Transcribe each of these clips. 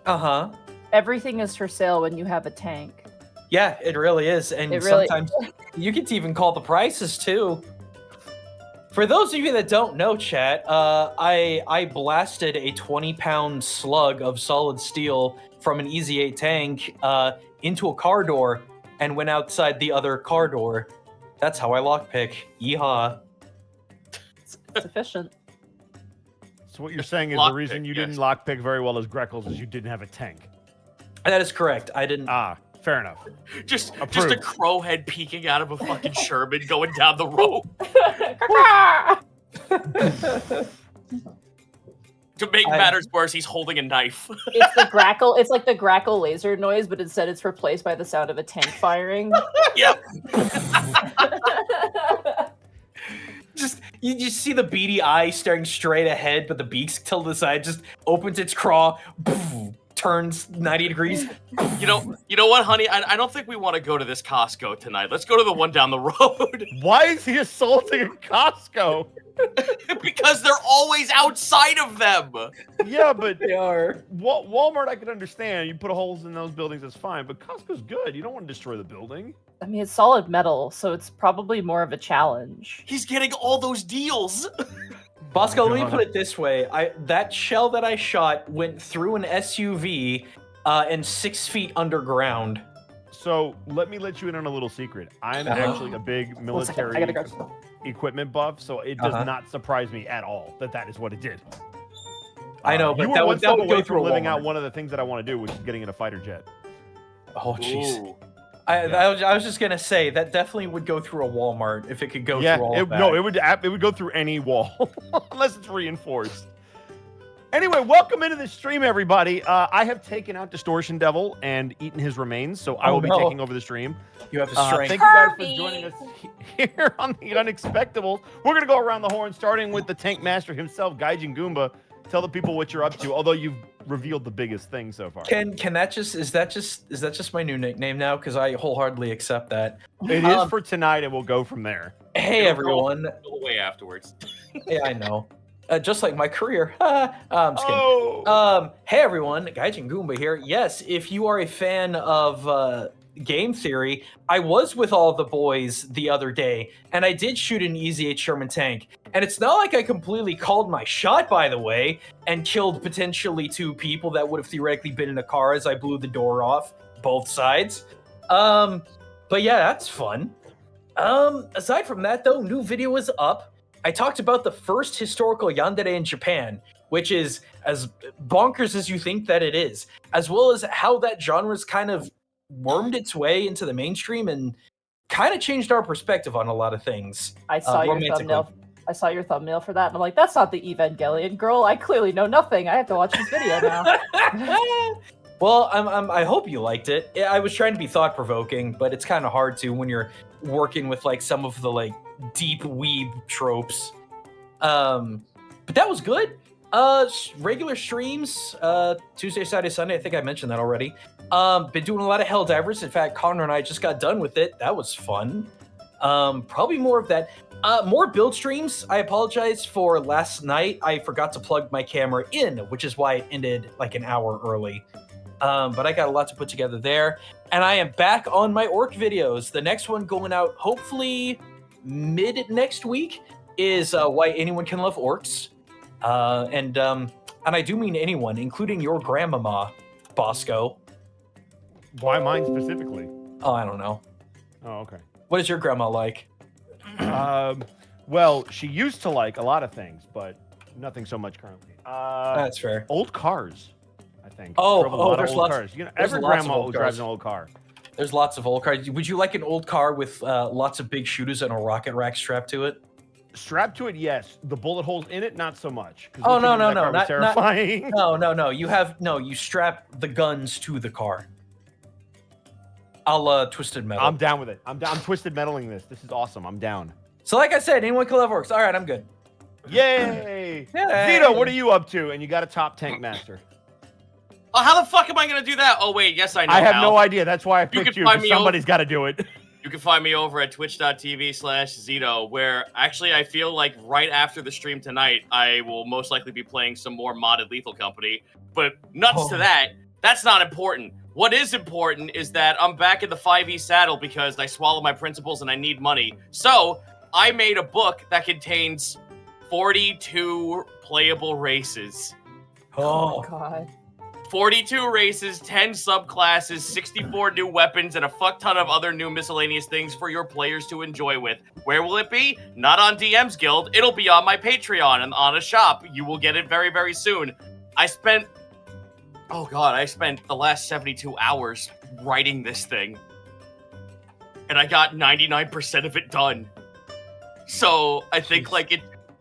Uh-huh. Everything is for sale when you have a tank. Yeah, it really is. And sometimes you can even call the prices too. For those of you that don't know, chat, I blasted a 20-pound slug of solid steel from an Easy 8 tank into a car door and went outside the other car door. That's how I lockpick. Yeehaw. It's efficient. So what you're saying is the reason you didn't lockpick very well as Greckles is you didn't have a tank. That is correct. I didn't. Ah, fair enough. Just a crow head peeking out of a fucking Sherman going down the road. To make matters worse, he's holding a knife. It's the grackle. It's like the grackle laser noise, but instead it's replaced by the sound of a tank firing. Yep. You just see the beady eye staring straight ahead, but the beak's till the side, just opens its craw, turns 90 degrees. You know what, honey? I don't think we want to go to this Costco tonight. Let's go to the one down the road. Why is he assaulting a Costco? Because they're always outside of them. Yeah, but they are. Walmart, I can understand. You put holes in those buildings, that's fine. But Costco's good. You don't want to destroy the building. I mean, it's solid metal, so it's probably more of a challenge. He's getting all those deals. Bosco, let me put it this way. That shell that I shot went through an SUV and 6 feet underground. So let me let you in on a little secret. I'm actually a big military equipment buff, so it does not surprise me at all that is what it did. I know, but you were one step away from living out one of the things that I want to do, which is getting in a fighter jet. Oh, jeez. I was just gonna say that definitely would go through a Walmart if it could go through all of that. No, it would go through any wall unless it's reinforced. Anyway, welcome into the stream, everybody. I have taken out Distortion Devil and eaten his remains, so I will be taking over the stream. You have the strength. Thank you guys for joining us here on the Unexpectables. We're gonna go around the horn, starting with the Tank Master himself, Gaijin Goomba. Tell the people what you're up to. Although you've revealed the biggest thing so far. Can that is that just my new nickname now? Because I wholeheartedly accept that. It is for tonight, and we'll go from there. Hey everyone. Go away afterwards. Yeah, I know. Just like my career. I'm just kidding. Hey everyone, Gaijin Goomba here. Yes, if you are a fan of game theory, I was with all the boys the other day, and I did shoot an Easy 8 Sherman tank. And it's not like I completely called my shot, by the way, and killed potentially 2 people that would have theoretically been in a car as I blew the door off both sides. But yeah, that's fun. Aside from that, though, new video is up. I talked about the first historical yandere in Japan, which is as bonkers as you think that it is, as well as how that genre's kind of wormed its way into the mainstream and kind of changed our perspective on a lot of things. I saw your thumbnail. I saw your thumbnail for that, and I'm like, that's not the Evangelion girl. I clearly know nothing. I have to watch this video now. Well, I hope you liked it. I was trying to be thought-provoking, but it's kind of hard to when you're working with like some of the like deep weeb tropes. But that was good. Regular streams, Tuesday, Saturday, Sunday. I think I mentioned that already. Been doing a lot of Helldivers. In fact, Connor and I just got done with it. That was fun. Probably more of that. More build streams. I apologize for last night. I forgot to plug my camera in, which is why it ended like an hour early. But I got a lot to put together there. And I am back on my orc videos. The next one going out hopefully mid next week is Why Anyone Can Love Orcs. And I do mean anyone, including your grandmama, Bosco. Why mine specifically? Oh, I don't know. Oh, okay. What is your grandma like? Well, she used to like a lot of things, but nothing so much currently. That's fair. Old cars, I think. There's lots. Cars. You know, every grandma drives an old car. There's lots of old cars. Would you like an old car with lots of big shooters and a rocket rack strapped to it? Strapped to it, yes. The bullet holes in it, not so much. Oh no, not terrifying. No. You strap the guns to the car. I'll Twisted Metal. I'm down with it. I'm Twisted Metaling this. This is awesome. I'm down. So like I said, anyone can love orcs. All right, I'm good. Yay! Zito, what are you up to? And you got a top tank master. Oh, how the fuck am I gonna do that? Oh wait, yes I know. I have no idea. That's why I picked you. Somebody's got to do it. You can find me over at twitch.tv/Zito, where actually I feel like right after the stream tonight, I will most likely be playing some more modded Lethal Company. But nuts to that, That's not important. What is important is that I'm back in the 5e saddle because I swallowed my principles and I need money. So I made a book that contains 42 playable races. Oh God. 42 races, 10 subclasses, 64 new weapons, and a fuck ton of other new miscellaneous things for your players to enjoy with. Where will it be? Not on DM's Guild. It'll be on my Patreon and on a shop. You will get it very, very soon. I spent the last 72 hours writing this thing. And I got 99% of it done. So I think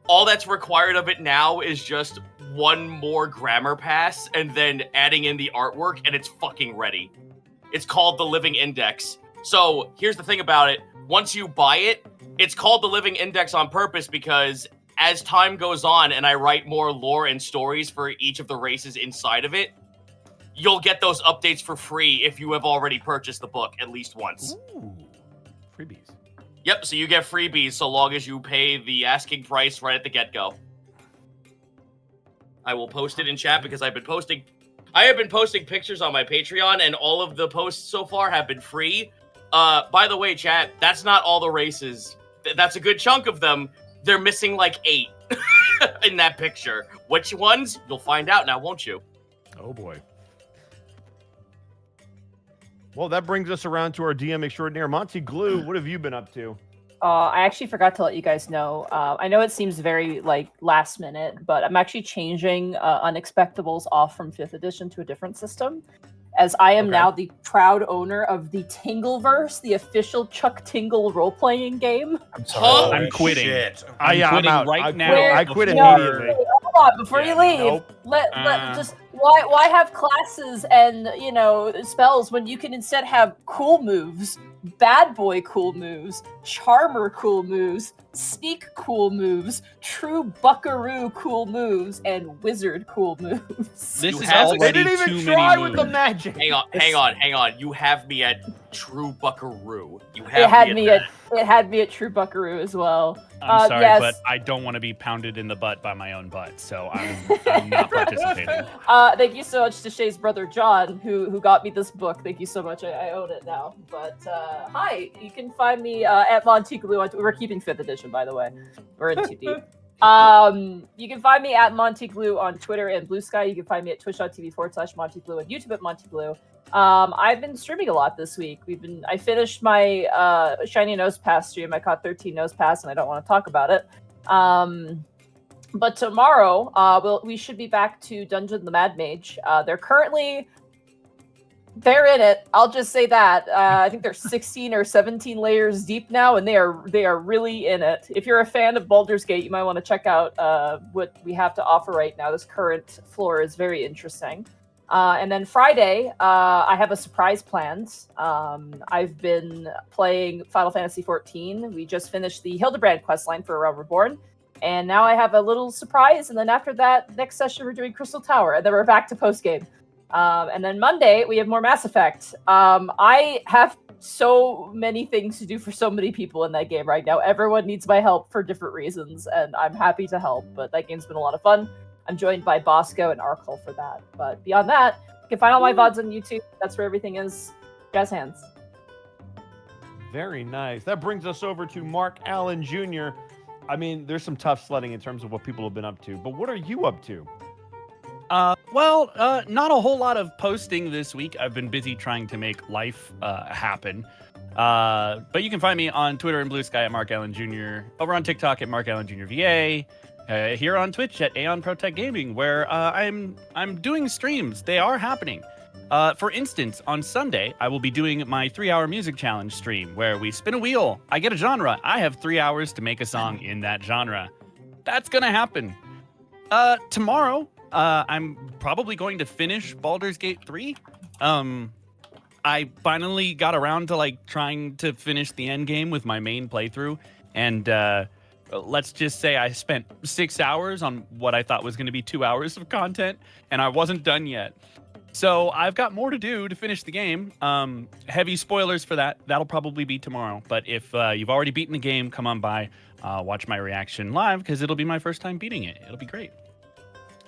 all that's required of it now is just one more grammar pass and then adding in the artwork, and it's fucking ready. It's called the Living Index. So here's the thing about it. Once you buy it, it's called the Living Index on purpose because as time goes on and I write more lore and stories for each of the races inside of it, you'll get those updates for free if you have already purchased the book at least once. Ooh, freebies. Yep, so you get freebies so long as you pay the asking price right at the get-go. I will post it in chat because I have been posting pictures on my Patreon, and all of the posts so far have been free. By the way, chat, that's not all the races. That's a good chunk of them. They're missing like 8 in that picture. Which ones? You'll find out now, won't you? Oh boy. Well, that brings us around to our DM extraordinaire, Monty Glue. What have you been up to? I actually forgot to let you guys know. I know it seems very last minute, but I'm actually changing Unexpectables off from 5th edition to a different system, as I am now the proud owner of the Tingleverse, the official Chuck Tingle role-playing game. I'm sorry. I'm quitting. Shit. I'm I'm quitting out. right now. I quit No, immediately. wait, hold on, before you leave, nope. let just why have classes and spells when you can instead have cool moves, bad boy cool moves, charmer cool moves, sneak cool moves, true buckaroo cool moves, and wizard cool moves. This You is have- They already didn't too even many try moves. with the magic. Hang on. You have me at true buckaroo. You have It had me me at at it had me at true buckaroo as well. I'm sorry, yes. but I don't want to be pounded in the butt by my own butt, so I'm not participating. Thank you so much to Shay's brother John, who got me this book. Thank you so much. I own it now. But hi, you can find me at Montiglue. We're keeping 5th edition, by the way. We're in too deep. You can find me at Montiglue on Twitter and Blue Sky. You can find me at twitch.tv/Montiglue and YouTube at Montiglue. I've been streaming a lot this week. I finished my Shiny Nose Pass stream. I caught 13 Nose Pass, and I don't want to talk about it. But tomorrow, we should be back to Dungeon the Mad Mage. They're in it. I'll just say that. I think they're 16 or 17 layers deep now, and they are really in it. If you're a fan of Baldur's Gate, you might want to check out what we have to offer right now. This current floor is very interesting. And then Friday, I have a surprise planned. I've been playing Final Fantasy XIV. We just finished the Hildebrand questline for A Realm Reborn. And now I have a little surprise. And then after that, next session, we're doing Crystal Tower. And then we're back to post-game. And then Monday, we have more Mass Effect. I have so many things to do for so many people in that game right now. Everyone needs my help for different reasons. And I'm happy to help. But that game's been a lot of fun. I'm joined by Bosco and Arkle for that. But beyond that, you can find all my VODs on YouTube. That's where everything is. Jazz hands. Very nice. That brings us over to Mark Allen Jr. I mean, there's some tough sledding in terms of what people have been up to, but what are you up to? Not a whole lot of posting this week. I've been busy trying to make life happen. But you can find me on Twitter and Blue Sky at Mark Allen Jr., over on TikTok at Mark Allen Jr. VA, here on Twitch at Aeon Protect Gaming, where I'm doing streams. They are happening. For instance, on Sunday, I will be doing my 3-hour music challenge stream where we spin a wheel. I get a genre. I have 3 hours to make a song in that genre. That's going to happen. Tomorrow, I'm probably going to finish Baldur's Gate 3. I finally got around to trying to finish the end game with my main playthrough. And let's just say I spent 6 hours on what I thought was going to be 2 hours of content, and I wasn't done yet. So I've got more to do to finish the game. Heavy spoilers for that. That'll probably be tomorrow. But if you've already beaten the game, come on by, watch my reaction live, because it'll be my first time beating it. It'll be great.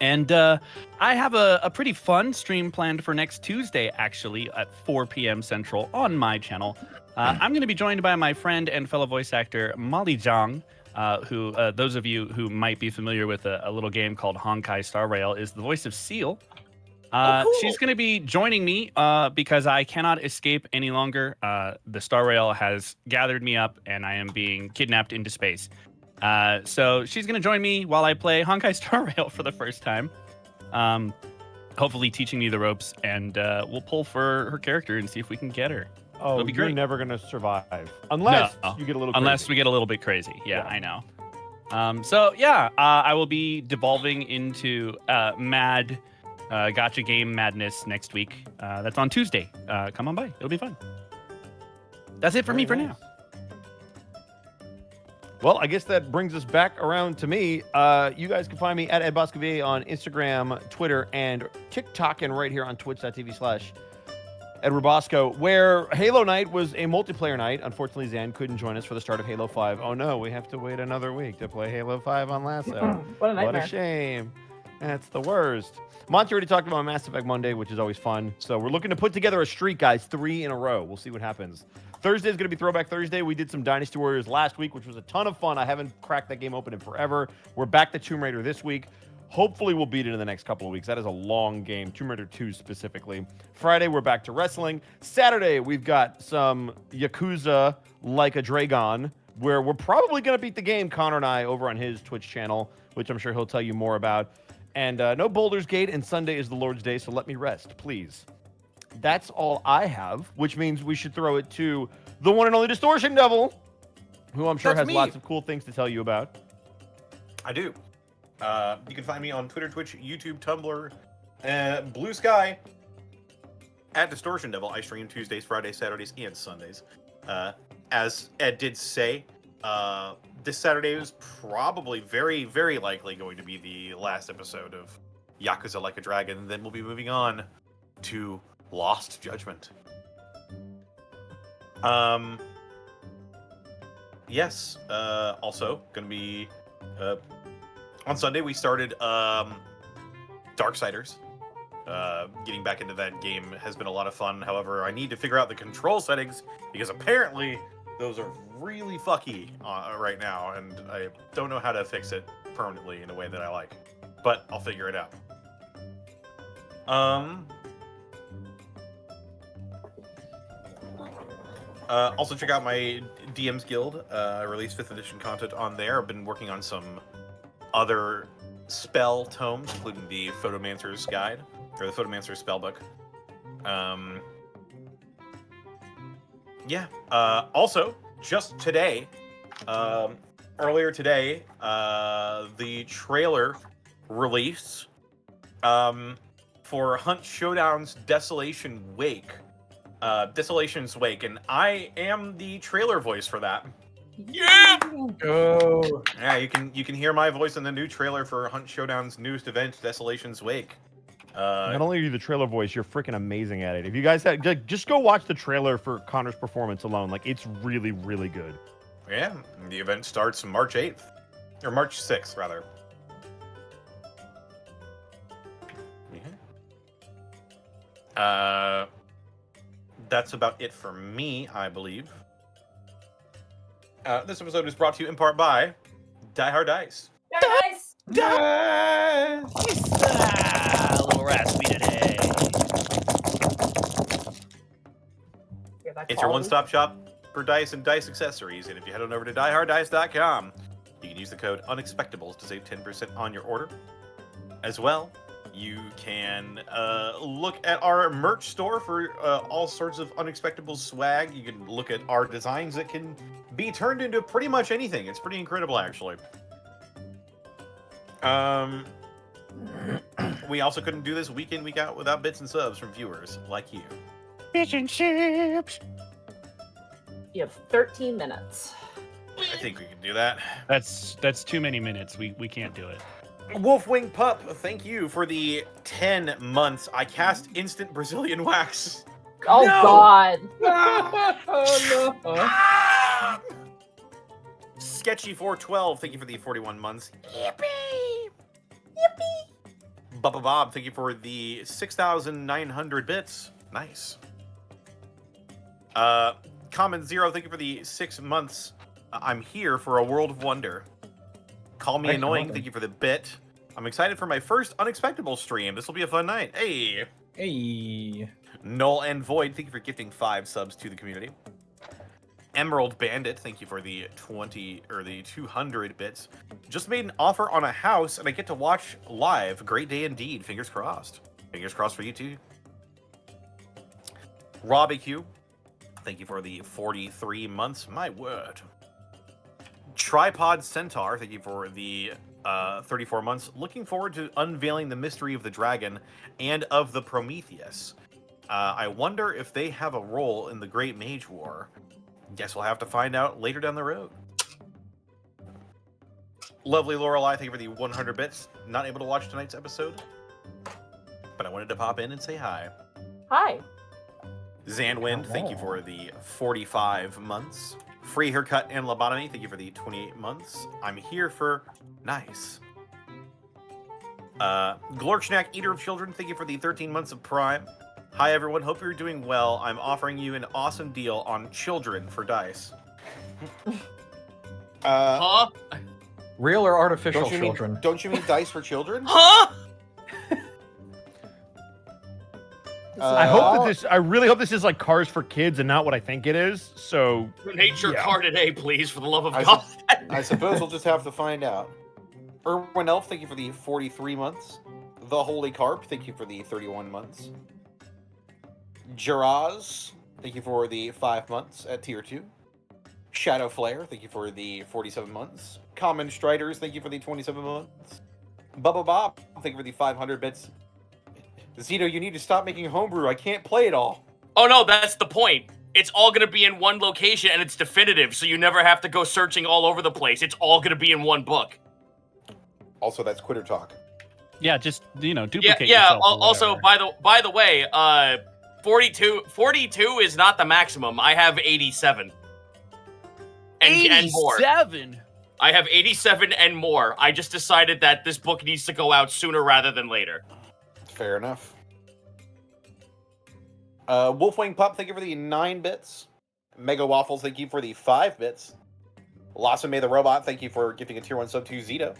And I have a pretty fun stream planned for next Tuesday, actually, at 4 p.m. Central on my channel. I'm going to be joined by my friend and fellow voice actor, Molly Zhang, who, those of you who might be familiar with a little game called Honkai Star Rail, is the voice of Seal. Cool. She's going to be joining me because I cannot escape any longer. The Star Rail has gathered me up, and I am being kidnapped into space. So she's going to join me while I play Honkai Star Rail for the first time. Hopefully teaching me the ropes, and we'll pull for her character and see if we can get her. Oh, It'll be you're great. never gonna survive unless No. you get a little. Unless crazy. we get a little bit crazy. Yeah, Yeah. I know. So yeah, I will be devolving into mad gotcha game madness next week. That's on Tuesday. Come on by. It'll be fun. That's it for me for Very now. Well, I guess that brings us back around to me. You guys can find me at Ed Boscovier on Instagram, Twitter, and TikTok, and right here on twitch.tv/Edward Bosco, where Halo Night was a multiplayer night. Unfortunately, Zan couldn't join us for the start of Halo 5. Oh no, we have to wait another week to play Halo 5 on Lasso. What a What nightmare. a shame. That's the worst. Monty already talked about Mass Effect Monday, which is always fun. So we're looking to put together a streak, guys, 3 in a row. We'll see what happens. Thursday is going to be Throwback Thursday. We did some Dynasty Warriors last week, which was a ton of fun. I haven't cracked that game open in forever. We're back to Tomb Raider this week. Hopefully, we'll beat it in the next couple of weeks. That is a long game, Tomb Raider 2 specifically. Friday, we're back to wrestling. Saturday, we've got some Yakuza Like a Dragon, where we're probably going to beat the game, Connor and I, over on his Twitch channel, which I'm sure he'll tell you more about. And no Boulder's Gate, and Sunday is the Lord's Day, so let me rest, please. That's all I have, which means we should throw it to the one and only Distortion Devil, who I'm sure That's has me. lots of cool things to tell you about. I do. You can find me on Twitter, Twitch, YouTube, Tumblr, Blue Sky, at Distortion Devil. I stream Tuesdays, Fridays, Saturdays, and Sundays. As Ed did say, this Saturday is probably very, very likely going to be the last episode of Yakuza Like a Dragon, and then we'll be moving on to Lost Judgment. Yes. Also, gonna be on Sunday. We started Darksiders. Getting back into that game has been a lot of fun. However, I need to figure out the control settings because apparently those are really fucky right now, and I don't know how to fix it permanently in a way that I like. But I'll figure it out. Also check out my DM's Guild. I released 5th edition content on there. I've been working on some other spell tomes, including the Photomancer's Guide, or the Photomancer's Spellbook. Yeah. Also, just today, earlier today, the trailer released for Hunt Showdown's Desolation's Wake, and I am the trailer voice for that. Yeah. Oh. Yeah, you can hear my voice in the new trailer for Hunt Showdown's newest event, Desolation's Wake. Not only are you the trailer voice, you're freaking amazing at it. If you guys have, just go watch the trailer for Connor's performance alone. Like, it's really, really good. Yeah, the event starts March 8th. Or March 6th, rather. Yeah. That's about it for me, I believe. This episode is brought to you in part by Die Hard Dice. Guys! A little raspy today. It's your one-stop shop for dice and dice accessories. And if you head on over to dieharddice.com, you can use the code Unexpectables to save 10% on your order. As well, you can look at our merch store for all sorts of Unexpectables swag. You can look at our designs that can be turned into pretty much anything. It's pretty incredible, actually. We also couldn't do this week in, week out without bits and subs from viewers like you. Fish and chips. You have 13 minutes. I think we can do that. That's too many minutes. We can't do it. Wolfwing Pup, thank you for the 10 months. I cast instant Brazilian wax. Oh, No! God. Oh, no. Ah! Sketchy412, thank you for the 41 months. Yippee! Yippee! Bubba Bob, thank you for the 6,900 bits. Nice. Common Zero, thank you for the 6 months. I'm here for a world of wonder. Call me Thanks, annoying, welcome. thank you for the bit. I'm excited for my first Unexpectables stream. This will be a fun night. Hey! Hey. Null and Void, thank you for gifting 5 subs to the community. Emerald Bandit, thank you for the 200 bits. Just made an offer on a house and I get to watch live. Great day indeed. Fingers crossed. Fingers crossed for you too. Robbie Q, thank you for the 43 months. My word. Tripod Centaur, thank you for the 34 months. Looking forward to unveiling the mystery of the dragon and of the Prometheus. I wonder if they have a role in the Great Mage War. Guess we'll have to find out later down the road. Lovely Lorelei, thank you for the 100 bits. Not able to watch tonight's episode, but I wanted to pop in and say hi. Hi. Zanwind, thank you for the 45 months. Free Haircut and Lobotomy, thank you for the 28 months. I'm here for nice. Glorchnak, Eater of Children, thank you for the 13 months of Prime. Hi everyone, hope you're doing well. I'm offering you an awesome deal on children for dice. Huh? Real or artificial don't you children? Don't you mean dice for children? Huh? I really hope this is like Cars for Kids and not what I think it is. So Nature yeah. card today, please, for the love of I God. I suppose we'll just have to find out. Erwin Elf, thank you for the 43 months. The Holy Carp, thank you for the 31 months. Jiraz, thank you for the 5 months at tier 2. Shadow Flare, thank you for the 47 months. Common Striders, thank you for the 27 months. Bubba Bob, thank you for the 500 bits. Zito, you need to stop making homebrew. I can't play it all. Oh no, that's the point. It's all gonna be in one location and it's definitive, so you never have to go searching all over the place. It's all gonna be in one book. Also, that's Quitter Talk. Yeah, just duplicate Yeah. yourself. or Also, whatever. by the way, 42 is not the maximum. I have 87. And more. 87. I have 87 and more. I just decided that this book needs to go out sooner rather than later. Fair enough. Wolfwing Pup, thank you for the 9 bits. Mega Waffles, thank you for the 5 bits. Lasame the Robot, thank you for gifting a tier 1 sub to Zito.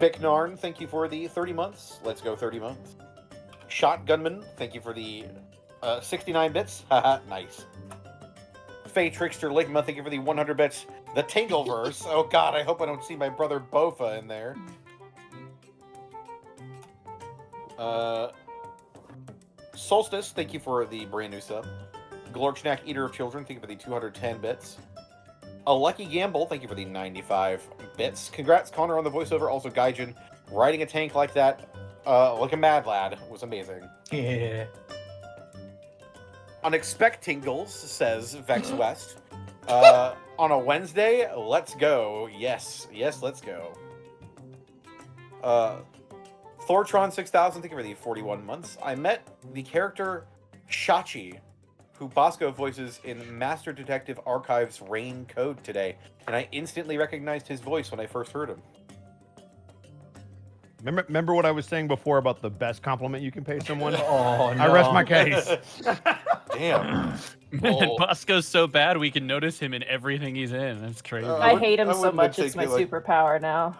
Bicknarn, thank you for the 30 months. Let's go 30 months. Shotgunman, thank you for the 69 bits. Haha, nice. Fey Trickster Ligma, thank you for the 100 bits. The Tingleverse. Oh god, I hope I don't see my brother Bofa in there. Solstice, thank you for the brand new sub. Glorchnak, Eater of Children, thank you for the 210 bits. A Lucky Gamble, thank you for the 95 bits. Congrats, Connor, on the voiceover. Also, Gaijin, riding a tank like that, like a mad lad, was amazing. Yeah. Unexpectables, says Vex West. On a Wednesday, let's go. Yes, let's go. Thortron 6000, thank you for the 41 months. I met the character Shachi, who Bosco voices in Master Detective Archive's Rain Code today, and I instantly recognized his voice when I first heard him. remember what I was saying before about the best compliment you can pay someone? Oh no. I rest my case. Damn. Man, Bosco's so bad we can notice him in everything he's in. That's crazy. I I would- hate him I so wouldn't much. have It's my taken it superpower now.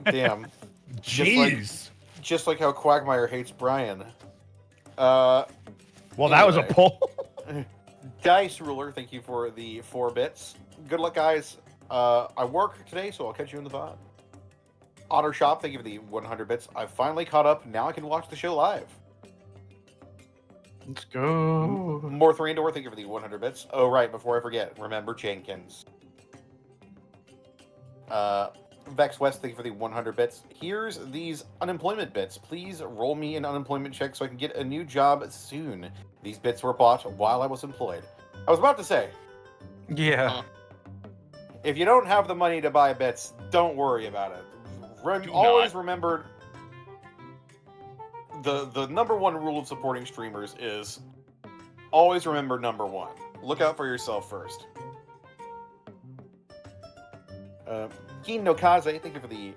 Damn. Jeez. Just like how Quagmire hates Brian. Well, that was a Anyway. poll. Dice Ruler, thank you for the 4 bits. Good luck, guys. I work today, so I'll catch you in the VOD. Otter Shop, thank you for the 100 bits. I've finally caught up. Now I can watch the show live. Let's go. Morth Randor, thank you for the 100 bits. Oh, right, before I forget, remember Jenkins. Vex West, thank you for the 100 bits. Here's these unemployment bits. Please roll me an unemployment check so I can get a new job soon. These bits were bought while I was employed. I was about to say, Yeah. if you don't have the money to buy bits, don't worry about it. Do Always not. remember the number one rule of supporting streamers is always remember number 1. Look out for yourself first. Keen no Kaze, thank you for the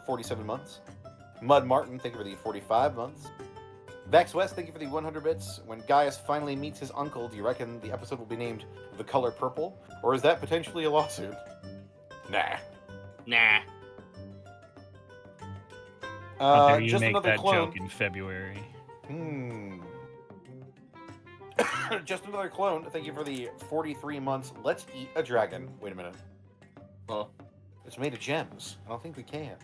47 months. Mud Martin, thank you for the 45 months. Vex West, thank you for the 100 bits. When Gaius finally meets his uncle, do you reckon the episode will be named The Color Purple? Or is that potentially a lawsuit? Nah. Nah. How dare you just make another that clone. joke in February? Just another clone. Thank you for the 43 months. Let's eat a dragon. Wait a minute. Huh? It's made of gems. I don't think we can.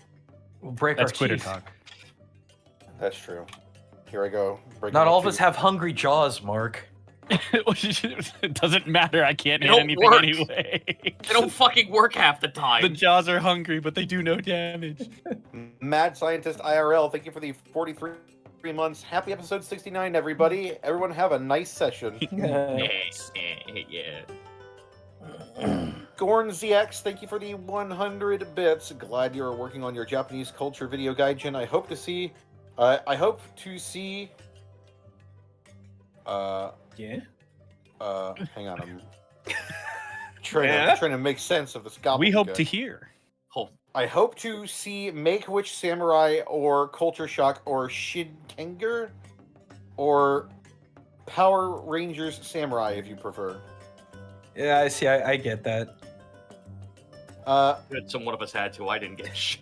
We'll break That's our Twitter teeth. talk. That's true. Here I go. breaking Not my all of us tooth. have hungry jaws, Mark. It doesn't matter. I can't They hit don't anything work. anyway. They don't fucking work half the time. The jaws are hungry, but they do no damage. Mad Scientist IRL, thank you for the 43 months. Happy episode 69, everybody. Everyone have a nice session. Yeah. Gorn ZX, thank you for the 100 bits. Glad you're working on your Japanese culture video guide, Jin. I hope to see. Yeah. Hang on, I'm trying to make sense of this gobbledygook. We hope to hear. I hope to see Make-A-Wish Samurai or Culture Shock or Shinkenger or Power Rangers Samurai, if you prefer. Yeah, I see. I get that. Good, some one of us had to. I didn't get shit.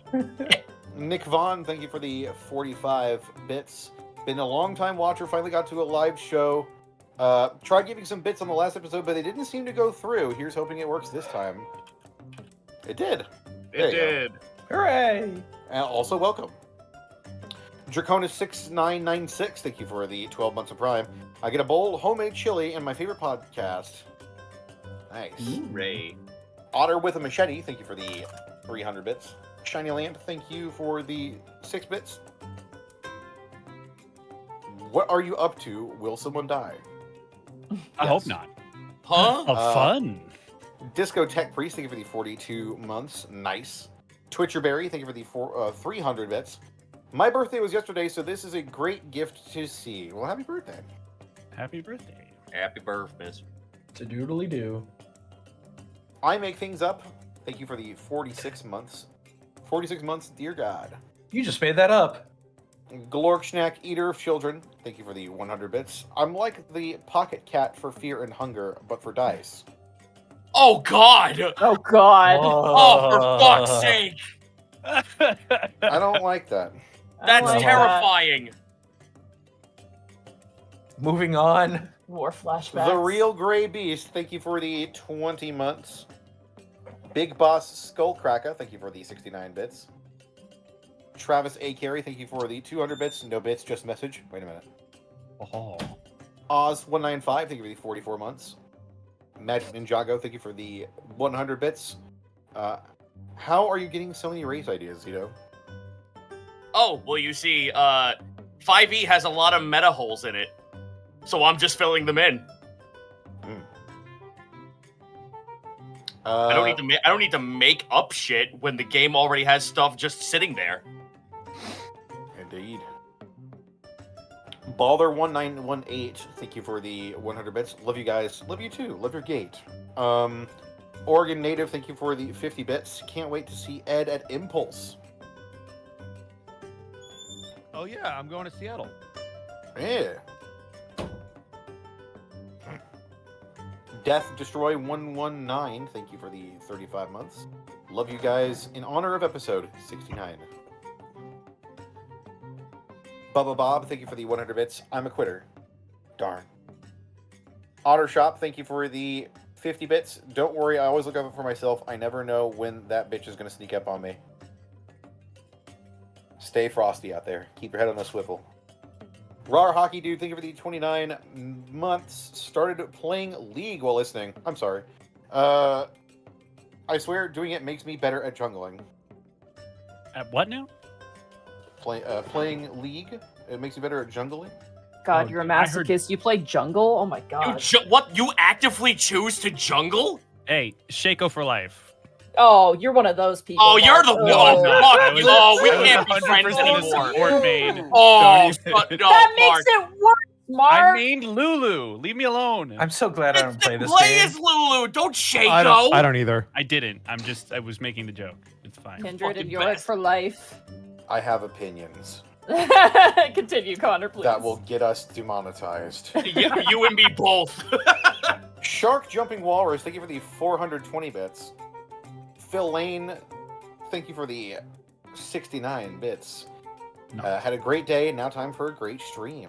Nick Vaughn, thank you for the 45 bits. Been a long time watcher, finally got to a live show. Tried giving some bits on the last episode, but they didn't seem to go through. Here's hoping it works this time. It did. There It you go. did. Hooray! And also, welcome. Draconis6996, thank you for the 12 months of Prime. I get a bowl of homemade chili and my favorite podcast. Nice. Ray. Otter with a machete, thank you for the 300 bits. Shiny Land, thank you for the 6 bits. What are you up to? Will someone die? I Yes. hope not. Huh? Of fun. Disco Tech Priest, thank you for the 42 months. Nice. Twitcherberry, thank you for the 300 bits. My birthday was yesterday, so this is a great gift to see. Well, happy birthday. Happy birthday. Happy birthday. To doodly do. I make things up. Thank you for the 46 months. 46 months, dear God. You just made that up. Glorkschnack, Eater of Children, thank you for the 100 bits. I'm like the pocket cat for fear and hunger, but for dice. Oh God! Oh God. Oh, for fuck's sake! I don't like that. That's Oh my God. terrifying. Moving on. More flashbacks. The Real Gray Beast, thank you for the 20 months. Big Boss Skullcracker, thank you for the 69 bits. Travis A. Carey, thank you for the 200 bits. No bits, just message. Wait a minute. Oh. Oz195, thank you for the 44 months. Magic Ninjago, thank you for the 100 bits. How are you getting so many race ideas, Zito? Oh, well, you see, 5e has a lot of meta holes in it, so I'm just filling them in. I don't need to make up shit when the game already has stuff just sitting there. Indeed. Balder1918, thank you for the 100 bits. Love you guys. Love you too. Love your gate. Oregon Native, thank you for the 50 bits. Can't wait to see Ed at Impulse. Oh yeah, I'm going to Seattle. Yeah. Death Destroy 119, thank you for the 35 months. Love you guys in honor of episode 69. Bubba Bob, thank you for the 100 bits. I'm a quitter. Darn. Otter Shop, thank you for the 50 bits. Don't worry, I always look out for myself. I never know when that bitch is going to sneak up on me. Stay frosty out there. Keep your head on a swivel. Raw Hockey Dude, thank you for the 29 months. Started playing League while listening. I'm sorry. I swear, doing it makes me better at jungling. At what now? Playing League, it makes you better at jungling. God, Oh, you're a I heard- masochist. You play jungle? Oh my God. What? You actively choose to jungle? Hey, Shaco for life. Oh, you're one of those people. Oh, you're the Mark. one. Oh. Fuck you. Oh, we I was can't be 100% friends a anymore. support main. Oh, Don't even- no, That Mark. makes it worse, I Mark. named Lulu. Leave me alone. I'm so glad I don't play this Play game. as Lulu. Don't Shaco. I don't either. I didn't. I was making the joke. It's fine. Kindred fucking and Yorick best. for life. I have opinions Continue, Connor, please. that will get us demonetized. Yeah, you and me both. Shark Jumping Walrus, thank you for the 420 bits. Phil Lane, thank you for the 69 bits. No. Had a great day, now time for a great stream.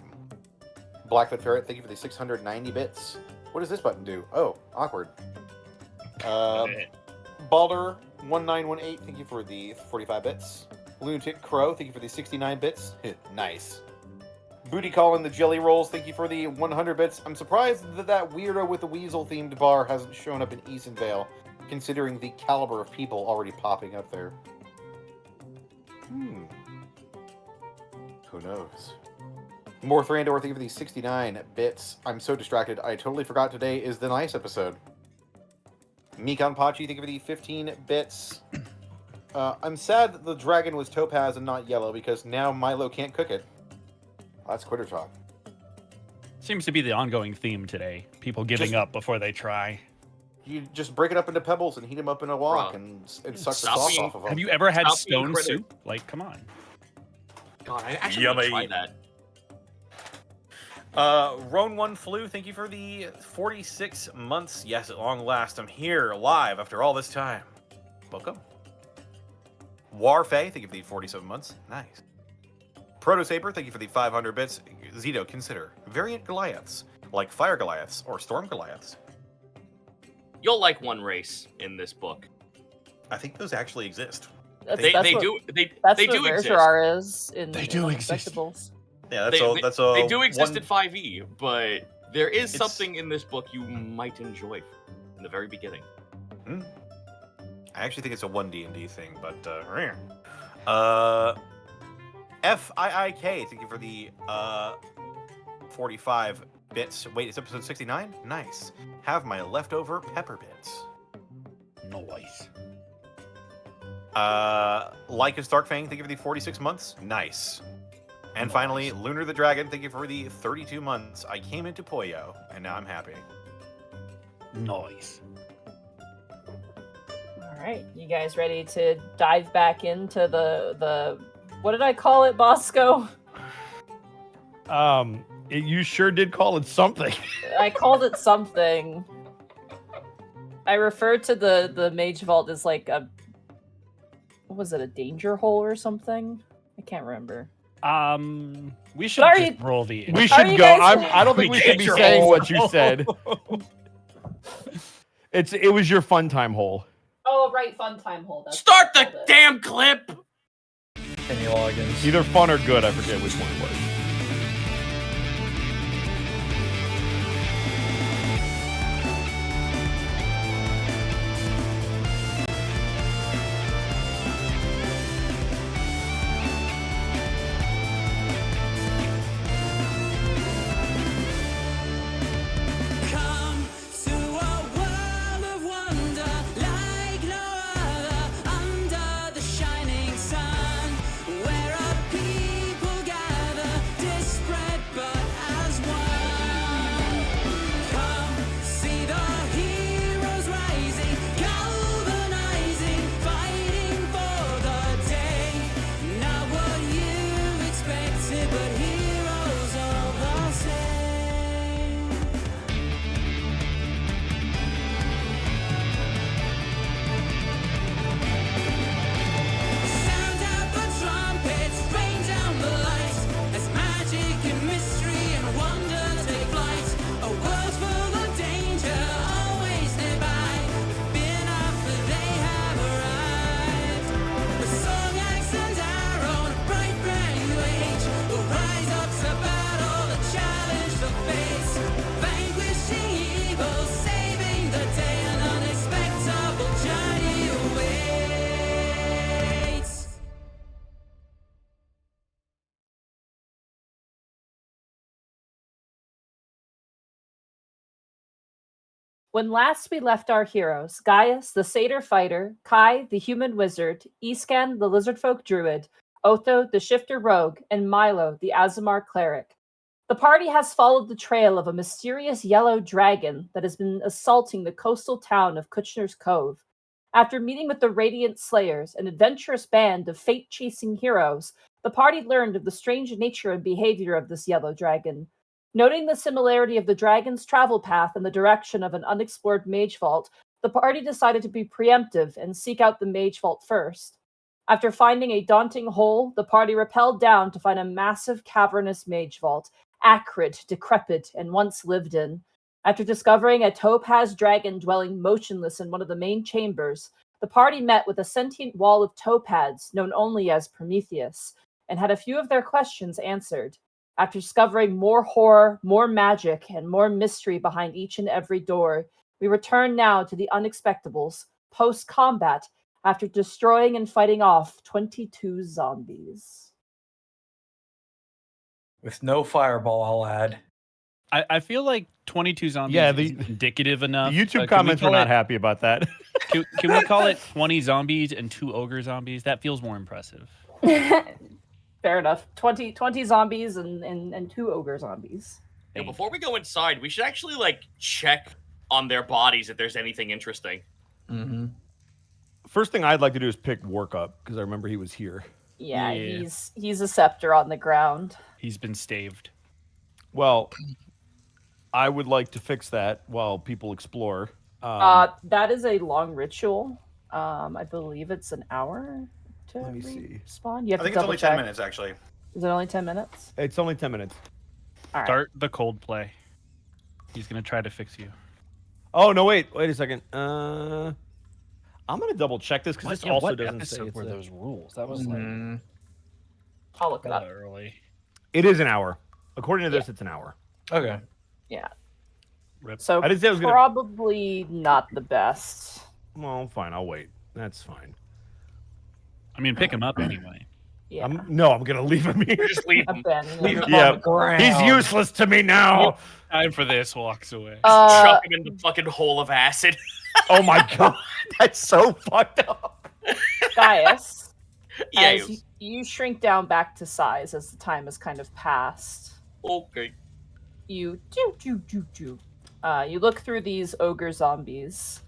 Blackfoot Ferret, thank you for the 690 bits. What does this button do? Oh, awkward. Balder1918, thank you for the 45 bits. Lunatic Crow, thank you for the 69 bits. Nice. Booty Calling the Jelly Rolls, thank you for the 100 bits. I'm surprised that weirdo with the weasel-themed bar hasn't shown up in Easonvale, considering the caliber of people already popping up there. Who knows? More Thrandor, thank you for the 69 bits. I'm so distracted, I totally forgot today is the nice episode. Mikon Pachi, thank you for the 15 bits. I'm sad that the dragon was topaz and not yellow, because now Milo can't cook it. That's quitter talk. Seems to be the ongoing theme today. People giving up before they try. You just break it up into pebbles and heat them up in a wok and suck the sauce off of them. Have you ever had Stop being stone critic. soup? Like, come on. God, I actually want to try Yummy. that. Roan One Flew, thank you for the 46 months. Yes, at long last, I'm here, alive, after all this time. Welcome. Warfay, thank you for the 47 months. Nice. Protosaber, thank you for the 500 bits. Zito, consider variant Goliaths, like Fire Goliaths or Storm Goliaths. You'll like one race in this book. I think those actually exist. That's They what do Bergerar exist. is in They do exist. Unexpectables. Yeah, They do exist one- in 5e, but there is It's- something in this book you might enjoy in the very beginning. I actually think it's a 1D&D thing, but FIIK, thank you for the 45 bits. Wait, it's episode 69? Nice. Have my leftover pepper bits. Noise. Like a Starkfang, thank you for the 46 months. Nice. And finally, Lunar the Dragon, thank you for the 32 months. I came into Poyo, and now I'm happy. Noise. All right, you guys ready to dive back into the what did I call it, Bosco? You sure did call it something. I called it something. I referred to the Mage Vault as like a, what was it, a danger hole or something? I can't remember. We should Sorry. just roll the. We Are should you go. guys- I don't think we should be saying what you said. It was your fun time hole. Oh, right, fun time hole. That's Start what I the called it. damn clip! Kenny Loggins. Either fun or good. I forget which one it was. Come to a world of wonder like no other under the shining sun, where a people gather, disparate but as one. Come see the heroes rising, galvanizing, fighting for the day. Not what you expected, but heroes all the same. Sound out the trumpets, rain down the lights, as magic and mystery and wonder take flight. A world full of danger, always nearby. Fear not, for they have arrived. With song, axe, and arrow, and a bright brand new age, will rise up to battle and challenge the fates. Vanquishing evil, saving the day, an unexpectable journey awaits. When last we left our heroes, Gaius, the satyr fighter, Kai, the human wizard, Iscan, the lizardfolk druid, Otho, the shifter rogue, and Milo, the Azamar cleric. The party has followed the trail of a mysterious yellow dragon that has been assaulting the coastal town of Kutchner's Cove. After meeting with the Radiant Slayers, an adventurous band of fate-chasing heroes, the party learned of the strange nature and behavior of this yellow dragon. Noting the similarity of the dragon's travel path and the direction of an unexplored mage vault, the party decided to be preemptive and seek out the mage vault first. After finding a daunting hole, the party rappelled down to find a massive cavernous mage vault, acrid, decrepit, and once lived in. After discovering a topaz dragon dwelling motionless in one of the main chambers, the party met with a sentient wall of topaz known only as Prometheus, and had a few of their questions answered. After discovering more horror, more magic, and more mystery behind each and every door, we return now to the Unexpectables, post-combat, after destroying and fighting off 22 zombies. With no fireball, I'll add. I feel like 22 zombies Yeah, is indicative enough. The YouTube Can we comments were call not it- happy about that. Can we call it 20 zombies and 2 ogre zombies? That feels more impressive. Fair enough. 20 zombies and 2 ogre zombies. Yeah, before we go inside, we should actually like check on their bodies if there's anything interesting. Mm-hmm. First thing I'd like to do is pick Work up, because I remember he was here. Yeah, Yeah. he's a scepter on the ground. He's been staved. Well, I would like to fix that while people explore. That is a long ritual. I believe it's an hour to Let me see. respawn. You have I think to it's only double 10 check. minutes, actually. Is it only 10 minutes? It's only 10 minutes. All right. Start the cold play. He's going to try to fix you. Oh, no, wait a second. I'm going to double check this, because this also doesn't say it's were a- those rules? That was Mm, I'll look it up. early. It is an hour. According to this, it's an hour. okay. Yeah. Rip. So I didn't say I was gonna- probably not the best. Well, fine, I'll wait. That's fine. I mean, pick him up anyway. Yeah. I'm going to leave him here. Just leave them. Abandon Leave it. him Yeah, on the ground. He's useless to me now. Time for this walks away. Chuck him in the fucking hole of acid. Oh my god, that's so fucked up. Gaius, Yeah. as you shrink down back to size as the time has kind of passed, Okay. you look through these ogre zombies.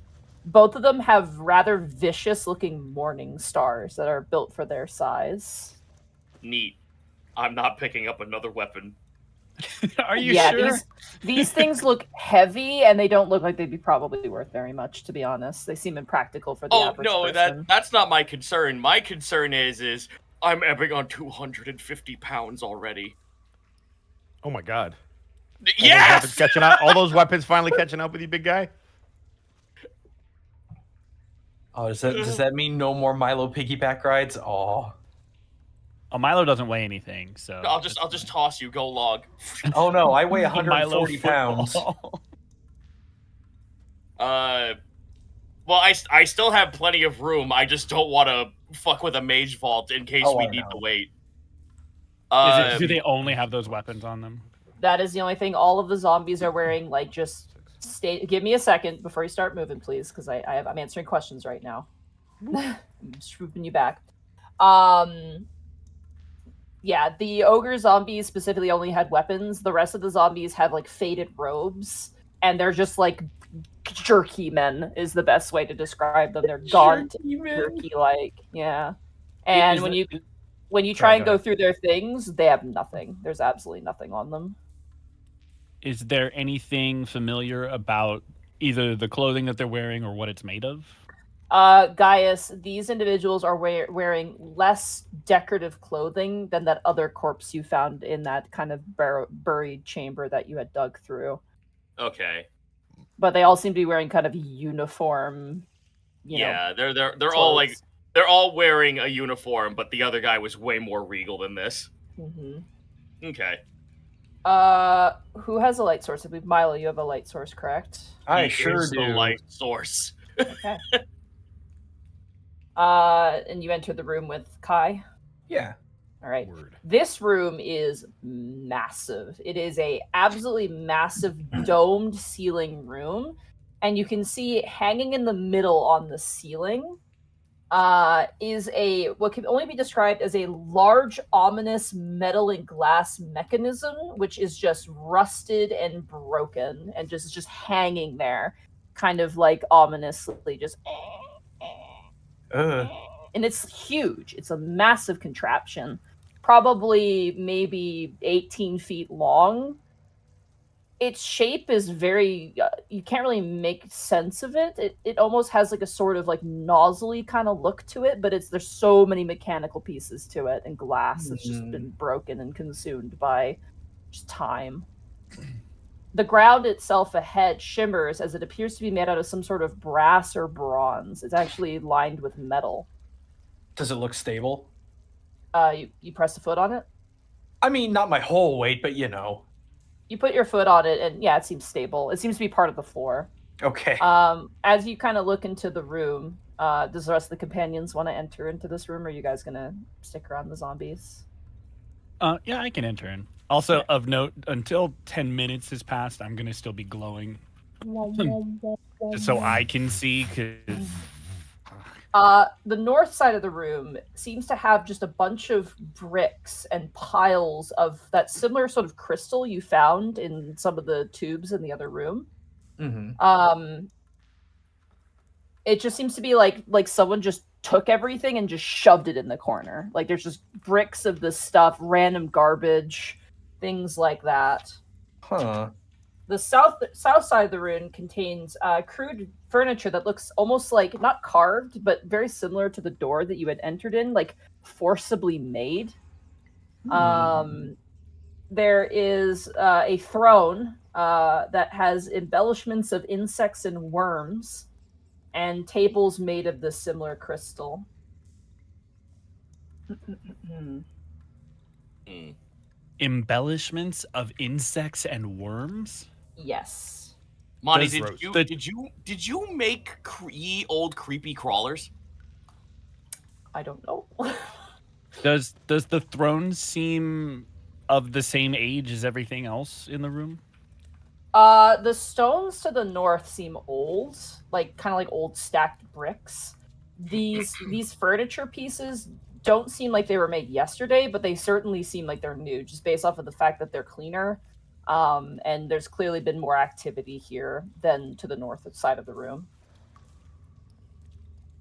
Both of them have rather vicious looking morning stars that are built for their size. Neat. I'm not picking up another weapon. Are you yeah, sure? these things look heavy and they don't look like they'd be probably worth very much, to be honest. They seem impractical for the Oh average no, person. that's not my concern. My concern is I'm ebbing on 250 pounds already. Oh my god. All those Yes! weapons catching up. All those weapons finally catching up with you, big guy. Oh, does that mean no more Milo piggyback rides? Oh. Oh, Milo doesn't weigh anything, so I'll just toss you. Go log. Oh no, I weigh The Milo 140 pounds. football. Well, I still have plenty of room. I just don't want to fuck with a mage vault in case Oh, we I need know. to wait. Do they only have those weapons on them? That is the only thing. All of the zombies are wearing like just stay. Give me a second before you start moving, please, because I'm answering questions right now. I'm swooping you back. Yeah, the ogre zombies specifically only had weapons. The rest of the zombies have like faded robes, and they're just like jerky men is the best way to describe them. They're gaunt, jerky like, yeah. And Is when that- you try Sorry, and go go through their things, they have nothing. There's absolutely nothing on them. Is there anything familiar about either the clothing that they're wearing or what it's made of? Gaius, these individuals are wearing less decorative clothing than that other corpse you found in that kind of buried chamber that you had dug through. Okay. But they all seem to be wearing kind of uniform. You know, Yeah, they're all like clothes. they're all wearing a uniform, but the other guy was way more regal than this. Mhm. Okay. Who has a light source? I believe Milo, you have a light source, correct? I He sure is the do. light source. Okay. And you enter the room with Kai. Yeah. All right. Word. This room is massive. It is a absolutely massive domed ceiling room, and you can see hanging in the middle on the ceiling is a what can only be described as a large, ominous metal and glass mechanism, which is just rusted and broken and just hanging there, kind of like ominously, just. And it's huge. It's a massive contraption, probably maybe 18 feet long. Its shape is very, you can't really make sense of it. It almost has like a sort of like nozzly kind of look to it, but there's so many mechanical pieces to it and glass that's just been broken and consumed by just time. The ground itself ahead shimmers as it appears to be made out of some sort of brass or bronze. It's actually lined with metal. Does it look stable? You press a foot on it? I mean, not my whole weight, but you know. You put your foot on it, and yeah, it seems stable. It seems to be part of the floor. Okay. As you kind of look into the room, does the rest of the companions want to enter into this room, or are you guys gonna stick around the zombies? Yeah, I can enter in. Also, of note, until 10 minutes has passed, I'm gonna still be glowing, just so I can see. Cause The north side of the room seems to have just a bunch of bricks and piles of that similar sort of crystal you found in some of the tubes in the other room. It just seems to be like someone just took everything and just shoved it in the corner. Like there's just bricks of this stuff, random garbage, things like that. Huh. The south side of the room contains crude furniture that looks almost like not carved, but very similar to the door that you had entered in, like forcibly made. There is a throne that has embellishments of insects and worms, and tables made of this similar crystal. embellishments of insects and worms? Yes. Monty, That's did you make ye old creepy crawlers? I don't know. Does the throne seem of the same age as everything else in the room? The stones to the north seem old, like kind of like old stacked bricks. These furniture pieces don't seem like they were made yesterday, but they certainly seem like they're new, just based off of the fact that they're cleaner. And there's clearly been more activity here than to the north side of the room.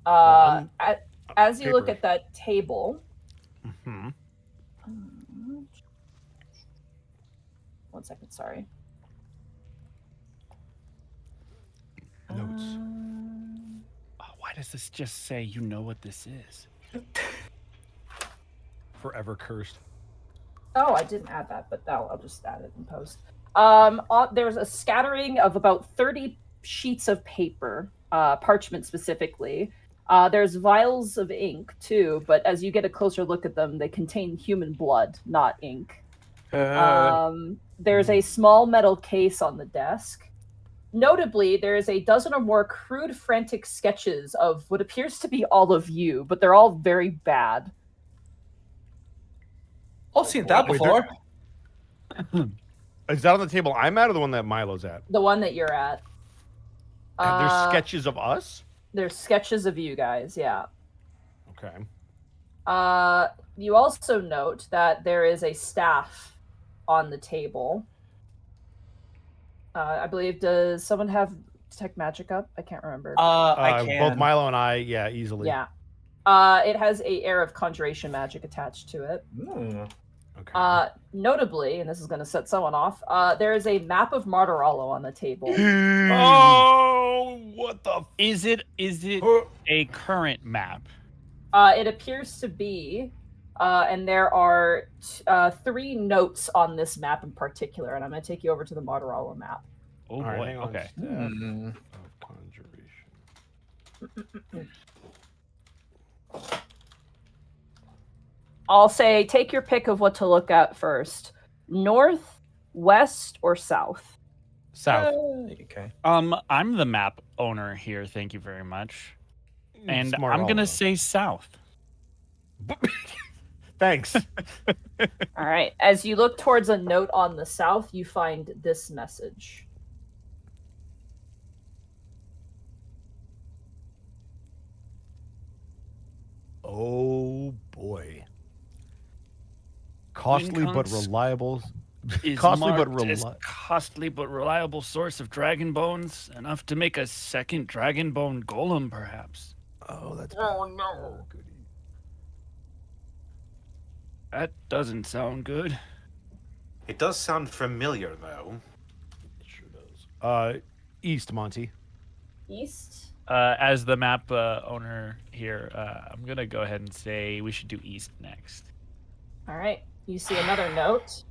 As you look at that table, Mm-hmm. 1 second, sorry. Notes. Why does this just say you know what this is? Forever cursed. Oh, I didn't add that, but I'll just add it in post. There's a scattering of about 30 sheets of paper, parchment specifically. There's vials of ink too, but as you get a closer look at them, they contain human blood, not ink. There's a small metal case on the desk. Notably, there is a dozen or more crude, frantic sketches of what appears to be all of you, but they're all very bad. I've seen that Wait, before. Is that on the table I'm at or the one that Milo's at? The one that you're at. And there's sketches of us? There's sketches of you guys, yeah. Okay. You also note that there is a staff on the table. I believe, does someone have Detect Magic up? I can't remember. I can. Both Milo and I, yeah, easily. Yeah. It has a air of conjuration magic attached to it. Okay. Notably, and this is going to set someone off, there is a map of Martirallo on the table. Oh, what the? Is it a current map? It appears to be, and there are 3 notes on this map in particular, and I'm going to take you over to the Martirallo map. Oh All right, boy. hang on. Okay. Staff of conjuration. I'll say take your pick of what to look at first. North, west, or south? South. Okay. I'm the map owner here. Thank you very much. And Smart I'm gonna Oliver. say south. Thanks. All right. As you look towards a note on the south, you find this message. Oh boy. Costly but Wincons reliable. Is Costly but marked as reliable. costly but reliable source of dragon bones, enough to make a second dragon bone golem, perhaps. Oh, that's Oh, bad. no. Goody. That doesn't sound good. It does sound familiar, though. It sure does. East, Monty. East. As the map owner here, I'm gonna go ahead and say we should do east next. All right. You see another note.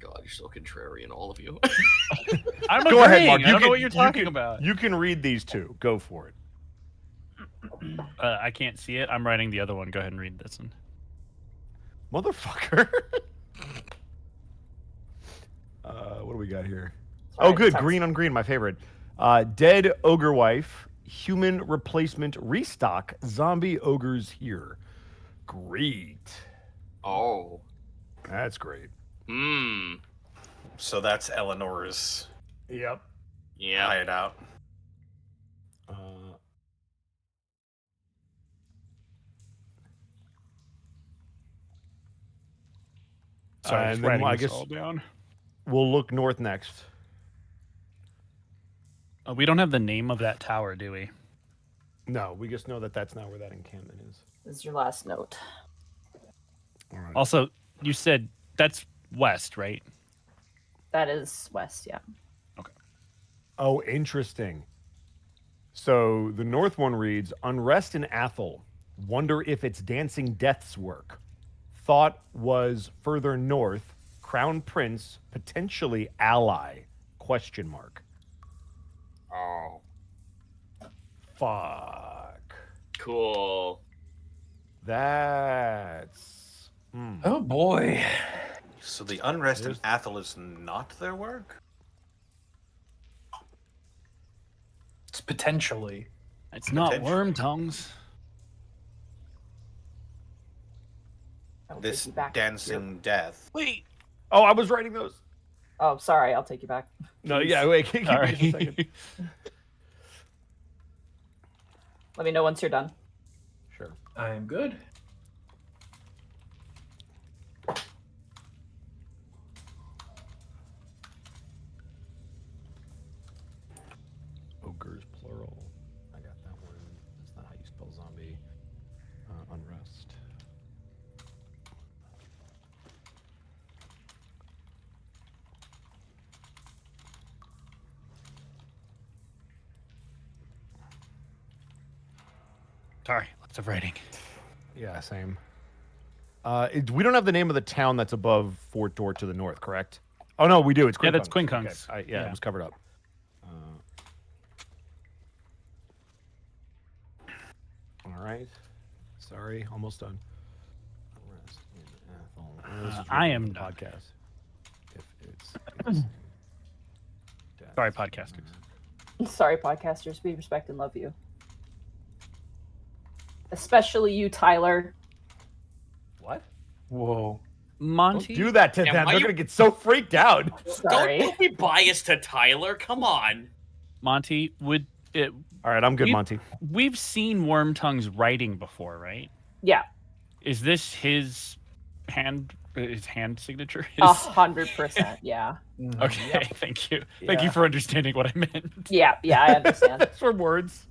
God, you're so contrarian, all of you. I'm Go ahead, agreeing. Mark. I don't know can- what you're talking can- about. You can read these two. Go for it. I can't see it. I'm writing the other one. Go ahead and read this one. Motherfucker. What do we got here? Sorry, Oh, good. text. Green on green, my favorite. Dead ogre wife, human replacement restock, zombie ogres here. Great. Oh. That's great. Hmm. So that's Eleanor's Yep. Yeah. hideout. Sorry, and just then writing I this guess all down. we'll look north next. We don't have the name of that tower, do we? No, we just know that that's not where that encampment is. This is your last note. All right. Also, you said that's west, right? That is west, yeah. Oh, interesting. So the north one reads, Unrest in Athel. Wonder if it's Dancing Death's work. Thought was further north. Crown Prince, potentially ally, question mark. Oh. Fuck. Cool. That's... Oh boy. So the unrest There's- in Athel is not their work? It's potentially. It's not Potential. worm tongues. I'll This take you back. dancing death. Wait. Oh, I was writing those. Oh, sorry. I'll take you back. No, yeah, wait. Give me All just a second. right. Let me know once you're done. Sure. I'm good. Ogres, plural. I got that one. That's not how you spell zombie. Unrest. Sorry, lots of writing. Yeah, same. We don't have the name of the town that's above Fort Door to the north, correct? Oh no, we do. It's Yeah, that's Quincunx. Quincunx. Yeah, it Yeah. was covered up. All right. Sorry, almost done. Unrest in Athel. This is I written am in the done. podcast. If it's dancing death. Sorry, podcasters. Sorry, podcasters. We respect and love you. Especially you, Tyler. What? Whoa. Monty. Don't do that to Yeah, them. why They're you- gonna get so freaked out. Sorry. Don't be biased to Tyler. Come on. Monty, would it? All right, I'm good, You- Monty. We've seen Worm Tongue's writing before, right? Yeah, Is this his hand signature? His... 100%. Yeah. Okay, thank you. Thank you Yeah. for understanding what I meant. Yeah, I understand. That's for words.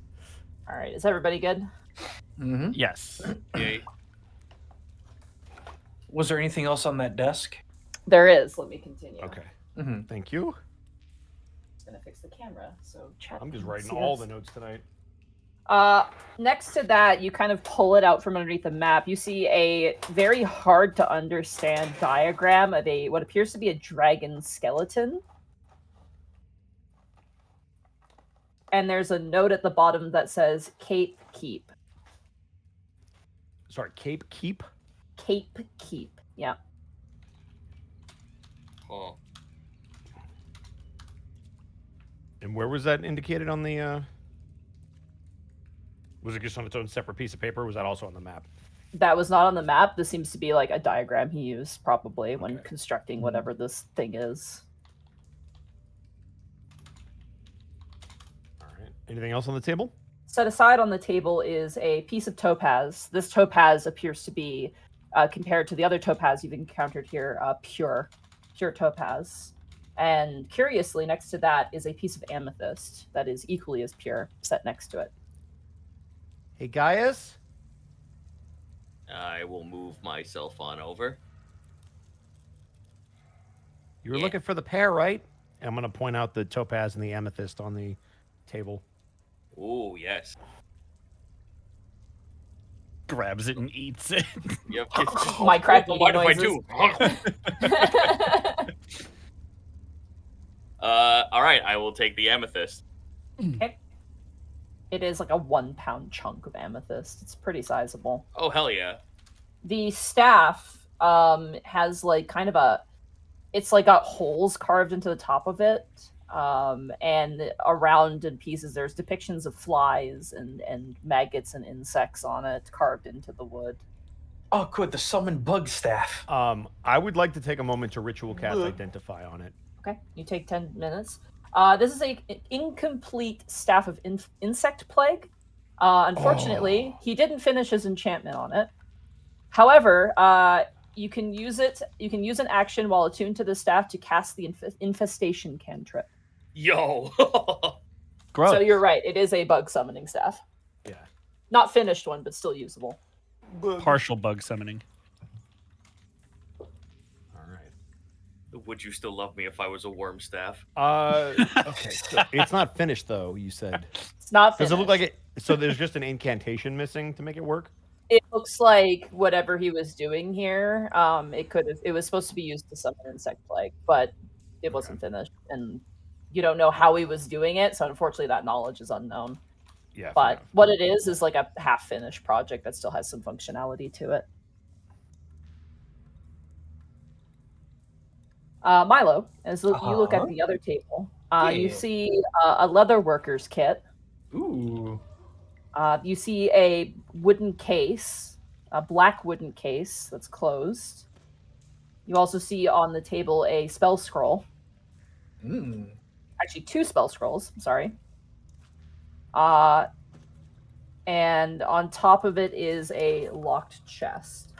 All right. Is everybody good? Mm-hmm. Yes. Yay. Was there anything else on that desk? There is. Let me continue. Okay. Mm-hmm. Thank you. Just gonna fix the camera. So chat. I'm just can writing see all this. the notes tonight. Next to that, you kind of pull it out from underneath the map. You see a very hard to understand diagram of what appears to be a dragon skeleton. And there's a note at the bottom that says Cape Keep. Sorry, Cape Keep. Cape Keep. Yeah. Huh. And where was that indicated on the? Was it just on its own separate piece of paper? Or was that also on the map? That was not on the map. This seems to be like a diagram he used probably when Okay. constructing whatever this thing is. All right. Anything else on the table? Set aside on the table is a piece of topaz. This topaz appears to be, compared to the other topaz you've encountered here, pure topaz. And curiously, next to that is a piece of amethyst that is equally as pure, set next to it. Hey, Gaius. I will move myself on over. You were Yeah. looking for the pair, right? I'm going to point out the topaz and the amethyst on the table. Oh, yes. Grabs it and eats it. Yep. My crack Don't eating mind if I noises. do. All right. I will take the amethyst. Okay. It is like a 1 pound chunk of amethyst. It's pretty sizable. Oh, hell yeah. The staff has like kind of a, it's like got holes carved into the top of it, and around in pieces there's depictions of flies and maggots and insects on it carved into the wood. Oh, good. The summon bug staff. I would like to take a moment to ritual cast identify on it. Okay, you take 10 minutes. This is an incomplete staff of insect plague. Unfortunately, he didn't finish his enchantment on it. However, you can use it. You can use an action while attuned to the staff to cast the infestation cantrip. Yo. Gross. So you're right. It is a bug summoning staff. Yeah. Not finished one, but still usable. Partial bug summoning. All right. Would you still love me if I was a worm staff? Okay. So it's not finished though. You said. It's not Does finished. it look like it? So there's just an incantation missing to make it work. It looks like whatever he was doing here. It was supposed to be used to summon insect plague, but it wasn't finished, and you don't know how he was doing it. So unfortunately, that knowledge is unknown. Yeah. But what it is like a half-finished project that still has some functionality to it. Milo, as you look at the other table, you Yeah. see a leather worker's kit. Ooh. You see a wooden case, a black wooden case that's closed. You also see on the table a spell scroll. Mm. Actually, 2 spell scrolls. Sorry. And on top of it is a locked chest.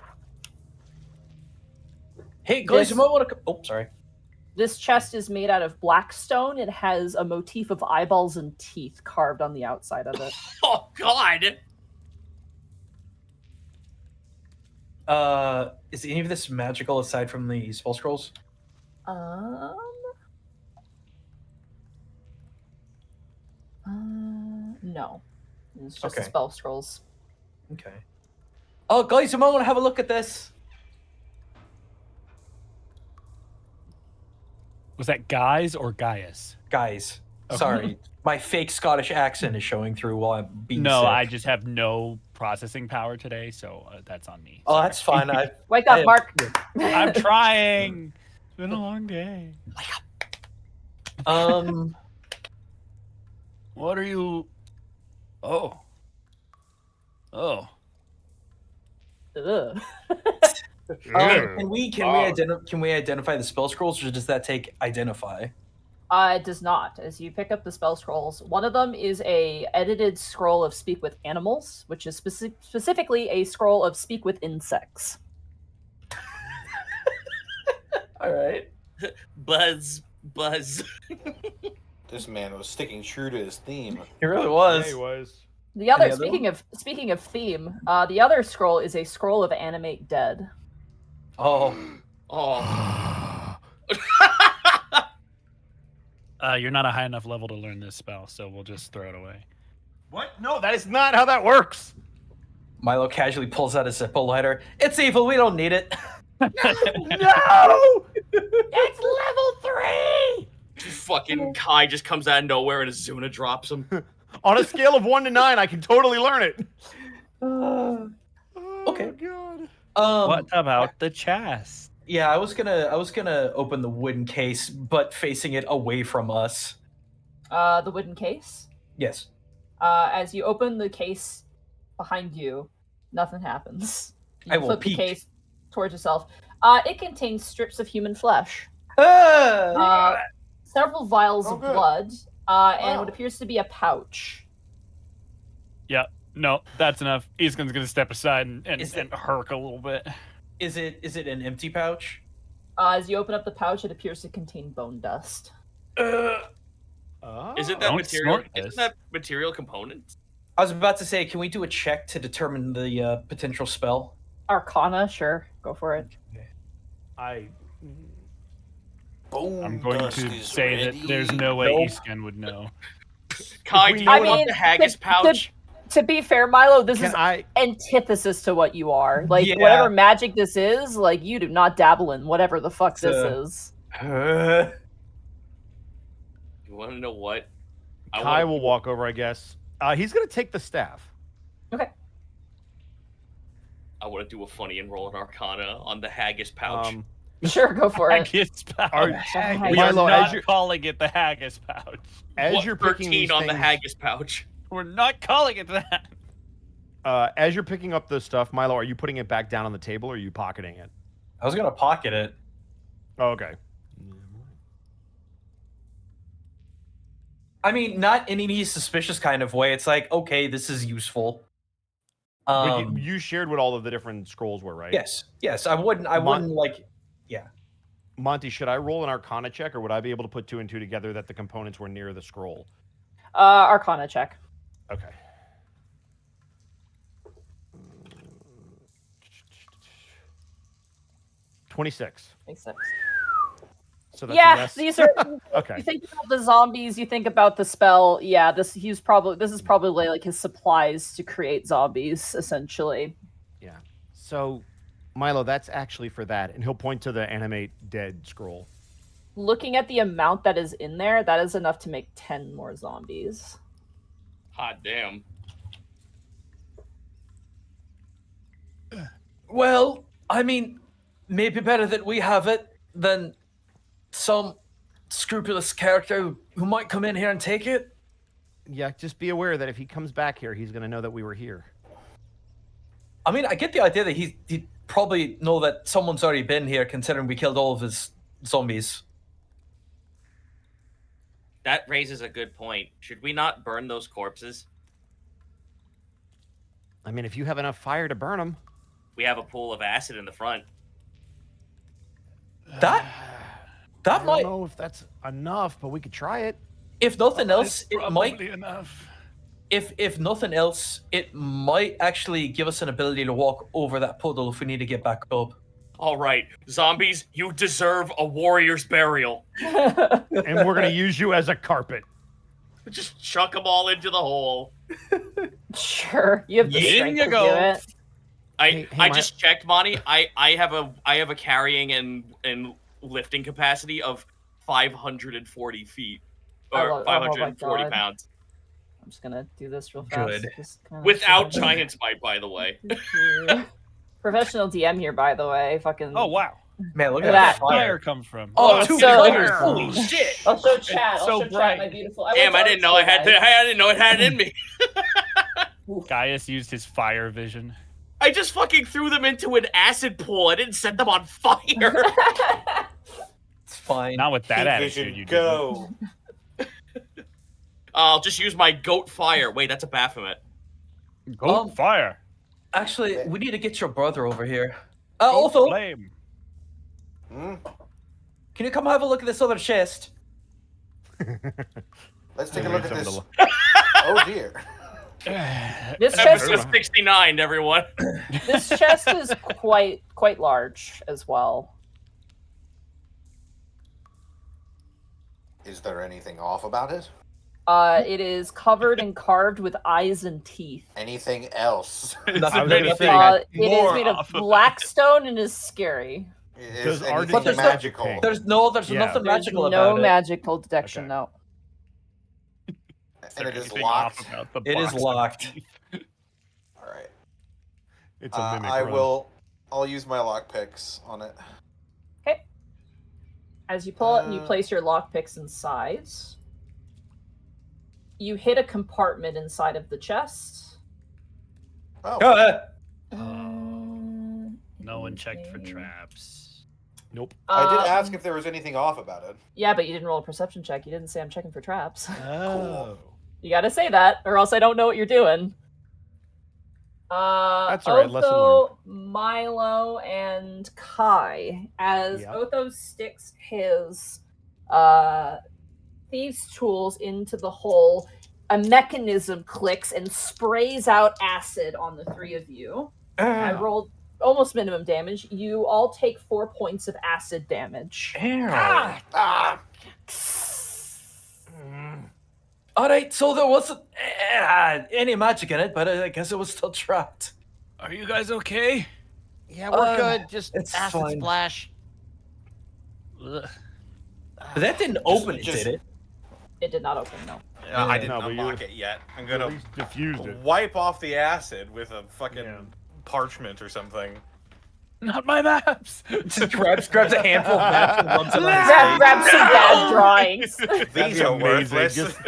Hey, guys, This- you might want to. Oh, sorry. This chest is made out of black stone. It has a motif of eyeballs and teeth carved on the outside of it. Oh, God. Is any of this magical aside from the spell scrolls? No. It's just Okay. spell scrolls. Okay. Oh, guys, you might want to have a look at this. Was that guys or Gaius? Guys, Okay. sorry. My fake Scottish accent is showing through while I'm being No, sick. I just have no processing power today, so that's on me. Oh, that's fine. Wake I up, am- Mark. I'm trying. It's been a long day. What are you? Oh. Ugh. can we identify the spell scrolls, or does that take identify? It does not. As you pick up the spell scrolls, one of them is a edited scroll of Speak with Animals, which is specifically a scroll of Speak with Insects. All right. Buzz. This man was sticking true to his theme. It really was. Yeah, he was. The other, Any other speaking of theme, the other scroll is a scroll of Animate Dead. Oh, Oh. You're not a high enough level to learn this spell, so we'll just throw it away. What? No, that is not how that works. Milo casually pulls out a Zippo lighter. It's evil. We don't need it. No! It's level 3! Fucking Kai just comes out of nowhere and Azuna drops him. On a scale of 1 to 9, I can totally learn it. Okay. God. What about the chest? Yeah, I was gonna open the wooden case, but facing it away from us. The wooden case. Yes. As you open the case behind you, nothing happens. You I will flip peek. the case towards yourself. It contains strips of human flesh, several vials of good. blood, and Wow. what appears to be a pouch. Yeah, no, that's enough. Easton's gonna step aside and Is it- herk a little bit. Is it an empty pouch? As you open up the pouch, it appears to contain bone dust. Isn't that Don't material? snort this. Isn't that material components? I was about to say, can we do a check to determine the potential spell? Arcana, sure. Go for it. I'm Boom. going dust to is Say that ready. there's no way Nope. Eastgen would know. Kai, we do you know I want mean, the haggis pouch? To be fair, Milo, this is Can I? antithesis to what you are. Like, Yeah. whatever magic this is, like, you do not dabble in whatever the fuck It's, this is. Uh, You want to know what? Kai will walk over, I guess. He's gonna take the staff. Okay. I want to do a funny and roll an Arcana on the haggis pouch. Sure, go for it. Haggis pouch. Are- Haggis. We are Milo, not as you're- calling it the haggis pouch. As What, you're picking 13 these on the things, haggis pouch. We're not calling it that. as you're picking up the stuff, Milo, are you putting it back down on the table or are you pocketing it? I was gonna pocket it. Oh, okay. I mean, not in any suspicious kind of way. It's like, okay, this is useful. But you shared what all of the different scrolls were, right? Yes. I wouldn't like. Monty, should I roll an Arcana check, or would I be able to put 2 and 2 together that the components were near the scroll? Arcana check. Okay. $26. Makes sense. So that's a Yeah, yes? these are. Okay. You think about the zombies. You think about the spell. Yeah, this is probably like his supplies to create zombies, essentially. Yeah. So, Milo, that's actually for that, and he'll point to the animate dead scroll. Looking at the amount that is in there, that is enough to make 10 more zombies. Hot damn. Well, I mean, maybe better that we have it than some scrupulous character who might come in here and take it. Yeah, just be aware that if he comes back here, he's going to know that we were here. I mean, I get the idea that he'd probably know that someone's already been here, considering we killed all of his zombies. That raises a good point. Should we not burn those corpses? I mean, if you have enough fire to burn them. We have a pool of acid in the front. That I might, don't know if that's enough, but we could try it. if nothing else, it might. Probably enough. If nothing else, it might actually give us an ability to walk over that puddle if we need to get back up. All right, zombies, you deserve a warrior's burial. And we're going to use you as a carpet. Just chuck them all into the hole. Sure, you have the In strength you to go. do it. Hey, I just checked, Monty. I have a carrying and lifting capacity of 540 feet or Oh my 540 God. pounds I'm just gonna do this real fast. Good. Just kinda without shove it. giant's might, by the way. Professional DM here, by the way. Fucking. Oh wow. Man, look Look at at that that. Fire fire. come from. Oh, Oh, two so- colors. Holy shit. I'll show chat. It's I'll so show bright. chat, my beautiful. Damn, I didn't know I had. I didn't know it had it in me. Gaius used his fire vision. I just fucking threw them into an acid pool. I didn't set them on fire. It's fine. Not with that Heat attitude, vision, you didn't. go. I'll just use my goat fire. Wait, that's a Baphomet. Go fire. Actually, we need to get your brother over here. Also, Flame. Hmm? can you come have a look at this other chest? Let's take a I look need at someone this. Oh dear. This chest Episode 69, everyone. This chest is quite large as well. Is there anything off about it? It is covered and carved with eyes and teeth. Anything else? I was Nothing. gonna say, It is more made of off of it. black stone and is scary. Is our anything detector magical? pink? There's Yeah. nothing There's magical no about it. magical detection, Okay. no. And it is Anything locked. off about the It is box of locked. teeth? All right. It's a mimic. I run. will. I'll use my lock picks on it. Okay. As you pull it and you Uh, place your lockpicks inside, you hit a compartment inside of the chest. Oh, No one checked for traps. Nope. I did ask Um, if there was anything off about it. Yeah, but you didn't roll a perception check. You didn't say I'm checking for traps. Oh. You gotta say that, or else I don't know what you're doing. That's all right, lesson Otho, Milo, and Kai. As Yep. Otho sticks his thieves' tools into the hole, a mechanism clicks and sprays out acid on the three of you. I rolled almost minimum damage. You all take 4 points of acid damage. All right, so there wasn't any magic in it, but I guess it was still trapped. Are you guys okay? Yeah, we're good. Just it's acid fine. splash. Ugh. But that didn't open it, just- did it? It did not open, no. I didn't No, but you unlock it yet. I'm At gonna least diffused it. wipe off the acid with a fucking parchment or something. Not my maps. Just grabs a handful of maps and rubs it on his Grab face. some bad drawings. That'd These be are amazing. worthless. Just-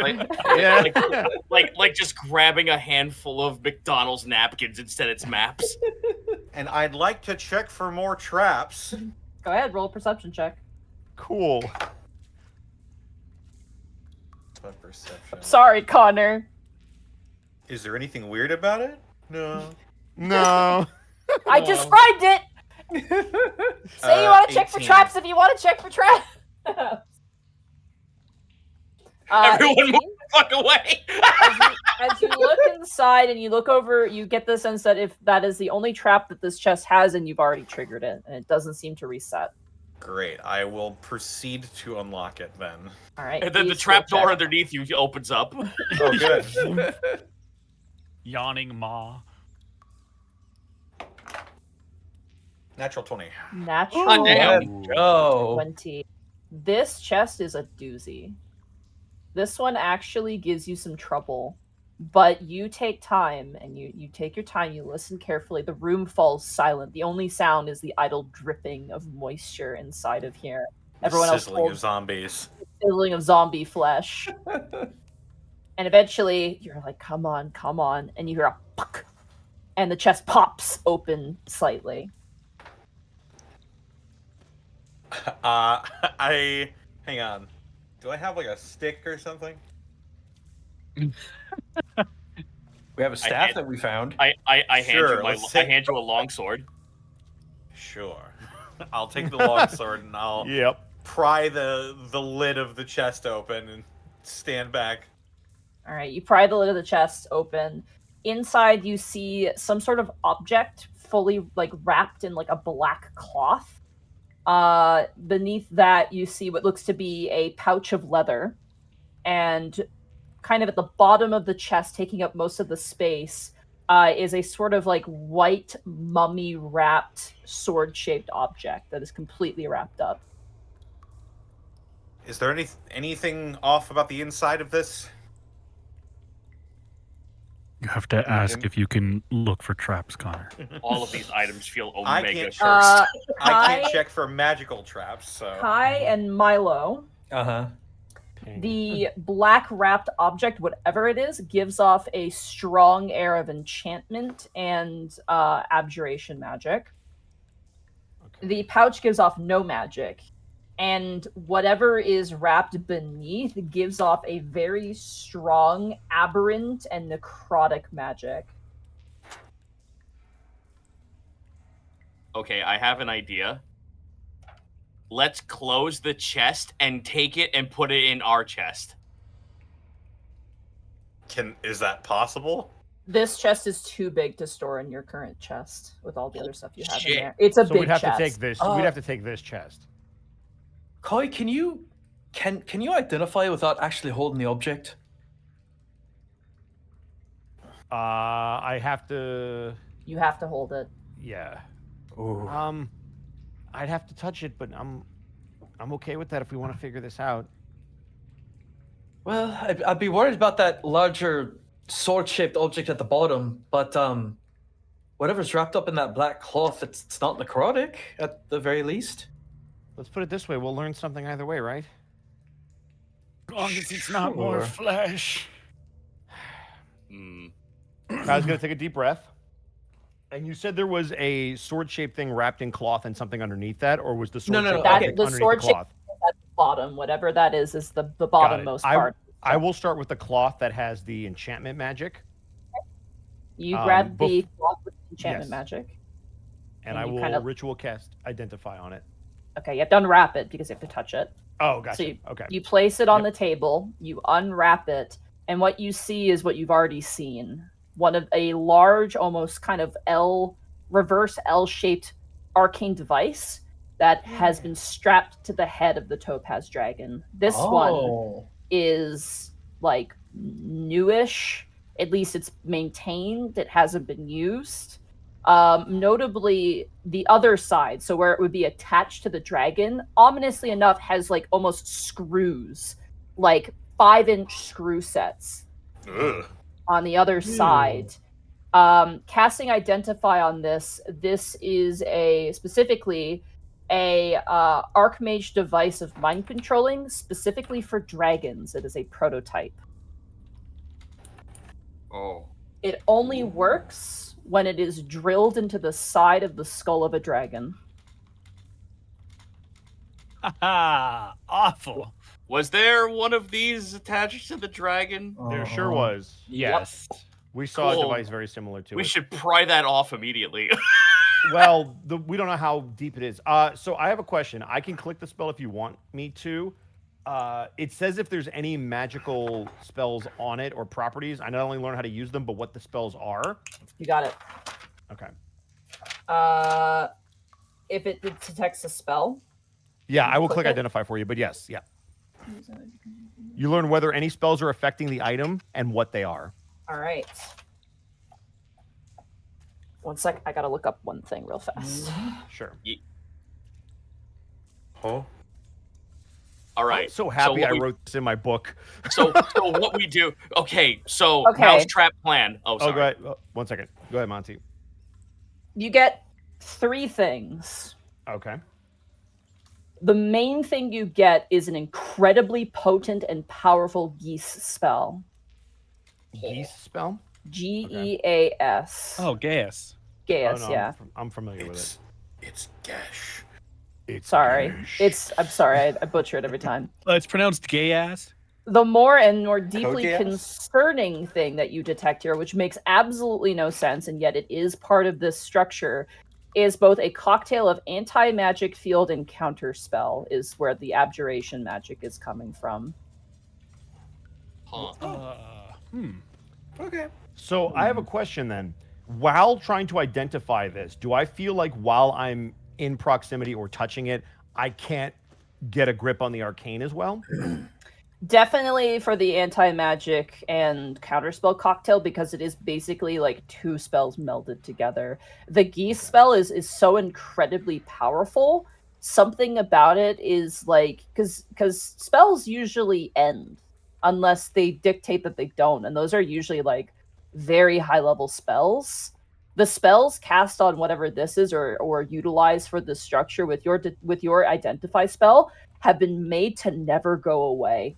Yeah. Like just grabbing a handful of McDonald's napkins instead it's maps. And I'd like to check for more traps. Go ahead, roll a perception check. Cool. My perception. Sorry, Connor. Is there anything weird about it? No. No. I described it. Say you want to check for 18. traps if you want to check for traps. Everyone 18? move the fuck away. As you look inside and you look over, you get the sense that if that is the only trap that this chest has, and you've already triggered it, and it doesn't seem to reset. Great. I will proceed to unlock it then. All right. And then the please trap roll door check. underneath you opens up. Oh, good. Yawning maw. Natural 20. Natural Oh, damn. Let's go. 20. This chest is a doozy. This one actually gives you some trouble, but you take time and you take your time, you listen carefully. The room falls silent. The only sound is the idle dripping of moisture inside of here. Everyone else Sizzling of holds zombies. sizzling of zombie flesh. And eventually you're like, come on, and you hear a puck, and the chest pops open slightly. Hang on. Do I have like a stick or something? We have a staff that we found. I hand Sure, you let's I take- hand you a longsword. Sure. I'll take the longsword and I'll Yep. pry the lid of the chest open and stand back. All right, you pry the lid of the chest open. Inside, you see some sort of object fully like wrapped in like a black cloth. Beneath that, you see what looks to be a pouch of leather, and kind of at the bottom of the chest, taking up most of the space, is a sort of like white mummy wrapped sword-shaped object that is completely wrapped up. Is there anything off about the inside of this? You have to ask if you can look for traps, Connor. All of these items feel I omega can't cursed. I Kai, can't check for magical traps, so Kai and Milo, Uh-huh. the black wrapped object, whatever it is, gives off a strong air of enchantment and abjuration magic. Okay. The pouch gives off no magic, and whatever is wrapped beneath gives off a very strong aberrant and necrotic magic. Okay, I have an idea. Let's close the chest and take it and put it in our chest. is that possible? This chest is too big to store in your current chest with all the other stuff you have Shit. in there. It's a So big we'd have chest. to take this. Uh, We'd have to take this chest. Koi, can you identify without actually holding the object? I have to. You have to hold it. Yeah. Ooh. I'd have to touch it, but I'm okay with that if we want to figure this out. Well, I'd be worried about that larger sword-shaped object at the bottom, but whatever's wrapped up in that black cloth, it's not necrotic at the very least. Let's put it this way: we'll learn something either way, right? As long as it's not more Sure. flesh. Hmm. I was gonna take a deep breath. And you said there was a sword-shaped thing wrapped in cloth and something underneath that, or was the No, sword-shaped no, That, object the underneath sword-shaped cloth? at the bottom, whatever that is the bottommost I- part. I will start with the cloth that has the enchantment magic, You grab the bef- cloth with enchantment yes. magic. and And I you will kinda- ritual cast identify on it. Okay, you have to unwrap it because you have to touch it. Oh, gotcha. you- Okay. You place it on Yep. the table, you unwrap it, And what you see is what you've already seen. One of a large, almost kind of reverse L-shaped arcane device that has been strapped to the head of the topaz dragon. This one Oh. is like newish. At least it's maintained. It hasn't been used. Notably, the other side, so where it would be attached to the dragon, ominously enough, has like almost screws, like 5-inch screw sets Ugh. on the other side. Casting Identify on this is specifically a Archmage device of mind controlling, specifically for dragons. It is a prototype. Oh. It only works when it is drilled into the side of the skull of a dragon. Haha, awful. Was there one of these attached to the dragon? There sure was. Yes. We saw Cool. a device very similar to We it. should pry that off immediately. Well, we don't know how deep it is. So I have a question. I can click the spell if you want me to. It says if there's any magical spells on it or properties. I not only learn how to use them, but what the spells are. You got it. Okay. If it detects a spell, Yeah, I will Click click it. Identify for you, but yes, yeah. You learn whether any spells are affecting the item and what they are. all right. One sec, I gotta look up one thing real fast. Sure. Huh? All I'm right. so happy what I we- wrote this in my book. So what we do? Okay. So Okay. mousetrap plan. Oh, Oh, sorry. go ahead. Oh, 1 second. Go ahead, Monty. You get 3 things. Okay. The main thing you get is an incredibly potent and powerful geese spell. Geese spell? Geas. Oh, gas. Geas, Oh, no, yeah. I'm familiar with it. It's Gash. It's Sorry. Gash. I'm sorry, I butcher it every time. It's pronounced gay ass. The more and more deeply gas? concerning thing that you detect here, which makes absolutely no sense, and yet it is part of this structure, is both a cocktail of anti-magic field and counter spell, is where the abjuration magic is coming from. Huh. Okay. So I have a question then. While trying to identify this, do I feel like while I'm in proximity or touching it, I can't get a grip on the arcane as well? Definitely for the anti-magic and counterspell cocktail, because it is basically like 2 spells melded together. The geese spell is so incredibly powerful. Something about it is like, because spells usually end unless they dictate that they don't, and those are usually like very high level spells. The spells cast on whatever this is or utilized for the structure with your identify spell have been made to never go away.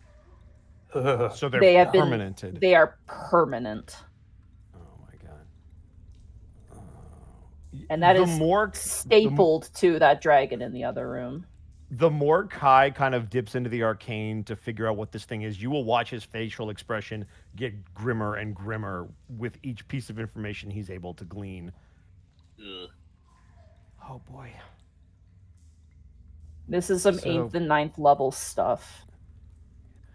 So they're They have been- permanented. They are permanent. Oh my god. And that the is more stapled to that dragon in the other room. the more Kai kind of dips into the arcane to figure out what this thing is, you will watch his facial expression get grimmer and grimmer with each piece of information he's able to glean. Ugh. Oh boy. This is some So- 8th and 9th level stuff.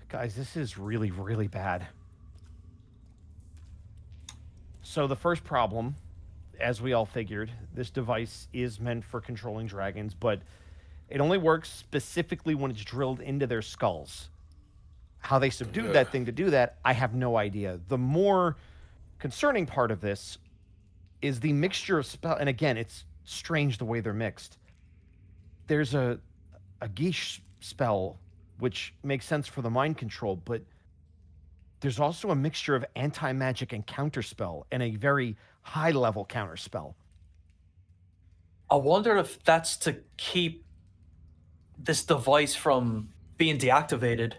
Guys, this is really, really bad. So the first problem, as we all figured, this device is meant for controlling dragons, but it only works specifically when it's drilled into their skulls. How they subdued that thing to do that, I have no idea. The more concerning part of this is the mixture of spell, and again, it's strange the way they're mixed. There's a geesh spell, which makes sense for the mind control, but there's also a mixture of anti-magic and counterspell, and a very high-level counterspell. I wonder if that's to keep this device from being deactivated.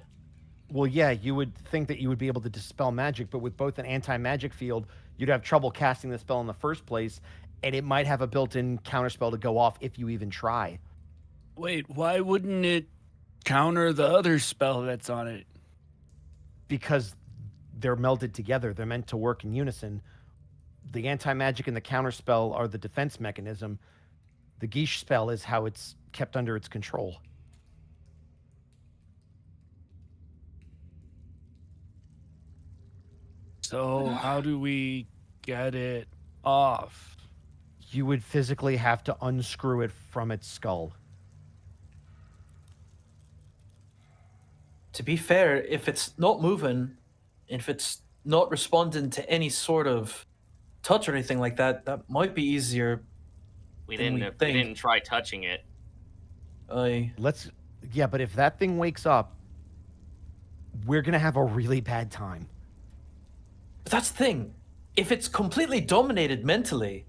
Well, yeah, you would think that you would be able to dispel magic, but with both an anti-magic field, you'd have trouble casting the spell in the first place, and it might have a built-in counterspell to go off if you even try. Wait, why wouldn't it counter the other spell that's on it? Because they're melded together. They're meant to work in unison. The anti-magic and the counterspell are the defense mechanism. The geesh spell is how it's kept under its control. So how do we get it off? You would physically have to unscrew it from its skull. To be fair, if it's not moving, if it's not responding to any sort of touch or anything like that, that might be easier. We Then we didn't. think. We didn't try touching it. Yeah, but if that thing wakes up, we're gonna have a really bad time. But that's the thing. If it's completely dominated mentally,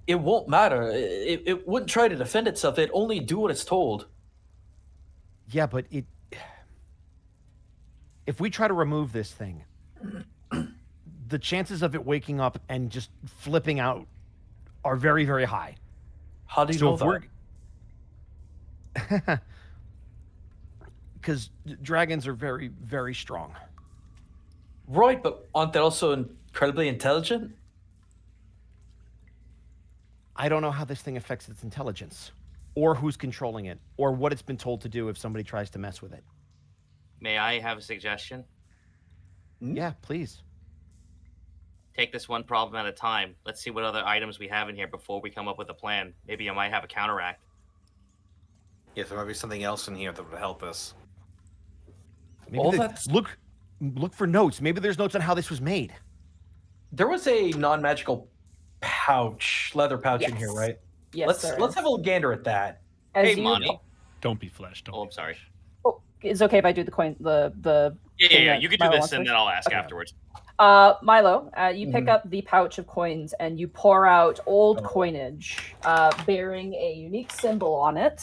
it won't matter. It wouldn't try to defend itself. It'd only do what it's told. Yeah, but if we try to remove this thing, the chances of it waking up and just flipping out are very, very high. How do you know that? Because dragons are very, very strong. Right, but aren't they also incredibly intelligent? I don't know how this thing affects its intelligence, or who's controlling it, or what it's been told to do if somebody tries to mess with it. May I have a suggestion? Yeah, please. Take this one problem at a time. Let's see what other items we have in here before we come up with a plan. Maybe I might have a counteract. Yes, there might be something else in here that would help us. Maybe All that's- look for notes. Maybe there's notes on how this was made. There was a non-magical pouch, leather pouch in here, Yes. right? Yes, let's there let's is. have a little gander at that. As Hey, you- Monty. Don't be flesh. Don't. Oh, be I'm sorry. flesh. Oh, it's okay if I do the coin. The thing that You could do Milo this wants and first? then I'll ask Okay. afterwards. Milo, you pick up the pouch of coins and you pour out old coinage bearing a unique symbol on it.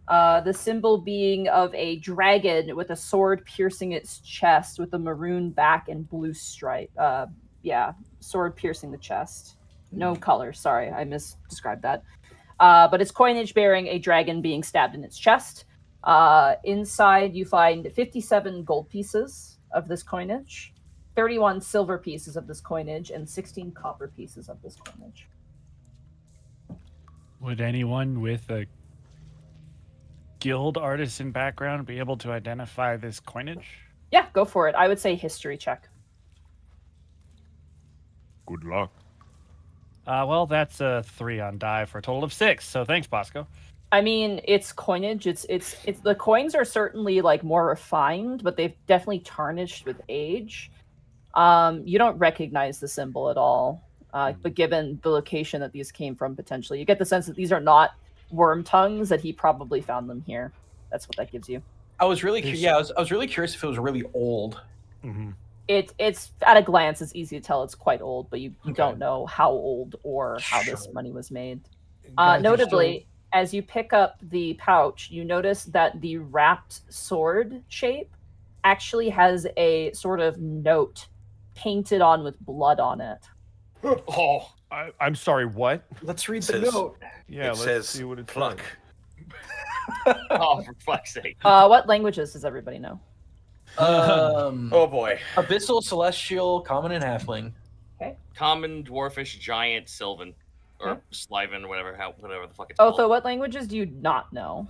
The symbol being of a dragon with a sword piercing its chest with a maroon back and blue stripe. Sword piercing the chest. No color, sorry, I misdescribed that. But it's coinage bearing a dragon being stabbed in its chest. Inside, you find 57 gold pieces of this coinage, 31 silver pieces of this coinage, and 16 copper pieces of this coinage. Would anyone with a guild artisan background be able to identify this coinage? Yeah, go for it. I would say history check. Good luck. Well, that's a 3 on die for a total of 6. So thanks, Bosco. I mean, it's coinage. It's the coins are certainly like more refined, but they've definitely tarnished with age. You don't recognize the symbol at all. But given the location that these came from, potentially, you get the sense that these are not worm tongues. That he probably found them here. That's what that gives you. I was really I was really curious if it was really old. Mm-hmm. It's at a glance, it's easy to tell it's quite old, but you Okay. don't know how old or how this Sure. money was made. Guys, you're Notably, as you pick up the pouch, you notice that the wrapped sword shape actually has a sort of note painted on with blood on it. Oh, I'm sorry, what? Let's read It the says- note. Yeah, it let's says see what it's pluck. oh, for fuck's sake. What languages does everybody know? Oh boy. Abyssal, Celestial, Common, and Halfling. Common, dwarfish, giant, sylvan. Or Sliven, whatever the fuck it's Otho, called. what languages do you not know?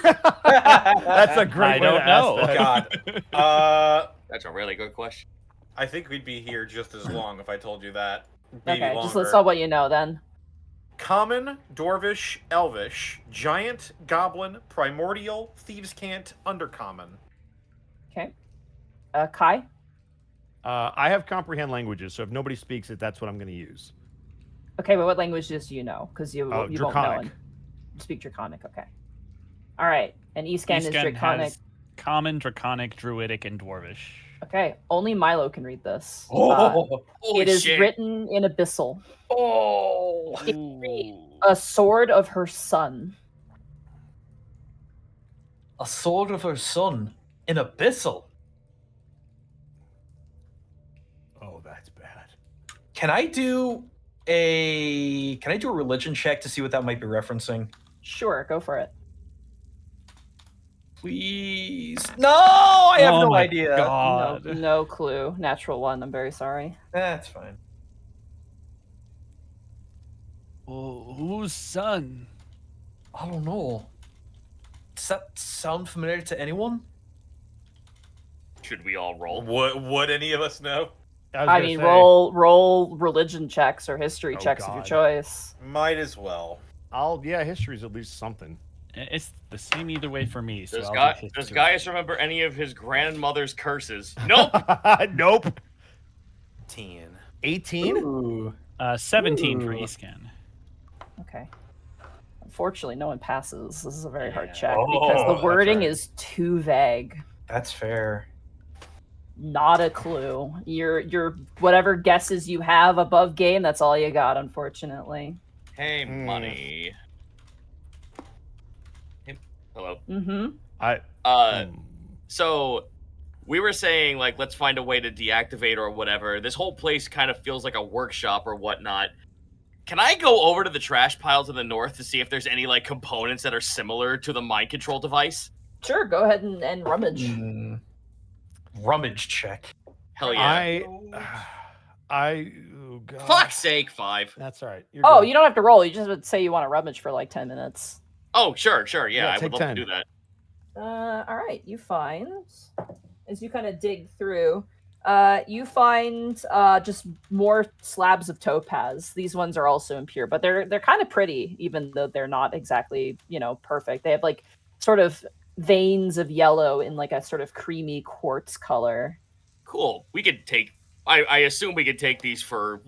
That's a great I way don't to know. ask that. God. That's a really good question. I think we'd be here just as long if I told you that. Maybe Okay, longer. just list all what you know then. Common, Dwarvish, Elvish, Giant, Goblin, Primordial, Thieves' Cant, Undercommon. Okay. Kai? I have comprehend languages, so if nobody speaks it, that's what I'm going to use. Okay, but what languages do you know? Because you won't know. Draconic. You speak Draconic, okay. All right, and Eastcan is Eastcan Draconic. has Common, Draconic, Druidic, and Dwarvish. Okay, only Milo can read this. Oh, Holy It is shit. written in Abyssal. oh. A sword of her son. A sword of her son in Abyssal. Oh, that's bad. Can I do a religion check to see what that might be referencing? Sure, go for it. Please. No, I have Oh no my idea. God. No clue. Natural one. I'm very sorry. That's fine. Well, whose son? I don't know. Does that sound familiar to anyone? Should we all roll? Would any of us know? was I gonna mean, say- roll religion checks or history Oh, checks of your God. choice. Might as well. History's at least something. It's the same either way for me. So Does, I'll do does history. Gaius remember any of his grandmother's curses? Nope. Nope. 10. 18? Ooh. 17 for Ooh. Escan. Okay. Unfortunately, no one passes. This is a very hard Yeah. check Oh, because the that's wording right. is too vague. That's fair. Not a clue. Your whatever guesses you have above game, that's all you got, unfortunately. Hey, money. Hey, hello. Mm-hmm. So we were saying, like, let's find a way to deactivate or whatever. This whole place kind of feels like a workshop or whatnot. Can I go over to the trash pile to the north to see if there's any, like, components that are similar to the mind control device? Sure, go ahead and rummage. Mm. Rummage check. Hell yeah. Oh, God. Fuck's sake, 5. That's all right. You're Oh, good. you don't have to roll. You just would say you want to rummage for like 10 minutes. Oh, sure. Yeah, Yeah, I take would love 10. to do that. All right. You find, as you kind of dig through, you find just more slabs of topaz. These ones are also impure, but they're kind of pretty, even though they're not exactly, perfect. They have like sort of veins of yellow in like a sort of creamy quartz color. Cool. We could take... I assume we could take these for,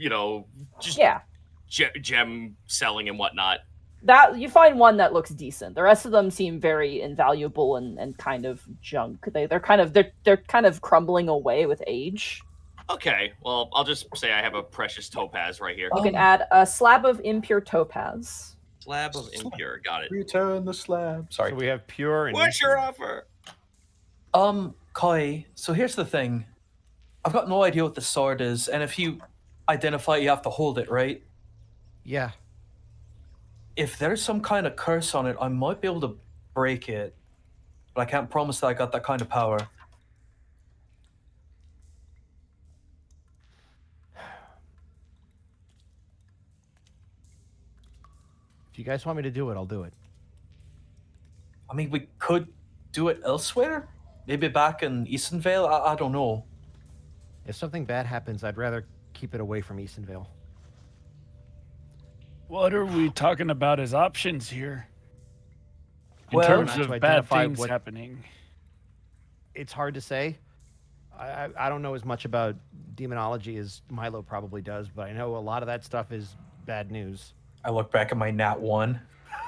just Yeah. gem selling and whatnot. That you find one that looks decent. The rest of them seem very invaluable and kind of junk. They're kind of crumbling away with age. Okay, well, I'll just say I have a precious topaz right here. You can add a slab of impure topaz. Slab of impure, got it. Return the slab. Sorry. So we have pure and... What's your offer? Kai, so here's the thing. I've got no idea what the sword is, and if you identify it, you have to hold it, right? Yeah. If there's some kind of curse on it, I might be able to break it. But I can't promise that I got that kind of power. If you guys want me to do it, I'll do it. I mean, we could do it elsewhere? Maybe back in Eastonvale? I don't know. If something bad happens, I'd rather keep it away from Eastonvale. What are we talking about as options here? In Well, terms not to of bad identify things what- happening. It's hard to say. I don't know as much about demonology as Milo probably does, but I know a lot of that stuff is bad news. I look back at my Nat 1.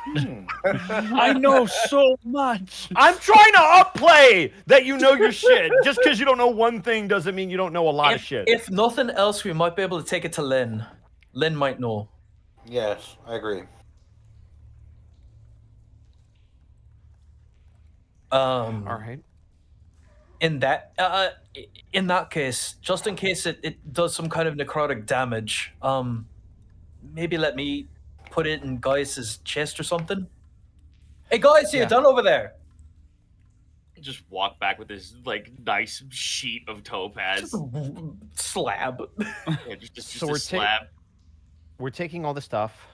I know so much. I'm trying to upplay that you know your shit. Just because you don't know one thing doesn't mean you don't know a lot of shit. If nothing else, we might be able to take it to Lynn. Lynn might know. Yes, I agree. All right. In that case, just in case it does some kind of necrotic damage, maybe let me put it in Gaius's chest or something. Hey guys, you Yeah. done over there? Just walk back with this, like, nice sheet of topaz. Slab. Yeah, just So a we're slab. We're taking all the stuff.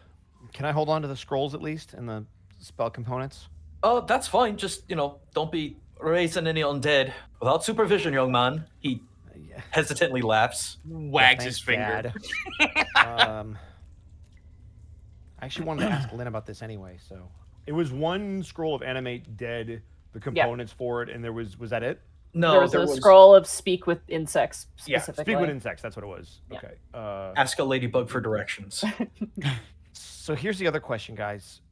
Can I hold on to the scrolls at least and the spell components? Oh, that's fine. Just, don't be raising any undead. Without supervision, young man. He Yeah. hesitantly laughs. Wags Thanks, his finger. Dad. I actually wanted to ask Lynn about this anyway. So it was one scroll of animate dead, the components for it, and was that it? No, there was a scroll of speak with insects Yeah, specifically. Speak with insects. That's what it was. Yeah. Okay. Ask a ladybug for directions. So here's the other question, guys.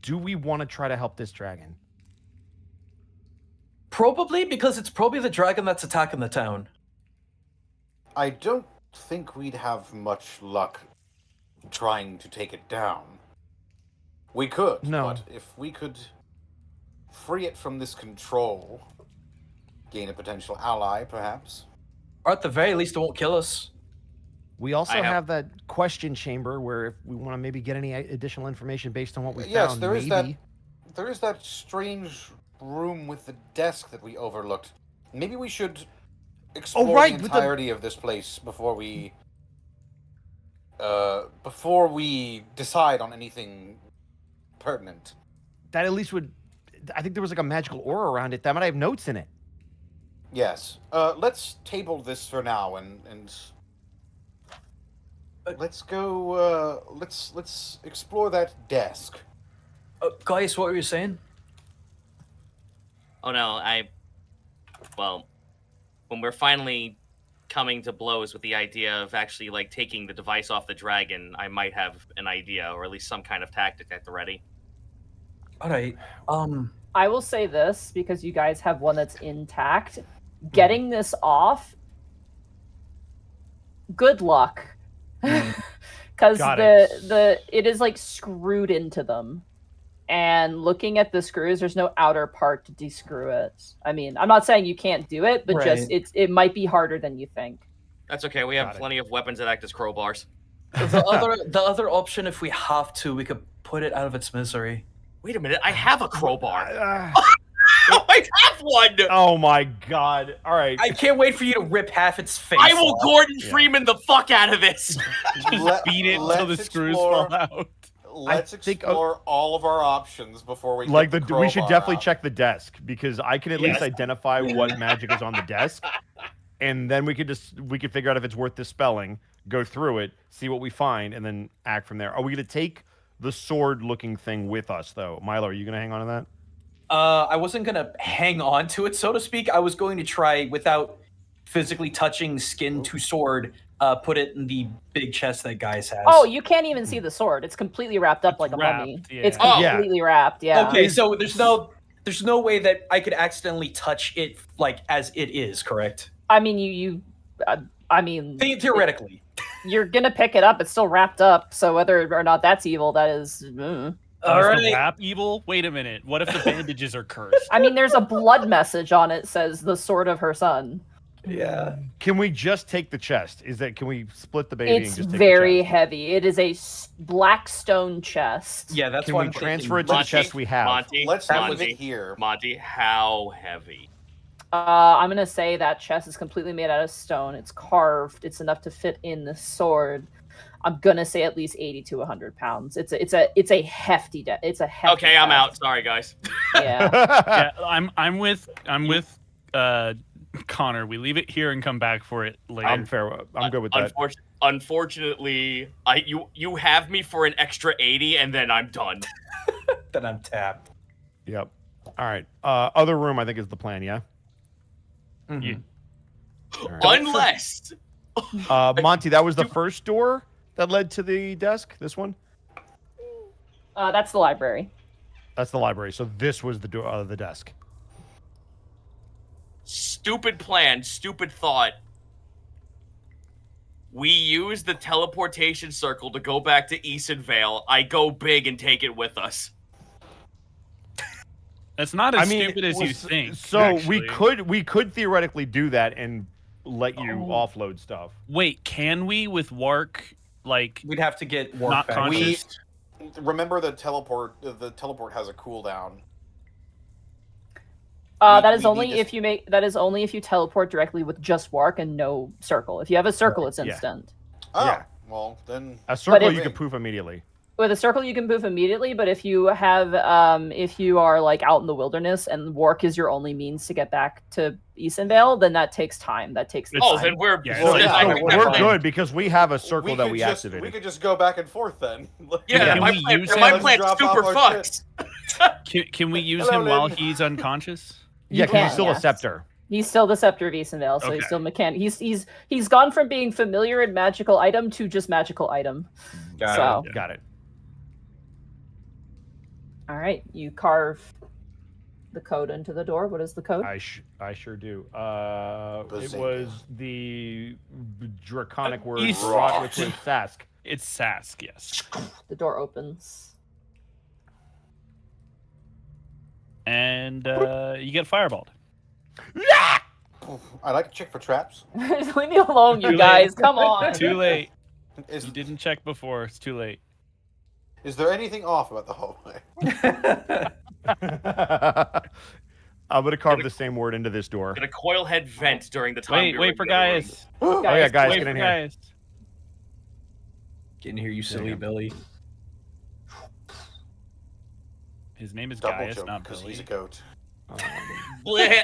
Do we want to try to help this dragon? Probably, because it's probably the dragon that's attacking the town. I don't think we'd have much luck trying to take it down. We could, No. but if we could free it from this control, gain a potential ally, perhaps. Or at the very least, it won't kill us. We also I have- have that question chamber where if we want to maybe get any additional information based on what we Yes, found, there is maybe. There is that strange room with the desk that we overlooked. Maybe we should explore right, the with the- entirety of this place before we decide on anything pertinent. That at least would. I think there was like a magical aura around it. That might have notes in it. Yes. Let's table this for now, and let's go. Let's explore that desk. Guys, what were you saying? Oh no, well, when we're finally coming to blows with the idea of actually like taking the device off the dragon, I might have an idea, or at least some kind of tactic at the ready. All right. I will say this because you guys have one that's intact. Getting this off, good luck. Because Got it is like screwed into them. And looking at the screws, there's no outer part to descrew it. I mean, I'm not saying you can't do it, but just it might be harder than you think. That's okay. We have Got it. plenty of weapons that act as crowbars. The other option, if we have to, we could put it out of its misery. Wait a minute, I have a crowbar. Uh, I have one. oh my god! All right. I can't wait for you to rip half its face. I will off. Gordon Freeman the fuck out of this. Just beat it until the let's screws explore- fall out. Let's think, explore all of our options before we Like get we should crowbar definitely out. check the desk because I can at least identify what magic is on the desk, and then we could figure out if it's worth dispelling, go through it, see what we find, and then act from there. Are we gonna take the sword-looking thing with us though? Milo, are you gonna hang on to that? I wasn't gonna hang on to it, so to speak. I was going to try, without physically touching skin to sword, put it in the big chest that Guys has. Oh, you can't even see the sword. It's completely wrapped up like a wrapped, mummy. yeah. It's Oh. completely wrapped, yeah. Okay, so there's no way that I could accidentally touch it like as it is, correct? I mean, I mean, Theoretically. you're gonna pick it up. It's still wrapped up. So whether or not that's evil, that is. All Is the right. wrap evil? Wait a minute. What if the bandages are cursed? I mean, there's a blood message on it. Says the sword of her son. Yeah. Can we just take the chest? Can we split the baby and It's just take very the chest? heavy. It is a black stone chest. Yeah, that's Can why we I'm transfer thinking- it to the chest we have? Monty, Let's Monty, leave it here. Monty, how heavy? I'm gonna say that chest is completely made out of stone. It's carved. It's enough to fit in the sword. I'm gonna say at least 80 to 100 pounds. It's a hefty it's a hefty. Okay, I'm chest. out. Sorry, guys. Yeah. Yeah, I'm with Connor. We leave it here and come back for it later. I'm fair. I'm good with that. Unfortunately, you have me for an extra 80, and then I'm done. Then I'm tapped. Yep. All right. Other room, I think, is the plan. Yeah. Mhm. All right. Unless Monty, that was the first door that led to the desk. This one. That's the library. That's the library. So this was the door, the desk. stupid plan, stupid thought. We use the teleportation circle to go back to Eastern Vale. I go big and take it with us. That's not as stupid as you think. So actually. we could theoretically do that and let you offload stuff. Wait, can we with Wark? Like, We'd have to get Wark not back. conscious. Remember the teleport. The teleport has a cooldown. That is we only need to- if you make. That is only if you teleport directly with just Wark and no circle. If you have a circle, it's yeah. instant. Oh, Yeah. well then. A circle if- you can poof immediately. With a circle, you can move immediately. But if you have, if you are like out in the wilderness and Wark is your only means to get back to Eastonvale, then that takes time. That takes the Oh, time. then we're Yeah, So, it's yeah, like- so I think we're that's good because we have a circle that could we just, activated. We could just go back and forth then. yeah. Can My we plan, use my him? plan's Drop super off our fucked. Can we use Hello, him while Lynn. he's unconscious? Yeah, because can, he's still yes. a scepter. He's still the Scepter of Eastonvale, so Okay. he's still mechanic. He's gone from being familiar and magical item to just magical item. Got So, it. Got it. all right, you carve the code into the door. What is the code? I sure do. It Bazinga. was the draconic word East- rot, which was Sask. It's Sask, yes. The door opens. And you get fireballed. I'd like to check for traps. Leave me alone, Too you late. guys. Come on. Too late. Is, You didn't check before. It's too late. is there anything off about the hallway? I'm gonna carve the same word into this door. Gonna coil head vent during the time. we were Wait in for the other room. guys. Oh yeah, guys, Wait get for in here. guys. Get in here, you silly Yeah. Billy. His name is Double Gaius, joke, not because Billy. he's a goat. Bleh.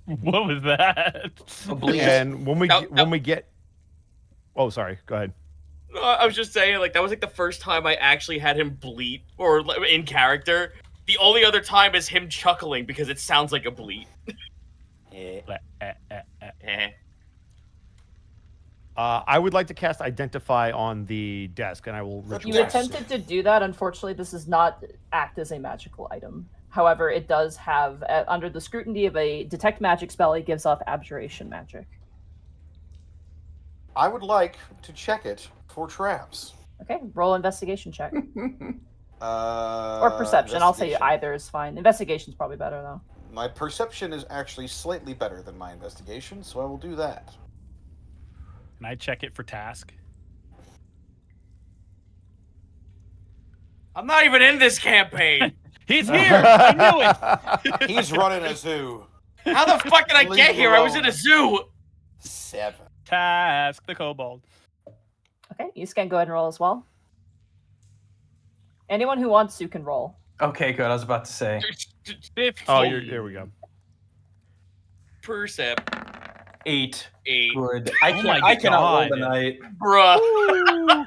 What was that? And when we No, get, no. when we get, oh sorry, go ahead. I was just saying, like, that was like the first time I actually had him bleat or in character. The only other time is him chuckling because it sounds like a bleat. Yeah. Eh. I would like to cast Identify on the desk, and I will ritual. You attempted to do that. Unfortunately, this does not act as a magical item. However, it does have, under the scrutiny of a detect magic spell, it gives off abjuration magic. I would like to check it for traps. Okay, roll investigation check. Or Or perception. I'll say either is fine. Investigation's probably better, though. My perception is actually slightly better than my investigation, so I will do that. Can I check it for task? I'm not even in this campaign. He's here. I knew it. He's running a zoo. How the fuck did I Leave get him here? I was in alone. a zoo. 7. Task the kobold. Okay, you can go ahead and roll as well. Anyone who wants to can roll. Okay, good. I was about to say. 15. Oh, there we go. Percept 8. 8. Good. Oh my I cannot roll God. tonight. Bruh.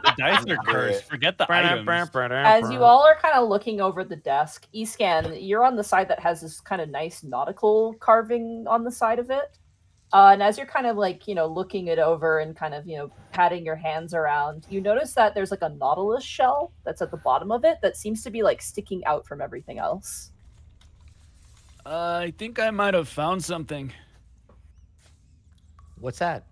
The dice are cursed. Forget the items. As you all are kind of looking over the desk, Escan, you're on the side that has this kind of nice nautical carving on the side of it. And as you're kind of like, looking it over and kind of, patting your hands around, you notice that there's like a nautilus shell that's at the bottom of it that seems to be like sticking out from everything else. I think I might have found something. What's that?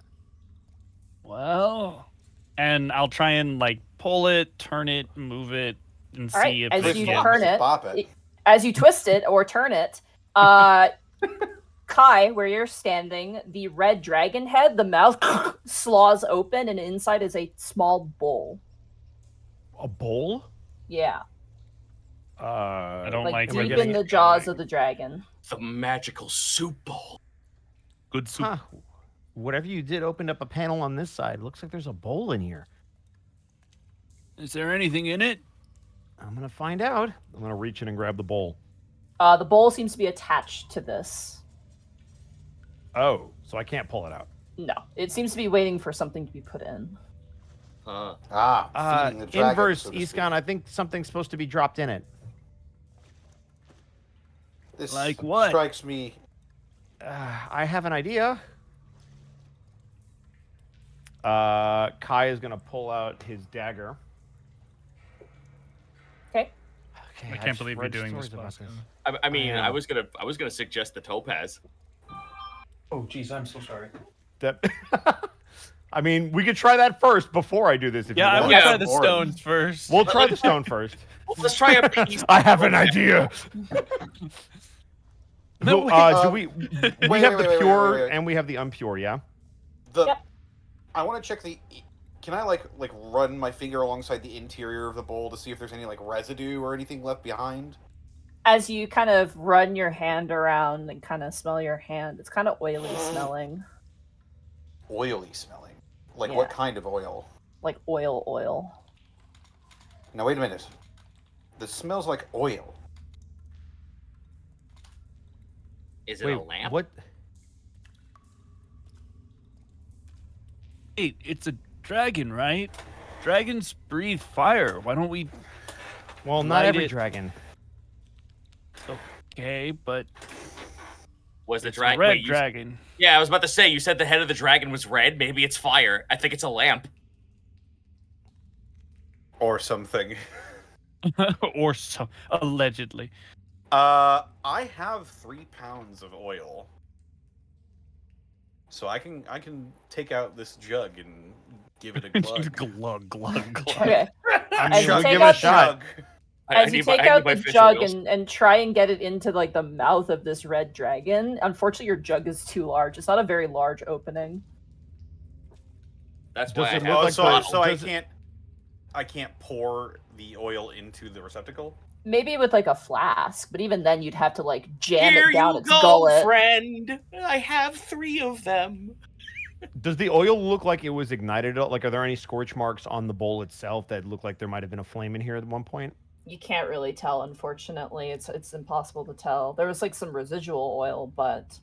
Well, and I'll try and like pull it, turn it, move it, and All right, see if as I you can. turn it, Bop it. as you twist it or turn it, Kai, where you're standing, the red dragon head, the mouth slaws open, and inside is a small bowl. A bowl? Yeah, I don't like like deep in the jaws of the dragon. The magical soup bowl. good soup. Huh. Whatever you did opened up a panel on this side. Looks like there's a bowl in here. Is there anything in it? I'm gonna find out. I'm gonna reach in and grab the bowl. The bowl seems to be attached to this. Oh, so I can't pull it out. No, it seems to be waiting for something to be put in. Feeding the dragon, Inverse, so to speak. Iskan, I think something's supposed to be dropped in it. This Like what? strikes me. I have an idea. Kai is gonna pull out his dagger. Okay. Okay, I I've can't believe you're read doing stories this, about Boston. I mean, Yeah. I was gonna suggest the topaz. Oh, jeez, I'm so sorry. That I mean, we could try that first before I do this. If Yeah, I you would want. try the Boring. stones first. We'll try the stone first. Let's try a piece. I have an idea. No, Do we wait, have the wait, pure wait. and we have the impure, yeah? Yep. I want to check the. Can I like run my finger alongside the interior of the bowl to see if there's any like residue or anything left behind? As you kind of run your hand around and kind of smell your hand, it's kind of oily smelling, Oily smelling. Like Yeah. what kind of oil? like oil. Now wait a minute. This smells like oil. Is it Wait, a lamp? what? Wait, it's a dragon, right? Dragons breathe fire. Why don't we? Well, not Light every it. dragon. Okay, but Was the it's a dragon? red dragon. Yeah, I was about to say. You said the head of the dragon was red. Maybe it's fire. I think it's a lamp. Or something. Or so allegedly. I have 3 pounds of oil. So I can take out this jug and give it a glug. glug, glug, glug. Okay. I'm As sure you we'll take give it a out shot. As you take I need out my the fish jug oils. and try and get it into like the mouth of this red dragon, unfortunately your jug is too large. It's not a very large opening. That's Does why I it have look Oh, like this so bottle. so does it- I can't pour the oil into the receptacle? Maybe with like a flask, but even then you'd have to like jam Here it down you its go, gullet. friend. I have 3 of them. Does the oil look like it was ignited? Like, are there any scorch marks on the bowl itself that look like there might have been a flame in here at one point? You can't really tell, unfortunately. It's impossible to tell. There was like some residual oil, but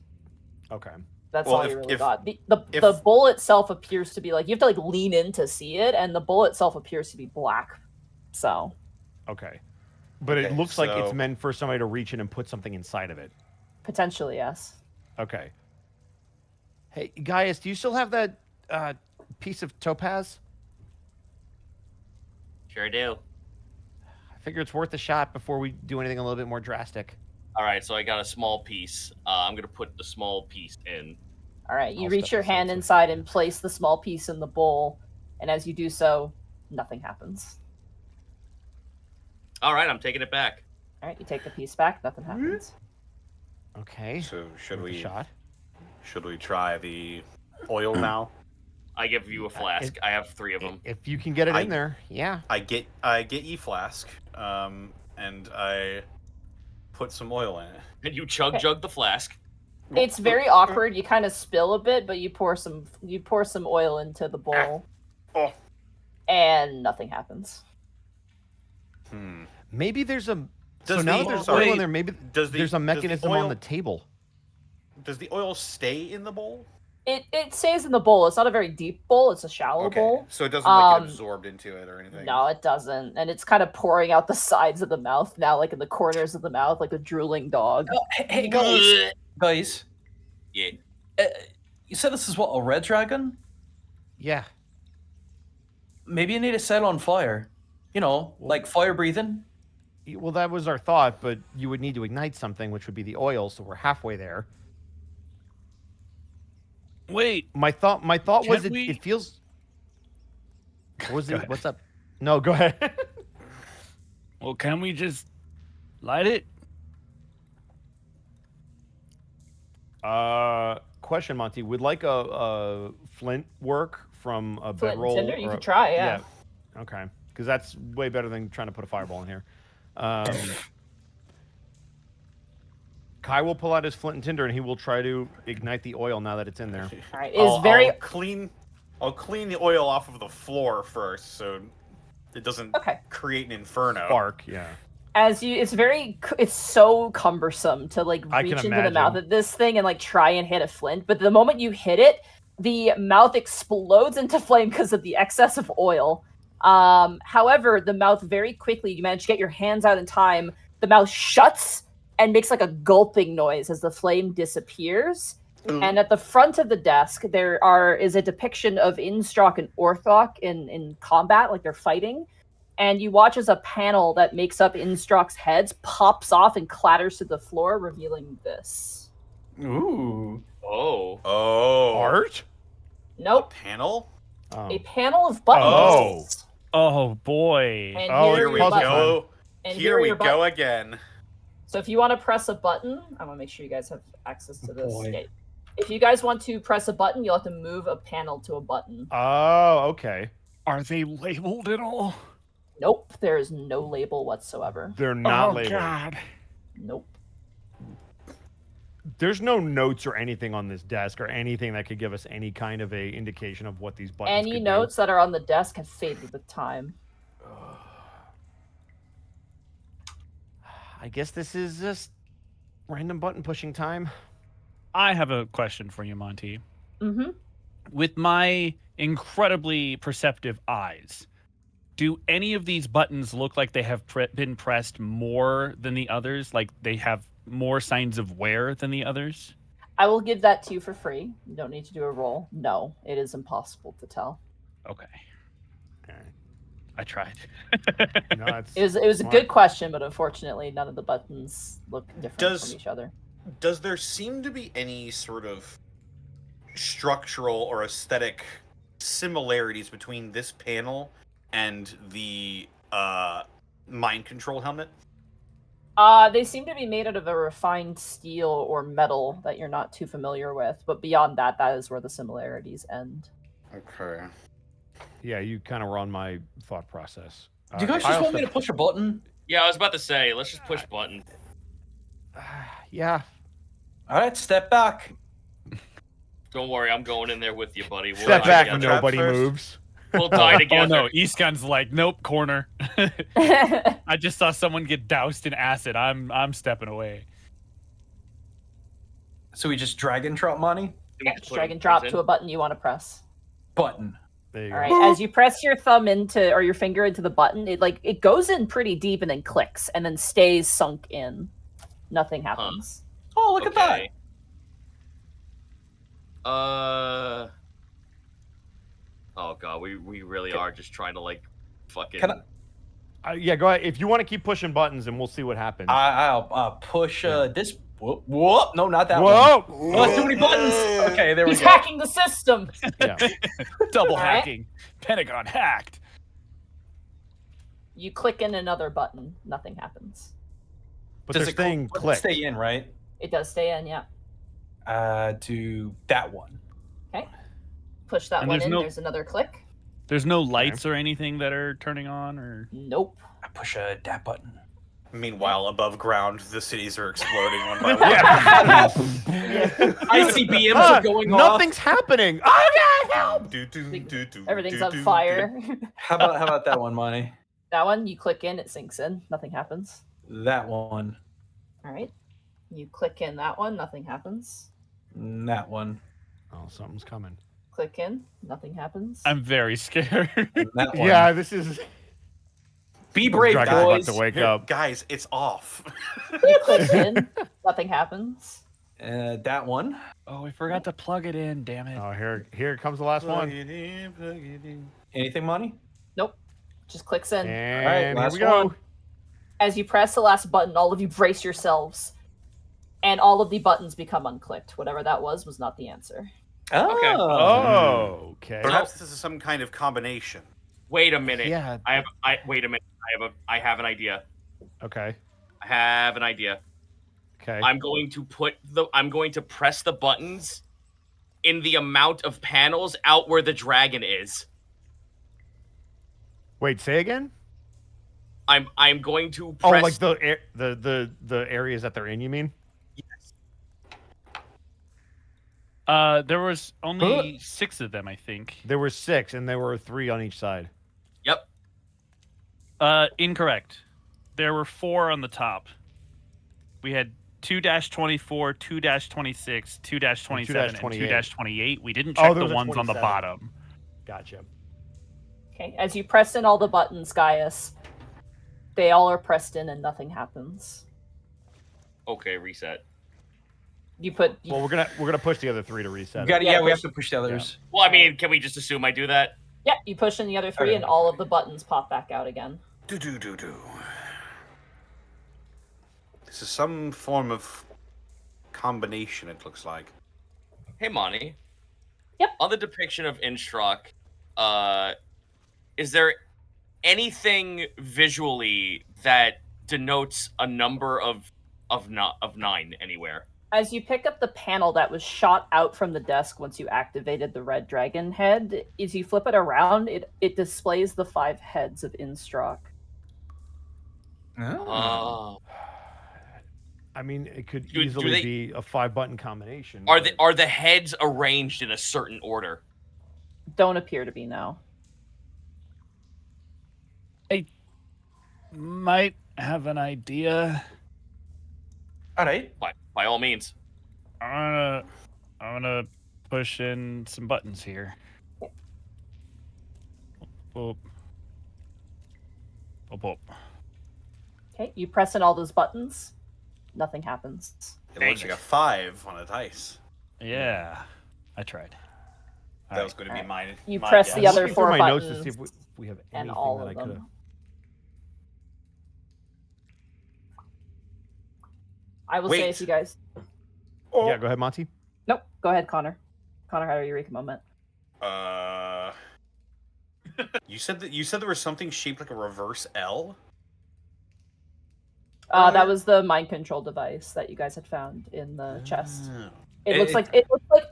Okay. That's Well, all if- you really if- got. The if- bowl itself appears to be like, you have to like lean in to see it, and the bowl itself appears to be black. So Okay. But it Okay, looks like it's so- meant for somebody to reach in and put something inside of it. potentially, yes. Okay. Hey, Gaius, do you still have that piece of topaz? Sure do. I figure it's worth a shot before we do anything a little bit more drastic. All right, so I got a small piece. I'm gonna put the small piece in. All right, you I'll reach step your aside hand so- inside and place the small piece in the bowl, and as you do so, nothing happens. All right, I'm taking it back. All right, you take the piece back, nothing happens. Okay. So should Worth a we shot? try the oil now? I give you a flask. I have 3 of them. If you can get it I- in there, yeah. I get ye flask, and I put some oil in it. And you chug Okay. jug the flask. It's very awkward. You kind of spill a bit, but you pour some oil into the bowl, Oh. and nothing happens. Maybe there's a. So Does now the- that there's sorry, oil in there, maybe does the- there's a does the mechanism on oil- the table. Does the oil stay in the bowl? It stays in the bowl. It's not a very deep bowl. It's a shallow bowl. So it doesn't like get Um, absorbed into it or anything. No, it doesn't, and it's kind of pouring out the sides of the mouth now, like in the corners of the mouth, like a drooling dog. Hey guys, guys, Yeah. you said this is what, a red dragon? Yeah. Maybe you need to set on fire. You know, like fire breathing. Well, that was our thought, but you would need to ignite something, which would be the oil. So we're halfway there. Wait, My thought was Can't we- it feels. What was Go it? ahead. What's up? No, go ahead. well, can we just light it? Question, Monty. Would like a flint work from a Flint and bedroll? tinder? You or could a- try, yeah. Okay, because that's way better than trying to put a fireball in here. Kai will pull out his flint and tinder, and he will try to ignite the oil now that it's in there. All right, it's very I'll clean the oil off of the floor first, so it doesn't okay. create an inferno. Spark, yeah. It's so cumbersome to like I reach can into the mouth imagine. of this thing and like try and hit a flint, but the moment you hit it, the mouth explodes into flame because of the excess of oil. However, the mouth very quickly, you manage to get your hands out in time, the mouth shuts and makes like a gulping noise as the flame disappears. And at the front of the desk, is a depiction of Innstrock and Orthok in combat, like they're fighting. And you watch as a panel that makes up Innstrock's heads pops off and clatters to the floor, revealing this. Ooh. Oh. Oh. Art? Nope, Panel? Oh. a panel of buttons. Oh boy. And Oh, here Here are we your puzzle buttons. go. And Here are we your go buttons. again. So if you want to press a button, I'm gonna make sure you guys have access to this. Boy. Okay. If you guys want to press a button, you'll have to move a panel to a button. Oh, okay. Are they labeled at all? Nope, there is no label whatsoever. They're not oh labeled. God. Nope. There's no notes or anything on this desk or anything that could give us any kind of a indication of what these buttons Any could notes that are on the desk have faded with time. do. I guess this is just random button pushing time. I have a question for you, Monty. Mm-hmm. With my incredibly perceptive eyes, do any of these buttons look like they have been pressed more than the others? Like they have more signs of wear than the others? I will give that to you for free. You don't need to do a roll. No, it is impossible to tell. Okay, Okay. I tried. No, it's It was a smart. good question, but unfortunately, none of the buttons look different Does- from each other. Does there seem to be any sort of structural or aesthetic similarities between this panel and the mind control helmet? They seem to be made out of a refined steel or metal that you're not too familiar with, but beyond that, that is where the similarities end. Okay. Yeah, you kind of were on my thought process. Do you guys just want me to push a button? Yeah, I was about to say, let's just push button. Yeah. All right, step back. Don't worry, I'm going in there with you, buddy. We'll Step die back together. when nobody Traps first. moves. We'll die Oh together. no, Eastgun's like, nope, corner. I just saw someone get doused in acid. I'm stepping away. So we just drag and drop money? Do we Yeah, just just put drag it and drop in? to a button you want to press. Button. There you All go. right. As you press your thumb into or your finger into the button, it goes in pretty deep and then clicks and then stays sunk in. Nothing happens. Oh, look at that. Oh god, we really are just trying to like fucking. Can Yeah, go ahead. If you want to keep pushing buttons, and we'll see what happens. I'll push Yeah. this. Whoop. No, not that Whoa! one. Oh, too many buttons. Okay, there He's we go. hacking the system. Yeah. Double All right. hacking. Pentagon hacked. You click in another button. Nothing happens. But Does this it thing cl- clicks. stay in, right? It does stay in, yeah. To that one. Okay. Push that And one there's in. no- There's another click. There's no lights or anything that are turning on, or Nope. I push that button. Meanwhile, above ground, the cities are exploding one by one. ICBMs are going off. Nothing's happening. Oh yeah, help! Everything's on fire. How about that one, Money? That one, you click in, it sinks in. Nothing happens. That one. All right. You click in that one. Nothing happens. That one. Oh, something's coming. Click in. Nothing happens. I'm very scared. And that one. Yeah, this is. Be brave, Dragon's about boys. to wake Here, up. guys, it's off. You click in. Nothing happens. That one. Oh, we forgot to plug it in. Damn it. Oh, here comes the last one. Anything, Money? Nope. Just clicks in. And Alright, here last we go. one. As you press the last button, all of you brace yourselves, and all of the buttons become unclicked. Whatever that was not the answer. Oh. Okay. Oh, okay. Perhaps this is some kind of combination. Wait a minute. Yeah. Wait a minute. I have an idea. Okay. I have an idea. Okay. I'm going to press the buttons in the amount of panels out where the dragon is. Wait, say again. I'm going to Oh, press. like the areas that they're in. You mean? There was only 6 of them, I think. There were 6, and there were 3 on each side. Yep. Incorrect. There were 4 on the top. We had 2-24, 2-26, 2-27, and 2-28. We didn't check there the was a ones on the 27. bottom. Gotcha. Okay. As you press in all the buttons, Gaius, they all are pressed in and nothing happens. Okay, reset. Well, we're gonna push the other 3 to reset. We Yeah, we have push- to push the others. Well, I mean, can we just assume I do that? Yeah, you push in the other 3 Okay. and all of the buttons pop back out again. Do. This is some form of combination, it looks like. Hey, Monty. Yep. On the depiction of Instruck, is there anything visually that denotes a number of 9 anywhere? As you pick up the panel that was shot out from the desk once you activated the red dragon head, as you flip it around, it displays the 5 heads of Instruck. Oh. I mean, it could Do easily they- be a 5-button combination. Are but- the heads arranged in a certain order? Don't appear to be now. Might have an idea. All right. By all means. I'm gonna push in some buttons here. Boop. Boop, boop. Okay, you press in all those buttons, nothing happens. It Dang looks like it. a 5 on a dice. Yeah, I tried. That was going to be Alright. my. You my press guess. the other Looking 4 through my notes buttons to see if we have and anything all that I of could have. them. I will say Wait. if you guys... Yeah, go ahead, Monty. Nope, go ahead, Connor. Connor had a eureka moment. You said there was something shaped like a reverse L. That was the mind control device that you guys had found in the chest. Oh. It looks like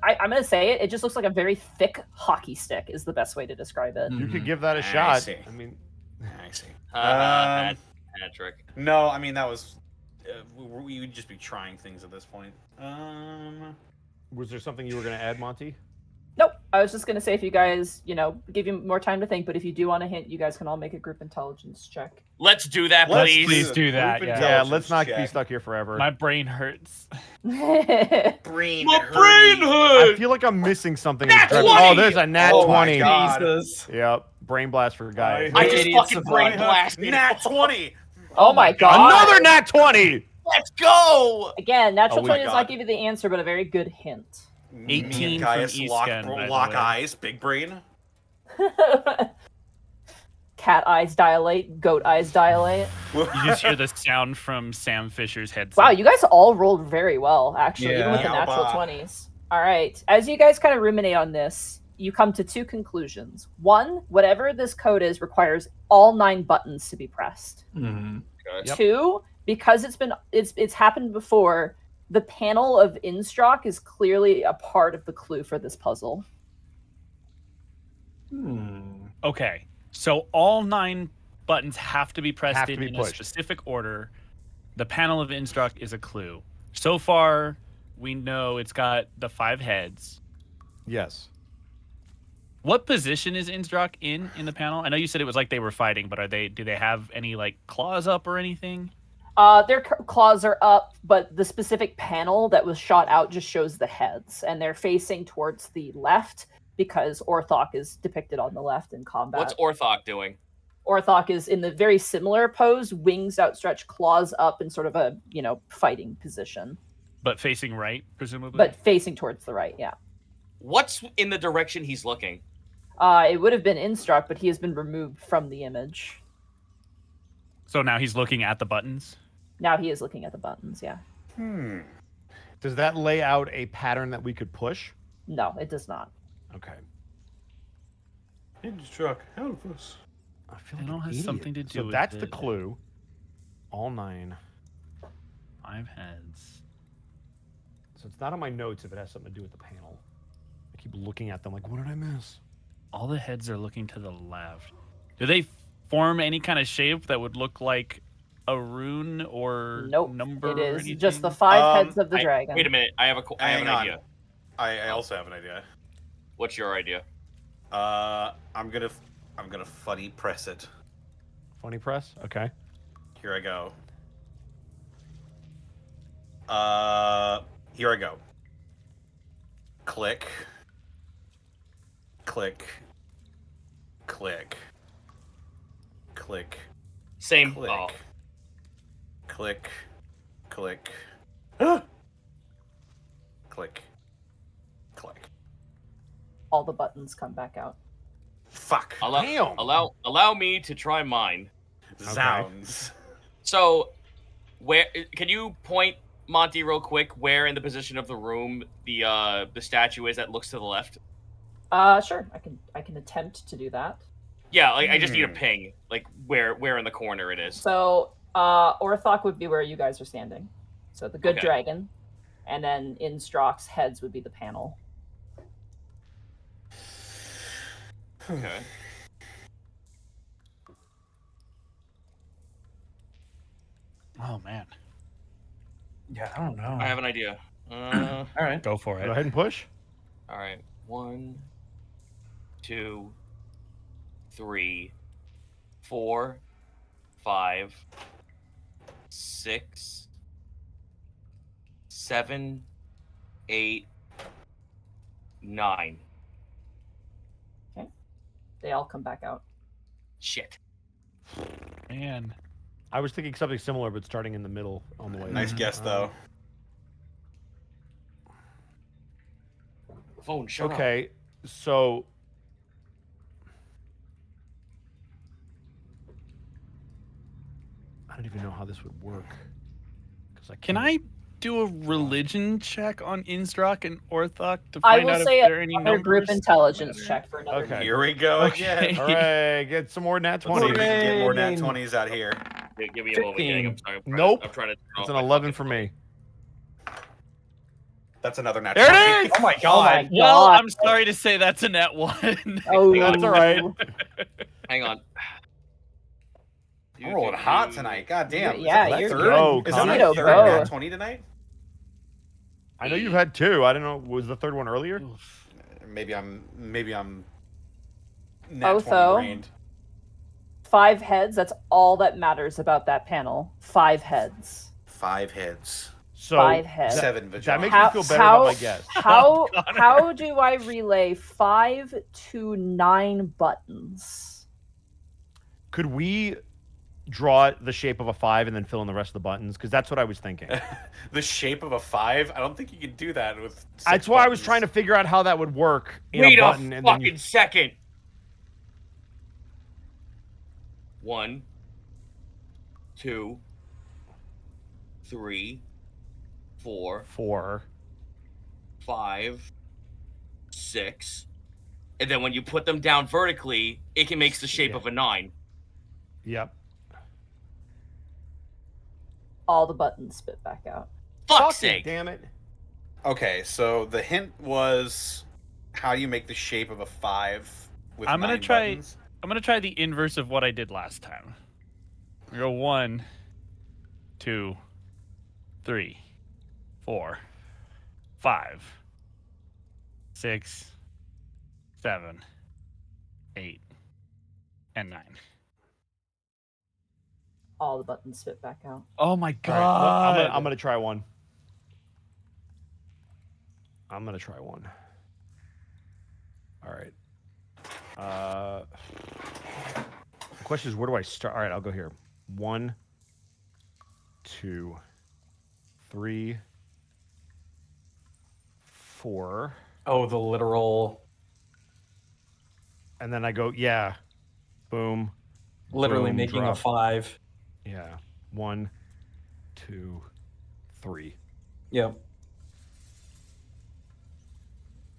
I'm gonna say it. It just looks like a very thick hockey stick. Is the best way to describe it. You could give that a I shot. see. I mean, I see. Hat trick. No, I mean that was. We would just be trying things at this point. was there something you were going to add, Monty? Nope. I was just gonna say, if you guys, give you more time to think, but if you do want a hint, you guys can all make a group intelligence check. Let's do that, Let's please. Please do that, Group yeah. Yeah, intelligence let's not be check. stuck here forever. My brain hurts. Brain My hurty. brain I hurt. feel like I'm missing something. Nat Oh, 20! there's a nat Oh my 20. God. Jesus. Yep, brain blast for guys. I just Idiots fucking of brain mine. blasted. Nat 20. Oh my god! Another nat 20. Let's go. Again, natural Oh my 20 does God. not give you the answer, but a very good hint. 18 Me and from Gaius East lock, End, by the lock way. eyes, big brain. Cat eyes dilate, goat eyes dilate. You just hear the sound from Sam Fisher's headset. Wow, you guys all rolled very well, actually, even with the Yeah. natural Yowba. 20s. All right. As you guys kind of ruminate on this, you come to two conclusions. One, whatever this code is requires all 9 buttons to be pressed. Mhm. Yep. Two, because it's happened before, the panel of Innstrock is clearly a part of the clue for this puzzle. Okay, so all 9 buttons have to be pressed Have to in be a pushed. specific order. The panel of Innstrock is a clue. So far, we know it's got the 5 heads. Yes. What position is Innstrock in the panel? I know you said it was like they were fighting, but do they have any like claws up or anything? Their claws are up, but the specific panel that was shot out just shows the heads, and they're facing towards the left because Orthok is depicted on the left in combat. What's Orthok doing? Orthok is in the very similar pose, wings outstretched, claws up in sort of a, fighting position, But facing right, presumably? but facing towards the right, yeah. What's in the direction he's looking? It would have been Instruct, but he has been removed from the image. So now he's looking at the buttons? Now he is looking at the buttons, yeah. Does that lay out a pattern that we could push? No, it does not. Okay. Instruck, help us. I feel It like all an has idiot. something to do So with that's the it. clue. All 9. 5 heads. So it's not on my notes if it has something to do with the panel. I keep looking at them like, what did I miss? All the heads are looking to the left. Do they form any kind of shape that would look like a rune or Nope. number? It or is just the anything? 5 heads of the dragon. Wait a minute. I have an Hang on. idea. I also have an idea. What's your idea? I'm gonna funny press it. Funny press? Okay. Here I go. Here I go. Click. Click. Click. Click. Same. Click. Oh. Click. Click. Click. Click. All the buttons come back out. Fuck. Damn. Allow me to try mine. Zounds. So, where can you point, Monty, real quick? Where in the position of the room the statue is that looks to the left? Sure. I can attempt to do that. Yeah, like I just need a ping, like where in the corner it is. So, Orthok would be where you guys are standing. So the good Okay. dragon, and then Instruct's heads would be the panel. Okay. Oh, man. Yeah, I don't know. I have an idea. All right. Go for Go it. ahead and push. All right. 1, 2, 3, 4, 5, 6, 7, 8, 9. They all come back out. Shit. Man. I was thinking something similar, but starting in the middle on the way. Nice down. guess, though. Phone, shut up. Okay, so I don't even know how this would work. Because Can I do a religion check on Innstrock and Orthok to I find will out say if there are any another group numbers? intelligence check for another. Okay. Here we go Okay. again. All right, get some more nat Let's see if we 20s. can get more nat Hooray. 20s out here. Give me a moment, gang. I'm sorry. Nope. I'm trying to. It's an 11 for me. That's another nat There 20. it is! Oh my Oh god. my Well, god. I'm sorry to say that's a net 1. Oh, That's all right. Hang on. I'm rolling hot tonight. God damn. Yeah, Is that you're third? go, Is Connor. that Go, my third go. nat 20 tonight? I know you've had 2. I don't know. Was the third one earlier? maybe I'm Otho. 20 brained. 5 heads. That's all that matters about that panel. 5 heads. 5 heads. So 5 heads. 7 that vaginas. makes me feel better about my guess. How do I relay 5 to 9 buttons? Could we draw the shape of a 5 and then fill in the rest of the buttons? Because that's what I was thinking. The shape of a 5? I don't think you can do that with 6 That's why I was buttons. trying to figure out how that would work in Wait a a button. And then fucking you... second. 1, 2, 3, 4, 4. 5, 6. And then when you put them down vertically, it can make the shape of a 9. Yep. All the buttons spit back out. Fuck's Fucking sake. damn it. Okay, so the hint was how do you make the shape of a 5 with I'm gonna 9 try- buttons? I'm gonna try the inverse of what I did last time. We go 1, 2, 3, 4, 5, 6, 7, 8, and 9. All the buttons spit back out. Oh my All god! right, well, I'm gonna try one. I'm gonna try one. All right. The question is, where do I start? All right, I'll go here. 1, 2, 3, 4, Oh, the literal, and then I go, yeah, boom, literally boom, making drop. a 5. Yeah, 1, 2, 3. Yep.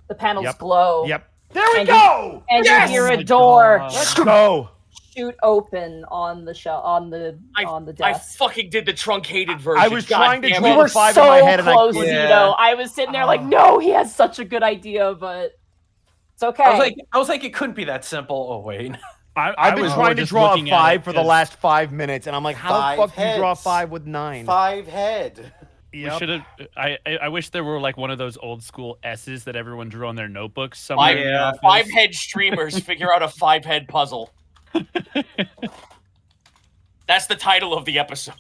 The panels Yep. glow. Yep. There we And go. And Yes! you hear Oh a my door God. Let's go. shoot open on the shell on the I desk. fucking did the truncated version. I was God trying to damn draw You it. the were 5 so in my head and I close, couldn't. Yeah. Zito. I was sitting there like, no, he has such a good idea, but it's okay. I was like, it couldn't be that simple. Oh wait. I've been was trying more to just draw a looking at 5 it for the 'cause last 5 minutes, and I'm like, how 5 the fuck do you draw a heads. 5 with 9? 5 head. We Yep. should have. I wish there were like one of those old school S's that everyone drew on their notebooks somewhere. in the Yeah. office. 5-head streamers figure out a 5-head puzzle. That's the title of the episode.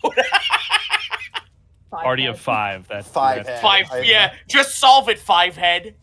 Party of 5. That's 5 that's- head. 5, yeah. Just solve it, 5-head.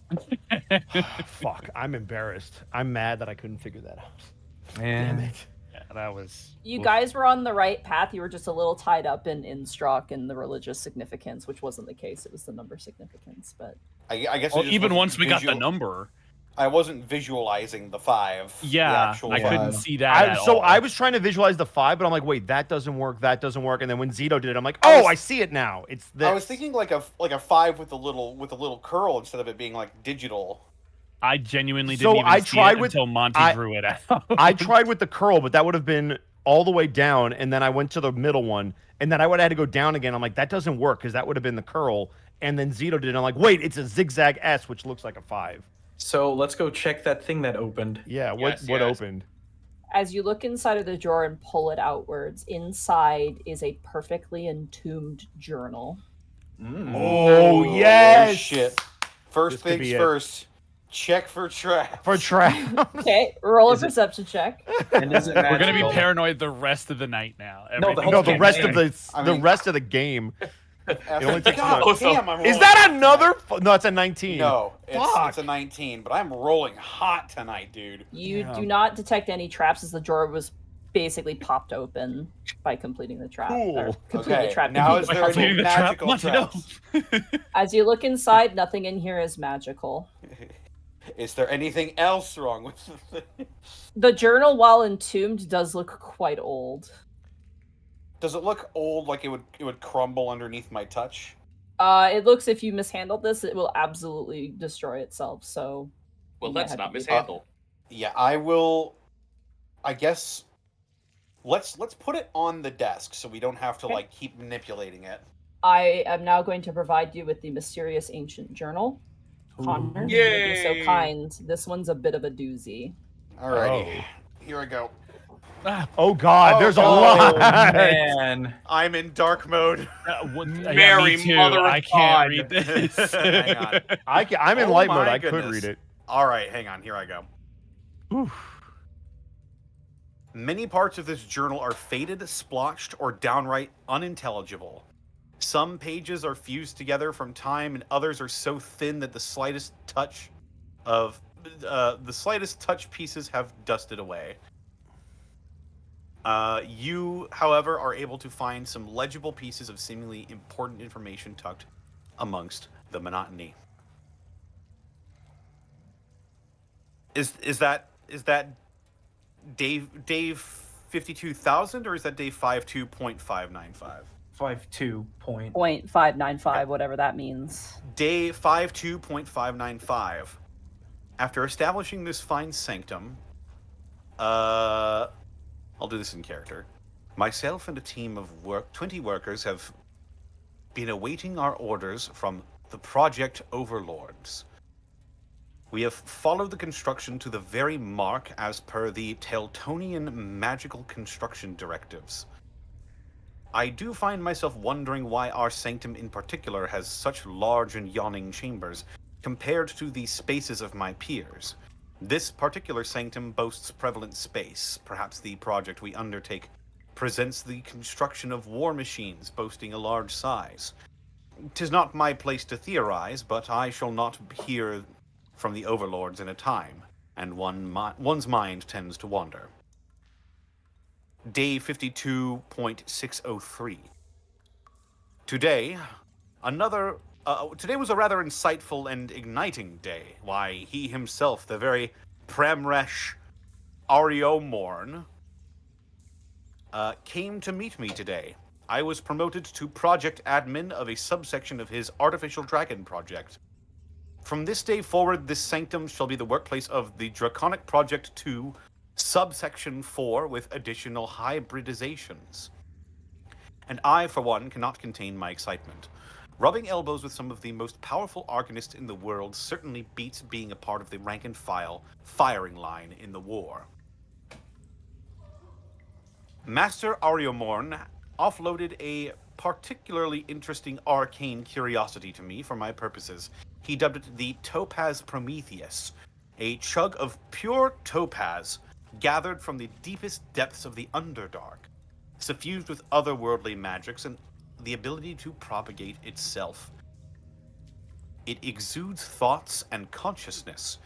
Fuck, I'm embarrassed. I'm mad that I couldn't figure that out. Man. Damn it. Yeah, that was. You oof. guys were on the right path. You were just a little tied up in Instruct and the religious significance, which wasn't the case. It was the number significance, but I guess Well, I just even wasn't once we got the visual- number. I wasn't visualizing the 5. Yeah, the actual I five. couldn't see that. at So all. I was trying to visualize the 5, but I'm like, wait, that doesn't work. That doesn't work. And then when Zito did it, I'm like, I oh, was- I see it now. It's this. I was thinking like a 5 with a little curl instead of it being like digital. I genuinely So didn't even I see tried it with- until Monty I- drew it out. I tried with the curl, but that would have been all the way down, and then I went to the middle one, and then I would have had to go down again. I'm like, that doesn't work because that would have been the curl. And then Zito did it. I'm like, wait, it's a zigzag S, which looks like a 5. So let's go check that thing that opened. Yeah, Yes, what yes. opened? as you look inside of the drawer and pull it outwards, inside is a perfectly entombed journal. Oh, yes! Shit. First This could things be it. first. Check for traps. For trap. Okay, roll a Is it- perception check. And is it We're gonna be magical? paranoid the rest of the night now. No, the Everything- whole No, the rest of campaign. the I the mean- rest of the game. After- only takes God what? damn, I'm Is rolling that hot another? tonight. No, it's a 19. No, it's Fuck. a 19, but I'm rolling hot tonight, dude. You Damn. do not detect any traps as the drawer was basically popped open by completing the trap. Cool. Or completely Okay, trapped. now is By there any completing the trap, magical Monty, no. traps? As you look inside, nothing in here is magical. Is there anything else wrong with the thing? The journal, while entombed, does look quite old. Does it look old, like it would crumble underneath my touch? It looks, if you mishandled this, it will absolutely destroy itself. So, Well, you might let's have not to be- mishandle. Yeah, I will. I guess. Let's put it on the desk so we don't have to Okay. like keep manipulating it. I am now going to provide you with the mysterious ancient journal. Connor, you're being Yay! so kind. This one's a bit of a doozy. Alrighty, here I go. Ah, Oh God, Oh, there's a God. lot. Man. I'm in dark mode. yeah, Mary, me too. mother of I can't God. read this. Hang on. I'm in Oh light my mode. I could goodness. read it. All right, hang on. Here I go. Oof. Many parts of this journal are faded, splotched, or downright unintelligible. Some pages are fused together from time, and others are so thin that the slightest touch pieces have dusted away. You, however, are able to find some legible pieces of seemingly important information tucked amongst the monotony. Is that Dave 52,000 or is that Dave 52.595? 52 point. 0.595, whatever that means. Day 52.595. After establishing this fine sanctum, I'll do this in character. Myself and a team of 20 workers have been awaiting our orders from the project overlords. We have followed the construction to the very mark as per the Teltonian magical construction directives. I do find myself wondering why our sanctum in particular has such large and yawning chambers compared to the spaces of my peers. This particular sanctum boasts prevalent space. Perhaps the project we undertake presents the construction of war machines boasting a large size. 'Tis not my place to theorize, but I shall not hear from the overlords in a time, and one's mind tends to wander. Day 52.603. Today was a rather insightful and igniting day. Why, he himself, the very Pramresh Ariomorn, came to meet me today. I was promoted to project admin of a subsection of his artificial dragon project. From this day forward, this sanctum shall be the workplace of the Draconic Project 2, subsection 4, with additional hybridizations. And I, for one, cannot contain my excitement. Rubbing elbows with some of the most powerful arcanists in the world certainly beats being a part of the rank-and-file firing line in the war. Master Ariomorn offloaded a particularly interesting arcane curiosity to me for my purposes. He dubbed it the Topaz Prometheus, a chug of pure topaz gathered from the deepest depths of the Underdark, suffused with otherworldly magics and the ability to propagate itself. It exudes thoughts and consciousness.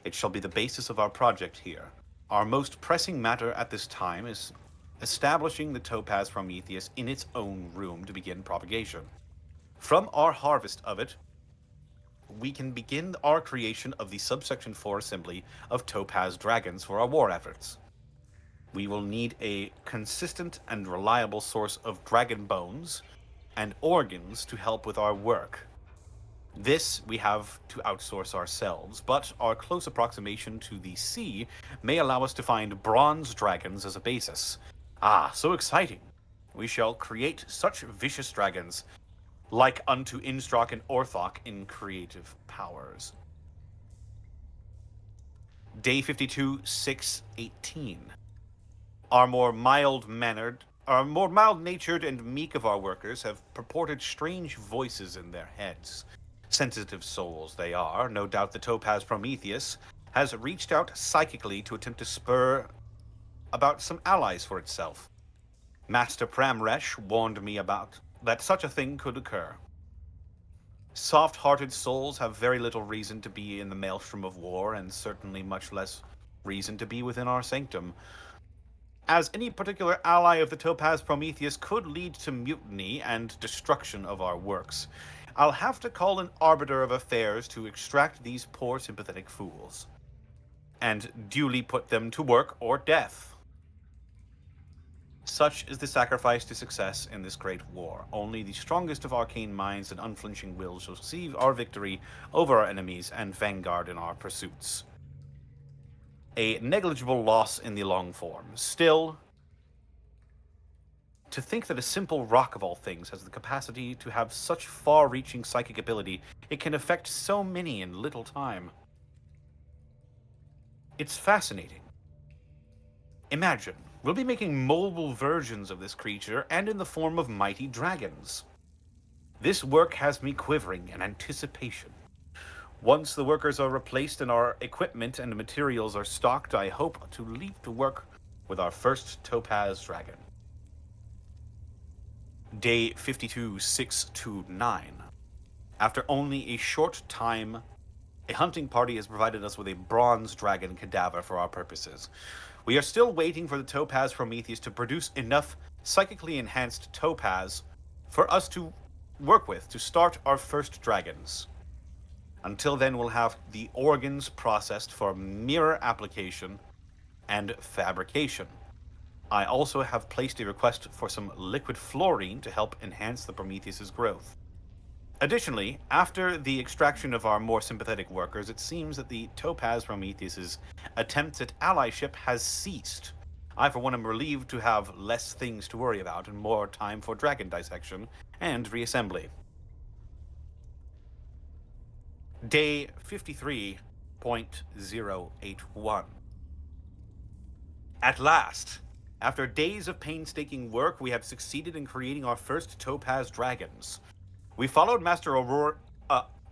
It shall be the basis of our project here. Our most pressing matter at this time is establishing the Topaz Prometheus in its own room to begin propagation. From our harvest of it, we can begin our creation of the Subsection 4 assembly of Topaz Dragons for our war efforts. We will need a consistent and reliable source of dragon bones and organs to help with our work. This we have to outsource ourselves, but our close approximation to the sea may allow us to find bronze dragons as a basis. Ah, so exciting! We shall create such vicious dragons, like unto Innstrock and Orthok in creative powers. Day 52.618. Our more mild-natured and meek of our workers have purported strange voices in their heads. Sensitive souls they are. No doubt the Topaz Prometheus has reached out psychically to attempt to spur about some allies for itself. Master Pramresh warned me about that such a thing could occur. Soft-hearted souls have very little reason to be in the maelstrom of war, and certainly much less reason to be within our sanctum. As any particular ally of the Topaz Prometheus could lead to mutiny and destruction of our works, I'll have to call an arbiter of affairs to extract these poor sympathetic fools, and duly put them to work or death. Such is the sacrifice to success in this great war. Only the strongest of arcane minds and unflinching wills shall receive our victory over our enemies and vanguard in our pursuits. A negligible loss in the long form. Still, to think that a simple rock of all things has the capacity to have such far-reaching psychic ability, it can affect so many in little time. It's fascinating. Imagine, we'll be making mobile versions of this creature and in the form of mighty dragons. This work has me quivering in anticipation. Once the workers are replaced and our equipment and materials are stocked, I hope to leap to work with our first Topaz Dragon. Day 52629. After only a short time, a hunting party has provided us with a bronze dragon cadaver for our purposes. We are still waiting for the Topaz Prometheus to produce enough psychically enhanced topaz for us to work with to start our first dragons. Until then, we'll have the organs processed for mirror application and fabrication. I also have placed a request for some liquid fluorine to help enhance the Prometheus's growth. Additionally, after the extraction of our more sympathetic workers, it seems that the Topaz Prometheus's attempts at allyship has ceased. I, for one, am relieved to have less things to worry about and more time for dragon dissection and reassembly. Day 53.081. At last, after days of painstaking work, we have succeeded in creating our first Topaz Dragons. We followed Master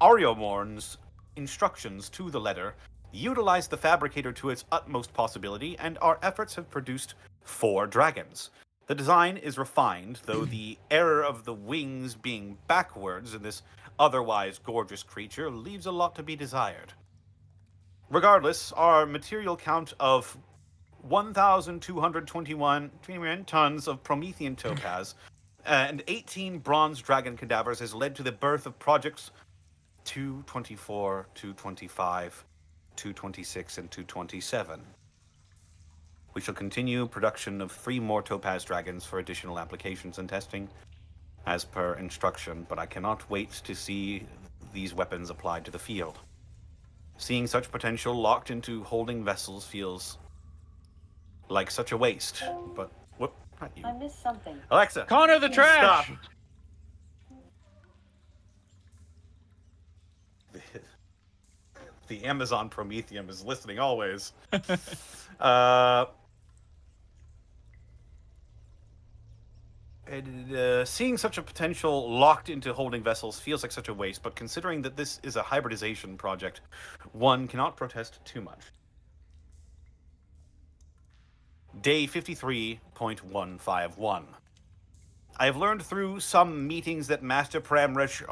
Ariomorn's instructions to the letter, utilized the fabricator to its utmost possibility, and our efforts have produced 4 dragons. The design is refined, though the error of the wings being backwards in this otherwise gorgeous creature leaves a lot to be desired. Regardless, our material count of 1,221 tons of Promethean topaz and 18 bronze dragon cadavers has led to the birth of projects 224, 225, 226, and 227. We shall continue production of 3 more topaz dragons for additional applications and testing, as per instruction, but I cannot wait to see these weapons applied to the field. Seeing such potential locked into holding vessels feels like such a waste, but whoop, not you. I missed something. Alexa, Connor the trash. stop. The Amazon Prometheum is listening always. Seeing such a potential locked into holding vessels feels like such a waste, but considering that this is a hybridization project, one cannot protest too much. Day 53.151. I have learned through some meetings that Master Pramresh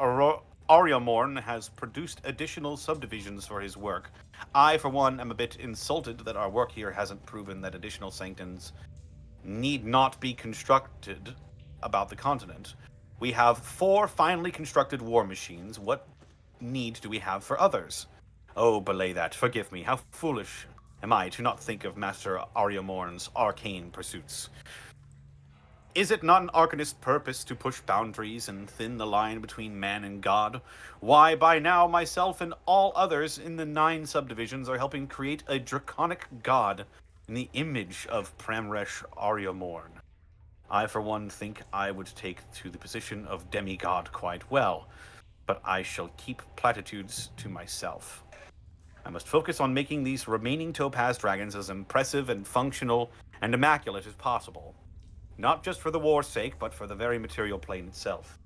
Ariomorn has produced additional subdivisions for his work. I, for one, am a bit insulted that our work here hasn't proven that additional sanctums need not be constructed about the continent. We have 4 finely constructed war machines. What need do we have for others? Oh, belay that. Forgive me. How foolish am I to not think of Master Ariomorn's arcane pursuits? Is it not an Arcanist's purpose to push boundaries and thin the line between man and god? Why, by now, myself and all others in the 9 subdivisions are helping create a draconic god in the image of Pramresh Ariomorn. I, for one, think I would take to the position of demigod quite well, but I shall keep platitudes to myself. I must focus on making these remaining topaz dragons as impressive and functional and immaculate as possible. Not just for the war's sake, but for the very material plane itself.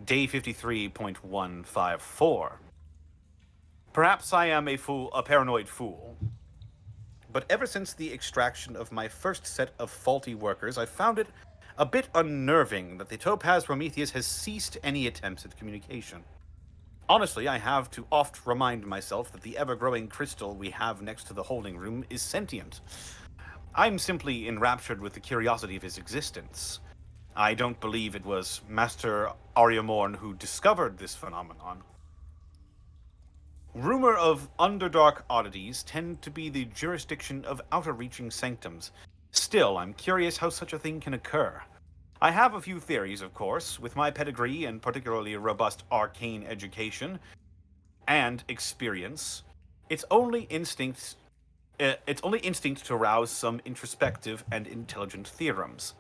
Day 53.154. Perhaps I am a paranoid fool, but ever since the extraction of my first set of faulty workers, I found it a bit unnerving that the Topaz Prometheus has ceased any attempts at communication. Honestly, I have to oft remind myself that the ever-growing crystal we have next to the holding room is sentient. I'm simply enraptured with the curiosity of his existence. I don't believe it was Master Ariomorn who discovered this phenomenon. Rumor of Underdark oddities tend to be the jurisdiction of outer-reaching sanctums. Still, I'm curious how such a thing can occur. I have a few theories, of course. With my pedigree and particularly robust arcane education and experience, it's only instinct to rouse some introspective and intelligent theorems.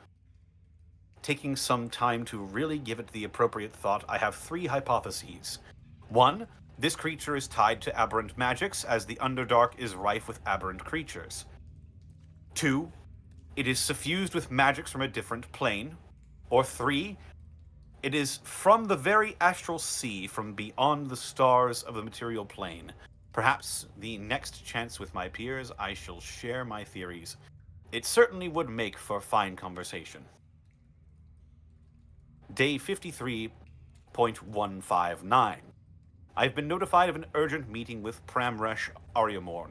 Taking some time to really give it the appropriate thought, I have 3 hypotheses. 1. This creature is tied to aberrant magics, as the Underdark is rife with aberrant creatures. 2. It is suffused with magics from a different plane. Or 3. It is from the very astral sea, from beyond the stars of the material plane. Perhaps the next chance with my peers, I shall share my theories. It certainly would make for fine conversation. Day 53.159. I've been notified of an urgent meeting with Pramresh Aryamorn.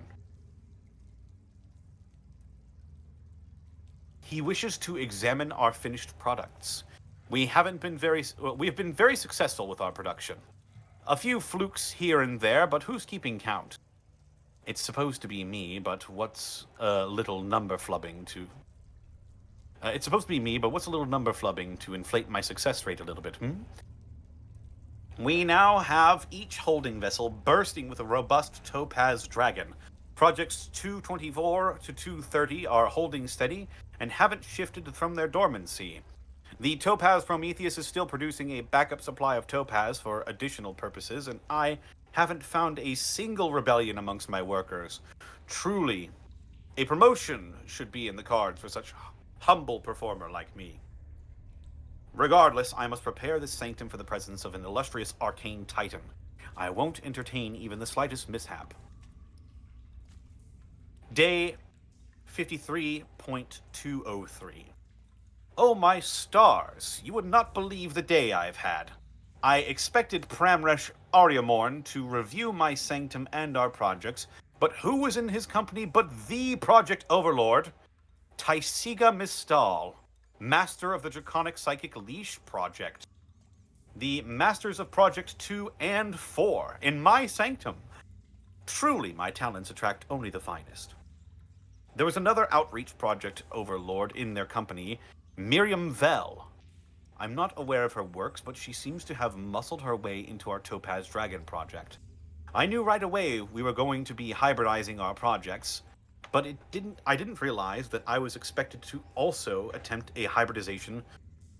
He wishes to examine our finished products. We have been very successful with our production. A few flukes here and there, but who's keeping count? It's supposed to be me, but what's a little number flubbing to... it's supposed to be me, but what's a little number flubbing to inflate my success rate a little bit, We now have each holding vessel bursting with a robust topaz dragon. Projects 224 to 230 are holding steady and haven't shifted from their dormancy. The Topaz Prometheus is still producing a backup supply of topaz for additional purposes, and I haven't found a single rebellion amongst my workers. Truly, a promotion should be in the cards for such a humble performer like me. Regardless, I must prepare this sanctum for the presence of an illustrious arcane titan. I won't entertain even the slightest mishap. Day 53.203. Oh my stars, you would not believe the day I've had. I expected Pramresh Aryamorn to review my sanctum and our projects, but who was in his company but the project overlord, Tysiga Mistal, master of the Draconic Psychic Leash project. The masters of Project 2 and 4 in my sanctum. Truly, my talents attract only the finest. There was another outreach project overlord in their company, Miriam Vell. I'm not aware of her works, but she seems to have muscled her way into our Topaz Dragon project. I knew right away we were going to be hybridizing our projects, but I didn't realize that I was expected to also attempt a hybridization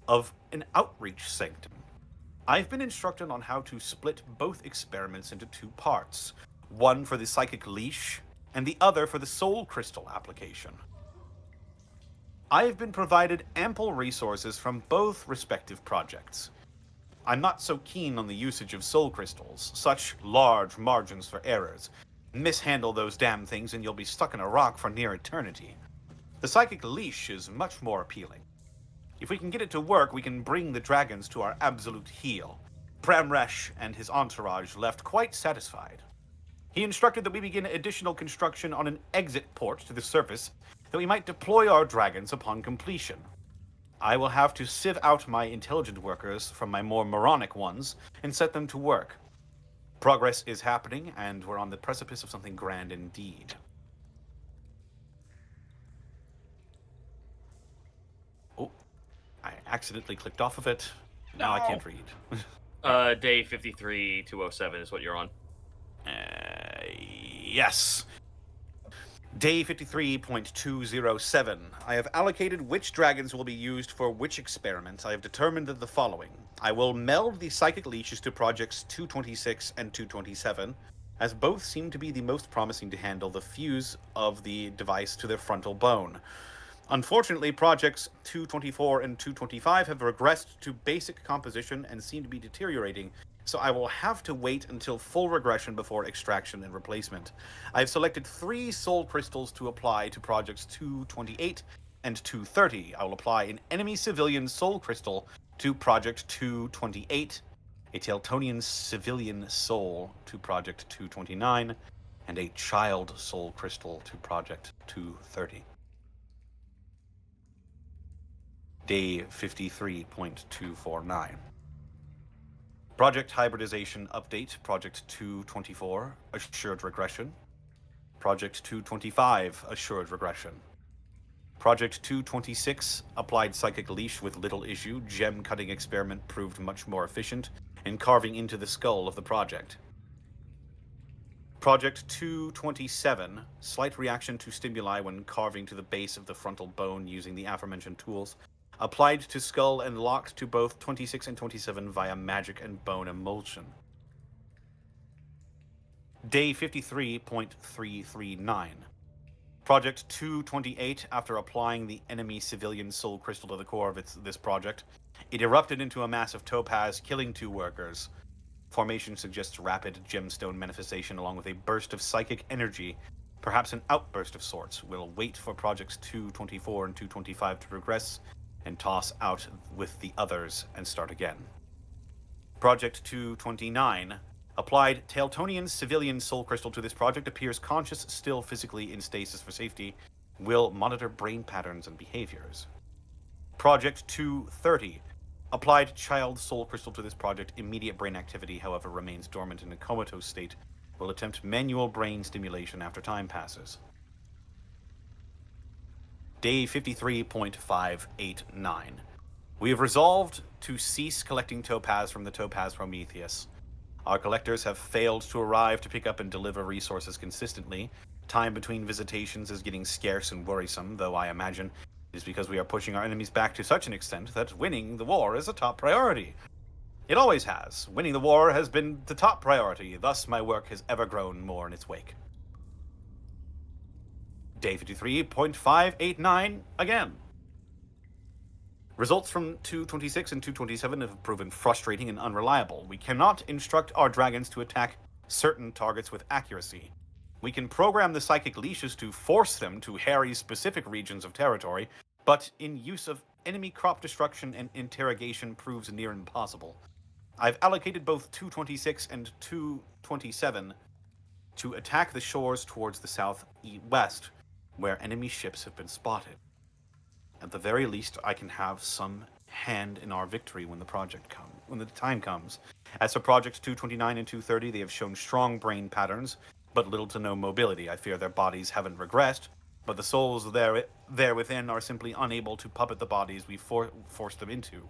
of an outreach sanctum. I've been instructed on how to split both experiments into two parts, one for the psychic leash and the other for the soul crystal application. I have been provided ample resources from both respective projects. I'm not so keen on the usage of soul crystals, such large margins for errors. Mishandle those damn things and you'll be stuck in a rock for near eternity. The psychic leash is much more appealing. If we can get it to work, we can bring the dragons to our absolute heel. Pramresh and his entourage left quite satisfied. He instructed that we begin additional construction on an exit port to the surface, that we might deploy our dragons upon completion. I will have to sieve out my intelligent workers from my more moronic ones and set them to work. Progress is happening, and we're on the precipice of something grand indeed. Oh, I accidentally clicked off of it. Now I can't read. Day 53.207 is what you're on. Yes. Day 53.207. I have allocated which dragons will be used for which experiments. I have determined the following. I will meld the psychic leashes to projects 226 and 227, as both seem to be the most promising to handle the fuse of the device to their frontal bone. Unfortunately, projects 224 and 225 have regressed to basic composition and seem to be deteriorating, so I will have to wait until full regression before extraction and replacement. I have selected 3 soul crystals to apply to projects 228 and 230. I will apply an enemy civilian soul crystal to project 228, a Teltonian civilian soul to project 229, and a child soul crystal to project 230. Day 53.249. Project Hybridization Update, Project 224, Assured Regression. Project 225, Assured Regression. Project 226, Applied Psychic Leash with little issue. Gem cutting experiment proved much more efficient in carving into the skull of the project. Project 227, Slight reaction to stimuli when carving to the base of the frontal bone using the aforementioned tools. Applied to skull and locked to both 26 and 27 via magic and bone emulsion. Day 53.339. Project 228, after applying the enemy civilian soul crystal to the core of this project, It erupted into a mass of topaz, killing 2 workers. Formation suggests rapid gemstone manifestation along with a burst of psychic energy, perhaps an outburst of sorts. We'll wait for projects 224 and 225 to progress and toss out with the others and start again. Project 229. Applied Tailtonian civilian soul crystal to this project, appears conscious, still physically in stasis for safety. Will monitor brain patterns and behaviors. Project 230. Applied child soul crystal to this project, immediate brain activity, however, remains dormant in a comatose state. Will attempt manual brain stimulation after time passes. Day 53.589. We have resolved to cease collecting topaz from the Topaz Prometheus. Our collectors have failed to arrive to pick up and deliver resources consistently. Time between visitations is getting scarce and worrisome, though I imagine it is because we are pushing our enemies back to such an extent that winning the war is a top priority. It always has. Winning the war has been the top priority, thus my work has ever grown more in its wake. Day 53.589 again. Results from 226 and 227 have proven frustrating and unreliable. We cannot instruct our dragons to attack certain targets with accuracy. We can program the psychic leashes to force them to harry specific regions of territory, but in use of enemy crop destruction and interrogation proves near impossible. I've allocated both 226 and 227 to attack the shores towards the southwest, where enemy ships have been spotted. At the very least, I can have some hand in our victory when the time comes. As for projects 229 and 230, they have shown strong brain patterns, but little to no mobility. I fear their bodies haven't regressed, but the souls there within are simply unable to puppet the bodies we forced them into.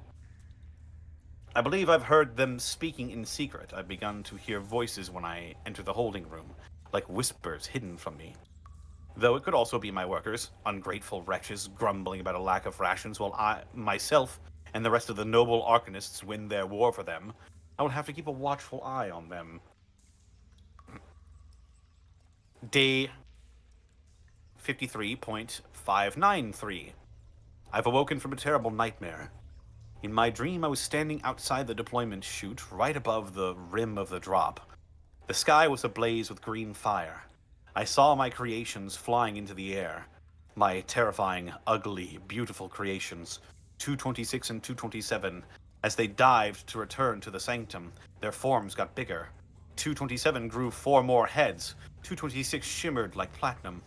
I believe I've heard them speaking in secret. I've begun to hear voices when I enter the holding room, like whispers hidden from me. Though it could also be my workers, ungrateful wretches grumbling about a lack of rations while I, myself, and the rest of the noble Arcanists win their war for them. I will have to keep a watchful eye on them. Day 53.593. I've awoken from a terrible nightmare. In my dream, I was standing outside the deployment chute, right above the rim of the drop. The sky was ablaze with green fire. I saw my creations flying into the air. My terrifying, ugly, beautiful creations, 226 and 227. As they dived to return to the sanctum, their forms got bigger. 227 grew 4 more heads. 226 shimmered like platinum.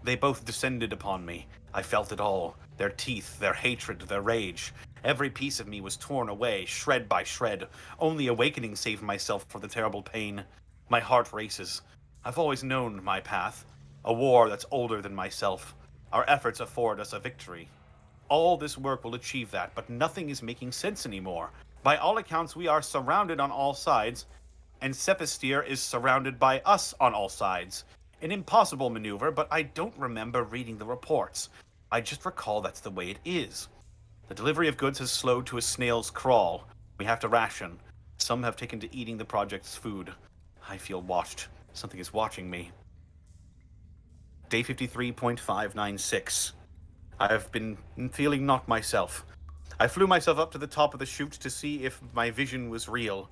They both descended upon me. I felt it all. Their teeth, their hatred, their rage. Every piece of me was torn away, shred by shred. Only awakening saved myself from the terrible pain. My heart races. I've always known my path. A war that's older than myself. Our efforts afford us a victory. All this work will achieve that, but nothing is making sense anymore. By all accounts, we are surrounded on all sides, and Sepistir is surrounded by us on all sides. An impossible maneuver, but I don't remember reading the reports. I just recall that's the way it is. The delivery of goods has slowed to a snail's crawl. We have to ration. Some have taken to eating the project's food. I feel watched. Something is watching me. Day 53.596. I have been feeling not myself. I flew myself up to the top of the chute to see if my vision was real.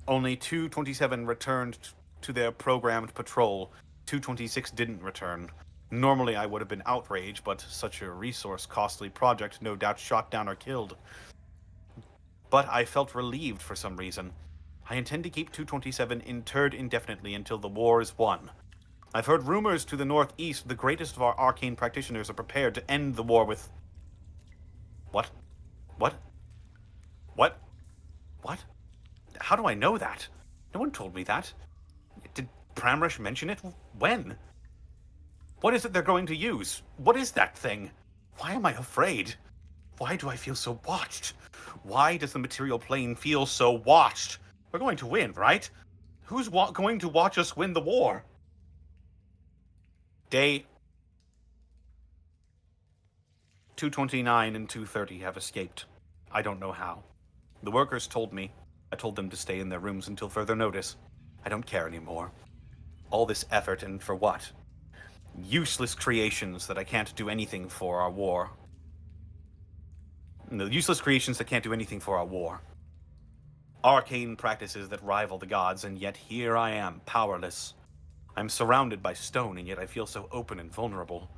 Only 227 returned to their programmed patrol. 226 didn't return. Normally I would have been outraged, but such a resource-costly project no doubt shot down or killed. But I felt relieved for some reason. I intend to keep 227 interred indefinitely until the war is won. I've heard rumors to the northeast the greatest of our arcane practitioners are prepared to end the war with... What? What? What? What? How do I know that? No one told me that. Did Pramrish mention it? When? What is it they're going to use? What is that thing? Why am I afraid? Why do I feel so watched? Why does the material plane feel so watched? We're going to win, right? Who's going to watch us win the war? Day 229 and 230 have escaped. I don't know how. The workers told me. I told them to stay in their rooms until further notice. I don't care anymore. All this effort, and for what? Useless creations that I can't do anything for our war. The useless creations that can't do anything for our war. Arcane practices that rival the gods, and yet here I am, powerless. I'm surrounded by stone, and yet I feel so open and vulnerable.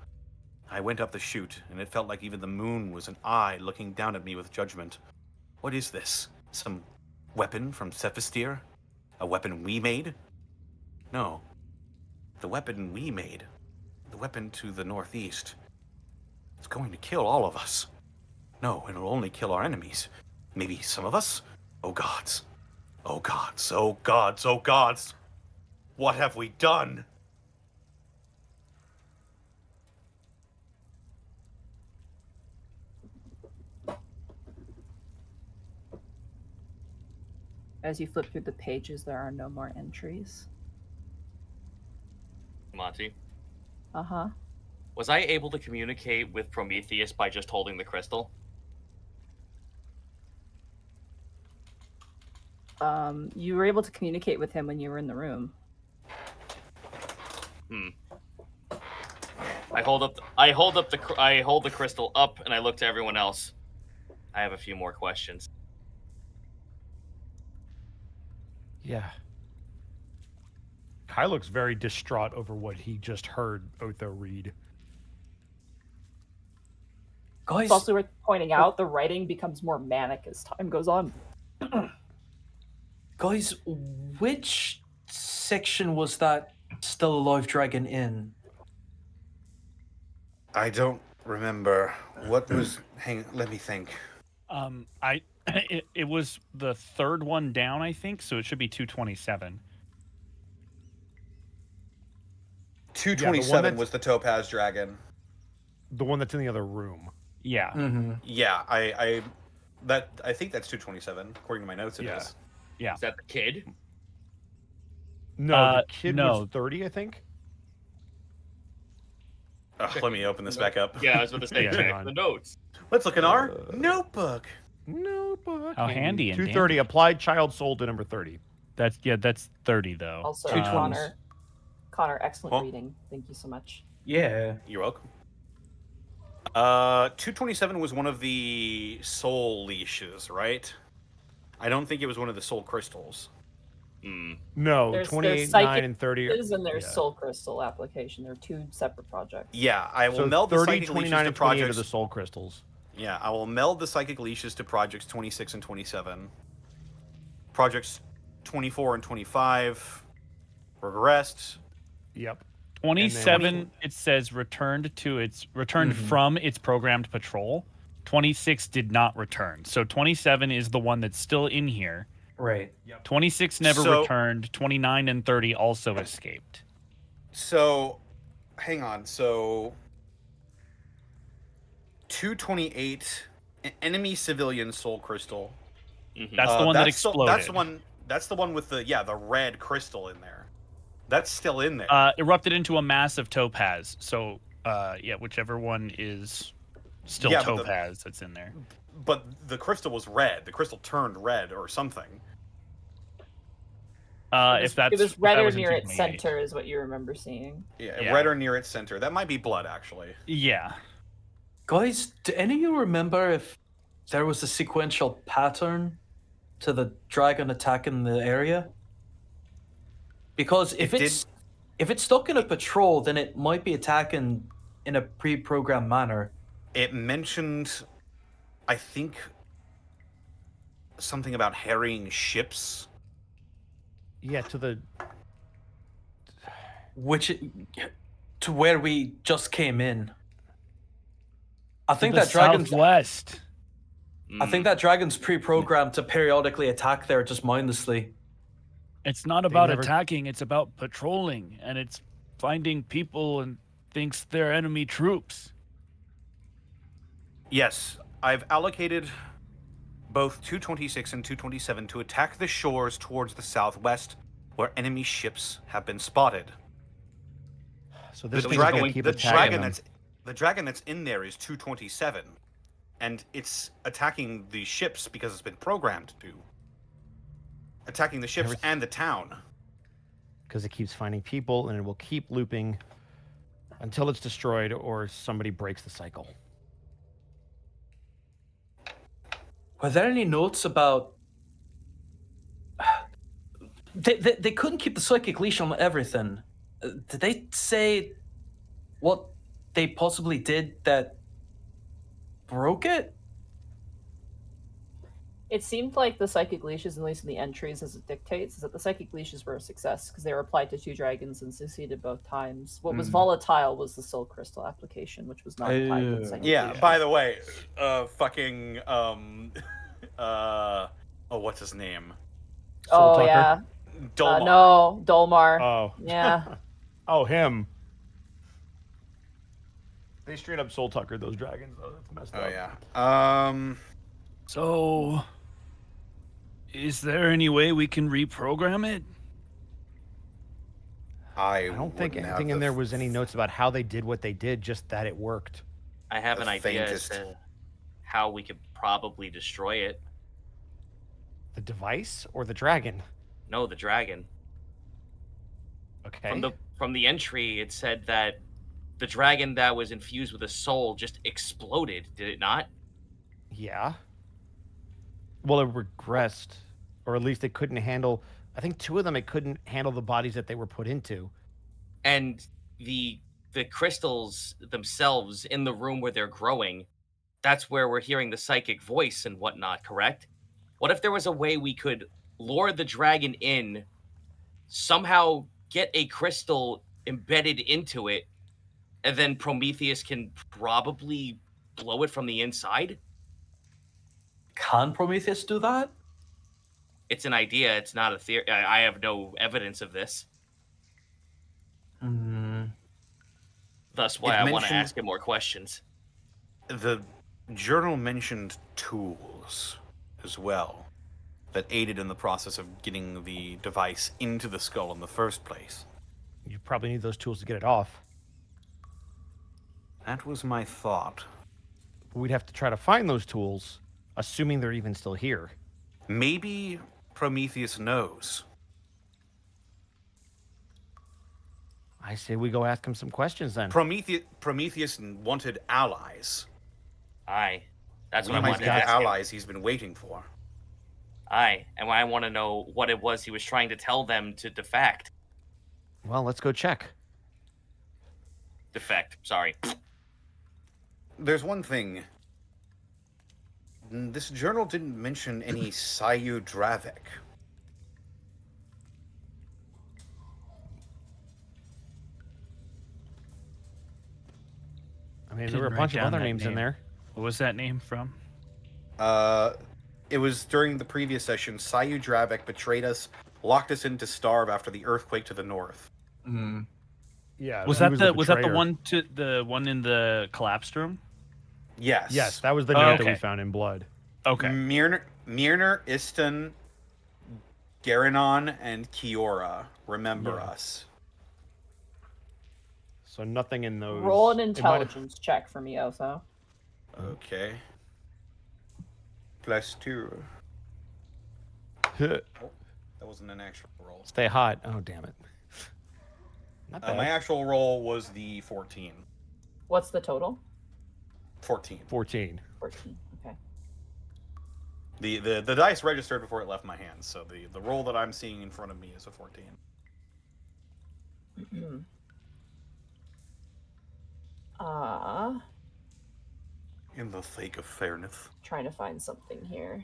I went up the chute, and it felt like even the moon was an eye looking down at me with judgment. What is this? Some weapon from Cephastir? A weapon we made? No. The weapon we made. The weapon to the northeast. It's going to kill all of us. No, it'll only kill our enemies. Maybe some of us? Oh gods. Oh gods. Oh gods. Oh gods. What have we done? As you flip through the pages, there are no more entries. Monty, Uh-huh. was I able to communicate with Prometheus by just holding the crystal? You were able to communicate with him when you were in the room. I hold the crystal up, and I look to everyone else. I have a few more questions. Yeah. Kai looks very distraught over what he just heard Otho read. Guys, It's also worth pointing out the writing becomes more manic as time goes on. guys, which section was that still alive dragon in? I don't remember. What was... let me think. It was the third one down, I think, so it should be 227. 227 that's- was the Topaz Dragon. The one that's in the other room. Yeah. Mm-hmm. Yeah, I think that's 227 according to my notes. It Yeah. is. Yeah. Is that the kid? No, the kid no. was 30, I think. Let me open this back up. Yeah, I was about to say, Yeah, hang check on. the notes. Let's look in our notebook. Notebook. How handy and 230, dandy. applied child soul to number 30. That's 30 though. Also, 220s. Connor, excellent Well- reading. Thank you so much. Yeah. You're welcome. 227 was one of the soul leashes, right? I don't think it was one of the soul crystals. No, There's 28, psychic 9, and 30. Is in their yeah. soul crystal application. They're two separate projects. Yeah, I will So meld the 30, psychic 29, leashes to and 28 are projects. the soul crystals. Yeah, I will meld the psychic leashes to projects 26 and 27. Projects 24 and 25 regressed. Yep. 27 it says returned from its programmed patrol. 26 did not return. So 27 is the one that's still in here. Right. 26 never So- returned. 29 and 30 also escaped. So, hang on. So, 228 enemy civilian soul crystal. That's the one that that's exploded. That's the one with the red crystal in there. That's still in there. Erupted into a massive topaz. So whichever one is still Yeah, but topaz that's in there. But the crystal was red. The crystal turned red or something. If that's It was if that red or was in near its 228. center is what you remember seeing. Yeah, red or near its center. That might be blood, actually. Yeah. Guys, do any of you remember if there was a sequential pattern to the dragon attacking the area? Because if it's stuck in a patrol, then it might be attacking in a pre-programmed manner. It mentioned, I think, something about harrying ships. Yeah, to the... To where we just came in. I think To the that dragon's southwest. I think that dragon's pre-programmed to periodically attack there just mindlessly. It's not about never- attacking, it's about patrolling, and it's finding people and thinks they're enemy troops. Yes, I've allocated both 226 and 227 to attack the shores towards the southwest, where enemy ships have been spotted. So The this thing's dragon, gonna keep the attacking them. dragon that's in there is 227, and it's attacking the ships because it's been programmed to. Attacking the ships and the town. Because it keeps finding people, and it will keep looping until it's destroyed or somebody breaks the cycle. Were there any notes about? They couldn't keep the psychic leash on everything. Did they say what they possibly did that broke it? It seemed like the psychic leashes, at least in the entries as it dictates, is that the psychic leaches were a success because they were applied to 2 dragons and succeeded both times. What was volatile was the soul crystal application, which was not tied with psychic Yeah. leash. By the way, what's his name? Oh, Tucker? yeah. Dolmar. No, Dolmar. Oh. Yeah. Oh, him. They straight up soul tuckered those dragons, though. That's messed Oh up. yeah. So, is there any way we can reprogram it? I don't think wouldn't have anything in the there was any notes about how they did what they did, just that it worked. I have The an idea as faintest. to how we could probably destroy it. The device or the dragon? No, the dragon. Okay. From the entry, it said that the dragon that was infused with a soul just exploded. Did it not? Yeah. Well, it regressed, or at least it couldn't handle. I think 2 of them it couldn't handle the bodies that they were put into. And the crystals themselves in the room where they're growing, that's where we're hearing the psychic voice and whatnot, correct? What if there was a way we could lure the dragon in, somehow get a crystal embedded into it, and then Prometheus can probably blow it from the inside? Can Prometheus do that? It's an idea. It's not a theory. I have no evidence of this. Thus why It I want to mentioned- ask him more questions. The journal mentioned tools as well that aided in the process of getting the device into the skull in the first place. You probably need those tools to get it off. That was my thought. But we'd have to try to find those tools, assuming they're even still here. Maybe Prometheus knows. I say we go ask him some questions then. Prometheus wanted allies. Aye. That's We what I might wanted be to the ask him. allies he's been waiting for. Aye. And I want to know what it was he was trying to tell them to defect. Well, let's go check. Defect. Sorry. There's one thing. This journal didn't mention any Sayu Dravik. I mean, Didn't there were a write bunch of down other that names in name. there. What was that name from? It was during the previous session. Sayu Dravik betrayed us, locked us in to starve after the earthquake to the north. Yeah. Was he that the betrayer. one in the collapsed room? Yes. Yes, that was the Oh, note that we okay. found in blood. Okay. Myrnir, Istan, Garanon, and Kiora remember Yeah. us. So nothing in those. Roll an it might have- intelligence check for me, Otho. Okay. +2. That wasn't an actual roll. Stay hot. Oh, damn it. Not bad. My actual roll was the 14. What's the total? 14. 14. 14. Okay. The dice registered before it left my hands, so the roll that I'm seeing in front of me is a 14. In the sake of fairness. Trying to find something here.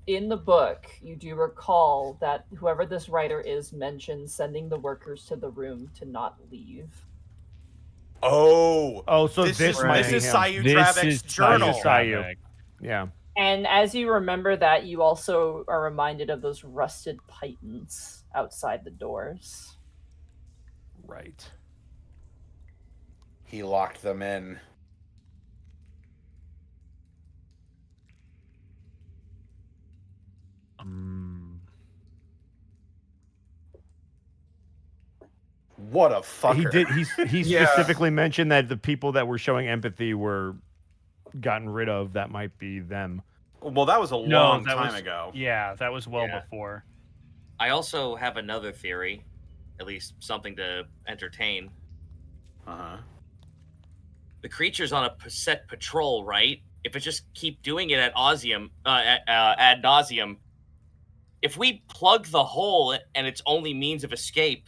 In the book, you do recall that whoever this writer is mentioned sending the workers to the room to not leave. Oh! Oh, so this this is, might this be is him. Sayu This Dravik's is journal. Sayu. Yeah. And as you remember that, you also are reminded of those rusted pythons outside the doors. Right. He locked them in. What a fucker. He did. He Yeah. specifically mentioned that the people that were showing empathy were gotten rid of. That might be them. Well, that was a No, long that time was- ago. Yeah, that was well Yeah. before. I also have another theory, at least something to entertain. Uh-huh. The creature's on a set patrol, right? if it just keep doing it ad nauseum, if we plug the hole and its only means of escape,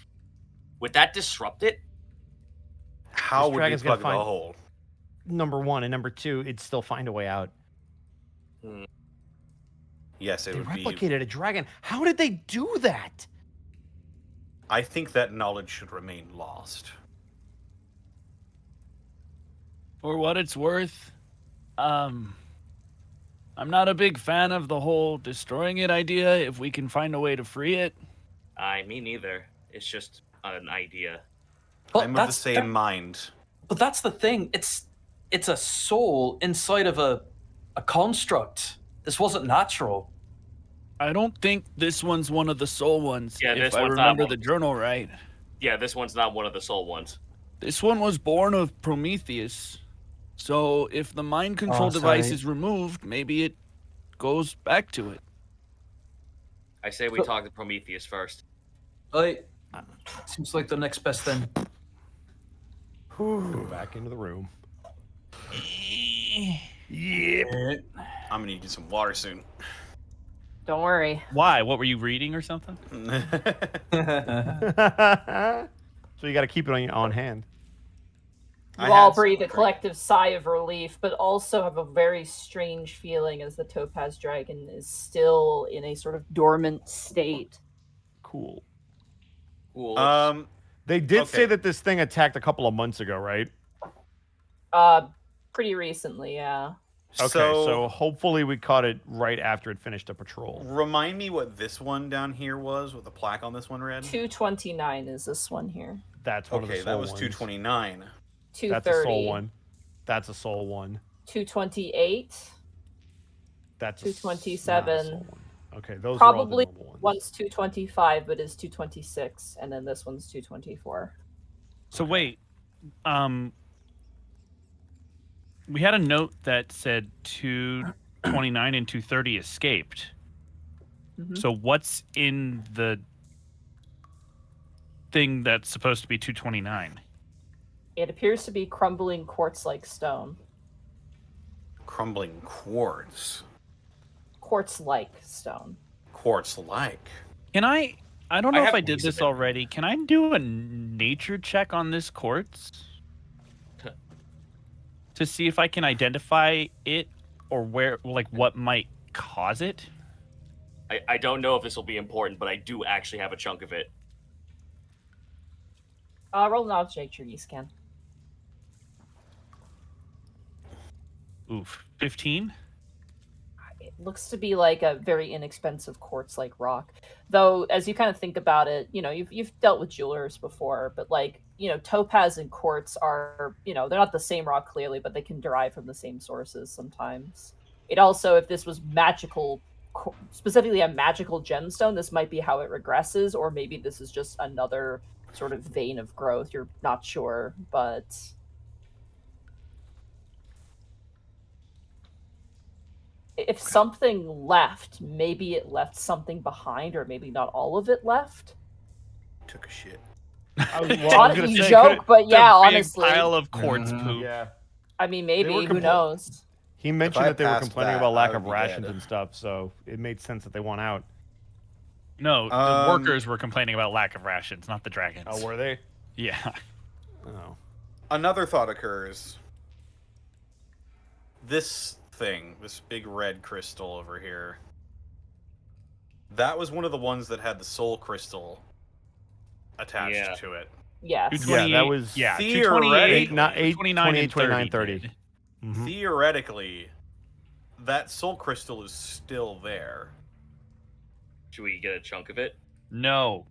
would that disrupt it? How This would we dragon's gonna plug the find- hole? Number one, and number two, it'd still find a way out. Yes, it They would be. replicated a dragon. How did they do that? I think that knowledge should remain lost. For what it's worth, I'm not a big fan of the whole destroying it idea. If we can find a way to free it, Me neither. It's just an idea. But I'm of the same mind. But that's the thing. It's a soul inside of a construct. This wasn't natural. I don't think this one's one of the soul ones. Yeah, if this I one's not remember one. the journal right. Yeah, this one's not one of the soul ones. This one was born of Prometheus. So if the mind control device sorry. is removed, maybe it goes back to it. I say we talk to Prometheus first. Seems like the next best thing. Go back into the room. Yeah. I'm gonna need you some water soon. Don't worry. Why? What were you reading or something? So you got to keep it on hand. I You all had some breathe a drink. collective sigh of relief, but also have a very strange feeling as the Topaz Dragon is still in a sort of dormant state. Cool. Cool. They did Okay. say that this thing attacked a couple of months ago, right? Pretty recently, yeah. Okay, so hopefully we caught it right after it finished a patrol. Remind me what this one down here was with the plaque on this one read. 229 is this one here. That's one of the Okay, soul that was ones. 229. 230. That's a soul one. That's a soul one. 228. That's 227. not a soul one. Okay, those Probably are all the normal ones. one's 225, but is 226, and then this one's 224. So wait, we had a note that said 229 and 230 escaped. Mhm. So what's in the thing that's supposed to be 229? It appears to be crumbling quartz-like stone. Crumbling quartz. Quartz-like stone. Quartz-like. Can I don't I know if have I did this reason. already. Can I do a nature check on this quartz? To see if I can identify it or where, like, what might cause it? I don't know if this will be important, but I do actually have a chunk of it. Roll an object you scan. Oof. 15? It looks to be like a very inexpensive quartz-like rock. Though, as you kind of think about it, you know, you've dealt with jewelers before, but like, you know, topaz and quartz are, you know, they're not the same rock clearly, but they can derive from the same sources sometimes. It also, if this was magical, specifically a magical gemstone, this might be how it regresses, or maybe this is just another sort of vein of growth. You're not sure, but if something left, maybe it left something behind, or maybe not all of it left. Took a shit. You joke, but yeah, honestly. Pile of quartz Mhm. poop. Yeah. I mean, maybe, were who compl- knows? He mentioned I that they were passed complaining that, about lack I would of be rations dead. and stuff, so it made sense that they want out. No, the Um, workers were complaining about lack of rations, not the dragons. Oh, were they? Yeah. Oh. Another thought occurs. This thing, this big red crystal over here, that was one of the ones that had the soul crystal attached Yeah. to it. Yes. 228, Yeah, that was yeah, theoretic- 228, 28, 29, and 30. 30. Mhm. Theoretically, that soul crystal is still there. Should we get a chunk of it? No.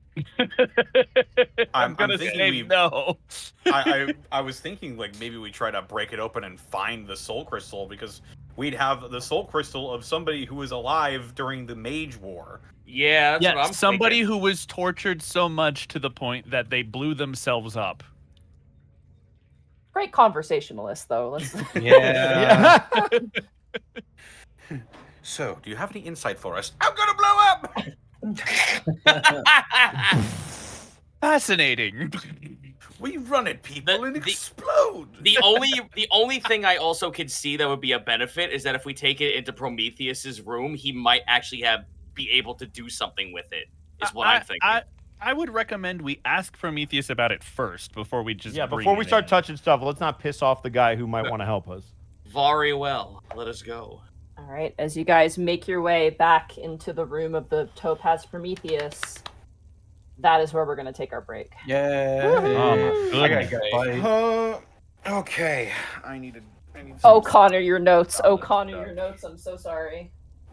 I'm gonna thinking say we- no. I was thinking like maybe we try to break it open and find the soul crystal, because we'd have the soul crystal of somebody who was alive during the Mage War. Yeah, that's what Yeah, I'm somebody thinking. who was tortured so much to the point that they blew themselves up. Great conversationalist, though. Let's. Yeah. So, do you have any insight for us? I'm gonna blow up. Fascinating. We run at people and The- explode. The only thing I also could see that would be a benefit is that if we take it into Prometheus's room, he might actually be able to do something with it. Is what I'm thinking. I would recommend we ask Prometheus about it first before we just bring before we it start in. touching stuff, let's not piss off the guy who might want to help us. Very well. Let us go. All right, as you guys make your way back into the room of the Topaz Prometheus, that is where we're going to take our break. Yeah. Oh, my I gotta goodness. go. Okay. I need Oh, Connor, your notes. Oh, Connor, your notes. I'm so sorry.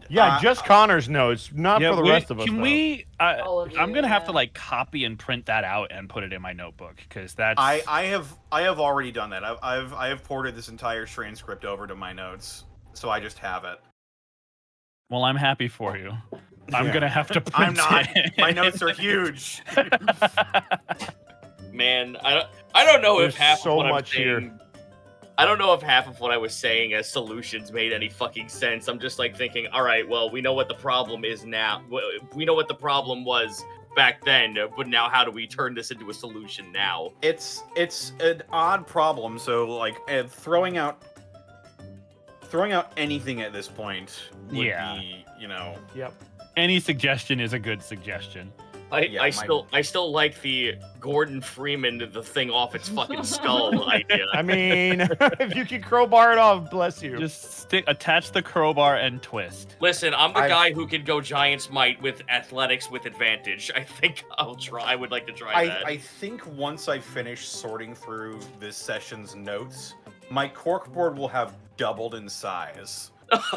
Yeah, just Connor's notes, not for the rest of us. Can though. we? All of I'm you, gonna have to yeah. like copy and print that out and put it in my notebook because that's. I have already done that. I have ported this entire transcript over to my notes, so I just have it. Well, I'm happy for you. I'm Yeah. gonna have to print I'm not. it. My notes are huge. Man, I don't know There's if half so of what much I'm here. saying. I don't know if half of what I was saying as solutions made any fucking sense. I'm just like thinking, all right, well, we know what the problem is now. We know what the problem was back then, but now how do we turn this into a solution now? It's an odd problem. So like throwing out anything at this point would Yeah. be, you know. Yep. Any suggestion is a good suggestion. Yeah, I still like the Gordon Freeman the thing off its fucking skull idea. I mean, if you can crowbar it off, bless you. Just attach the crowbar and twist. Listen, I'm the I've- guy who can go Giant's Might with athletics with advantage. I think I'll try. I would like to try that. I think once I finish sorting through this session's notes, my corkboard will have doubled in size.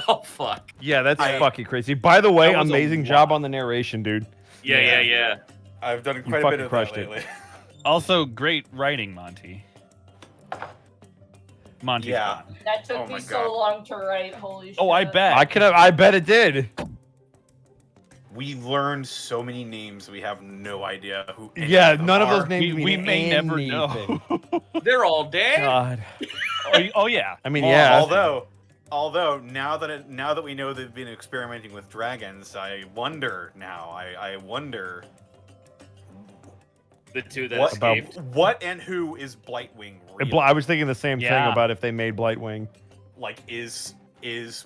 Oh fuck. Yeah, that's I- fucking crazy. By the way, That was a amazing lot. job on the narration, dude. Yeah. I've done quite a fucking bit of crushed that it. lately. Also, great writing, Monty. Monty's Yeah. gone. That took Oh me my so God. long to write. Holy shit. Oh, I bet. I bet it did. We learned so many names we have no idea who. any Yeah, them none of are. those names we mean may never know. anything. They're all dead. God. Oh yeah. I mean, Well, yeah. Although now that we know they've been experimenting with dragons, I wonder now. I wonder The two that what escaped. what and who is Blightwing really? I was thinking the same thing Yeah. about if they made Blightwing. Like is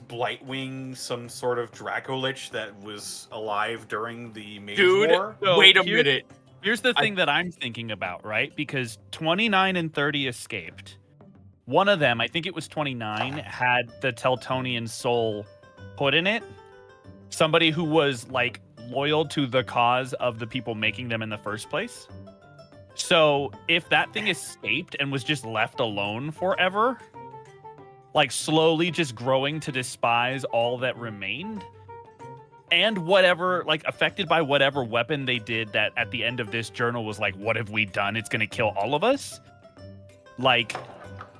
Blightwing some sort of Dracolich that was alive during the Mage Dude, War? So wait a here- minute. Here's the thing that I'm thinking about, right? Because 29 and 30 escaped. One of them, I think it was 29, had the Teltonian soul put in it. Somebody who was like loyal to the cause of the people making them in the first place. So if that thing escaped and was just left alone forever, like slowly just growing to despise all that remained, and whatever, like affected by whatever weapon they did that at the end of this journal was like, what have we done? It's going to kill all of us. Like,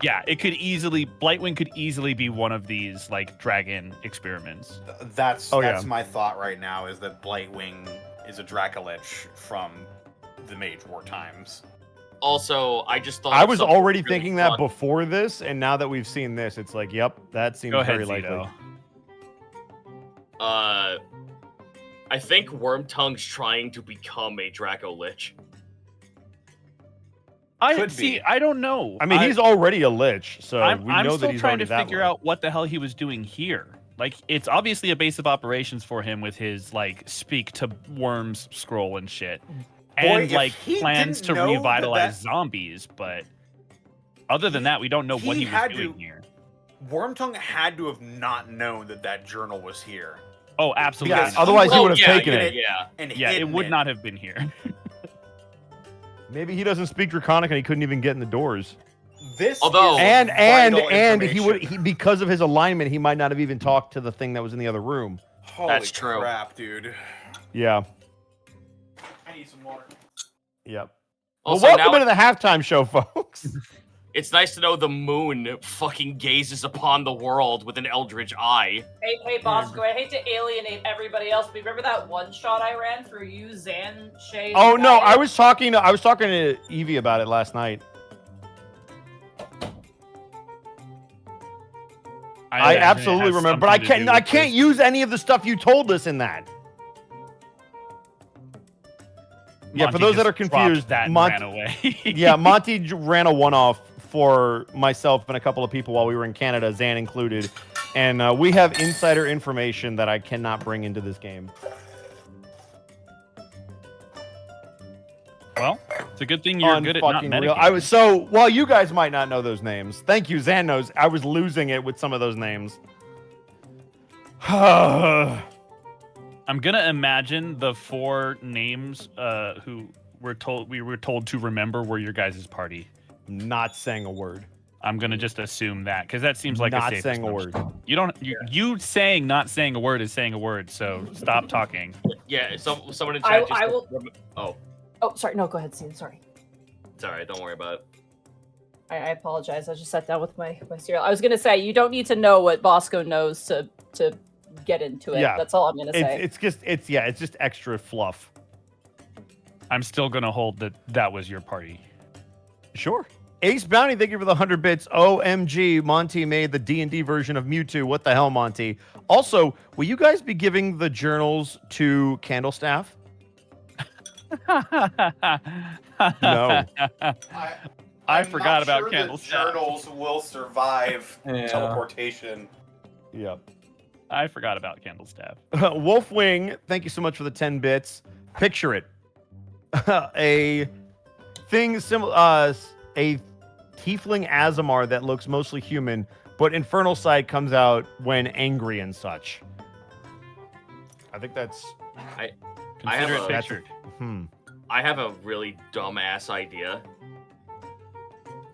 yeah, Blightwing could easily be one of these like dragon experiments. That's Oh, that's yeah. my thought right now is that Blightwing is a Dracolich from the Mage War times. Also, I just thought I of was something already really thinking that fun. before this, and now that we've seen this, it's like, yep, that seems Go ahead, very likely. Zito. I think Wormtongue's trying to become a Dracolich. Could See, be. I don't know. I mean, he's already a lich, so I'm we know that still he's trying already to that figure way. out what the hell he was doing here. Like, it's obviously a base of operations for him with his like speak to worms scroll and shit, and if like he plans to didn't know revitalize that- zombies. But other than that, we don't know what he he was had doing to- here. Wormtongue had to have not known that journal was here. Oh, absolutely. Because not. otherwise he Oh, would have yeah, taken yeah, it. Yeah. And Yeah, it hidden would not have been here. Maybe he doesn't speak Draconic and he couldn't even get in the doors. This Although- is And vital he would information. because of his alignment, he might not have even talked to the thing that was in the other room. Holy That's true. crap, dude. Yeah. I need some water. Yep. Also, well, welcome now into the halftime show, folks. it's nice to know the moon fucking gazes upon the world with an eldritch eye. Hey, Bosco, I hate to alienate everybody else, but remember that one shot I ran for you, Zan, Shay? Oh and no, Gaia? I was talking to Evie about it last night. I imagine it absolutely has remember, but I something to do can't with this. use any of the stuff you told us in that. Yeah, for Monty those that just are confused, dropped that and Monty- ran away. Yeah, Monty ran a one-off for myself and a couple of people while we were in Canada, Zan included, and we have insider information that I cannot bring into this game. Well, it's a good thing you're good at not Unfucking metagaming. real. So while you guys might not know those names, thank you, Zan knows. I was losing it with some of those names. I'm gonna imagine the 4 names who we were told to remember were your guys' party. Not saying a word. I'm gonna just assume that because that seems like Not a safe saying a assumption. word. You don't. You saying not saying a word is saying a word. So stop talking. Yeah, someone in I chat just. will- Oh, Oh, sorry. No, go ahead, Cian. Sorry. it's alright. Don't worry about it. I apologize. I just sat down with my cereal. I was gonna say you don't need to know what Bosco knows to get into it. Yeah. That's all I'm gonna say. It's just extra fluff. I'm still gonna hold that was your party. Sure. Ace Bounty, thank you for the 100 bits. OMG, Monty made the D&D version of Mewtwo. What the hell, Monty? Also, will you guys be giving the journals to Candlestaff? No. I forgot about Candlestaff. Journals will survive Yeah. teleportation. Yep. I forgot about Candlestaff. Wolfwing, thank you so much for the 10 bits. Picture it. A thing similar, a tiefling Azamar that looks mostly human, but Infernal Sight comes out when angry and such. I think that's... Consider have it a- pictured. I have a really dumbass idea.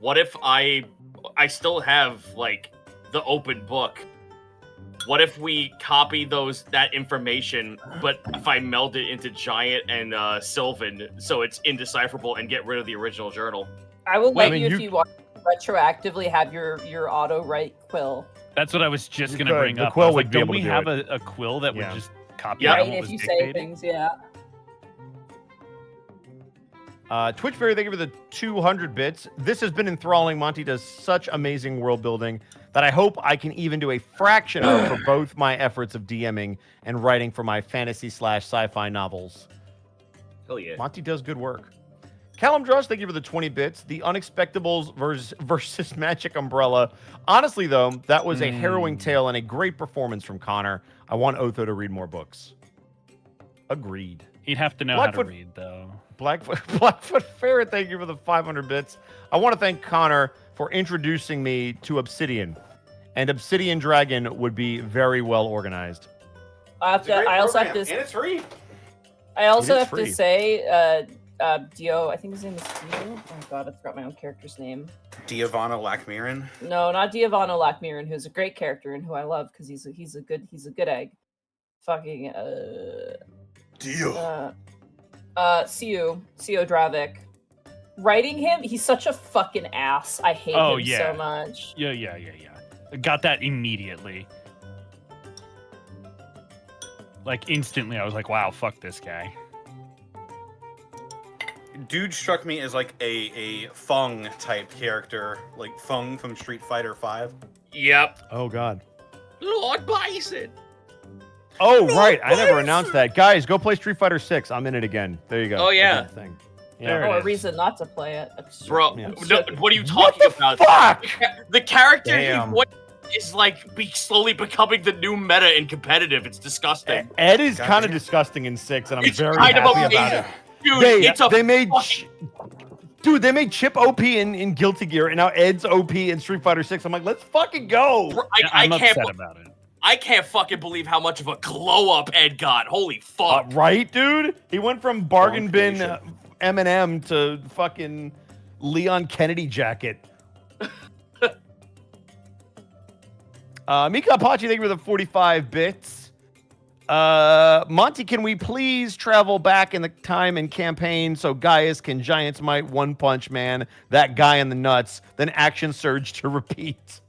What if I still have like the open book? What if we copy that information, but if I meld it into Giant and Sylvan so it's indecipherable and get rid of the original journal? I will Well, let I mean, you you- if you want to retroactively have your auto write quill. That's what I was just You gonna could. bring The up. quill I was would like, be don't able to we do have it. a quill that Yeah. would just copy Yeah. down Right, what if was you say dictated? things, yeah. Twitchberry, thank you for the 200 bits. This has been enthralling. Monty does such amazing world building that I hope I can even do a fraction of for both my efforts of DMing and writing for my fantasy/sci-fi novels. Hell yeah. Monty does good work. Callum Drush, thank you for the 20 bits. The Unexpectables versus Magic Umbrella. Honestly, though, that was a harrowing tale and a great performance from Connor. I want Otho to read more books. Agreed. He'd have to know how to Blackfoot- read, though. Blackfoot Ferret, thank you for the 500 bits. I want to thank Connor for introducing me to Obsidian. And Obsidian Dragon would be very well organized. It's a great I also have program, to. and it's free. I also It is have free. to say, Dio. I think his name is Dio. Oh God, I forgot my own character's name. Diavana Lackmiran. No, not Diavano Lackmiran, who's a great character and who I love because he's a good egg. Fucking Dio. Sio Dravik. Writing him, he's such a fucking ass. I hate Oh, him yeah. so much. Yeah. Got that immediately. Like instantly, I was like, "Wow, fuck this guy." Dude struck me as like a Fung type character, like Fung from Street Fighter V. Yep. Oh, God. Lord Bison. Oh, right. I never announced that. Guys, go play Street Fighter 6. I'm in it again. There you go. Oh, yeah. Good thing. There Yeah. it Oh, a is. reason not to play it. Bro, Yeah. no, what are you What talking the about? fuck? The character Damn. what is like slowly becoming the new meta in competitive. It's disgusting. Ed is God kind of damn. disgusting in 6, and I'm It's very kind of happy about amazing. it. Dude, it's a They made fucking- dude, they made Chip OP in Guilty Gear, and now Ed's OP in Street Fighter 6. I'm like, let's fucking go. Bro, I'm I can't. upset about it. I can't fucking believe how much of a glow up Ed got. Holy fuck. Right, dude? He went from bargain Wrong bin creation. Eminem to fucking Leon Kennedy jacket. Mika Apache, thank you for the 45 bits. Monty, can we please travel back in the time and campaign so Gaius can Giants Might One Punch Man that guy in the nuts, then Action Surge to repeat?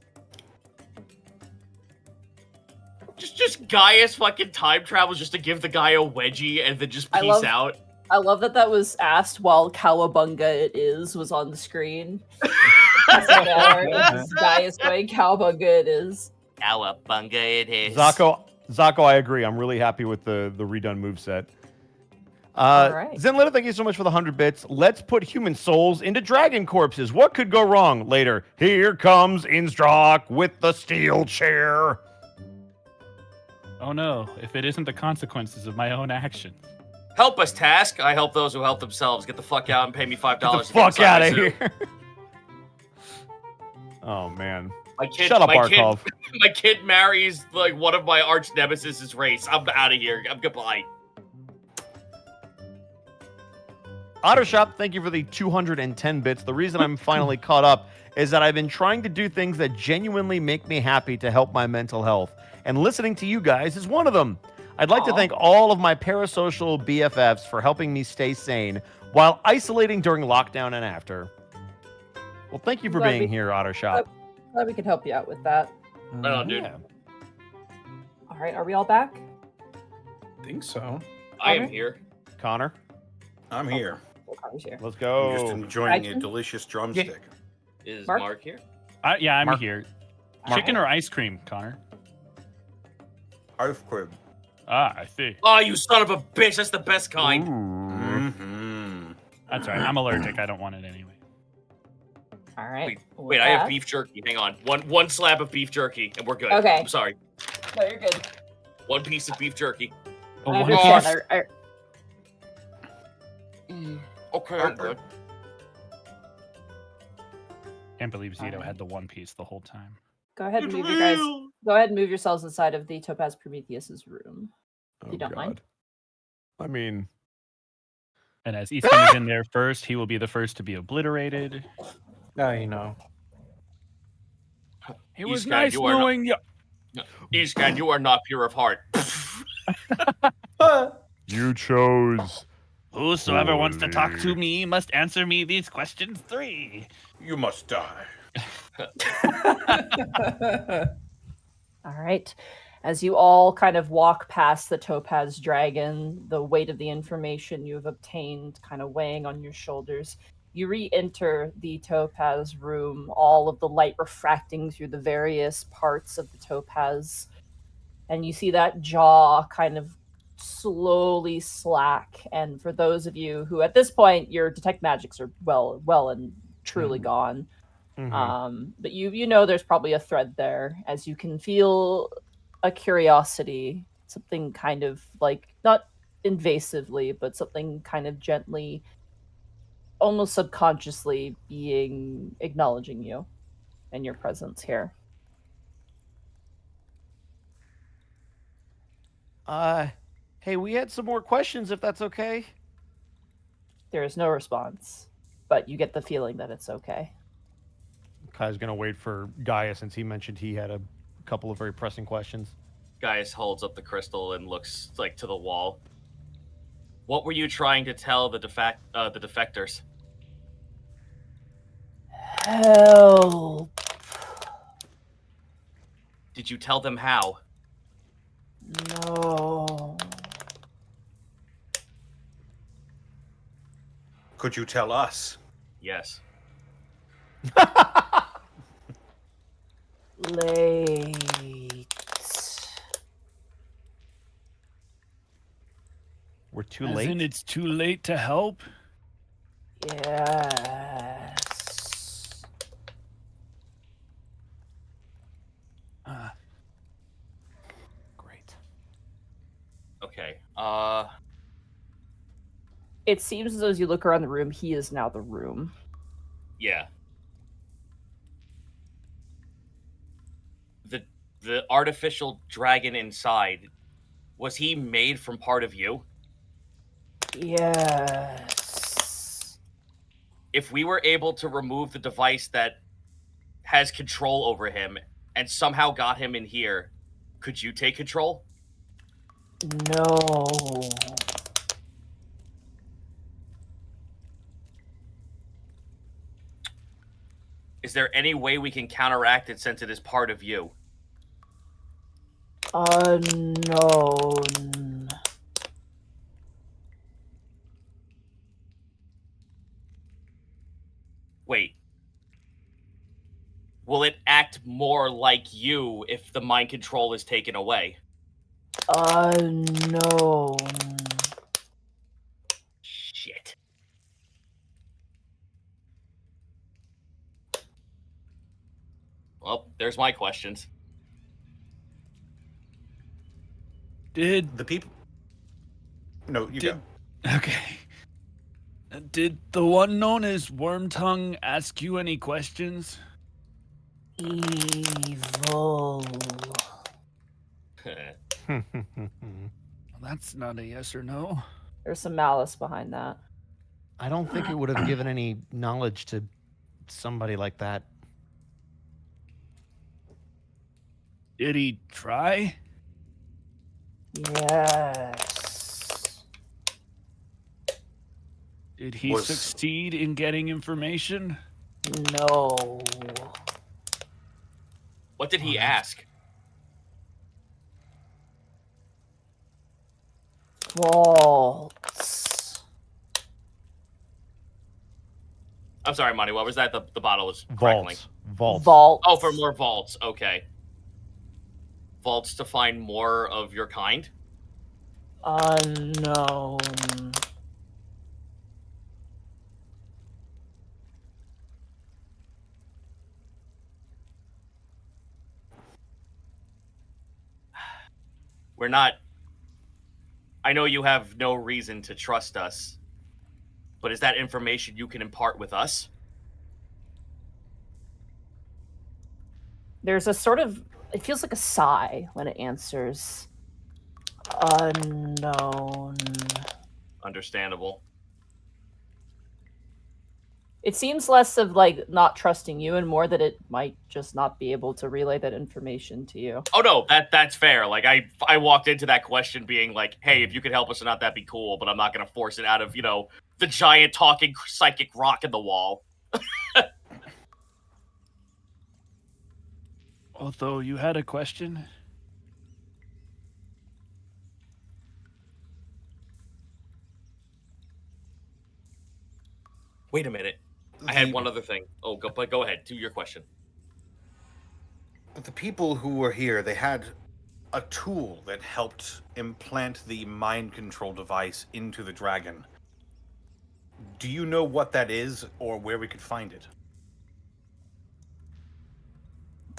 Just Gaius fucking time travels just to give the guy a wedgie and then just I peace love- out. I love that was asked while Cowabunga It Is was on the screen. This guy is going Cowabunga It Is. Cowabunga it is. Zako, I agree. I'm really happy with the redone moveset. All right. Zenlita, thank you so much for the 100 bits. Let's put human souls into dragon corpses. What could go wrong? Later, here comes Innstrock with the steel chair. Oh no, if it isn't the consequences of my own actions. Help us, Task. I help those who help themselves. Get the fuck out and pay me $5. Get the to fuck inside out my of zoo. here. Oh, man. My kid, Shut up, my kid, Barkov. my kid marries like one of my arch nemesis' race. I'm out of here. I'm goodbye. Ottershop, thank you for the 210 bits. The reason I'm finally caught up is that I've been trying to do things that genuinely make me happy to help my mental health. And listening to you guys is one of them. I'd like to thank all of my parasocial BFFs for helping me stay sane while isolating during lockdown and after. Well, thank you for Glad being we- here, Ottershop. Glad we could help you out with that. Right on, dude. Yeah. All right, are we all back? I think so. I am Connor? here. Connor, I'm here. Well, Connor's here. let's I'm go. just enjoying a Action? delicious drumstick. Is Mark? Mark here? Yeah, I'm Mark- here. Mark- Chicken or ice cream, Connor? Ice cream. Ah, I see. Oh, you son of a bitch! That's the best kind. Mm-hmm. That's right. I'm allergic. I don't want it anyway. All right. Wait, I have beef jerky. Hang on. One slab of beef jerky, and we're good. Okay. I'm sorry. No, you're good. One piece of beef jerky. Oh, I one understand. piece. Okay, I'm good. Can't believe Zito had the one piece the whole time. Go ahead and It's move you guys. real. Go ahead and move yourselves inside of the Topaz Prometheus's room. Oh, you don't mind. I mean, And as Ethan is in there first, he will be the first to be obliterated. Now you know. It was nice knowing you. Ishkan, you are not pure of heart. you chose. Whosoever wants to talk to Holy. me must answer me these questions 3. You must die. All right. As you all kind of walk past the Topaz Dragon, the weight of the information you have obtained kind of weighing on your shoulders, you re-enter the Topaz room, all of the light refracting through the various parts of the Topaz, and you see that jaw kind of slowly slack. And for those of you who at this point your detect magics are well and truly gone, but you know there's probably a thread there, as you can feel a curiosity, something kind of like not invasively, but something kind of gently, almost subconsciously being acknowledging you and your presence here. Hey, we had some more questions, if that's okay. There is no response, but you get the feeling that it's okay. Kai's gonna wait for Gaia since he mentioned he had a couple of very pressing questions. Gaius holds up the crystal and looks like to the wall. What were you trying to tell the defectors? Help. Did you tell them how? No. Could you tell us? Yes. Late. We're too As late. in it's too late to help? Yes. Great. Okay. It seems as though as you look around the room, he is now the room. Yeah. The artificial dragon inside, was he made from part of you? Yes. If we were able to remove the device that has control over him and somehow got him in here, could you take control? No. Is there any way we can counteract it since it is part of you? Unknown. Wait. Will it act more like you if the mind control is taken away? Unknown. Well, there's my questions. Did The people. No, you go. okay. Did the one known as Wormtongue ask you any questions? Evil. Well, that's not a yes or no. There's some malice behind that. I don't think it would have given any knowledge to somebody like that. Did he try? Yes. Did he Was- succeed in getting information? No. What did he ask? Vaults. I'm sorry, Monty. What was that? The bottle was crackling. Vaults. Vaults. Oh, for more vaults. Okay. Vaults to find more of your kind? Unknown. We're not. I know you have no reason to trust us, but is that information you can impart with us? There's a sort of, it feels like a sigh when it answers. Unknown. Understandable. It seems less of like not trusting you and more that it might just not be able to relay that information to you. Oh no, that's fair. Like I walked into that question being like, hey, if you could help us or not, that'd be cool, but I'm not gonna force it out of, the giant talking psychic rock in the wall. Although you had a question? Wait a minute. I had one other thing. Oh, go ahead. Do your question. The people who were here, they had a tool that helped implant the mind control device into the dragon. Do you know what that is or where we could find it?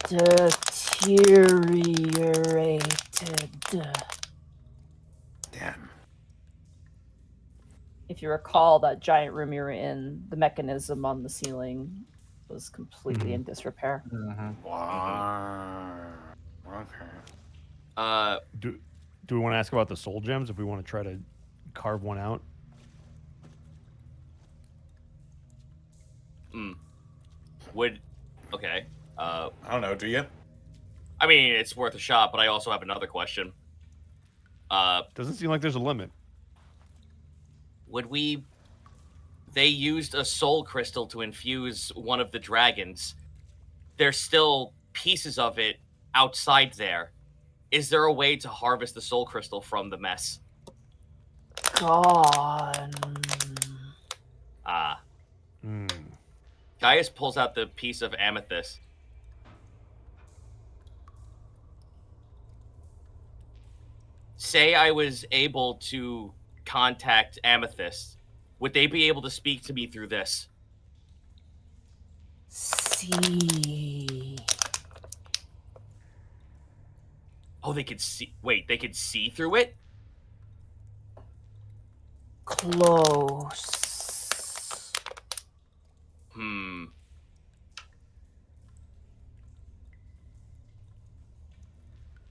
Deteriorated. Damn. If you recall that giant room you were in, the mechanism on the ceiling was completely in disrepair. Wow. Okay. Do we want to ask about the soul gems if we want to try to carve one out? Okay. I don't know. Do you? I mean, it's worth a shot, but I also have another question. Doesn't seem like there's a limit. They used a soul crystal to infuse one of the dragons. There's still pieces of it outside there. Is there a way to harvest the soul crystal from the mess? Gone. Gaius pulls out the piece of amethyst. Say I was able to contact Amethyst. Would they be able to speak to me through this? See. Oh, they could see. Wait, they could see through it? Close.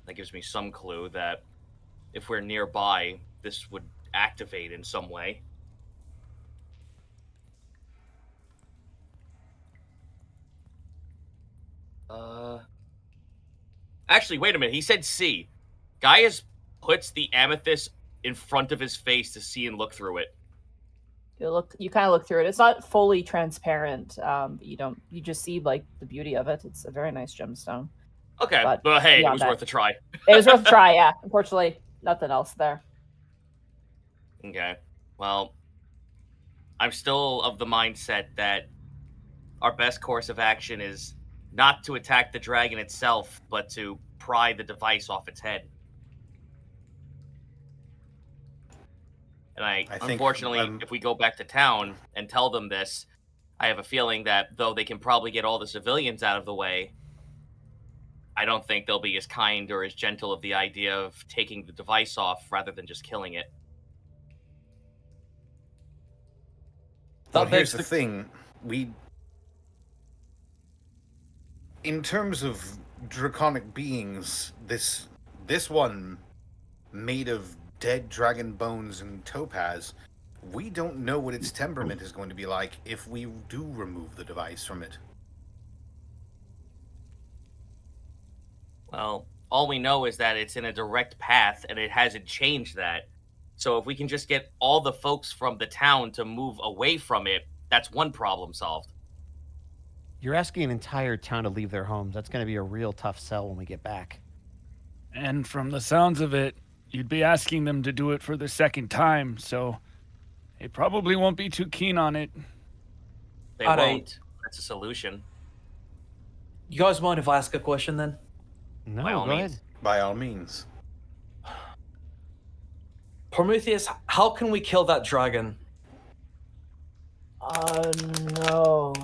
That gives me some clue that if we're nearby, this would activate in some way. Actually, wait a minute. He said see. Gaius puts the amethyst in front of his face to see and look through it. You kind of look through it. It's not fully transparent. You just see like the beauty of it. It's a very nice gemstone. Okay, But but hey, it beyond was that- worth a try. It was worth a try, yeah. Unfortunately, nothing else there. Okay. Well, I'm still of the mindset that our best course of action is not to attack the dragon itself, but to pry the device off its head. And I think, unfortunately, if we go back to town and tell them this, I have a feeling that though they can probably get all the civilians out of the way, I don't think they'll be as kind or as gentle of the idea of taking the device off rather than just killing it. Well, That here's begs the thing. In terms of draconic beings, this one made of dead dragon bones and topaz, we don't know what its temperament is going to be like if we do remove the device from it. Well, all we know is that it's in a direct path and it hasn't changed that. So if we can just get all the folks from the town to move away from it, that's one problem solved. You're asking an entire town to leave their homes. That's going to be a real tough sell when we get back. And from the sounds of it, you'd be asking them to do it for the second time, so they probably won't be too keen on it. They Alright. won't. That's a solution. You guys mind if I ask a question then? No, By all go means. ahead. By all means. Prometheus, how can we kill that dragon? No.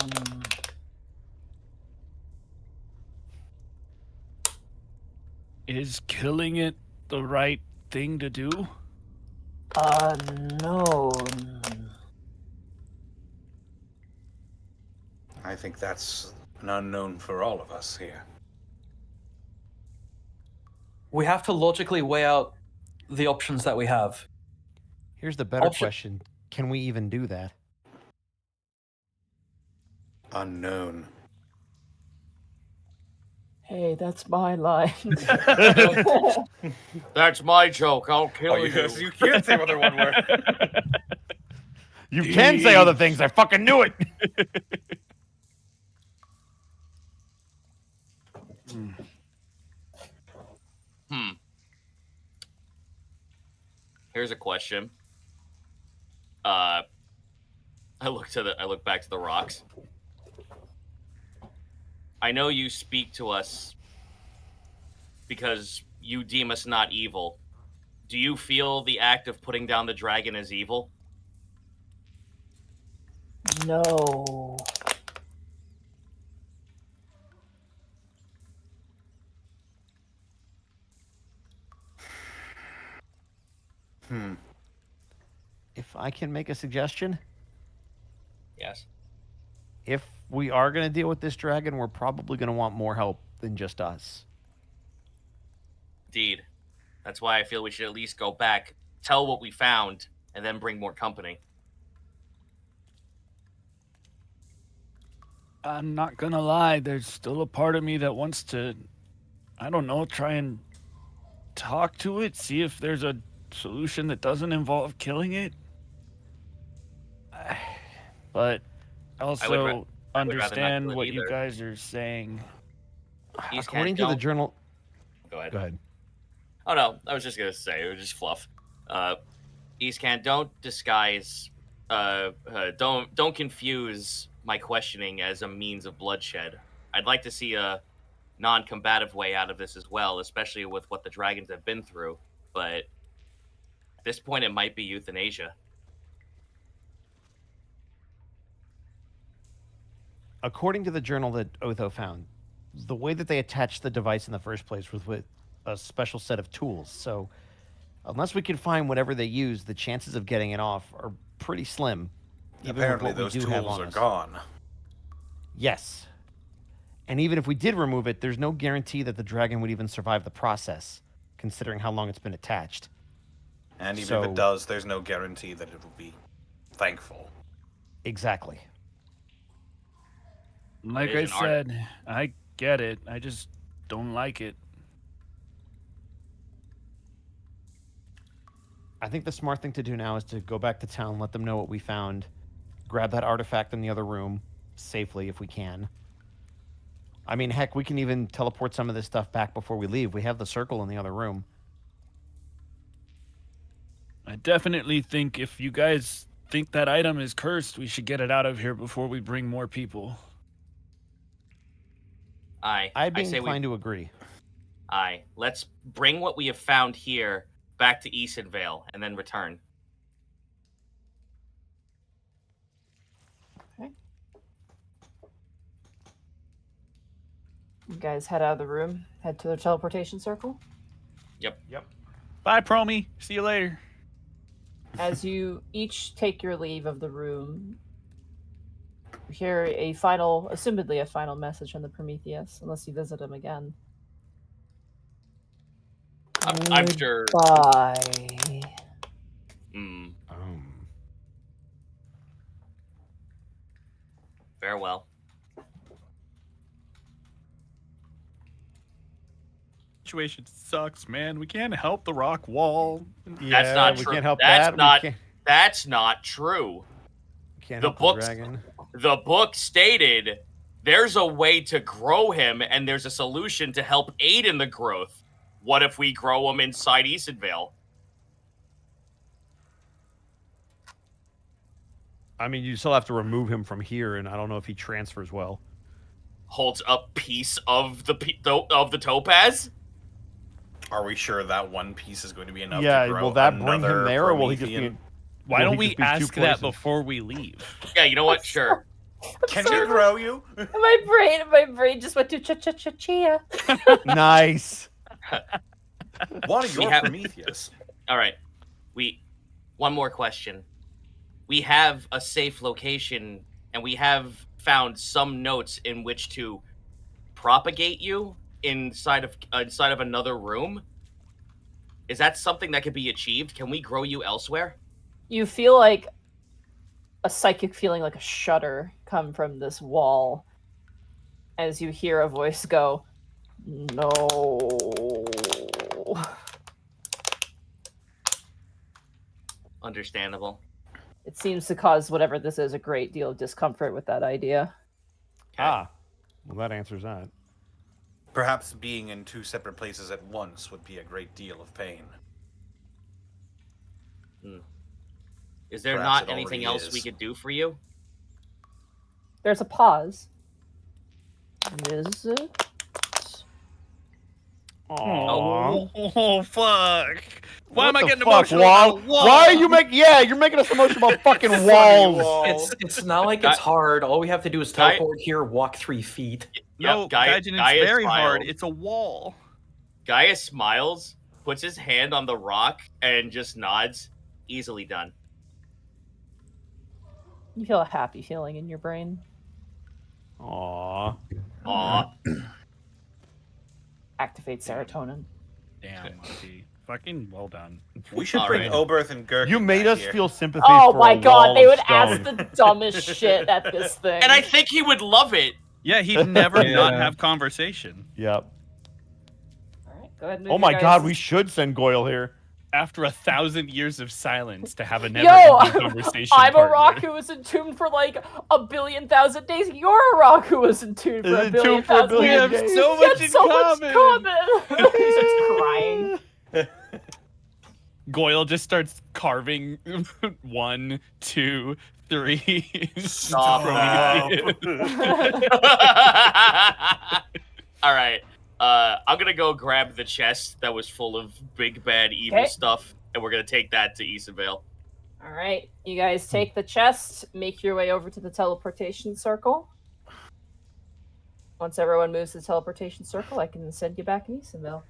Is killing it the right thing to do? No. I think that's an unknown for all of us here. We have to logically weigh out the options that we have. Here's the better Option- question. Can we even do that? Unknown. Hey, that's my line. That's my joke. I'll kill Oh, you can't say other one word. You can say other things. I fucking knew it. Here's a question. I look back to the rocks. I know you speak to us because you deem us not evil. Do you feel the act of putting down the dragon is evil? No. If I can make a suggestion, Yes. if we are going to deal with this dragon, we're probably going to want more help than just us. Indeed. That's why I feel we should at least go back, tell what we found, and then bring more company. I'm not gonna lie, there's still a part of me that wants to, I don't know, try and talk to it, see if there's a solution that doesn't involve killing it. But also I would rather not understand kill it what you either. guys are saying. East According Kent, to the don't- journal... Go ahead. Go ahead. Oh no, I was just gonna say it was just fluff. Eastcan, don't disguise, don't confuse my questioning as a means of bloodshed. I'd like to see a non-combative way out of this as well, especially with what the dragons have been through. But at this point, it might be euthanasia. According to the journal that Otho found, the way that they attached the device in the first place was with a special set of tools. So unless we can find whatever they use, the chances of getting it off are pretty slim. even with Apparently, what we those do have tools on are us. gone. Yes. And even if we did remove it, there's no guarantee that the dragon would even survive the process, considering how long it's been attached. And even if So- it does, there's no guarantee that it will be thankful. Exactly. Like It I is an art. said, I get it. I just don't like it. I think the smart thing to do now is to go back to town, let them know what we found, grab that artifact in the other room safely if we can. I mean, heck, we can even teleport some of this stuff back before we leave. We have the circle in the other room. I definitely think if you guys think that item is cursed, we should get it out of here before we bring more people. I'd be I say inclined to agree. let's bring what we have found here back to Easonvale and then return. guys head out of the room, head to the teleportation circle. Yep. Bye, Promi. See you later. As you each take your leave of the room, you hear a final, assumedly a final message from the Prometheus, unless you visit him again. I'm sure. Bye. Farewell. Situation sucks, man. We can't help the rock wall. That's not we true. can't help That's that. not. We can't, That's not true. we can't The help books- the dragon. The book stated there's a way to grow him, and there's a solution to help aid in the growth. What if we grow him inside Easonvale? I mean, you still have to remove him from here, and I don't know if he transfers well. Holds a piece of the topaz. Are we sure that one piece is going to be enough? Yeah, to grow will that bring him another there, or will he just be? Promethean? Why will don't he we just be two ask that places? before we leave? Yeah, you know what? Sure. Can we grow you? My brain just went to chia. Nice. One of We your have- Prometheus. All right. One more question. We have a safe location, and we have found some notes in which to propagate you inside of another room. Is that something that could be achieved? Can we grow you elsewhere? You feel like a psychic feeling, like a shudder, come from this wall as you hear a voice go, "No." Understandable. It seems to cause whatever this is a great deal of discomfort with that idea. Well, that answers that. Perhaps being in two separate places at once would be a great deal of pain. Is there Perhaps not it anything already else we is. could do for you? There's a pause. Is it? Aww. Oh, fuck. Why am I What the getting fuck, emotional Wall? about a wall? Why are you making? Yeah, you're making us emotional about fucking walls. It's not like it's hard. All we have to do is Guy- teleport here, walk 3 feet. No, Yep, Gaia- Gaijin, it's Gaia very hard. smiled. It's a wall. Gaia smiles, puts his hand on the rock, and just nods. Easily done. You feel a happy feeling in your brain. Aww. Aw. Activate serotonin. Damn, Monty. Fucking well done. We should All bring right. Oberth and Gherkin You made back us here. feel sympathy. Oh for my a god, wall they of would stone. ask the dumbest shit at this thing. And I think he would love it. Yeah, he'd never not Yeah. have conversation. Yep. Alright, go ahead and move Oh your my guys. god, we should send Goyle here. After 1,000 years of silence, to have a Yo, never-ending conversation I'm a partner. rock who was entombed for like 1,000,000,000 days. You're a rock who was entombed for a Is billion entombed for a thousand We billion days. have days. so We much had in so common. much common. He starts crying. Goyle just starts carving 1, 2, 3. Stop Prometheus. All right. I'm gonna go grab the chest that was full of big bad evil Okay. stuff, and we're gonna take that to Easonvale. All right, you guys take the chest, make your way over to the teleportation circle. Once everyone moves to the teleportation circle, I can send you back in Easonville.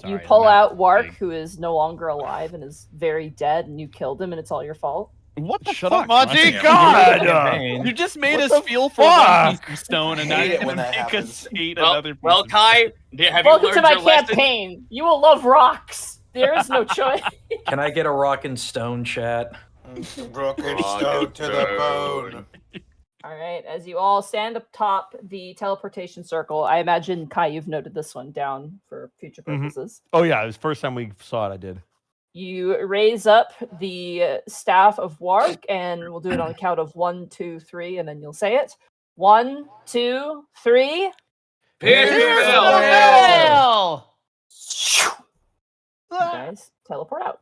You Sorry, pull the map out is Wark, big. who is no longer alive and is very dead, and you killed him, and it's all your fault. What the Shut fuck, up, Monty. Monty. God. Campaign. You just made What us the feel for one fuck? piece of stone, and now Hate you're it gonna when that make happens. us hate Well, another piece well, of Kai, have Welcome you to learned my your lesson? campaign. You will love rocks. There is no choice. Can I get a rock and stone chat? Broken Rock stone and to the stone. bone. All right, as you all stand up top the teleportation circle, I imagine Kai, you've noted this one down for future Mhm. purposes. Oh yeah, it was the first time we saw it. I did. You raise up the staff of Wark, and we'll do it on the count of 1, 2, 3, and then you'll say it. 1, 2, 3. Pierceville! You guys teleport out.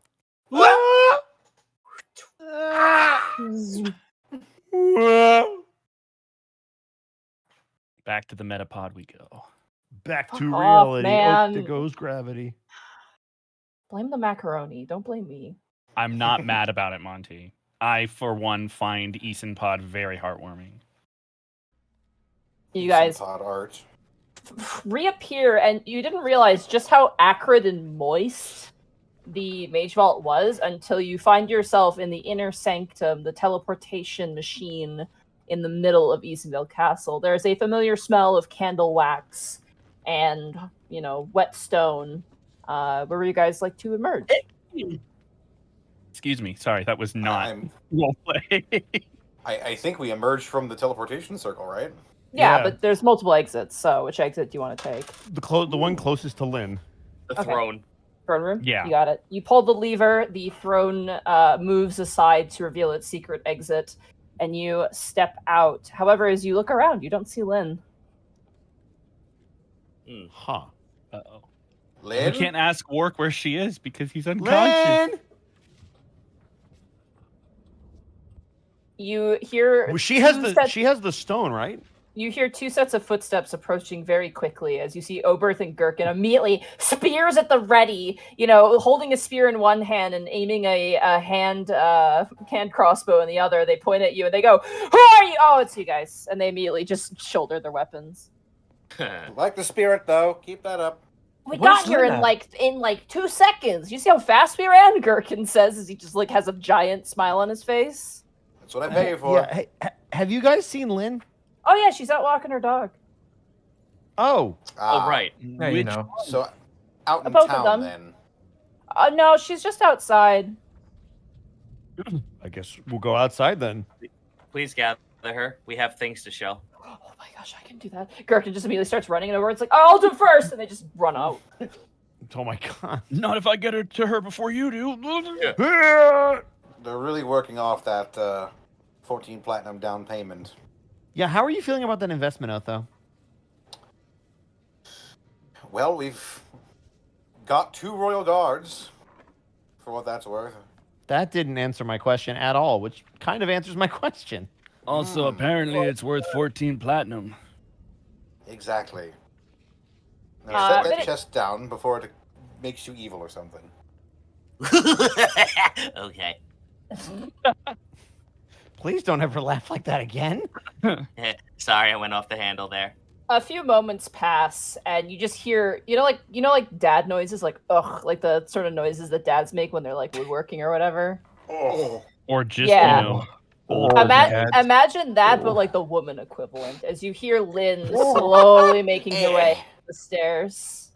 Back to the metapod we go. Back Fuck to off, reality. man. Oh, there goes gravity. Blame the macaroni. Don't blame me. I'm not mad about it, Monty. I, for one, find Eason Pod very heartwarming. You guys Pod art. reappear, and you didn't realize just how acrid and moist the Mage Vault was until you find yourself in the inner sanctum, the teleportation machine in the middle of Easonville Castle. There's a familiar smell of candle wax and, wet stone. Where would you guys like to emerge? Excuse me. Sorry, that was not I'm- roleplay. I think we emerged from the teleportation circle, right? Yeah, Yeah. but there's multiple exits, so which exit do you want to take? The one closest to Lynn. The Okay. throne. Throne room? Yeah. You got it. You pull the lever, the throne moves aside to reveal its secret exit, and you step out. However, as you look around, you don't see Lynn. Huh. Uh-oh. Lynn? We can't ask Wark where she is because he's unconscious. Lynn! You hear Well, she has two the stone, right? You hear two sets of footsteps approaching very quickly as you see Oberth and Gherkin immediately spears at the ready, holding a spear in one hand and aiming a hand crossbow in the other. They point at you and they go, "Who are you?" "Oh, it's you guys." And they immediately just shoulder their weapons. Like the spirit, though. Keep that up. We Where's got here Lynn in like 2 seconds. You see how fast we ran? Gherkin says as he just has a giant smile on his face. That's what I pay you for. Yeah. Hey, have you guys seen Lynn? Oh yeah, she's out walking her dog. Oh. Oh, right. Yeah, you know. So, out in Both of town, them. then. No, she's just outside. I guess we'll go outside then. Please gather her. We have things to show. Oh my gosh, I can do that. Gherkin just immediately starts running, and over. It's like, "Oh, I'll do it first," and they just run out. Oh my god. Not if I get her to her before you do. They're really working off that 14 platinum down payment. Yeah, how are you feeling about that investment, Otho? Well, we've got 2 royal guards, for what that's worth. That didn't answer my question at all, which kind of answers my question. Also, apparently, it's worth 14 platinum. Exactly. Now set but that it- chest down before it makes you evil or something. Okay. Please don't ever laugh like that again. Sorry, I went off the handle there. A few moments pass, and you just hear, like dad noises, like ugh, like the sort of noises that dads make when they're like woodworking or whatever. Oh. Or just, Yeah. old Imagine, dads. imagine that, but like the woman equivalent, as you hear Lynn slowly making her way up the stairs.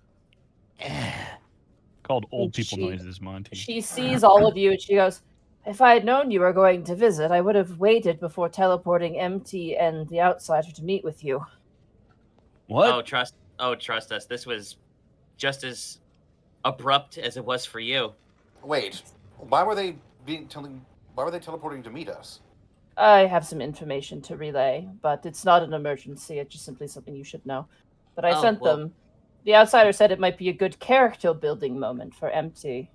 Called old And people she- noises, Monty. She sees all of you, and she goes, "If I had known you were going to visit, I would have waited before teleporting Empty and the Outsider to meet with you." What? Trust us. This was just as abrupt as it was for you. Wait, why were they teleporting to meet us? I have some information to relay, but it's not an emergency. It's just simply something you should know. But I Oh, sent well. them. The Outsider said it might be a good character building moment for Empty.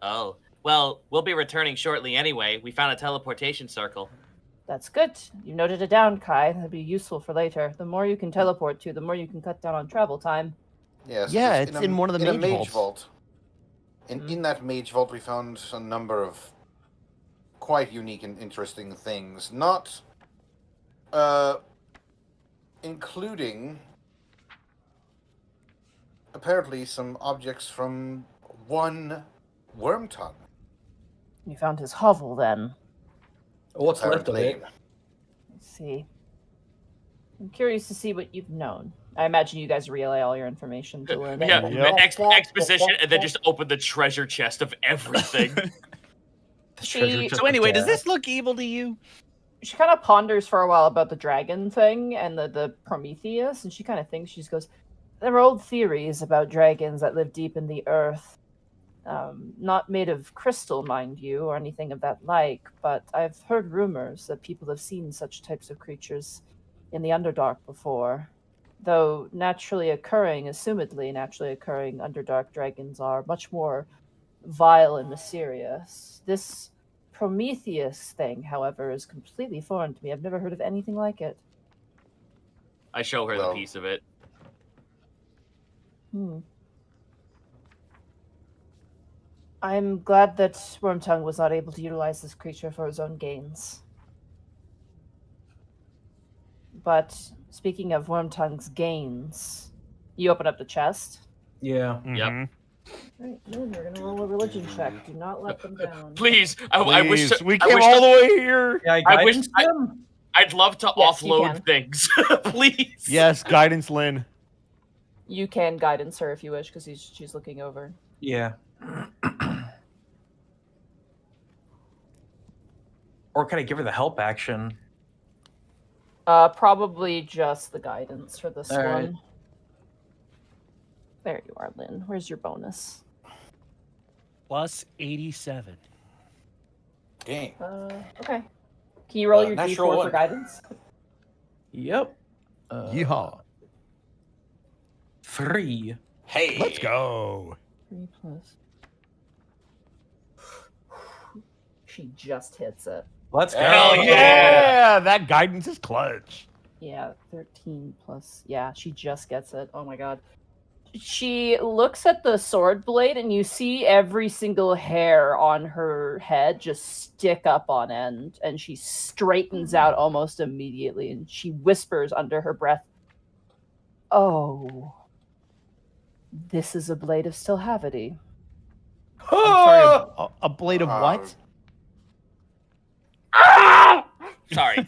Oh. Well, we'll be returning shortly anyway. We found a teleportation circle. That's good. You noted it down, Kai. That'd be useful for later. The more you can teleport to, the more you can cut down on travel time. Yes. Yeah, just it's in one of the a mage mage vaults. vault. In that mage vault, we found a number of quite unique and interesting things. Not, including apparently some objects from one worm tongue. You found his hovel, then. What's left of Apparently. it? Let's see. I'm curious to see what you've known. I imagine you guys relay all your information to Lynn. Yeah, Yep. exposition, and then just open the treasure chest of everything. She So anyway, does this look evil to you? she kind of ponders for a while about the dragon thing and the Prometheus, and she kind of thinks, she goes, "There are old theories about dragons that live deep in the earth. Not made of crystal, mind you, or anything of that like, but I've heard rumors that people have seen such types of creatures in the Underdark before. Though assumedly naturally occurring Underdark dragons are much more vile and mysterious. This Prometheus thing, however, is completely foreign to me. I've never heard of anything like it." I show her the Well. piece of it. I'm glad that Wormtongue was not able to utilize this creature for his own gains. But speaking of Wormtongue's gains, you open up the chest. Yeah. Mhm. Right, Lynn, you're gonna roll a religion check. Do not let them down. Please, I wish Please, to, we I came wish all to- the way here. Yeah, I wish guidance I- them? I'd love to Yes, you offload can. things, please. Yes, guidance, Lynn. You can guidance her if you wish, because she's looking over. Yeah. Or could I give her the help action? Probably just the guidance for this All right. one. There you are, Lynn. Where's your bonus? Plus 87. Game. Okay. Can you roll your natural d4 one. for guidance? Yep. Yeehaw. 3. Hey. Let's go. 3 plus. She just hits it. Let's go. Hell Yeah, that guidance is clutch. Yeah, 13 plus. Yeah, she just gets it. Oh my god. She looks at the sword blade and you see every single hair on her head just stick up on end, and she straightens out almost immediately and she whispers under her breath, "Oh, this is a blade of Stilhavity." I'm sorry, a blade of what? Sorry.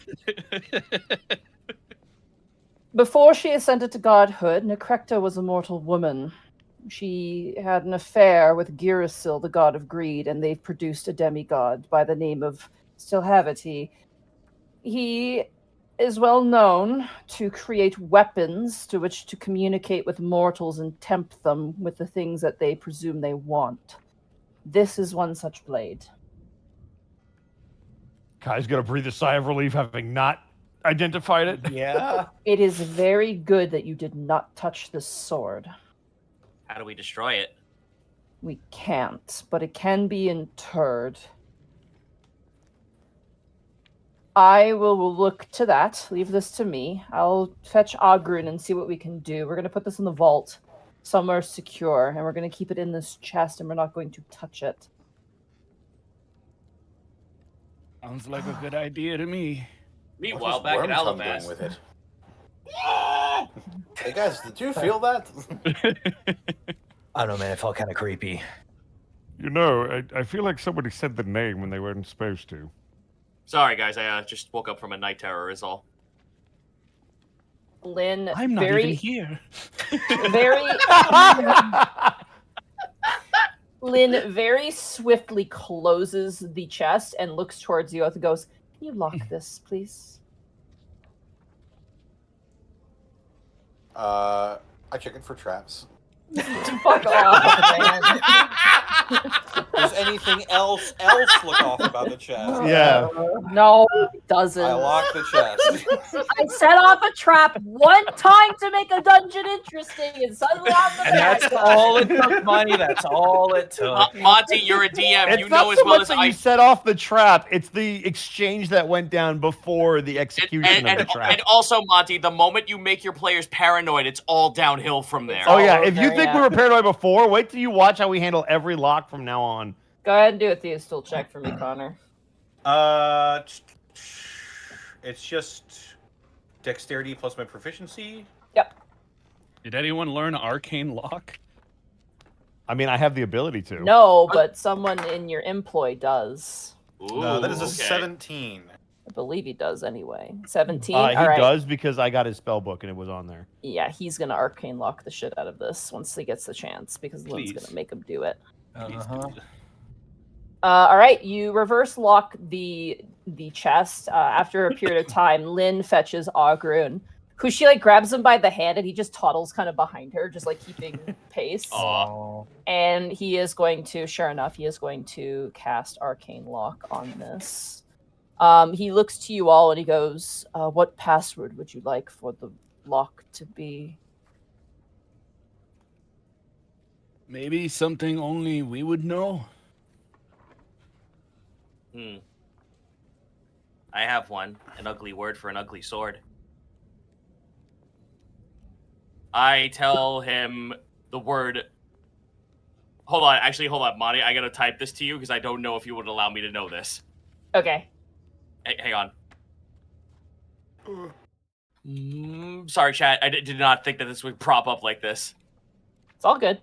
Before she ascended to godhood, Necrecta was a mortal woman. She had an affair with Girasil, the god of greed, and they've produced a demigod by the name of Stilhavity. He is well known to create weapons to which to communicate with mortals and tempt them with the things that they presume they want. This is one such blade. Kai's gonna breathe a sigh of relief having not identified it. Yeah. It is very good that you did not touch this sword. How do we destroy it? We can't, but it can be interred. I will look to that. Leave this to me. I'll fetch Ogrun and see what we can do. We're going to put this in the vault somewhere secure, and we're going to keep it in this chest, and we're not going to touch it. Sounds like a good idea to me. Meanwhile, back at Wormtongue Alabas. doing with it? Hey guys, did you feel that? I don't know, man. It felt kind of creepy. You know, I feel like somebody said the name when they weren't supposed to. Sorry, guys. I just woke up from a night terror. Is all. Lynn, I'm not very, even here. very, Lynn very swiftly closes the chest and looks towards you and goes, "Can you lock this, please?" I check it for traps. Fuck off, man. Does anything else look off about the chest? Yeah. No, it doesn't. I lock the chest. I set off a trap one time to make a dungeon interesting, and suddenly I'm the And bad that's guy. all it took, Money. That's all it took. Monty, you're a DM. It's You not know as so well much as that I. you set off the trap. It's the exchange that went down before the execution of the trap. And also, Monty, the moment you make your players paranoid, it's all downhill from there. Oh yeah, all if you over, think yeah. we were paranoid before, wait till you watch how we handle every lock from now on. Go ahead and do a Theostil check for me, Connor. It's just dexterity plus my proficiency. Did anyone learn Arcane Lock? I mean, I have the ability to. No, but someone in your employ does. Ooh, No, that is a okay. 17. I believe he does anyway. 17? He All right. does because I got his spell book and it was on there. Yeah, he's going to arcane lock the shit out of this once he gets the chance, because Lynn's Please. going to make him do it. Uh-huh. All right, you reverse lock the chest. After a period of time, Lynn fetches Ogrun, who she like grabs him by the hand, and he just toddles kind of behind her, just like keeping pace. Oh. And he is going to, sure enough, he is going to cast Arcane Lock on this. He looks to you all and he goes, "What password would you like for the lock to be?" Maybe something only we would know. I have one. An ugly word for an ugly sword. I tell him the word. Hold on, Monty. I gotta type this to you because I don't know if you would allow me to know this. Okay. Hang on. Sorry, chat. I did not think that this would prop up like this. It's all good.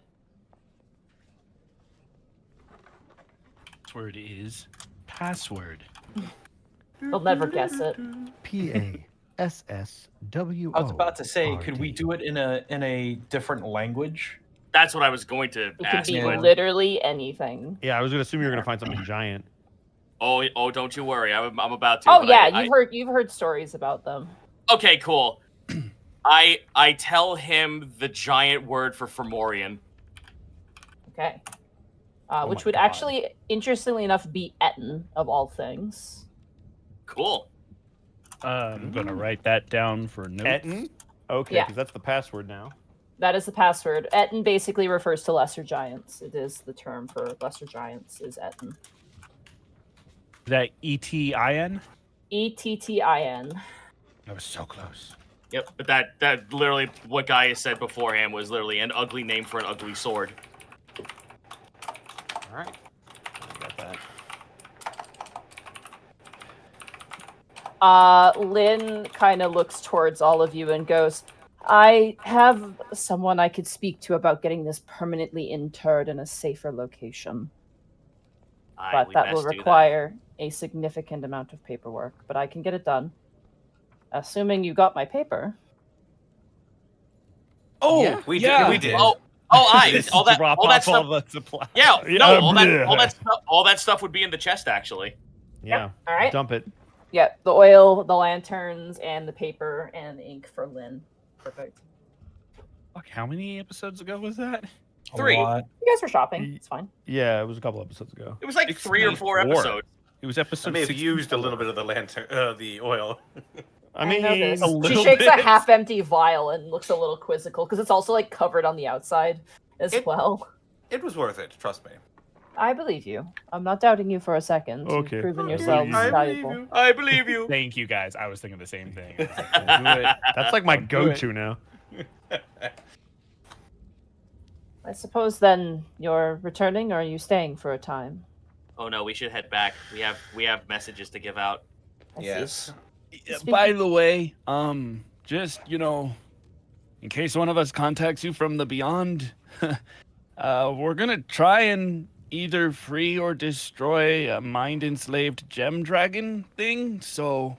Password is password. They'll never guess it. PASSWO. I was about to say, could we do it in a different language? That's what I was going to It can ask. be Yeah. literally anything. Yeah, I was gonna assume you were gonna find something giant. Oh, don't you worry. I'm about to. Oh but yeah, I- you've heard stories about them. Okay, cool. I tell him the giant word for Fomorian. Okay. Oh Which my would God. actually, interestingly enough, be Etten of all things. Cool. I'm gonna write that down for notes. Etten? Okay, Yeah. because that's the password now. That is the password. Etten basically refers to lesser giants. It is the term for lesser giants is Etten. Is that ETIN? ETTIN. I was so close. Yep. But that literally what Guy said beforehand was literally an ugly name for an ugly sword. All right. I got that. Lynn kind of looks towards all of you and goes, I have someone I could speak to about getting this permanently interred in a safer location. But We that will best do require a significant amount of paperwork. But I can get it done. Assuming you got my paper. Oh, Yeah, we yeah. did. Oh, all that Drop all off that stuff. all the supplies. Yeah, no, bleh. all that stuff would be in the chest actually. Yeah. All right. Dump it. Yeah, the oil, the lanterns, and the paper and the ink for Lynn. Perfect. Fuck, how many episodes ago was that? A 3. lot. You guys were shopping. It's fine. Yeah, it was a couple episodes ago. It was like 3 or 4 4. episodes. It was I episode may have 64. used a little bit of the lantern, the oil. I mean, noticed. a She little shakes a bit. half-empty vial and looks a little quizzical because it's also like covered on the outside as It- well. It was worth it, trust me. I believe you. I'm not doubting you for a second. Okay. You've proven I yourselves believe you. valuable. I believe you. Thank you, guys. I was thinking the same thing. I was like, "Don't do it. that's like my Don't do it." go-to now. I suppose then you're returning, or are you staying for a time? Oh no, we should head back. We have messages to give out. I see. Yes. By the way, just in case one of us contacts you from the beyond, we're gonna try and either free or destroy a mind-enslaved gem dragon thing. So,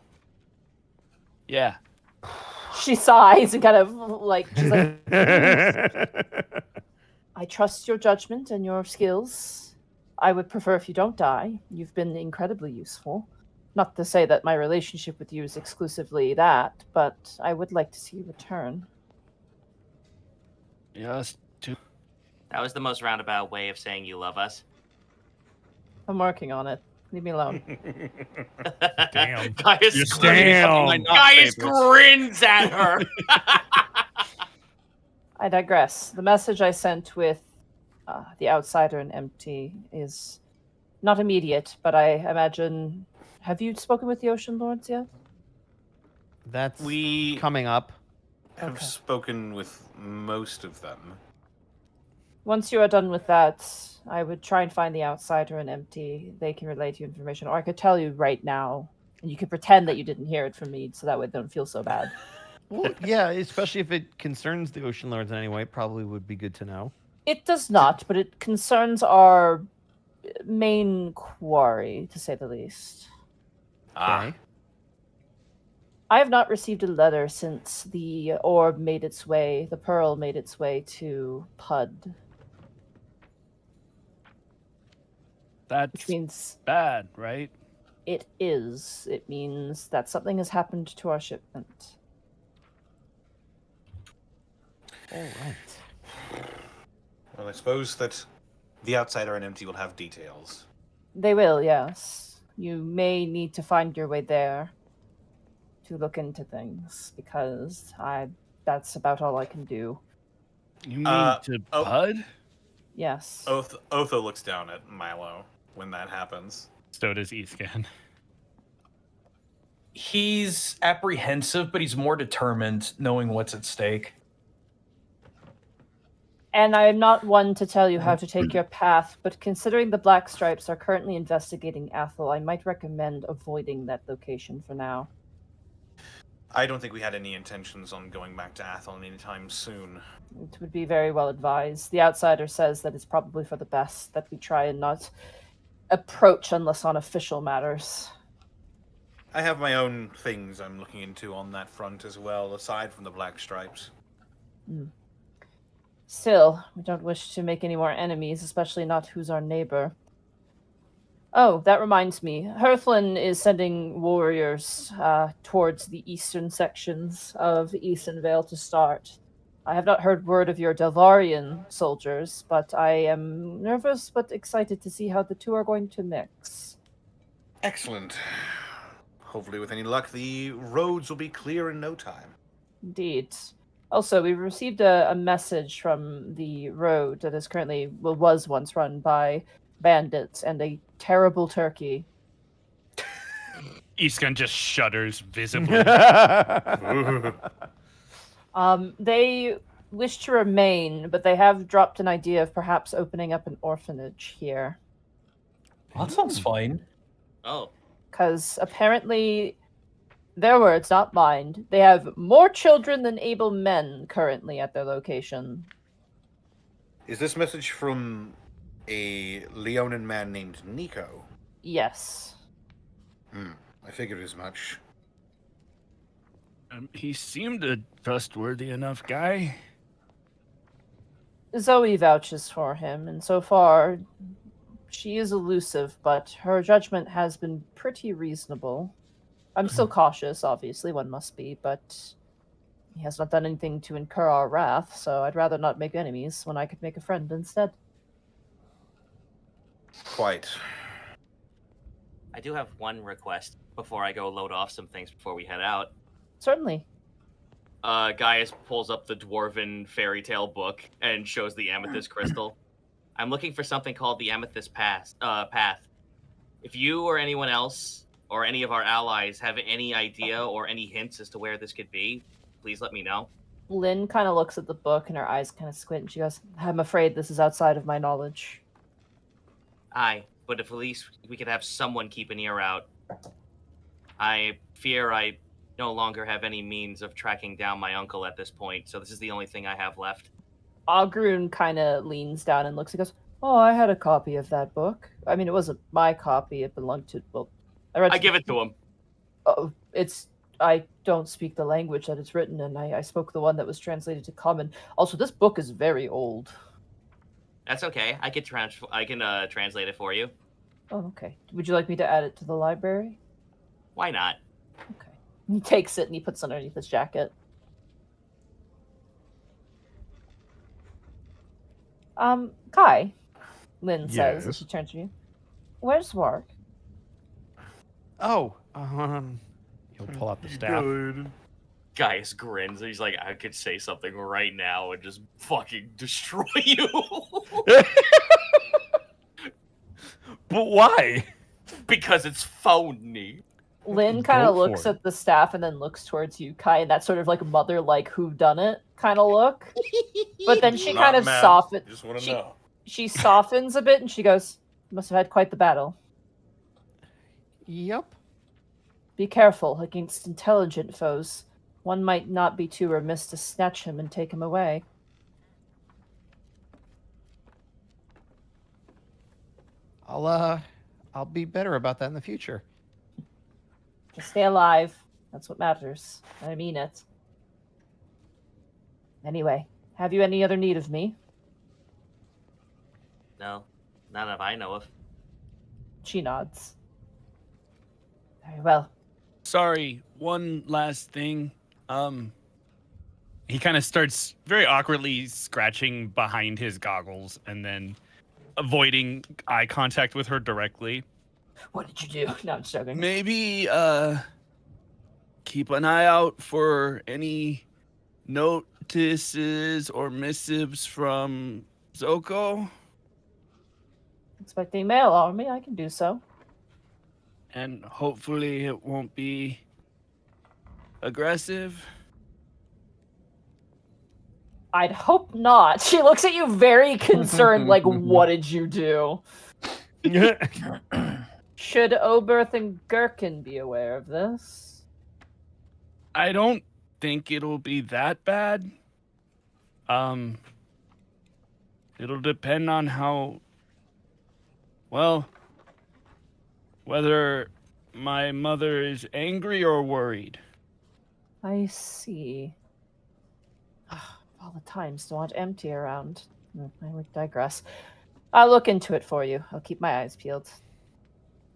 yeah. She sighs and kind of like she's like, I trust your judgment and your skills. I would prefer if you don't die. You've been incredibly useful. Not to say that my relationship with you is exclusively that, but I would like to see you return. Yes. That was the most roundabout way of saying you love us. I'm working on it. Leave me alone. Damn. Gaius You're grins- Damn. Gaius grins at her. I digress. The message I sent with the outsider and empty is not immediate, but I imagine. Have you spoken with the Ocean Lords yet? That's We coming up. have Okay. spoken with most of them. Once you are done with that, I would try and find the outsider and empty. They can relay to you information, or I could tell you right now, and you could pretend that you didn't hear it from me, so that way they don't feel so bad. Well, yeah, especially if it concerns the Ocean Lords in any way, probably would be good to know. It does not, but it concerns our main quarry, to say the least. Ah, Okay. I have not received a letter since the orb made its way, the pearl made its way to Pud, That's which means bad, right? it is. It means that something has happened to our shipment. All right. well, I suppose that the outsider and empty will have details. They will, yes. You may need to find your way there to look into things, because that's about all I can do. You mean to oh. Bud? Yes. Otho looks down at Milo when that happens. So does Escan. He's apprehensive, but he's more determined, knowing what's at stake. And I am not one to tell you how to take your path, but considering the Black Stripes are currently investigating Athel, I might recommend avoiding that location for now. I don't think we had any intentions on going back to Athel anytime soon. It would be very well advised. The outsider says that it's probably for the best that we try and not approach unless on official matters. I have my own things I'm looking into on that front as well, aside from the Black Stripes. Still, we don't wish to make any more enemies, especially not who's our neighbor. Oh, that reminds me. Hearthlin is sending warriors towards the eastern sections of Eastern Vale to start. I have not heard word of your Delvarian soldiers, but I am nervous but excited to see how the two are going to mix. Excellent. Hopefully, with any luck, the roads will be clear in no time. Indeed. Also, we received a message from the road that is currently, well, was once run by bandits and a terrible turkey. Iskan just shudders visibly. They wish to remain, but they have dropped an idea of perhaps opening up an orphanage here. That sounds fine. Oh, Because apparently, their words, not mine, they have more children than able men currently at their location. Is this message from a Leonin man named Nico? Yes. I figured as much. He seemed a trustworthy enough guy. Zoe vouches for him, and so far, she is elusive, but her judgment has been pretty reasonable. I'm still cautious, obviously, one must be, but he has not done anything to incur our wrath, so I'd rather not make enemies when I could make a friend instead. Quite. I do have one request before I go load off some things before we head out. Certainly. Gaius pulls up the dwarven fairy tale book and shows the amethyst crystal. I'm looking for something called the amethyst path. If you or anyone else or any of our allies have any idea or any hints as to where this could be, please let me know. Lynn kind of looks at the book and her eyes kind of squint and she goes, I'm afraid this is outside of my knowledge. Aye, but if at least we could have someone keep an ear out. I fear I no longer have any means of tracking down my uncle at this point, so this is the only thing I have left. Ogrun kind of leans down and looks and goes, oh, I had a copy of that book. I mean, it wasn't my copy. It belonged to, well, I give it to him. Oh, I don't speak the language that it's written in. I spoke the one that was translated to Common. Also, this book is very old. That's okay. I can translate it for you. Oh, okay. Would you like me to add it to the library? Why not? Okay. He takes it and he puts it underneath his jacket. Kai, Lynn says as she turns to you. Where's Wark? Oh, he'll pull out the staff. Gaius grins. He's like, I could say something right now and just fucking destroy you. But why? Because it's phony. Lynn kind of Go for looks it. at the staff and then looks towards you, Kai, and that sort of like mother-like whodunit kind of look. But then she Not kind of mad, softens. Just want to know. She softens a bit and she goes, "Must have had quite the battle. Yep. Be careful against intelligent foes. One might not be too remiss to snatch him and take him away." I'll be better about that in the future. Just stay alive. That's what matters. I mean it. Anyway, have you any other need of me? No, none that I know of. She nods. Very well. Sorry, one last thing. He kind of starts very awkwardly scratching behind his goggles and then avoiding eye contact with her directly. What did you do? No, I'm just joking. Maybe keep an eye out for any notices or missives from Zoko, Expecting mail on me, I can do so. and hopefully it won't be aggressive. I'd hope not. She looks at you very concerned, like, what did you do? Should Oberth and Gherkin be aware of this? I don't think it'll be that bad. It'll depend on how, well, whether my mother is angry or worried. I see. All the time so much empty around. I would digress. I'll look into it for you. I'll keep my eyes peeled.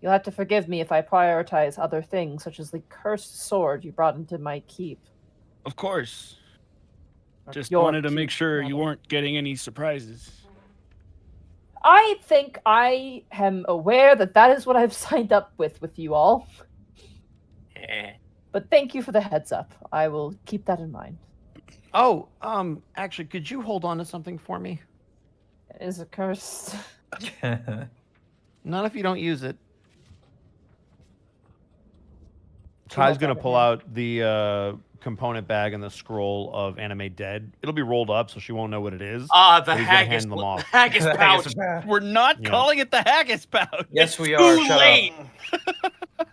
You'll have to forgive me if I prioritize other things, such as the cursed sword you brought into my keep. Of course. Or Just your wanted to keep, make sure you rather. weren't getting any surprises. I think I am aware that that is what I've signed up with you all. But thank you for the heads up. I will keep that in mind. Oh, actually, could you hold on to something for me? It is a curse. Not if you don't use it. She Kai's holds gonna out her pull hand. out the component bag and the scroll of Anime Dead. It'll be rolled up, so she won't know what it is. The but he's gonna haggis, hand them off. haggis The pouch. haggis pouch. We're not Yeah. calling it the haggis pouch. Yes, It's we too are. Shut late. up.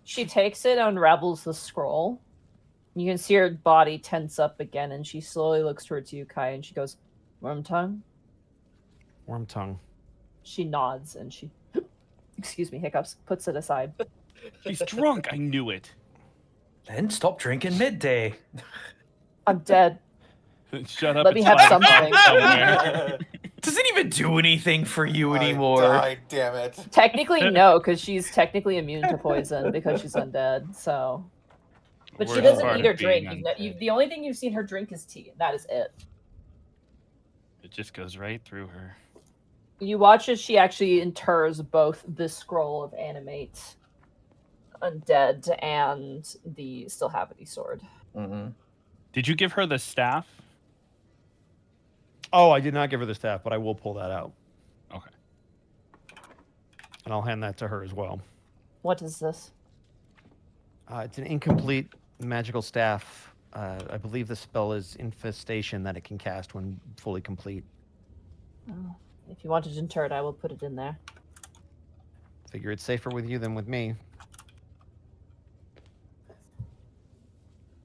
She takes it, unravels the scroll. You can see her body tense up again, and she slowly looks towards you, Kai, and she goes, "Worm tongue?" Worm tongue. She nods, and she, excuse me, hiccups, puts it aside. She's drunk. I knew it. Then stop drinking midday. I'm dead. Shut up. Let me it's have fine. something. Somewhere. Does it even do anything for you anymore? Die, damn it. Technically, no, because she's technically immune to poison because she's undead. So, but she Worst doesn't part eat or of being drink. undead. The only thing you've seen her drink is tea, and that is it. It just goes right through her. You watch as she actually inters both the scroll of animate undead and the still habity sword. Mm-hmm. Did you give her the staff? Oh, I did not give her the staff, but I will pull that out. Okay. And I'll hand that to her as well. What is this? It's an incomplete magical staff. I believe the spell is Infestation that it can cast when fully complete. Oh, if you want it interred, I will put it in there. Figure it's safer with you than with me.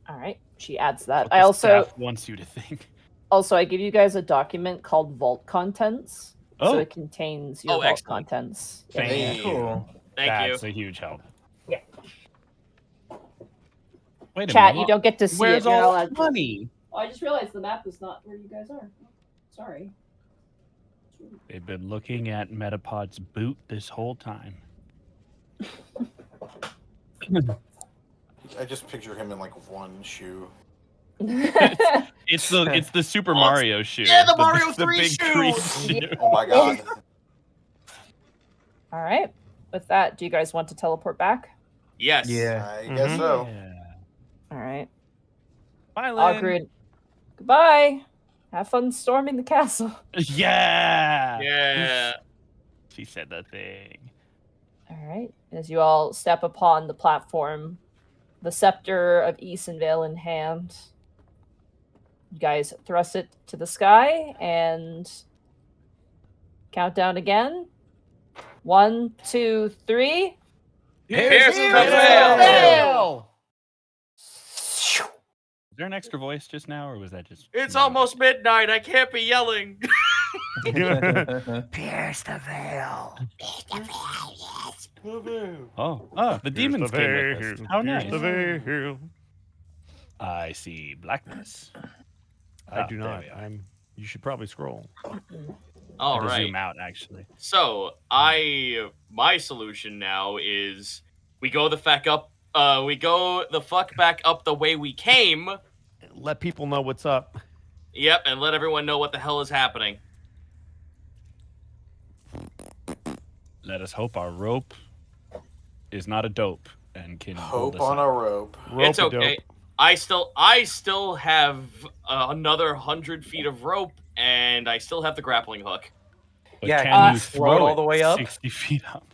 All right. She adds that. What I the also staff wants you to think. I give you guys a document called Vault Contents. So Oh. it contains your Oh, vault excellent. contents. in Thank there. you. Cool. Thank That's you. a huge help. Yeah. Wait a Chat, minute. you don't get to see Where's it. You're not all allowed the to. money? Oh, I just realized the map is not where you guys are. Sorry. They've been looking at Metapod's boot this whole time. I just picture him in like one shoe. It's the Super Mario shoe. Yeah, the Mario 3 big shoe! green shoe. Oh my god. All right. With that, do you guys want to teleport back? Yes. Yeah. I guess so. Yeah. All right. Bye, Lynn. Agreed. Goodbye. Have fun storming the castle. Yeah. Yeah. She said the thing. All right. As you all step upon the platform, the scepter of Easonvale in hand, you guys thrust it to the sky and countdown again. 1, 2, 3. Here's the veil! veil! Is there an extra voice just now, or was that just? It's no? almost midnight. I can't be yelling. Pierce the veil. Oh, the demons came with us. How nice. The veil. I see blackness. I Ah, do there not. we are. You should probably scroll. All I had to right. zoom out, actually. So my solution now is we go the fuck back up the way we came. Let people know what's up. Yep, and let everyone know what the hell is happening. Let us hope our rope is not a dope and can hold Hope us on up. a rope. It's Rope-a-dope. okay. I still have another 100 feet of rope, and I still have the grappling hook. But Yeah, can can you you throw it all the way up? 60 feet up?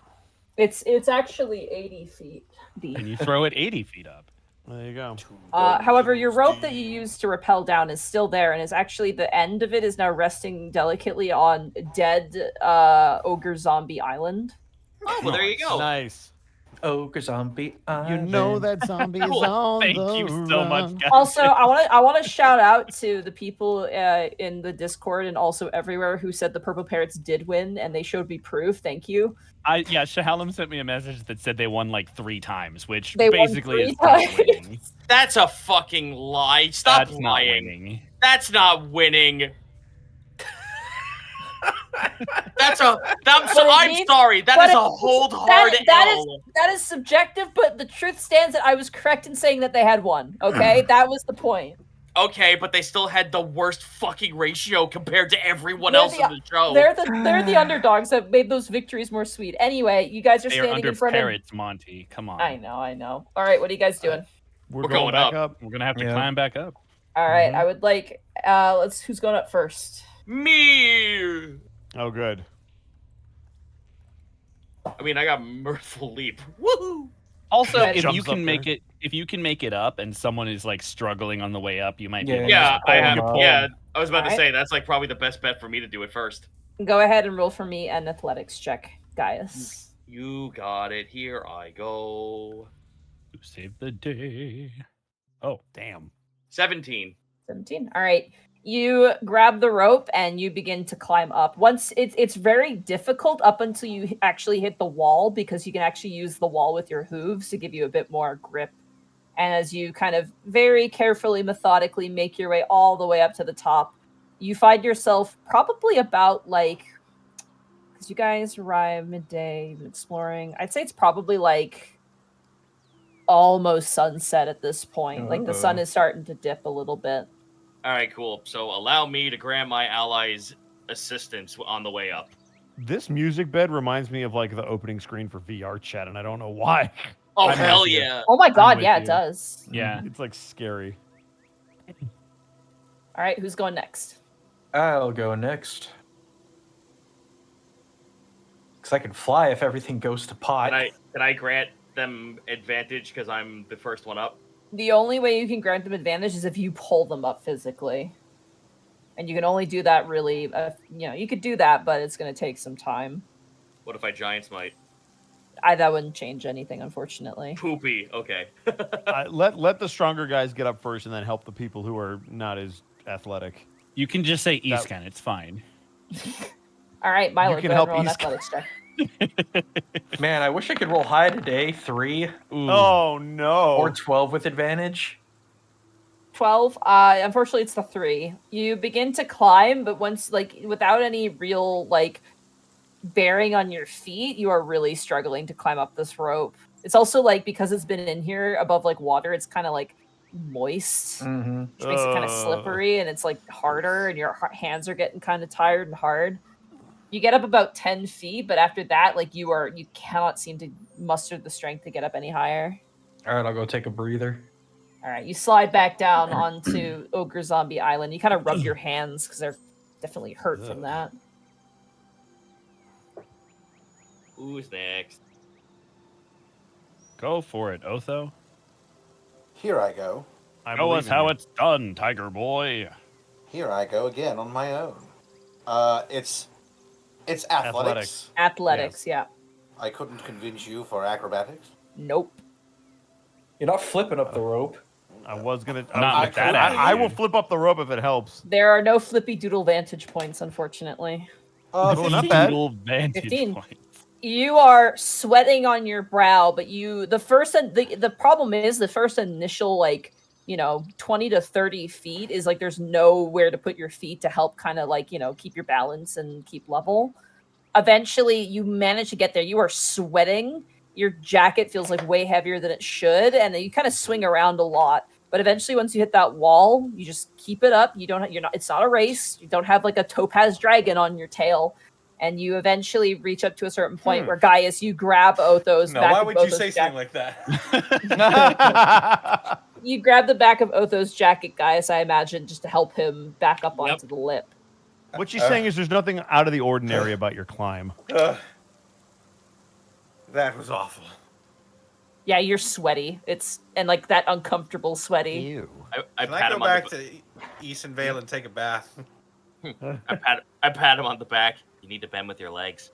It's actually 80 feet deep. Can you throw it 80 feet up? There you go. However, your rope that you used to rappel down is still there, and is actually the end of it is now resting delicately on dead ogre zombie island. Oh, well, there you go. Nice. ogre zombie You island. know that zombie is on Thank the you so much, run. guys. Also, I want to shout out to the people in the Discord and also everywhere who said the Purple Parrots did win and they showed me proof. Thank you. Shahalem sent me a message that said they won like 3 times, which They won basically 3 is not times. winning. That's a fucking lie. Stop That's lying. not winning. That's not winning. I'm sorry. That is a hold hard L. That is subjective, but the truth stands that I was correct in saying that they had won. Okay, that was the point. Okay, but they still had the worst fucking ratio compared to everyone They're else the- in the show. They're the underdogs that made those victories more sweet. Anyway, you guys are They are standing under in front parrots, Monty. Come on. of. I know. All right, what are you guys doing? We're going going back up. up. We're gonna have to Yeah. climb back up. All right, Mhm. I would like. Who's going up first? Me. Oh, good. I mean, I got Mirthful Leap. Woohoo! Also, That if jumps you up can make there. it, if you can make it up, and someone is like struggling on the way up, you might be Yeah, able to Yeah, just I pull have. them up. Yeah, I was about to Alright. say that's like probably the best bet for me to do it first. Go ahead and roll for me an athletics check, Gaius. You got it. Here I go. To save the day. Oh, Damn. 17. 17. All right. You grab the rope and you begin to climb up. Once it's very difficult up until you actually hit the wall because you can actually use the wall with your hooves to give you a bit more grip. And as you kind of very carefully, methodically make your way all the way up to the top, you find yourself probably about like, because you guys arrive midday, you've been exploring. I'd say it's probably like almost sunset at this point. Like the sun Uh-oh. is starting to dip a little bit. All right, cool. So allow me to grant my allies assistance on the way up. This music bed reminds me of like the opening screen for VR chat, and I don't know why. Oh, I'm hell with you. yeah. Oh my god, with yeah, it you. does. Yeah. It's like scary. All right, who's going next? I'll go next. Because I can fly if everything goes to pot. Can I grant them advantage because I'm the first one up? The only way you can grant them advantage is if you pull them up physically. And you can only do that really, you could do that, but it's going to take some time. What if I Giant Smite? That wouldn't change anything, unfortunately. Poopy. Okay. Let the stronger guys get up first, and then help the people who are not as athletic. You can just say Eastcan. It's fine. All right, Milo, You go can ahead help and roll an East- athletics check. Man, I wish I could roll high today. 3 Ooh. Oh no! or 12 with advantage. 12. Unfortunately, it's the 3. You begin to climb, but once, without any real, bearing on your feet, you are really struggling to climb up this rope. It's also, because it's been in here above, water, it's kind of, moist, Mm-hmm. which makes it kind of slippery, and it's, harder, and your hands are getting kind of tired and hard. You get up about 10 feet, but after that, you cannot seem to muster the strength to get up any higher. All right, I'll go take a breather. All right, you slide back down onto Ogre Zombie Island. You kind of rub your hands because they're definitely hurt from that. Who's next? Go for it, Otho. Here I go. I Show believe us in how you. it's done, Tiger Boy. Here I go again on my own. It's athletics. Athletics, yeah. I couldn't convince you for acrobatics. Nope. You're not flipping up the rope. I was gonna. Not with that I will attitude. flip up the rope if it helps. There are no flippy doodle vantage points, unfortunately. Oh, not bad. Little vantage 15. point. You are sweating on your brow, but the problem is the first initial 20 to 30 feet is there's nowhere to put your feet to help kind of keep your balance and keep level. Eventually you manage to get there. You are sweating. Your jacket feels way heavier than it should, and you kind of swing around a lot. But eventually once you hit that wall, you just keep it up. It's not a race. You don't have a topaz dragon on your tail. And you eventually reach up to a certain point where Gaius, you grab Otho's No, back why of would you Otho's say jacket. something like that? You grab the back of Otho's jacket, Gaius, I imagine, just to help him back up onto the lip. What she's saying is there's nothing out of the ordinary about your climb. That was awful. Yeah, you're sweaty. And that uncomfortable sweaty. Ew. I Can pat I go him on back the to Easton Vale and take a bath? I pat him on the back. You need to bend with your legs.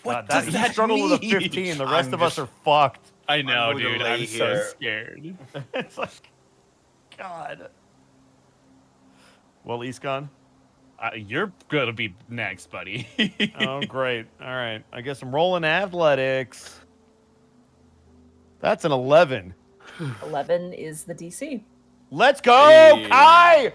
What God, does you that struggle with a mean? 15. The rest I'm of us just- are fucked. I know, going to dude. lay I'm so here. scared. It's like, God. Well, Eastcon. You're gonna be next, buddy. Oh, great. All right. I guess I'm rolling athletics. That's an 11. 11 is the DC. Let's go, Hey. Kai!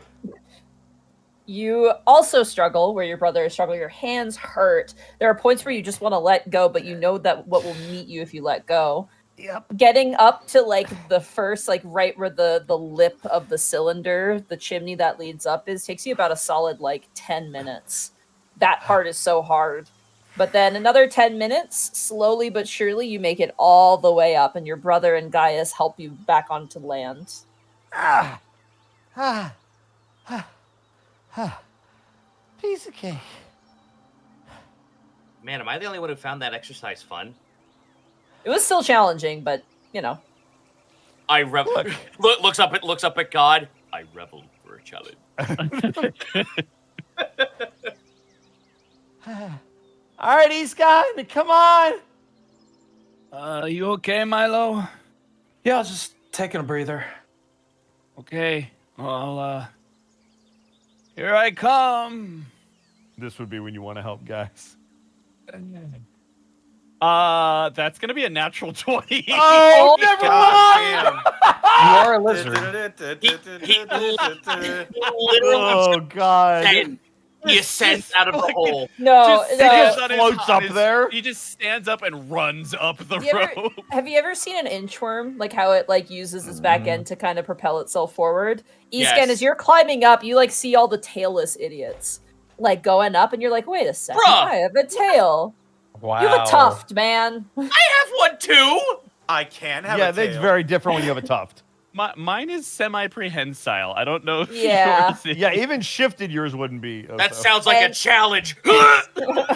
You also struggle where your brother is struggling. Your hands hurt. There are points where you just want to let go, but you know that what will meet you if you let go. Yep. Getting up to like the first, like right where the lip of the cylinder, the chimney that leads up is, takes you about a solid like 10 minutes. That part is so hard. But then another 10 minutes, slowly but surely, you make it all the way up, and your brother and Gaius help you back onto land. Ah. Ah. Ah. Ah. Piece of cake. Man, am I the only one who found that exercise fun? It was still challenging, but you know. I looks up at God. I reveled for a challenge. All right, Eastcon, come on. You okay, Milo? Yeah, I was just taking a breather. Okay. Well, here I come. This would be when you want to help, guys. That's gonna be a natural 20. Oh, never mind. You are a lizard. Literally Oh, God. he ascends out of the hole. No, He no. just floats up there. He just stands up and runs up the You ever- rope. Have you ever seen an inchworm? Like how it like uses its back end to kind of propel itself forward? Eastcan, Yes. as you're climbing up, you like see all the tailless idiots like going up, and you're like, wait a second, Bruh. I have a tail. Wow. You have a tuft, man. I have one too. I can have Yeah, a that's tail. very different when you have a tuft. Mine is semi-prehensile. I don't know if Yeah. yours is. Yeah, even shifted yours wouldn't be. That so. sounds like a And- challenge. Guys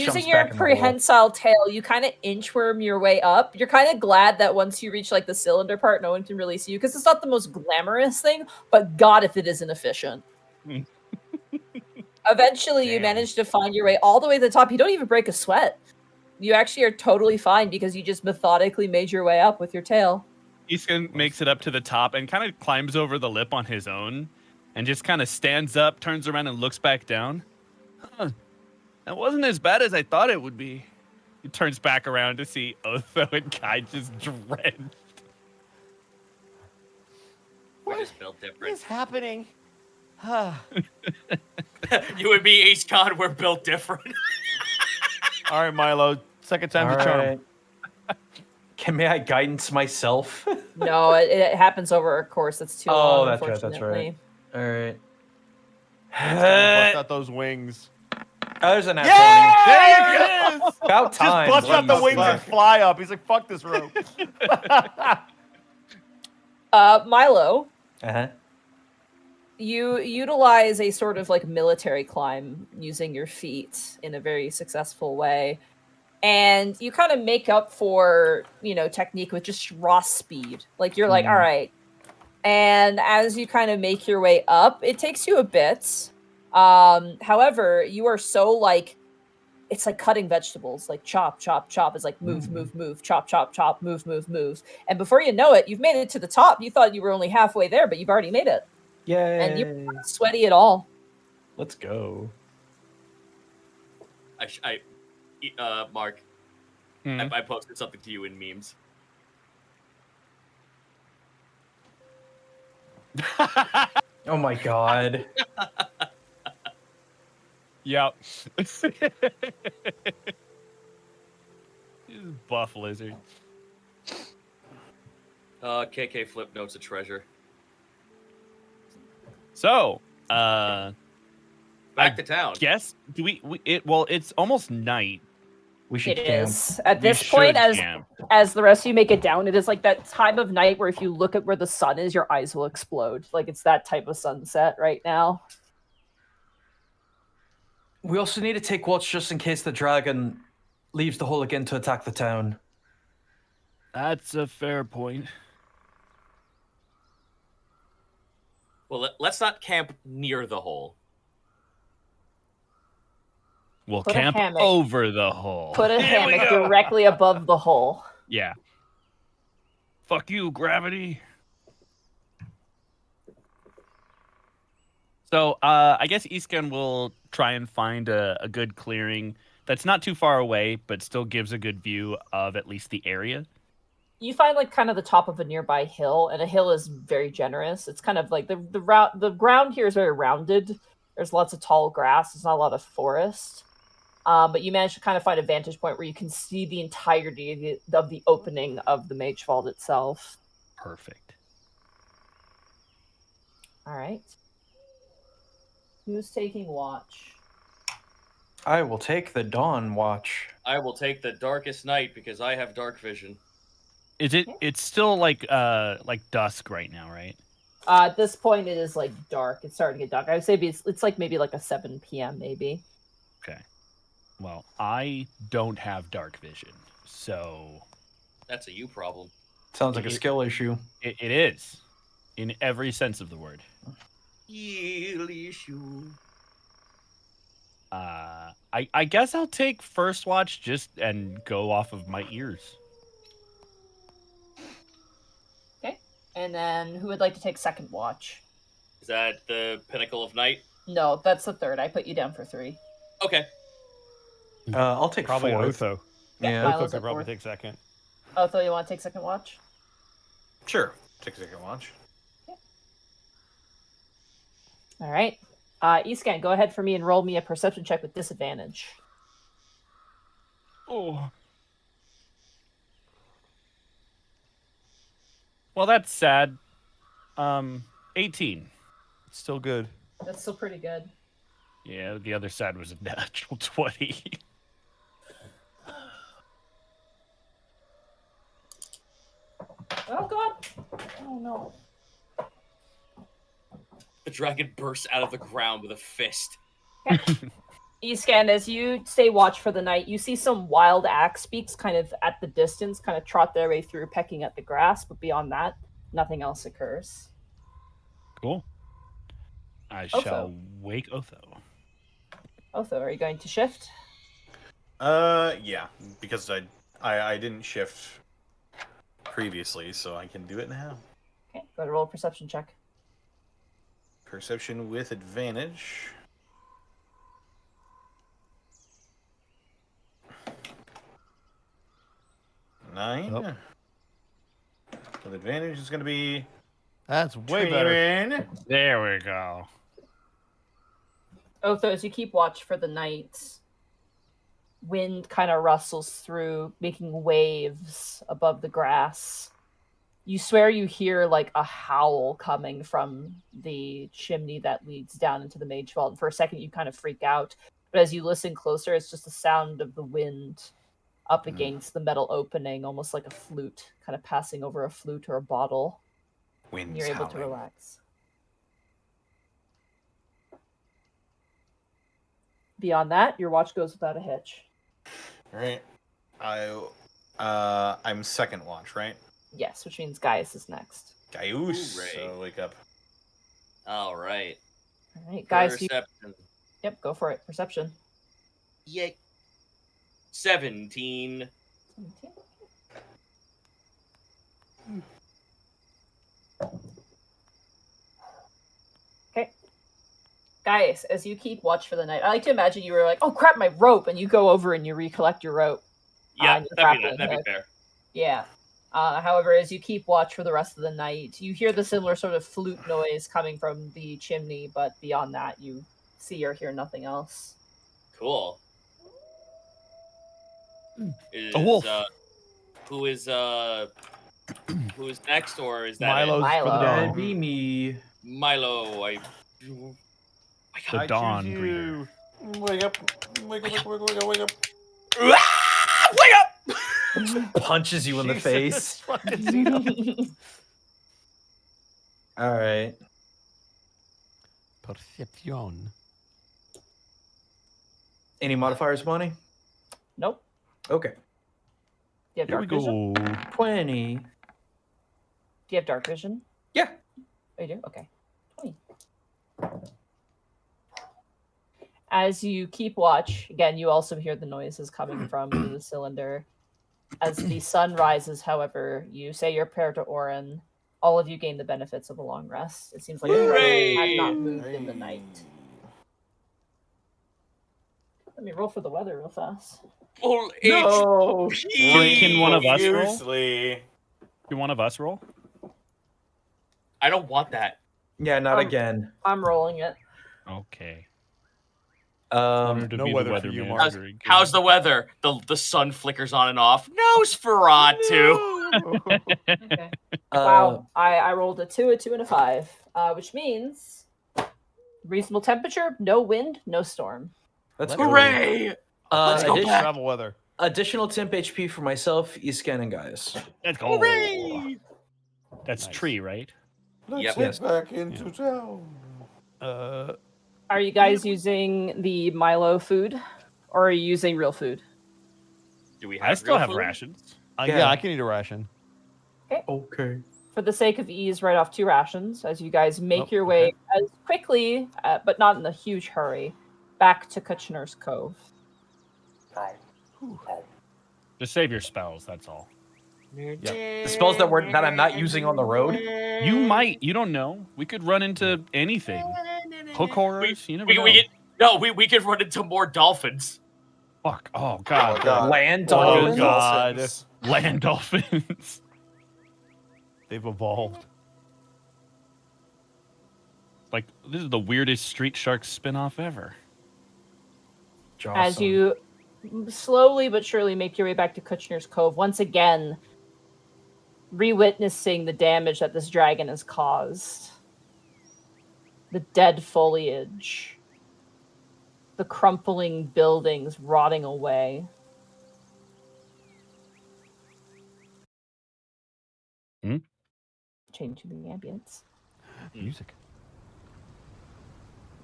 Using jumps your back in the hole. prehensile tail, you kind of inchworm your way up. You're kind of glad that once you reach like the cylinder part, no one can really see you because it's not the most glamorous thing. But God, if it isn't efficient. Eventually, you Damn. manage to find your way all the way to the top. You don't even break a sweat. You actually are totally fine because you just methodically made your way up with your tail. Easton makes it up to the top and kind of climbs over the lip on his own and just kind of stands up, turns around, and looks back down. Huh. That wasn't as bad as I thought it would be. He turns back around to see Otho and Kai just drenched. We're just built What different. is happening? You and me, Ace Con, we're built different. All right, Milo. Second time's All a charm. right. May I guidance myself? No, it happens over a course that's too Oh, long. that's right, that's Unfortunately. right. All right. Bust out those wings. Oh, there's an nat There it is! 20. About time. Just bust out the What the wings and fuck? fly up. He's like, fuck this rope. Milo, Uh-huh. you utilize a sort of like military climb using your feet in a very successful way. And you kind of make up for, technique with just raw speed. Like you're like, all right. And as you kind of make your way up, it takes you a bit. However, you are so like, it's like cutting vegetables, like chop, chop, chop. It's like move, move, move, chop, chop, chop, move, move, move. And before you know it, you've made it to the top. You thought you were only halfway there, but you've already made it. Yay. And you're not sweaty at all. Let's go. Mark, Hmm. I posted something to you in memes. Oh my god. Yep. Buff lizard. KK flip notes a treasure. So, Back to town. guess it's almost night. We should It camp. is. At We this point, should camp. as the rest of you make it down, it is like that time of night where if you look at where the sun is, your eyes will explode. Like it's that type of sunset right now. We also need to take watch just in case the dragon leaves the hole again to attack the town. That's a fair point. Well, let's not camp near the hole. We'll Put a camp hammock. over the hole. Put a Here we hammock go. directly above the hole. Yeah. Fuck you, gravity. So I guess Eastcan will try and find a good clearing that's not too far away, but still gives a good view of at least the area. You find like kind of the top of a nearby hill, and a hill is very generous. It's kind of like the ground here is very rounded. There's lots of tall grass. There's not a lot of forest. But you manage to kind of find a vantage point where you can see the entirety of the opening of the Mage Vault itself. Perfect. All right. Who's taking watch? I will take the dawn watch. I will take the darkest night because I have dark vision. Is it? It's still like dusk right now, right? At this point, it is like dark. It's starting to get dark. I would say it's like maybe like a 7 p.m. maybe. Okay. Well, I don't have dark vision, so That's a you problem. Sounds like a skill issue. it is, in every sense of the word. Issue. I guess I'll take first watch and go off of my ears. Okay. And then who would like to take second watch? Is that the pinnacle of night? No, that's the third. I put you down for 3. Okay. I'll take Probably fourth. Otho. Yeah. Milo's Otho at could probably fourth. take second. Otho, you want to take second watch? Sure. Take a second watch. All right. Escan, go ahead for me and roll me a perception check with disadvantage. Oh. Well, that's sad. 18. Still good. That's still pretty good. Yeah, the other side was a natural 20. Oh god. Oh no. The dragon bursts out of the ground with a fist. Escan, as you stay watch for the night, you see some wild axe beaks kind of at the distance, kind of trot their way through, pecking at the grass, but beyond that, nothing else occurs. Cool. I Otho. shall wake Otho. Otho, are you going to shift? Yeah, because I didn't shift previously, so I can do it now. Okay, go to roll a perception check. Perception with advantage. Nine. Nope. With advantage is going to be That's way better. 21. There we go. Otho, as you keep watch for the night, wind kind of rustles through, making waves above the grass. You swear you hear like a howl coming from the chimney that leads down into the Mage Vault. And for a second, you kind of freak out. But as you listen closer, it's just the sound of the wind up against the metal opening, almost like a flute, kind of passing over a flute or a bottle. And Wind's you're able to howling. relax. Beyond that, your watch goes without a hitch. All right. I'm second watch, right? Yes, which means Gaius is next. Gaius. Hooray. So wake up. All right. All right, Gaius, you... Perception. Yep, go for it. Perception. Yay. 17. 17. Okay. Gaius, as you keep watch for the night, I like to imagine you were like, oh crap, my rope, and you go over and you recollect your rope. Yeah, and you're that'd grappling be hook. fair. Yeah. However, as you keep watch for the rest of the night, you hear the similar sort of flute noise coming from the chimney, but beyond that, you see or hear nothing else. Cool. Is, A wolf. Who is next, or is that Milo's for the Milo. That'd dawn. be me. it? Milo? The I dawn choose breeder. you. Wake up. Wake up, wake up, wake up, wake up, wake up. Wake up! Punches you in the Jesus, face. fucking Zeno. All right. Perception. Any modifiers, Money? Nope. Okay. Do you have Here we dark vision? go. 20. Do you have dark vision? Yeah. Oh, you do? Okay. 20. As you keep watch, again, you also hear the noises coming from the cylinder. As the sun rises, however, you say your prayer to Orin. All of you gain the benefits of a long rest. It seems like the dragon has not moved in the night. Let me roll for the weather real fast. Full No. Can one of us roll? Profusely. Can one of us roll? I don't want that. Yeah, not again. I'm rolling it. Okay. Um, To no be the weather for you, weatherman. Mark. How's the weather? The sun flickers on and off. Nosferatu. Okay. Wow. I rolled a 2, a 2, and a 5, which means reasonable temperature, no wind, no storm. That's Hooray! Let's go back. Travel weather. Additional temp HP for myself, Iscan and guys. Let's go. Hooray! That's Nice. tree, right? Let's Yep. head Yes. back into town. Are you guys using the Milo food, or are you using real food? Do we have I still real have food? rations. Yeah, I can eat a ration. Okay. For the sake of ease, write off 2 rations as you guys make Oh, your way as quickly, but not in a huge hurry, back to Kutchner's Cove. Just save your spells. That's all. The spells that I'm not using on the road. You might. You don't know. We could run into anything. Hook horrors. You never know. We could run into more dolphins. Fuck. Oh god. God. Land Oh dolphins. god. Land dolphins. They've evolved. Like this is the weirdest Street Sharks spin-off ever. As you slowly but surely make your way back to Kutchner's Cove, once again, re-witnessing the damage that this dragon has caused. The dead foliage. The crumpling buildings rotting away. Changing the ambience. Music.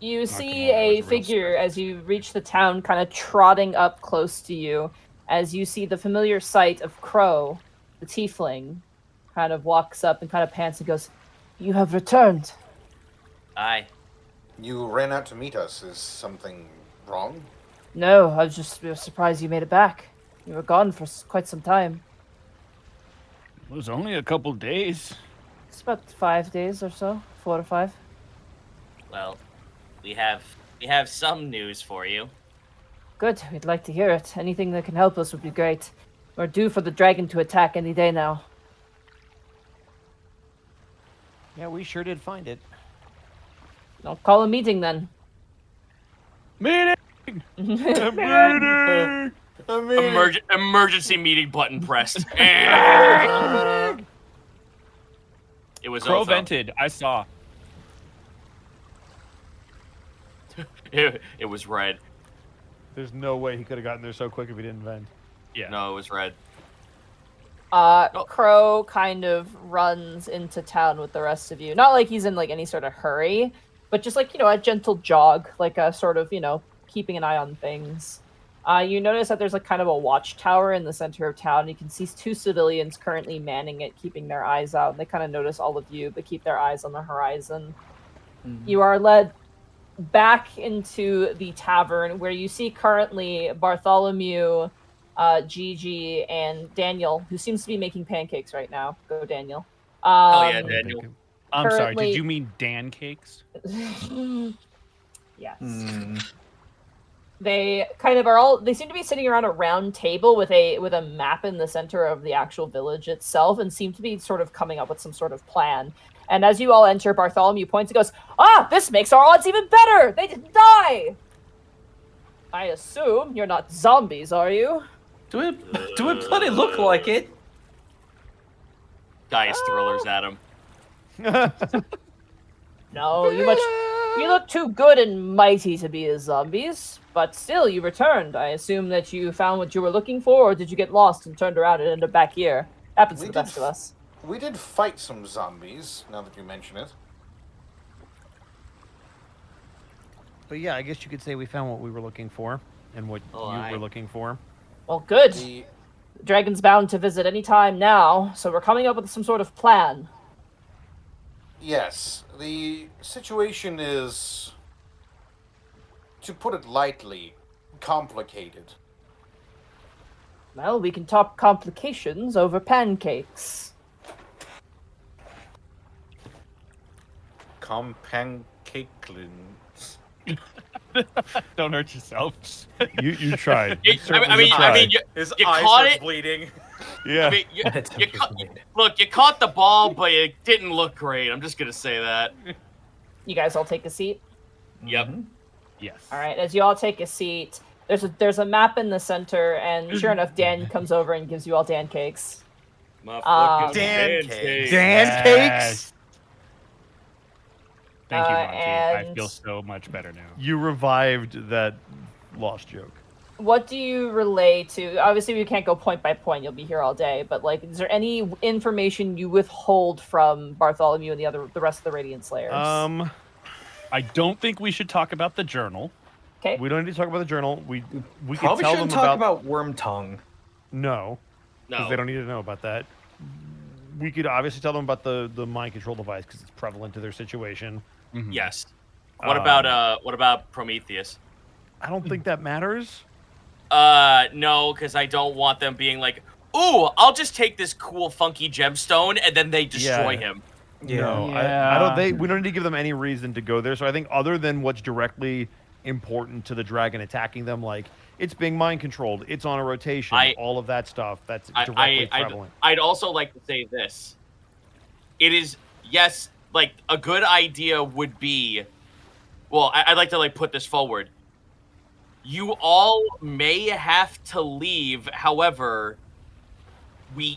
You Not see gonna lie, a it was real figure as you reach the town kind of trotting up close to you, as you see the familiar sight of Crow, the tiefling, kind of walks up and kind of pants and goes, "You have returned." Aye. You ran out to meet us. Is something wrong? No, I was just surprised you made it back. You were gone for quite some time. It was only a couple days. It's about 5 days or so, 4 to 5. Well, we have some news for you. Good, we'd like to hear it. Anything that can help us would be great. We're due for the dragon to attack any day now. Yeah, we sure did find it. I'll call a meeting then. Meeting. Emergency meeting button pressed. It was Crow Otho. vented. I saw. It was red. There's no way he could have gotten there so quick if he didn't vent. Yeah. No, it was red. Crow kind of runs into town with the rest of you. Not like he's in like any sort of hurry, but just like, a gentle jog, like a sort of, keeping an eye on things. You notice that there's like kind of a watchtower in the center of town. You can see 2 civilians currently manning it, keeping their eyes out. And they kind of notice all of you, but keep their eyes on the horizon. Mm-hmm. You are led back into the tavern where you see currently Bartholomew, Gigi, and Daniel, who seems to be making pancakes right now. Go, Daniel. Oh yeah, Daniel. I'm sorry. currently- Did you mean Dan cakes? Yes. Mm. They kind of are all. They seem to be sitting around a round table with a map in the center of the actual village itself, and seem to be sort of coming up with some sort of plan. And as you all enter, Bartholomew points and goes, "Ah, this makes our odds even better! They didn't die! I assume you're not zombies, are you?" Do it bloody look like it? Dice thrillers at him. No, you look too good and mighty to be as zombies, but still, you returned. I assume that you found what you were looking for, or did you get lost and turned around and ended up back here? Happens to the best of us. We did fight some zombies, now that you mention it. But yeah, I guess you could say we found what we were looking for and what you were looking for. Well, good. The Dragon's bound to visit any time now, so we're coming up with some sort of plan. Yes, the situation is to put it lightly, complicated. Well, we can talk complications over pancakes. Compancakelins. Don't hurt yourself. You tried. I Certainly mean, tried. His You eye caught starts it? bleeding. Yeah. I mean, That's interesting. look, you caught the ball, but it didn't look great. I'm just gonna say that. You guys all take a seat. Yep. Yes. All right, as you all take a seat, there's a map in the center, and sure enough, Dan comes over and gives you all Dan cakes. My Um, fucking Dan pancakes. cakes. Dan cakes. Thank you, Monty. I and- feel so much better now. You revived that lost joke. What do you relay to? Obviously, we can't go point by point. You'll be here all day. But like, is there any information you withhold from Bartholomew and the rest of the Radiant Slayers? I don't think we should talk about the journal. Okay. We don't need to talk about the journal. We could Probably tell them shouldn't talk about Worm Tongue. No, because No. they don't need to know about that. We could obviously tell them about the mind control device because it's prevalent to their situation. Mhm. Yes. What about Prometheus? I don't think that matters. No, because I don't want them being like, "Ooh, I'll just take this cool, funky gemstone," and then they destroy Yeah. him. No, Yeah. I don't. We don't need to give them any reason to go there. So I think other than what's directly important to the dragon attacking them, like it's being mind controlled, it's on a rotation, all of that stuff. That's directly prevalent. I'd also like to say this. It is, yes, like a good idea would be, well, I'd like to like put this forward. You all may have to leave, however,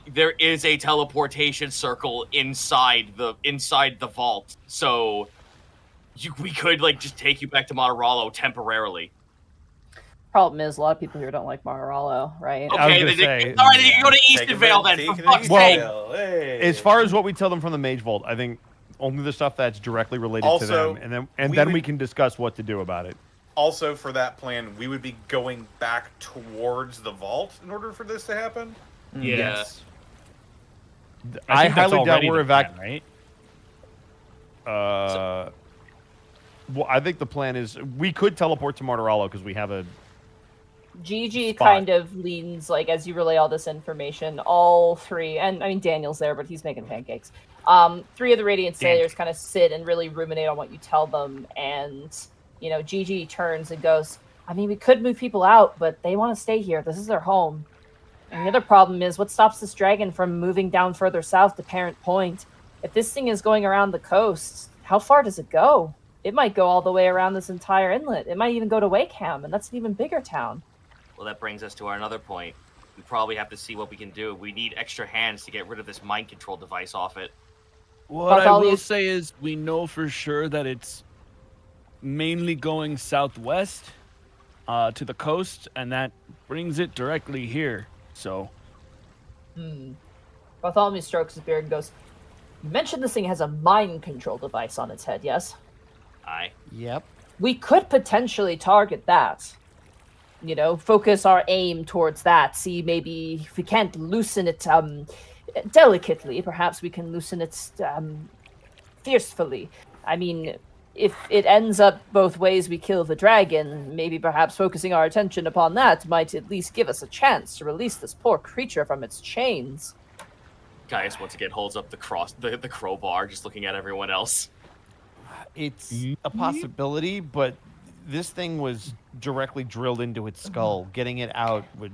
there is a teleportation circle inside the vault, so we could like just take you back to Monterallo temporarily. Problem is, a lot of people here don't like Mararallo, right? I was Okay, gonna say, all right, then you can go to Take Easton him Vale back- then. take For him fuck's to sake. Easton Vale. Hey. as far as what we tell them from the Mage Vault, I think only the stuff that's directly related Also, to them, and then we we would- can discuss what to do about it. Also, for that plan, we would be going back towards the vault in order for this to happen. Yeah. Yes. I think that's highly doubt already we're the plan, evacuating. right? Well, I think the plan is we could teleport to Martorallo because we have a. GG Spot. kind of leans, like, as you relay all this information, all three, and I mean, Daniel's there, but he's making pancakes. Three of the Radiant Sailors kind of sit and really ruminate on what you tell them, and, you know, GG turns and goes, I mean, we could move people out, but they want to stay here. This is their home. And the other problem is, what stops this dragon from moving down further south to Parent Point? If this thing is going around the coast, how far does it go? It might go all the way around this entire inlet. It might even go to Wakeham, and that's an even bigger town. Well, that brings us to our another point. We probably have to see what we can do. We need extra hands to get rid of this mind control device off it. What I Bartholomew- will say is we know for sure that it's mainly going southwest to the coast, and that brings it directly here. So Bartholomew strokes his beard and goes, you mentioned this thing has a mind control device on its head, yes? Aye. Yep. We could potentially target that. You know, focus our aim towards that. See, maybe if we can't loosen it delicately, perhaps we can loosen it fiercefully. I mean, if it ends up both ways we kill the dragon, maybe perhaps focusing our attention upon that might at least give us a chance to release this poor creature from its chains. Gaius once again holds up the crowbar, just looking at everyone else. It's a possibility, but this thing was directly drilled into its skull. Getting it out would,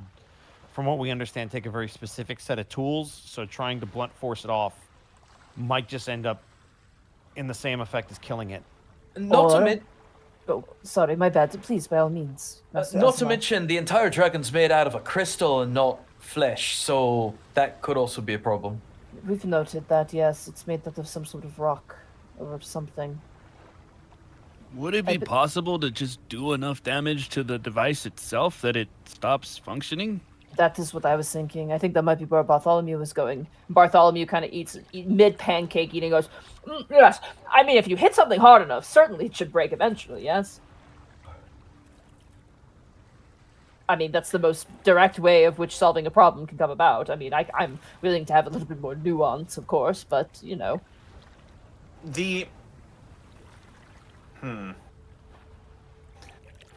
from what we understand, take a very specific set of tools. So trying to blunt force it off might just end up in the same effect as killing it. Not to, Or- men- Oh, sorry, my bad. Please, by all means. Master not to Asma. mention, the entire dragon's made out of a crystal and not flesh, so that could also be a problem. We've noted that, yes. It's made out of some sort of rock or something. would it be but- possible to just do enough damage to the device itself that it stops functioning? That is what I was thinking. I think that might be where Bartholomew was going. Bartholomew kind of eats mid-pancake eating, goes, yes. I mean, if you hit something hard enough, certainly it should break eventually, yes? I mean, that's the most direct way of which solving a problem can come about. I mean, I'm willing to have a little bit more nuance, of course, but, you know.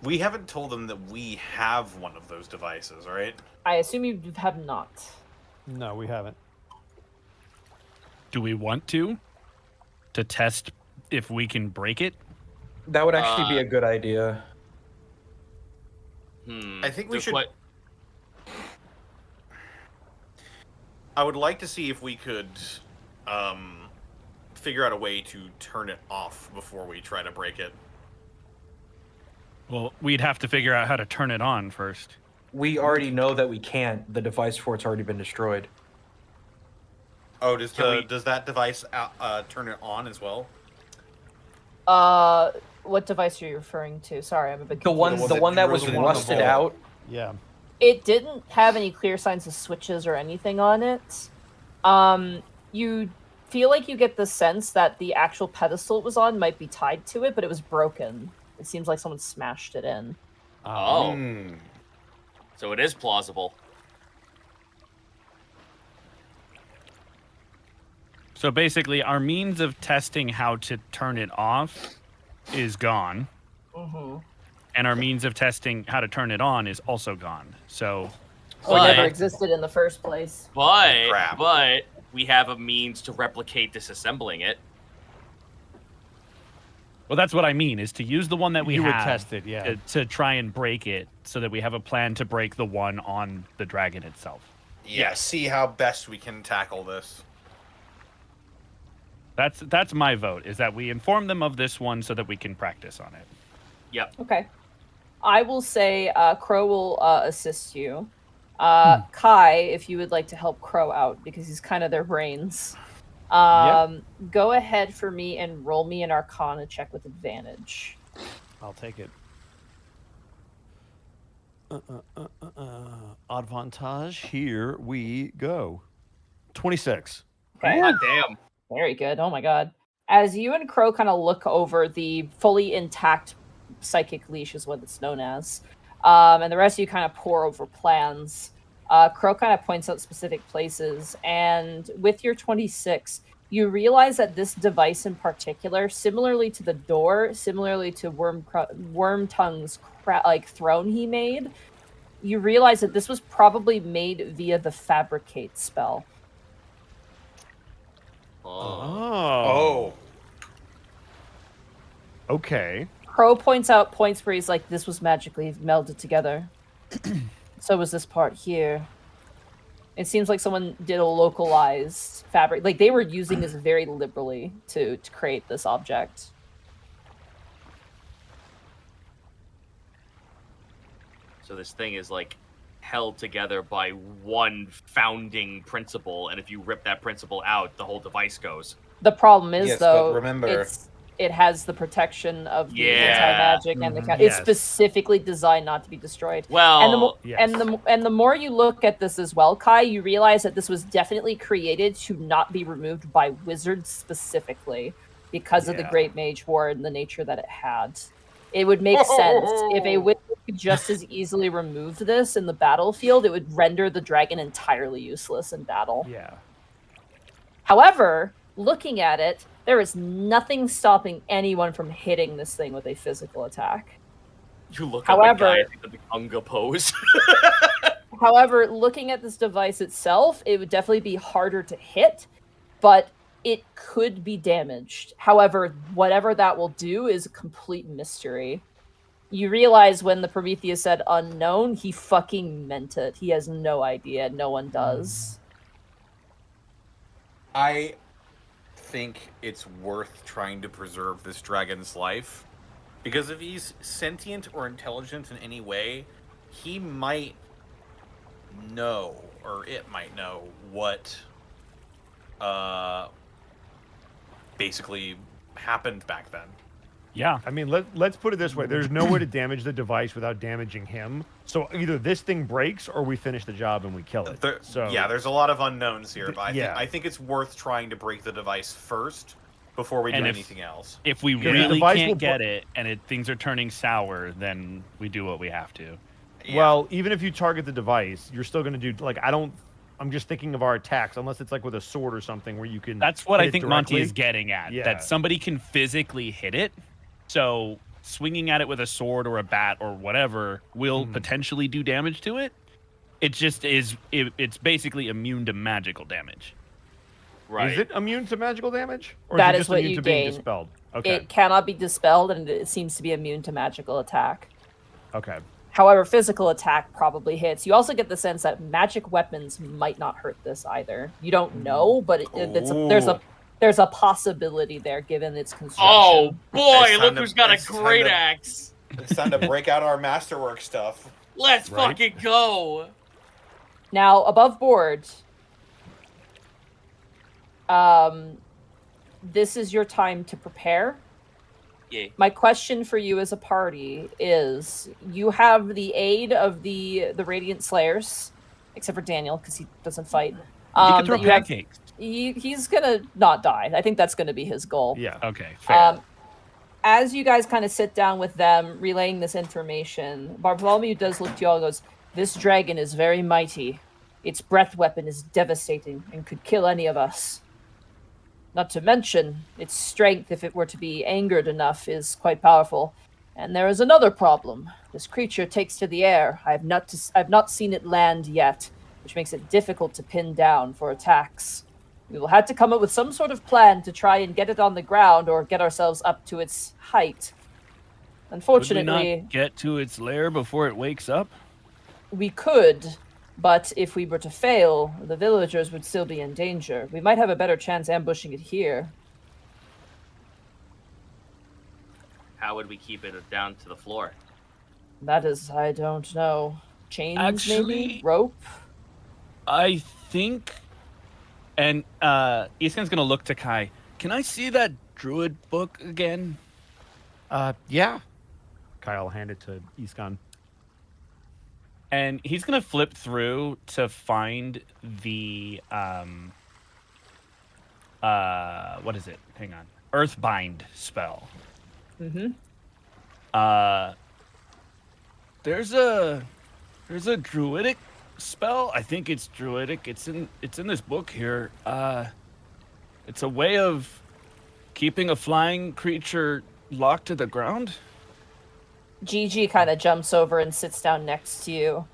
We haven't told them that we have one of those devices, right? I assume you have not. No, we haven't. Do we want to test if we can break it? That would actually be a good idea. I think we Just should. what- I would like to see if we could figure out a way to turn it off before we try to break it. Well, we'd have to figure out how to turn it on first. We already know that we can't. The device for it's already been destroyed. Oh, does Can we- does that device turn it on as well? What device are you referring to? Sorry, I'm a bit The confused. one that was drills into the rusted vault. out. Yeah. It didn't have any clear signs of switches or anything on it. You feel like you get the sense that the actual pedestal it was on might be tied to it, but it was broken. It seems like someone smashed it in. Oh, Hmm. so it is plausible. So basically, our means of testing how to turn it off is gone, Mm-hmm. and our means of testing how to turn it on is also gone. So Or never But- existed in the first place. But we have a means to replicate disassembling it. well, that's what I mean, is to use the one that we You would have test it, yeah. to try and break it so that we have a plan to break the one on the dragon itself. Yeah, see how best we can tackle this. That's my vote, is that we inform them of this one so that we can practice on it. Yep. Okay. I will say Crow will assist you. Kai, if you would like to help Crow out, because he's kind of their brains. Go ahead for me and roll me an Arcana check with advantage. I'll take it. Advantage. Here we go. 26. Okay. God damn. Very good. Oh my god. As you and Crow kind of look over the fully intact psychic leash, is what it's known as, and the rest of you kind of pore over plans, Crow kind of points out specific places, and with your 26, you realize that this device in particular, similarly to the door, similarly to Wormtongue's throne he made, you realize that this was probably made via the Fabricate spell. Oh. Okay. Crow points out points where he's like, this was magically melded together. So was this part here. It seems like someone did a localized fabric. Like, they were using this very liberally to create this object. So this thing is like held together by one founding principle, and if you rip that principle out, the whole device goes. The problem is, Yes, but though, remember- it has the protection of the Yeah. anti-magic and the Mhm. it's Yes. specifically designed not to be destroyed. Well, And the mo- yes. and the more you look at this as well, Kai, you realize that this was definitely created to not be removed by wizards specifically because of the Yeah. Great Mage War and the nature that it had. It would make sense if a wizard could just as easily remove this in the battlefield. It would render the dragon entirely useless in battle. Yeah. However, looking at it, there is nothing stopping anyone from hitting this thing with a physical attack. you look however- up at the Unga pose. However, looking at this device itself, it would definitely be harder to hit, but it could be damaged. However, whatever that will do is a complete mystery. You realize when the Prometheus said unknown, he fucking meant it. He has no idea. No one does. I think it's worth trying to preserve this dragon's life, because if he's sentient or intelligent in any way, he might know, or it might know, what basically happened back then. Yeah. I mean, let's put it this way. There's no way to damage the device without damaging him. So either this thing breaks or we finish the job and we kill it. Yeah, there's a lot of unknowns here, but yeah. I think it's worth trying to break the device first before we do And if- anything else. If we Yeah, the really device will can't get put- it and things are turning sour, then we do what we have to. Yeah. Well, even if you target the device, you're still going to do, like, I'm just thinking of our attacks, unless it's like with a sword or something where you can. That's what hit I it think Monty directly. is getting at. Yeah. That somebody can physically hit it. So swinging at it with a sword or a bat or whatever will potentially do damage to it. It just is. It's basically immune to magical damage. Right. Is it immune to magical damage? Or That is it is just what immune you to being gain. dispelled? Okay. It cannot be dispelled, and it seems to be immune to magical attack. Okay. However, physical attack probably hits. You also get the sense that magic weapons might not hurt this either. You don't know, but there's a possibility there given its construction. Oh boy, It's look time who's to- got a it's time great to- axe. It's time to break out our masterwork stuff. Let's Right. fucking go. Now, above board, this is your time to prepare. Yeah. My question for you as a party is: you have the aid of the Radiant Slayers, except for Daniel because he doesn't fight. You can throw that you have- pancakes. he's gonna not die. I think that's gonna be his goal. Yeah. Okay, fair. As you guys kind of sit down with them, relaying this information, Bartholomew does look to you all and goes, "This dragon is very mighty. Its breath weapon is devastating and could kill any of us. Not to mention, its strength, if it were to be angered enough, is quite powerful. And there is another problem. This creature takes to the air. I've not seen it land yet, which makes it difficult to pin down for attacks. We will have to come up with some sort of plan to try and get it on the ground or get ourselves up to its height. Could we Unfortunately, not get to its lair before it wakes up? we could, but if we were to fail, the villagers would still be in danger. We might have a better chance ambushing it here. How would we keep it down to the floor? That is, I don't know. Chains, maybe? Actually- Rope? I think. And Iskan's gonna look to Kai. Can I see that druid book again? Yeah. Kyle hand it to Iskan. And he's gonna flip through to find the what is it? Hang on. Earthbind spell. Mm-hmm. There's a druidic spell. I think it's druidic. It's in this book here. It's a way of keeping a flying creature locked to the ground. Gigi kind of jumps over and sits down next to you.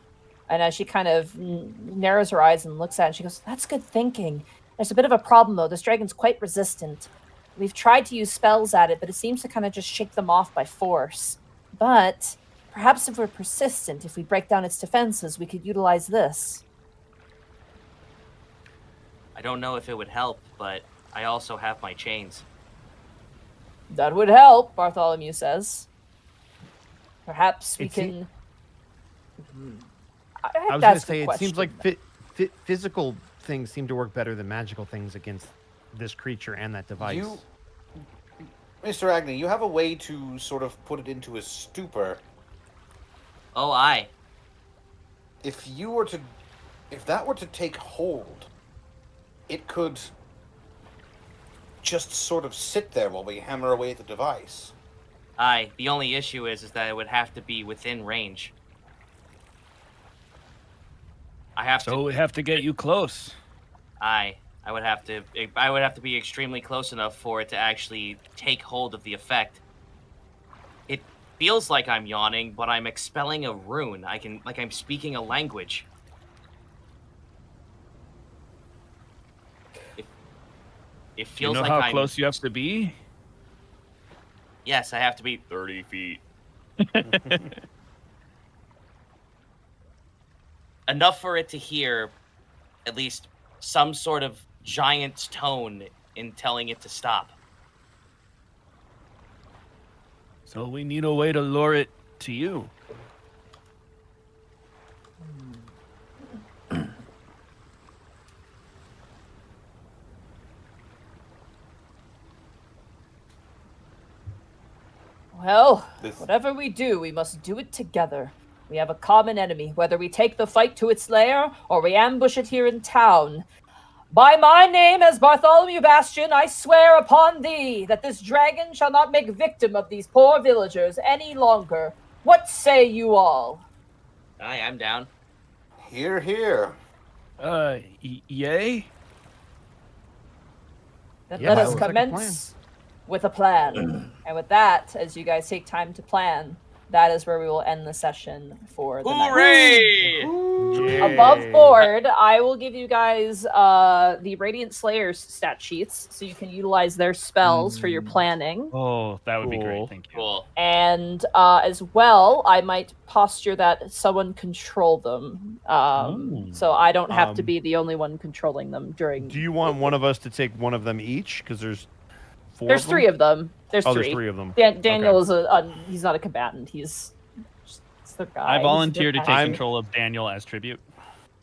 And as she kind of narrows her eyes and looks at it, she goes, "That's good thinking. There's a bit of a problem, though. This dragon's quite resistant. We've tried to use spells at it, but it seems to kind of just shake them off by force. But perhaps if we're persistent, if we break down its defenses, we could utilize this." I don't know if it would help, but I also have my chains. That would help, Bartholomew says. Perhaps we It seem- can... I have was to going to ask a say, it seems like question. physical things seem to work better than magical things against this creature and that device. Mr. Agnew, you have a way to sort of put it into a stupor. Oh, aye. If that were to take hold, it could just sort of sit there while we hammer away at the device. Aye. The only issue is that it would have to be within range. So we have to get you close. Aye. I would have to be extremely close enough for it to actually take hold of the effect. It feels like I'm yawning, but I'm expelling a rune. I'm speaking a language. It feels You know like how I'm close you have to be? Yes, I have to be 30 feet. Enough for it to hear at least some sort of giant's tone in telling it to stop. So we need a way to lure it to you. Well, This- whatever we do, we must do it together. We have a common enemy, whether we take the fight to its lair or we ambush it here in town. By my name as Bartholomew Bastion, I swear upon thee that this dragon shall not make victim of these poor villagers any longer. What say you all? Aye, I'm down. Hear, hear. Yay? Then Yeah, let that us looks like a commence with a plan. And with that, as you guys take time to plan, that is where we will end the session for the night. Hooray! Above board, I will give you guys the Radiant Slayers stat sheets, so you can utilize their spells for your planning. Oh, that would be Cool. great. Thank you. Cool. And as well, I might posture that someone control them, so I don't have to be the only one controlling them during. Do you want one of us to take one of them each? Because there's four. There's three of them. There's Oh, three. there's three of them. Daniel is he's not a combatant. He's just the guy. I volunteer to He's take the guy. control of Daniel as tribute.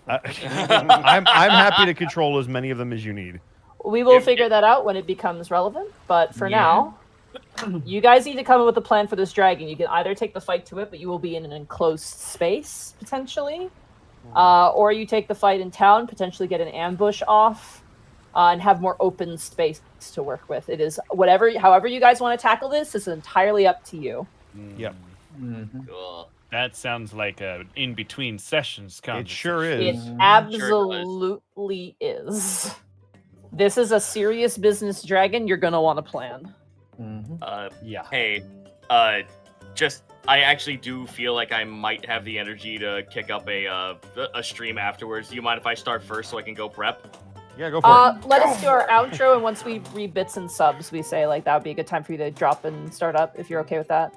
I'm happy to control as many of them as you need. We will figure that out when it becomes relevant. But for now, you guys need to come up with a plan for this dragon. You can either take the fight to it, but you will be in an enclosed space potentially, or you take the fight in town, potentially get an ambush off, and have more open space to work with. It is however you guys want to tackle this is entirely up to you. Yep. Cool. That sounds like a in-between sessions It conversation. sure It is. absolutely is. This is a serious business dragon. You're gonna want to plan. Yeah. Hey, I actually do feel like I might have the energy to kick up a stream afterwards. Do you mind if I start first so I can go prep? Yeah, go for it. Let us do our outro, and once we read bits and subs, we say like that would be a good time for you to drop and start up if you're okay with that.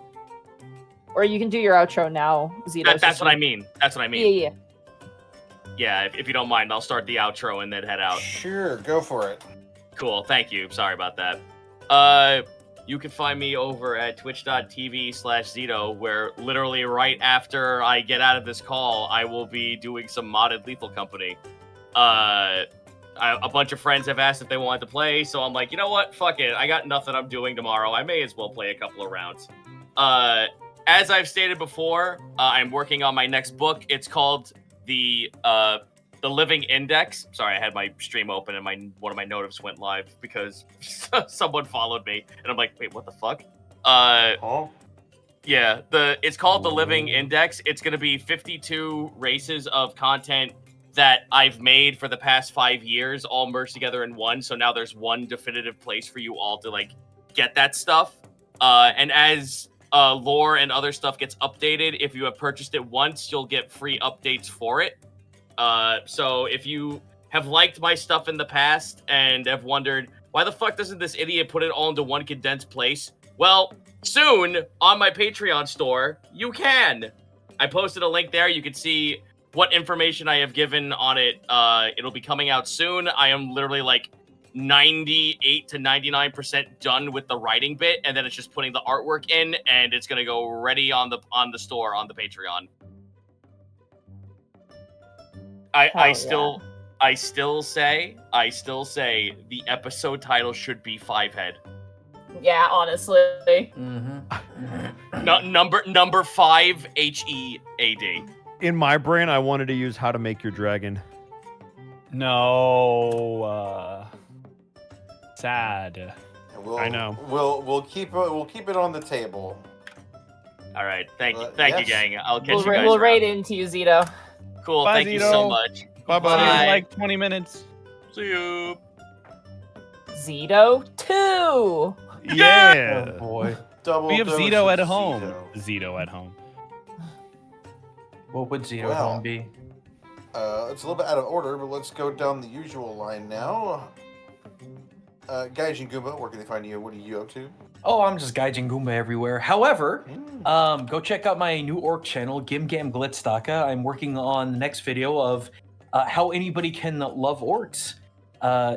Or you can do your outro now, Zito. That's what I mean. That's what I mean. Yeah. Yeah, if you don't mind, I'll start the outro and then head out. Sure, go for it. Cool, thank you. Sorry about that. You can find me over at twitch.tv/Zito, where literally right after I get out of this call, I will be doing some modded Lethal Company. A bunch of friends have asked if they wanted to play, so I'm like, you know what? Fuck it. I got nothing I'm doing tomorrow. I may as well play a couple of rounds. As I've stated before, I'm working on my next book. It's called The Living Index. Sorry, I had my stream open and one of my notifs went live because someone followed me, and I'm like, wait, what the fuck? Yeah, it's called The Living Index. It's gonna be 52 races of content that I've made for the past 5 years, all merged together in one. So now there's one definitive place for you all to like get that stuff. And as lore and other stuff gets updated, if you have purchased it once, you'll get free updates for it. So if you have liked my stuff in the past and have wondered, why the fuck doesn't this idiot put it all into one condensed place? Well, soon on my Patreon store, you can. I posted a link there. You can see what information I have given on it. It'll be coming out soon. I am literally like 98 to 99% done with the writing bit, and then it's just putting the artwork in, and it's gonna go ready on the store on the Patreon. I still say the episode title should be Five Head. Yeah, honestly. Number 5 HEAD. In my brain, I wanted to use How to Make Your Dragon. No. Sad. I know. We'll keep it on the table. All right, thank you, Yes. gang. I'll catch you guys. We'll around. raid into you, Zito. Cool. Bye, Thank you so Zito. much. Bye-bye. See you in like 20 minutes. See you. Zito 2. Yeah. Oh boy. Double We have dose Zito of at home. Zito. Zito at home. What would Zito Well. home be? It's a little bit out of order, but let's go down the usual line now. Gaijin Goomba, where can they find you? What are you up to? Oh, I'm just Gaijin Goomba everywhere. However, go check out my new orc channel, Gimgam Glitzdaka. I'm working on the next video of how anybody can love orcs.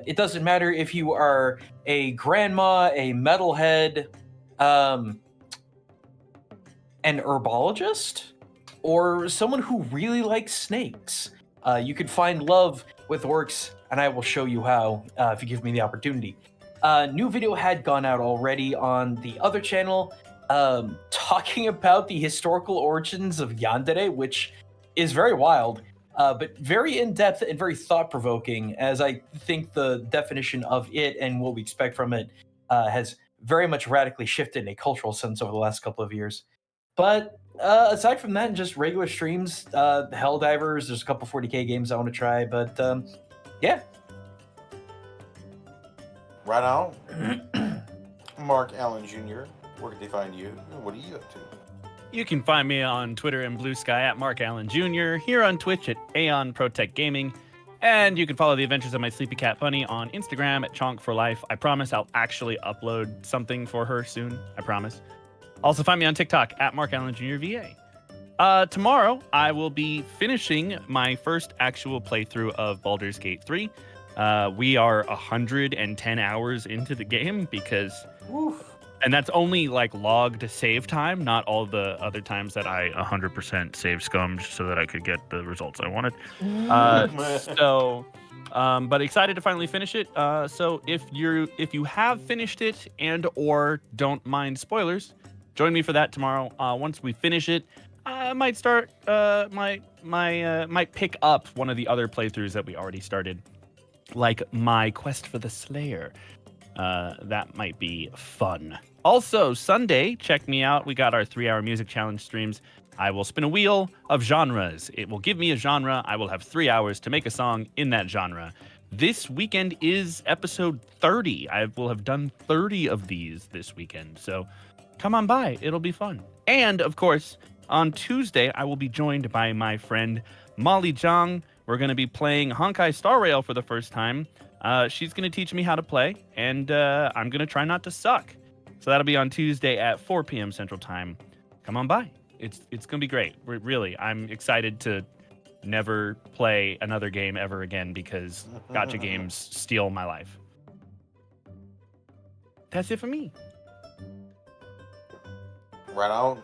It doesn't matter if you are a grandma, a metalhead, an herbologist, or someone who really likes snakes. You can find love with orcs, and I will show you how if you give me the opportunity. New video had gone out already on the other channel, talking about the historical origins of Yandere, which is very wild, but very in-depth and very thought-provoking, as I think the definition of it and what we expect from it has very much radically shifted in a cultural sense over the last couple of years. But aside from that, just regular streams, Helldivers, there's a couple 40k games I want to try, but yeah. Right on. Mark Allen Jr. Where can they find you? What are you up to? You can find me on Twitter and Blue Sky at Mark Allen Jr., here on Twitch at Aeon Protect Gaming, and you can follow the adventures of my Sleepy Cat Bunny on Instagram at Chonk for Life. I promise I'll actually upload something for her soon. I promise. Also find me on TikTok at Mark Allen Jr. VA. Tomorrow, I will be finishing my first actual playthrough of Baldur's Gate 3. We are 110 hours into the game because... Oof. And that's only like logged save time, not all the other times that I 100% save scummed so that I could get the results I wanted. But excited to finally finish it. So if you have finished it and or don't mind spoilers, join me for that tomorrow. Once we finish it, I might start might pick up one of the other playthroughs that we already started, like my Quest for the Slayer. That might be fun. Also, Sunday, check me out. We got our 3-hour music challenge streams. I will spin a wheel of genres. It will give me a genre. I will have 3 hours to make a song in that genre. This weekend is episode 30. I will have done 30 of these this weekend. So come on by. It'll be fun. And, of course, on Tuesday, I will be joined by my friend Molly Zhang. We're going to be playing Honkai Star Rail for the first time. She's going to teach me how to play, and I'm going to try not to suck. So that'll be on Tuesday at 4 p.m. Central Time. Come on by. It's going to be great. Really, I'm excited to never play another game ever again because gacha games steal my life. That's it for me. Right on.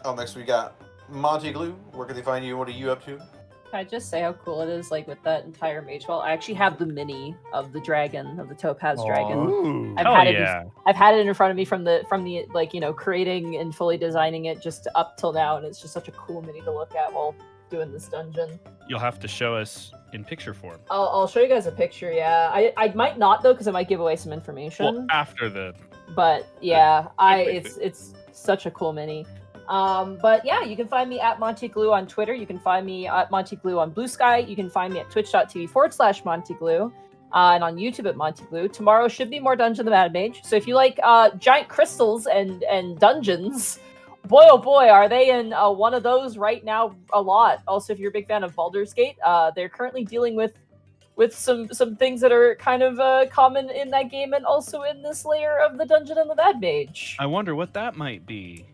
Oh, next we got Monty Glue. Where can they find you? What are you up to? Can I just say how cool it is, like with that entire mage ball? I actually have the mini of the dragon, of the topaz dragon. Ooh. I've had it in front of me from the like, you know, creating and fully designing it just up till now, and it's just such a cool mini to look at while doing this dungeon. You'll have to show us in picture form. I'll show you guys a picture. Yeah, I might not though, because I might give away some information. Well, after the. But yeah, it's such a cool mini. But yeah, you can find me at Monty Glue on Twitter. You can find me at Monty Glue on Blue Sky. You can find me at twitch.tv/Monty Glue. And on YouTube at Monty Glue. Tomorrow should be more Dungeon the Mad Mage. So if you like giant crystals and dungeons, boy oh boy, are they in one of those right now a lot. Also, if you're a big fan of Baldur's Gate, they're currently dealing with some things that are kind of common in that game and also in this layer of the Dungeon and the Mad Mage. I wonder what that might be.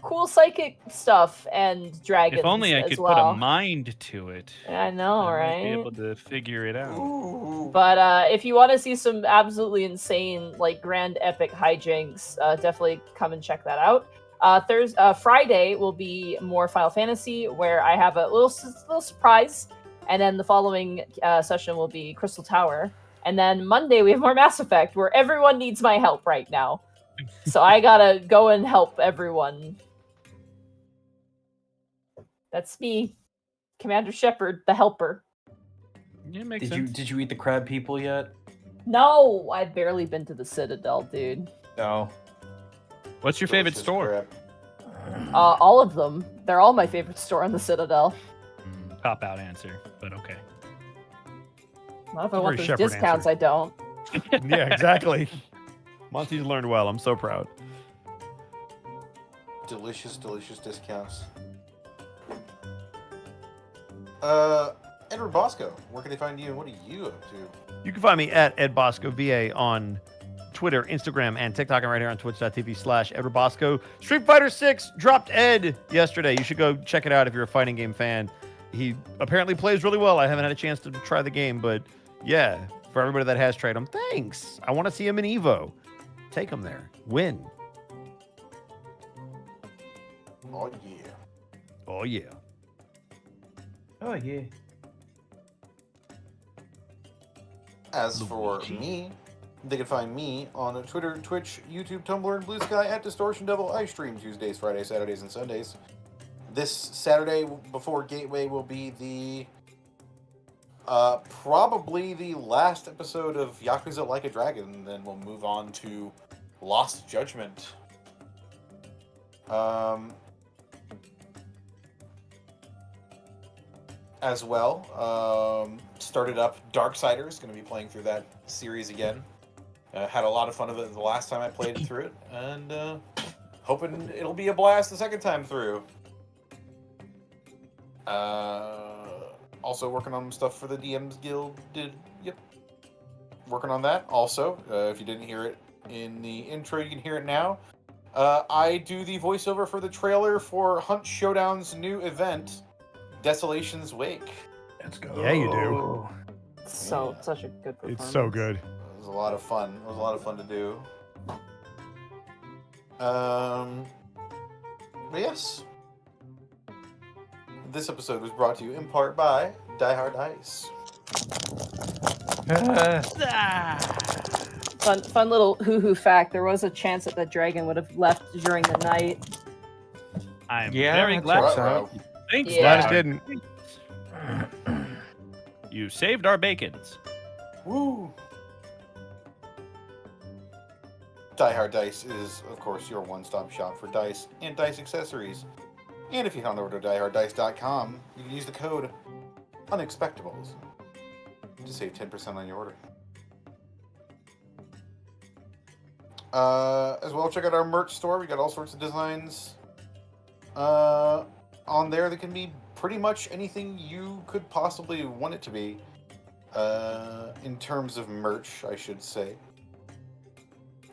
Cool psychic stuff and dragons. If only I could put a mind to it. I know, I right? might be able to figure it out. Ooh. But if you want to see some absolutely insane, like grand epic hijinks, definitely come and check that out. Friday will be more Final Fantasy, where I have a little surprise, and then the following session will be Crystal Tower, and then Monday we have more Mass Effect, where everyone needs my help right now. So I gotta go and help everyone. That's me, Commander Shepard, the helper. Yeah, makes sense. Did you eat the crab people yet? No, I've barely been to the Citadel, dude. No. What's your favorite Delicious store? crap. All of them. They're all my favorite store on the Citadel. Cop out answer, but okay. Not if I a want very those Shepard discounts, answer. I don't. Yeah, exactly. Monty's learned well. I'm so proud. Delicious, delicious discounts. Edward Bosco, where can they find you and what are you up to? You can find me at Ed Bosco VA on Twitter, Instagram, and TikTok. I'm right here on twitch.tv/Edward Bosco. Street Fighter 6 dropped Ed yesterday. You should go check it out if you're a fighting game fan. He apparently plays really well. I haven't had a chance to try the game, but yeah, for everybody that has tried him, thanks. I want to see him in Evo. Take him there. Win. Oh yeah. Oh, yeah. Oh yeah. As for me, they can find me on Twitter, Twitch, YouTube, Tumblr, and Blue Sky at Distortion Devil. I stream Tuesdays, Fridays, Saturdays, and Sundays. This Saturday before Gateway will be the probably the last episode of Yakuza Like a Dragon, and then we'll move on to Lost Judgment. as well. Started up Darksiders, going to be playing through that series again. Had a lot of fun with it the last time I played through it, and hoping it'll be a blast the second time through. Also working on stuff for the DMs Guild. Yep. Working on that. Also, if you didn't hear it in the intro, you can hear it now. I do the voiceover for the trailer for Hunt Showdown's new event, Desolation's Wake. Let's go. Yeah, you do. So such a good performance. It's so good. It was a lot of fun. It was a lot of fun to do. But yes. This episode was brought to you in part by Die Hard Dice. Fun little hoo-hoo fact. There was a chance that the dragon would have left during the night. I'm Yeah, very that's glad. Ruh-roh. Thanks, Yeah. Glad it didn't. You saved our bacons. Woo! Die Hard Dice is, of course, your one-stop shop for dice and dice accessories. And if you head on over to dieharddice.com, you can use the code Unexpectables to save 10% on your order. As well, check out our merch store. We got all sorts of designs on there that can be pretty much anything you could possibly want it to be. In terms of merch, I should say.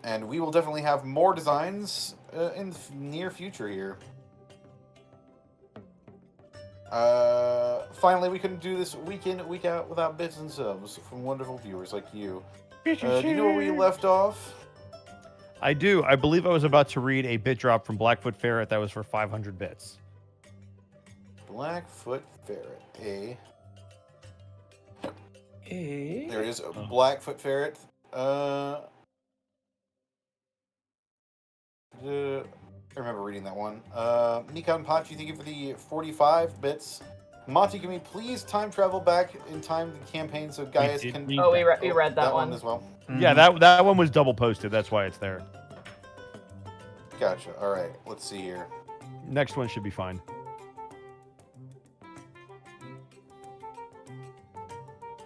And we will definitely have more designs in the near future here. Finally, we couldn't do this week in, week out without bits and subs from wonderful viewers like you. Do you know where we left off? I do. I believe I was about to read a bit drop from Blackfoot Ferret that was for 500 bits. Blackfoot Ferret, eh? Eh? There it is, Blackfoot Ferret. I remember reading that one. Nikon Pachi, thank you for the 45 bits. Monty, can we please time travel back in time to the campaign so Gaius did can... read Oh, we read that one. as well. Yeah, that one was double posted. That's why it's there. Gotcha. All right, let's see here. Next one should be fine.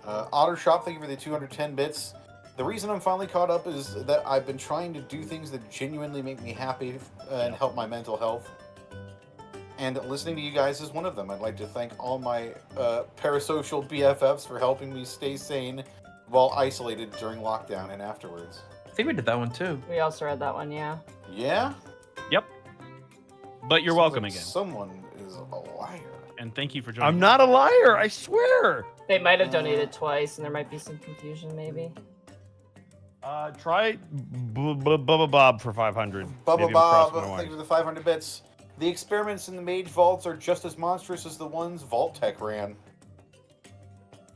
Otter Shop, thank you for the 210 bits. The reason I'm finally caught up is that I've been trying to do things that genuinely make me happy and help my mental health. And listening to you guys is one of them. I'd like to thank all my parasocial BFFs for helping me stay sane while isolated during lockdown and afterwards. I think we did that one too. We also read that one, yeah. Yeah? Yep. But you're Seems welcome like again. Someone is a liar. And thank you for joining. I'm not a liar, I swear. They might have donated twice, and there might be some confusion, maybe. Try Bubba Bob for 500. Bubba Maybe I'm Bob, crossing my thank you wires. for the 500 bits. The experiments in the Mage Vaults are just as monstrous as the ones Vault Tech ran.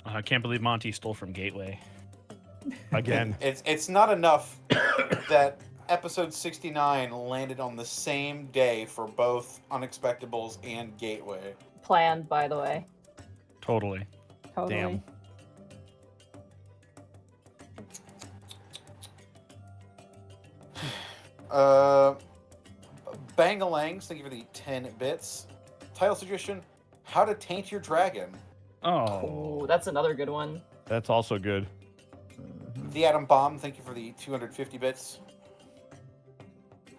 I can't believe Monty stole from Gateway. Again. It's not enough that episode 69 landed on the same day for both Unexpectables and Gateway. Planned, by the way. Totally. Totally. Damn. Bangalangs, thank you for the 10 bits. Title suggestion, How to Taint Your Dragon. Oh. Oh, that's another good one. That's also good. The Atom Bomb, thank you for the 250 bits.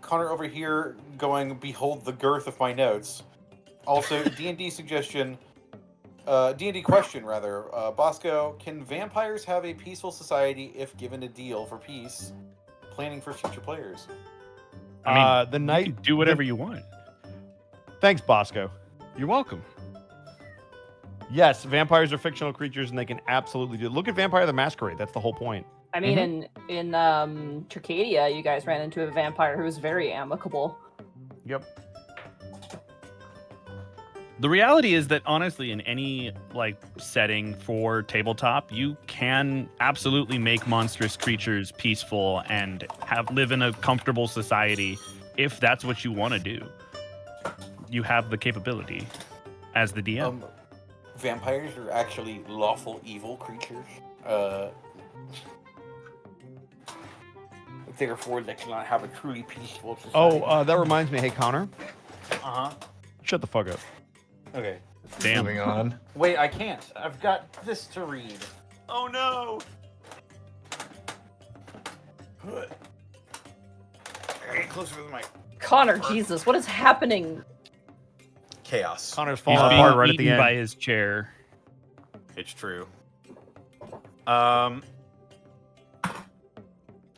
Connor over here going, behold the girth of my notes. Also, D&D suggestion, D&D question, rather. Bosco, can vampires have a peaceful society if given a deal for peace? Planning for future players. I mean, The you night. can do whatever you want. Thanks, Bosco. You're welcome. Yes, vampires are fictional creatures, and they can absolutely do it. Look at Vampire the Masquerade. That's the whole point. I mean, in Tricadia, you guys ran into a vampire who was very amicable. Yep. The reality is that honestly, in any setting for tabletop, you can absolutely make monstrous creatures peaceful and live in a comfortable society if that's what you want to do. You have the capability as the DM. Vampires are actually lawful evil creatures. Therefore, they cannot have a truly peaceful society. Oh, that reminds me. Hey, Connor. Uh-huh. Shut the fuck up. Okay. Damn. Moving on. Wait, I can't. I've got this to read. Oh no! Get closer to the mic. Connor, Jesus, what is happening? Chaos. Connor's He's falling being apart right at eaten the end. by his chair. It's true.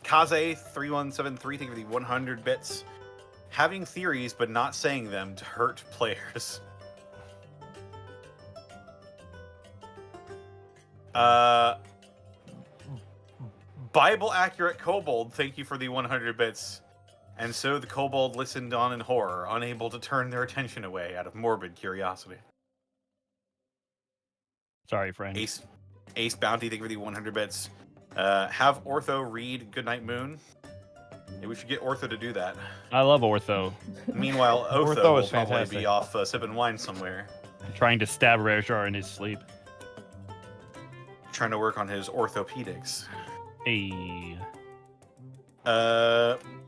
Kaze3173, thank you for the 100 bits. Having theories but not saying them to hurt players. Bible accurate kobold, thank you for the 100 bits. And so the kobold listened on in horror, unable to turn their attention away out of morbid curiosity. Sorry, friend. Ace Bounty, thank you for the 100 bits. Have Ortho read Goodnight Moon. Yeah, we should get Ortho to do that. I love Ortho. Meanwhile, Otho Ortho will is probably fantastic. be off sipping wine somewhere, Trying to stab Reshar in his sleep. trying to work on his orthopedics. Hey.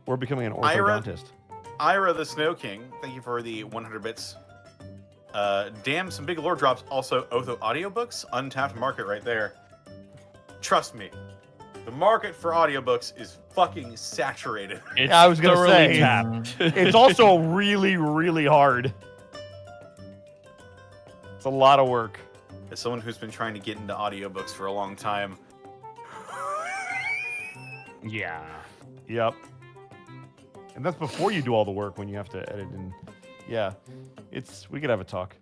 We're becoming an Ira- orthodontist. Ira the Snow King, thank you for the 100 bits. Damn, some big lore drops. Also, Otho audiobooks, untapped market right there. Trust me, the market for audiobooks is fucking saturated. It's Yeah, I was gonna thoroughly say. tapped. It's also really, really hard. It's a lot of work. As someone who's been trying to get into audiobooks for a long time, Yeah. Yep. And that's before you do all the work when you have to edit and yeah. We could have a talk.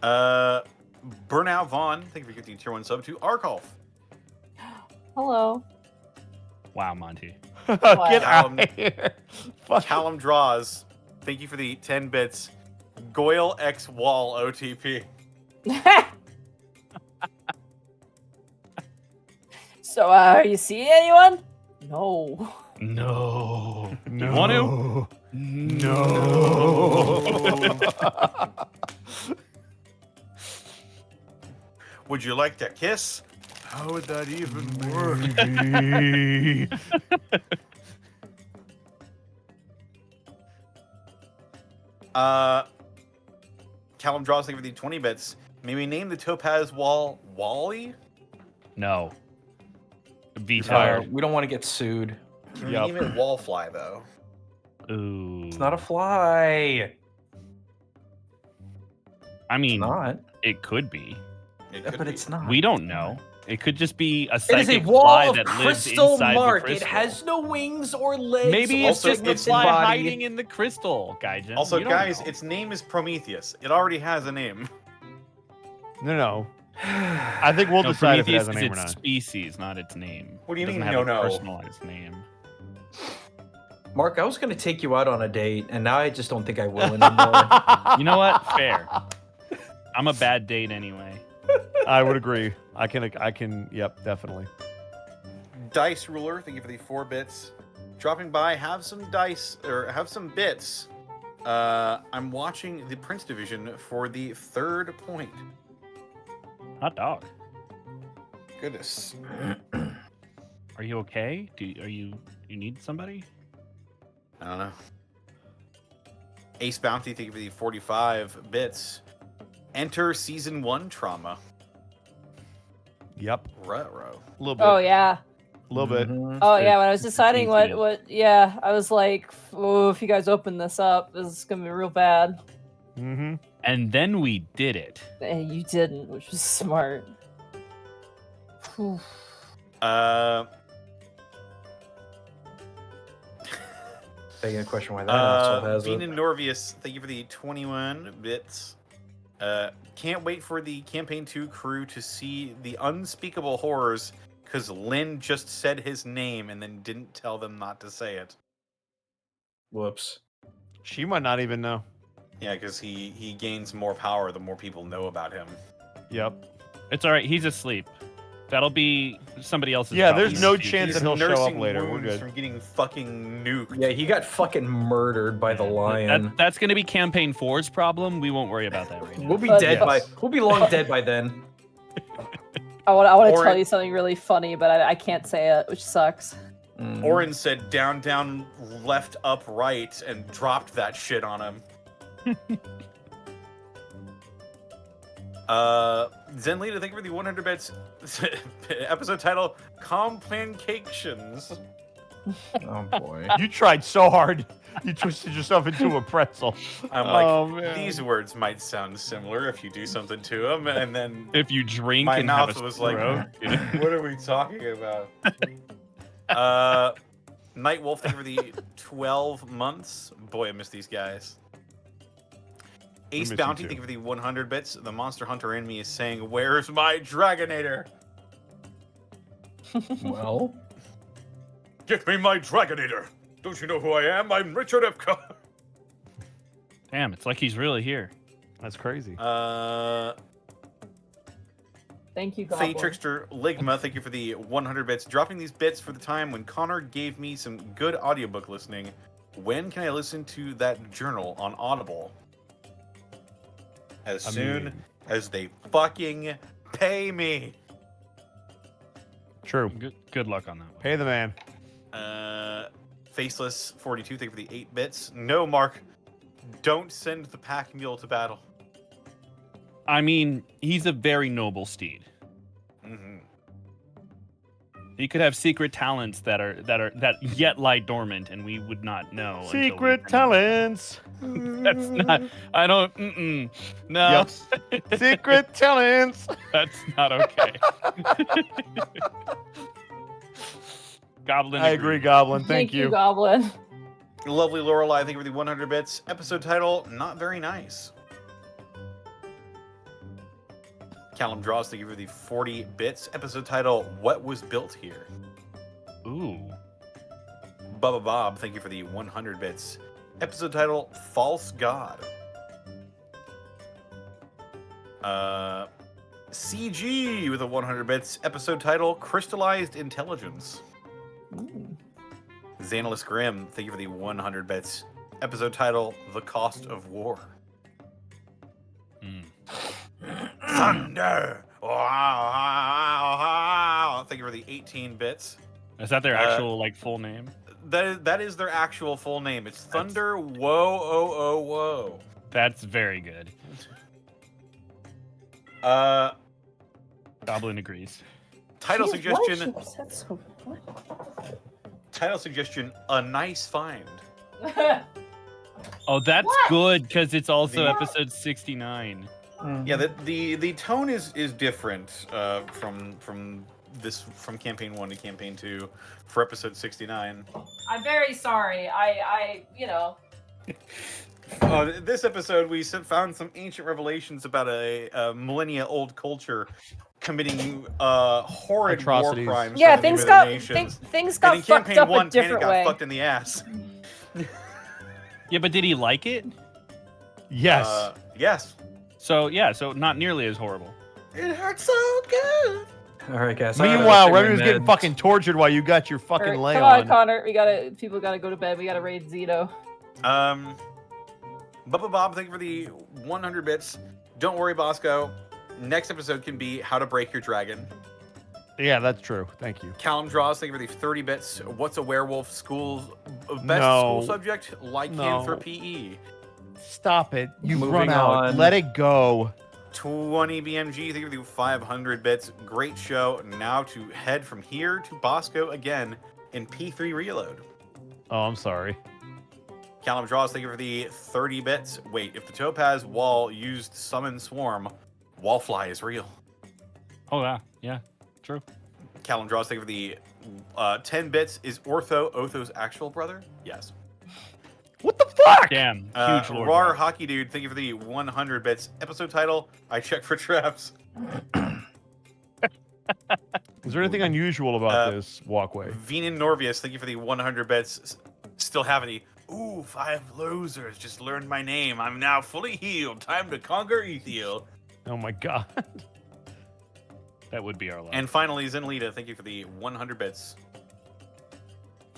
Burnout Vaughn, thank you for getting tier 1 sub to Arkolf. Hello. Wow, Monty. Get Callum- out of here. Fuck. Callum Draws, thank you for the 10 bits. Goyle X Wall OTP. So, are you seeing anyone? No. No. No. You want to? No. Would you like to kiss? How would that even work? Callum Draws, thank you for the 20 bits. May we name the Topaz Wall Wally? No. V Uh, tired. we don't want to get sued. Can we Yup. name it Wallfly, though? Ooh. It's not a fly. I mean, Not. it could be. It could But be. it's not. We don't know. It could just be a It psychic is a fly wall of that lives crystal inside mark. the crystal. It has no wings or legs. Maybe it's Also, just the its fly body. hiding in the crystal, Gaijin. Also, You don't guys, know. its name is Prometheus. It already has a name. No. I think we'll No, decide if it Prometheus has a is name or its not. species, not its name. What do you It doesn't mean, have no, a no? personalized name. Mark, I was going to take you out on a date, and now I just don't think I will anymore. You know what? Fair. I'm a bad date anyway. I would agree. I can. Yep, definitely. Dice Ruler, thank you for the 4 bits. Dropping by, have some dice, or have some bits. I'm watching the Prince Division for the 3rd point. Hot dog. Goodness. Are you okay? You need somebody? I don't know. Ace Bounty, thank you for the 45 bits. Enter Season 1 trauma. Yep. Ruh-roh. A little bit. Oh yeah. A little bit. Mhm. Oh yeah. When I was deciding easy. what, yeah, I was like, oh, if you guys open this up, this is gonna be real bad. Mm-hmm. And then we did it. And you didn't, which was smart. Whew. Begging a question why that also has Fiend it. and Norvius, thank you for the 21 bits. Can't wait for the Campaign 2 crew to see the unspeakable horrors because Lynn just said his name and then didn't tell them not to say it. Whoops. She might not even know. Yeah, because he gains more power the more people know about him. Yep. It's all right. He's asleep. That'll be somebody else's. Yeah, problem there's in no the future. chance He's that he'll show up nursing later. We're wounds good. from getting fucking nuked. Yeah, he got fucking murdered by the lion. That's going to be campaign 4's problem. We won't worry about that right now. We'll be But- dead but- by. We'll be long dead by then. I want to Or tell it- you something really funny, but I can't say it, which sucks. Mm. Orin said down, down, left, up, right, and dropped that shit on him. Zenlita, thank you for the 100 bits. Episode title: Complancations. Oh boy. You tried so hard. You twisted yourself into a pretzel. I'm like, Oh, man. these words might sound similar if you do something to them, and then If you drink my and mouth have a was like, stroke, what are we talking about? Nightwolf, thank you for the 12 months. Boy, I miss these guys. Ace miss you Bounty, too. thank you for the 100 bits. The Monster Hunter in me is saying, "Where's my Dragonator? Well, Get me my Dragonator! Don't you know who I am? I'm Richard Epcot." damn, it's like he's really here. That's crazy. Thank you, Goblin. Fey Trickster Ligma, thank you for the 100 bits. Dropping these bits for the time when Connor gave me some good audiobook listening. When can I listen to that journal on Audible? As soon as they fucking pay me. True. Good luck on that one. Pay the man. Faceless 42, thank you for the 8 bits. No, Mark. Don't send the pack mule to battle. I mean, he's a very noble steed. Mm-hmm. He could have secret talents that yet lie dormant, and we would not know. until we Secret kind of- talents. That's not. I don't. No, Yep. Secret talents. that's not okay. Goblin. I agree, Goblin. Thank you. Goblin. Lovely Lorelei, thank you for the 100 bits. Episode title, not very nice. Callum Draws, thank you for the 40 bits. Episode title, What Was Built Here? Ooh. Bubba Bob, thank you for the 100 bits. Episode title, False God. CG with the 100 bits. Episode title, Crystallized Intelligence. Xanalis Grimm, thank you for the 100 bits. Episode title, The Cost of War. Thunder! Wow! Thank you for the 18 bits. Is that their actual full name? That is their actual full name. It's Thunder Whoa Oh Oh Whoa. That's very good. Goblin agrees. Title Jeez, why is suggestion. she upset so much? Title suggestion. A nice find. Oh, that's What? good because it's also The- episode 69. Yeah, the tone is different from campaign 1 to campaign 2 for episode 69. I'm very sorry. I This episode we found some ancient revelations about a millennia old culture committing horrid Atrocities. war crimes. Yeah, for the things good of the got nations. things And got in fucked campaign up 1, a Panic different got way. fucked in the ass. Yeah, but did he like it? Yes. Yes. So not nearly as horrible. It hurts so good. all right, guys. Meanwhile, Revenue Revenue's getting fucking tortured while you got your fucking Alright, lay come on, on. Connor. People gotta go to bed. We gotta raid Zito. Bubba Bob, thank you for the 100 bits. Don't worry, Bosco. Next episode can be how to break your dragon. Yeah, that's true. Thank you. Callum Draws, thank you for the 30 bits. What's a werewolf? Best No. school subject? Like No. you for PE. Stop it. You've Moving run out. on. Let it go. 20 BMG, thank you for the 500 bits. Great show. Now to head from here to Bosco again in P3 Reload. Oh, I'm sorry. Callum Draws, thank you for the 30 bits. Wait, if the Topaz wall used Summon Swarm, Wallfly is real. Oh yeah, true. Callum Draws, thank you for the 10 bits. Is Ortho Otho's actual brother? Yes. What the fuck? Damn, huge lord. Rar Hockey Dude, thank you for the 100 bits. Episode title, I check for traps. Is there anything unusual about this walkway? Venan Norvius, thank you for the 100 bits. Still having the, 5 losers just learned my name. I'm now fully healed. Time to conquer Etheal. Oh my god. That would be our luck. And finally, Zenlita, thank you for the 100 bits.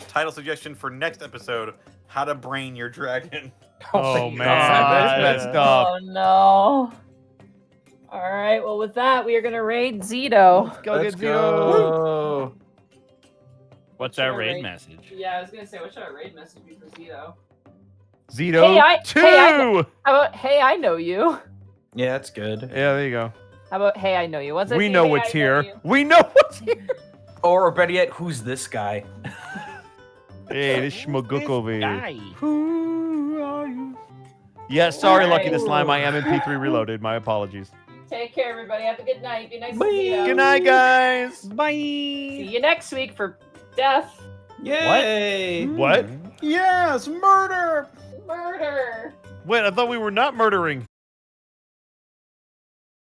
Title suggestion for next episode, how to brain your dragon. Oh my man, God. that's messed up. Oh no. All right. Well, with that, we are gonna raid Zito. Go Let's get Zito. go. What's Should our I raid raid? message? Yeah, I was gonna say, what should our raid message be for Zito? Zito Hey, 2. How about, hey, I know you. Yeah, that's good. Yeah, there you go. How about, hey, I know you? Once I We see, know hey, what's I know here. you. We know what's here. Or better yet, who's this guy? Hey, this schmogook over here. Guy. Who are you? Yeah, sorry, Lucky the Alright. Slime. I am in P3 Reloaded. My apologies. Take care, everybody. Have a good night. Be nice Bye. to Vito. Good night, guys. Bye. See you next week for death, Yay! What? Yes, murder! murder. Wait, I thought we were not murdering.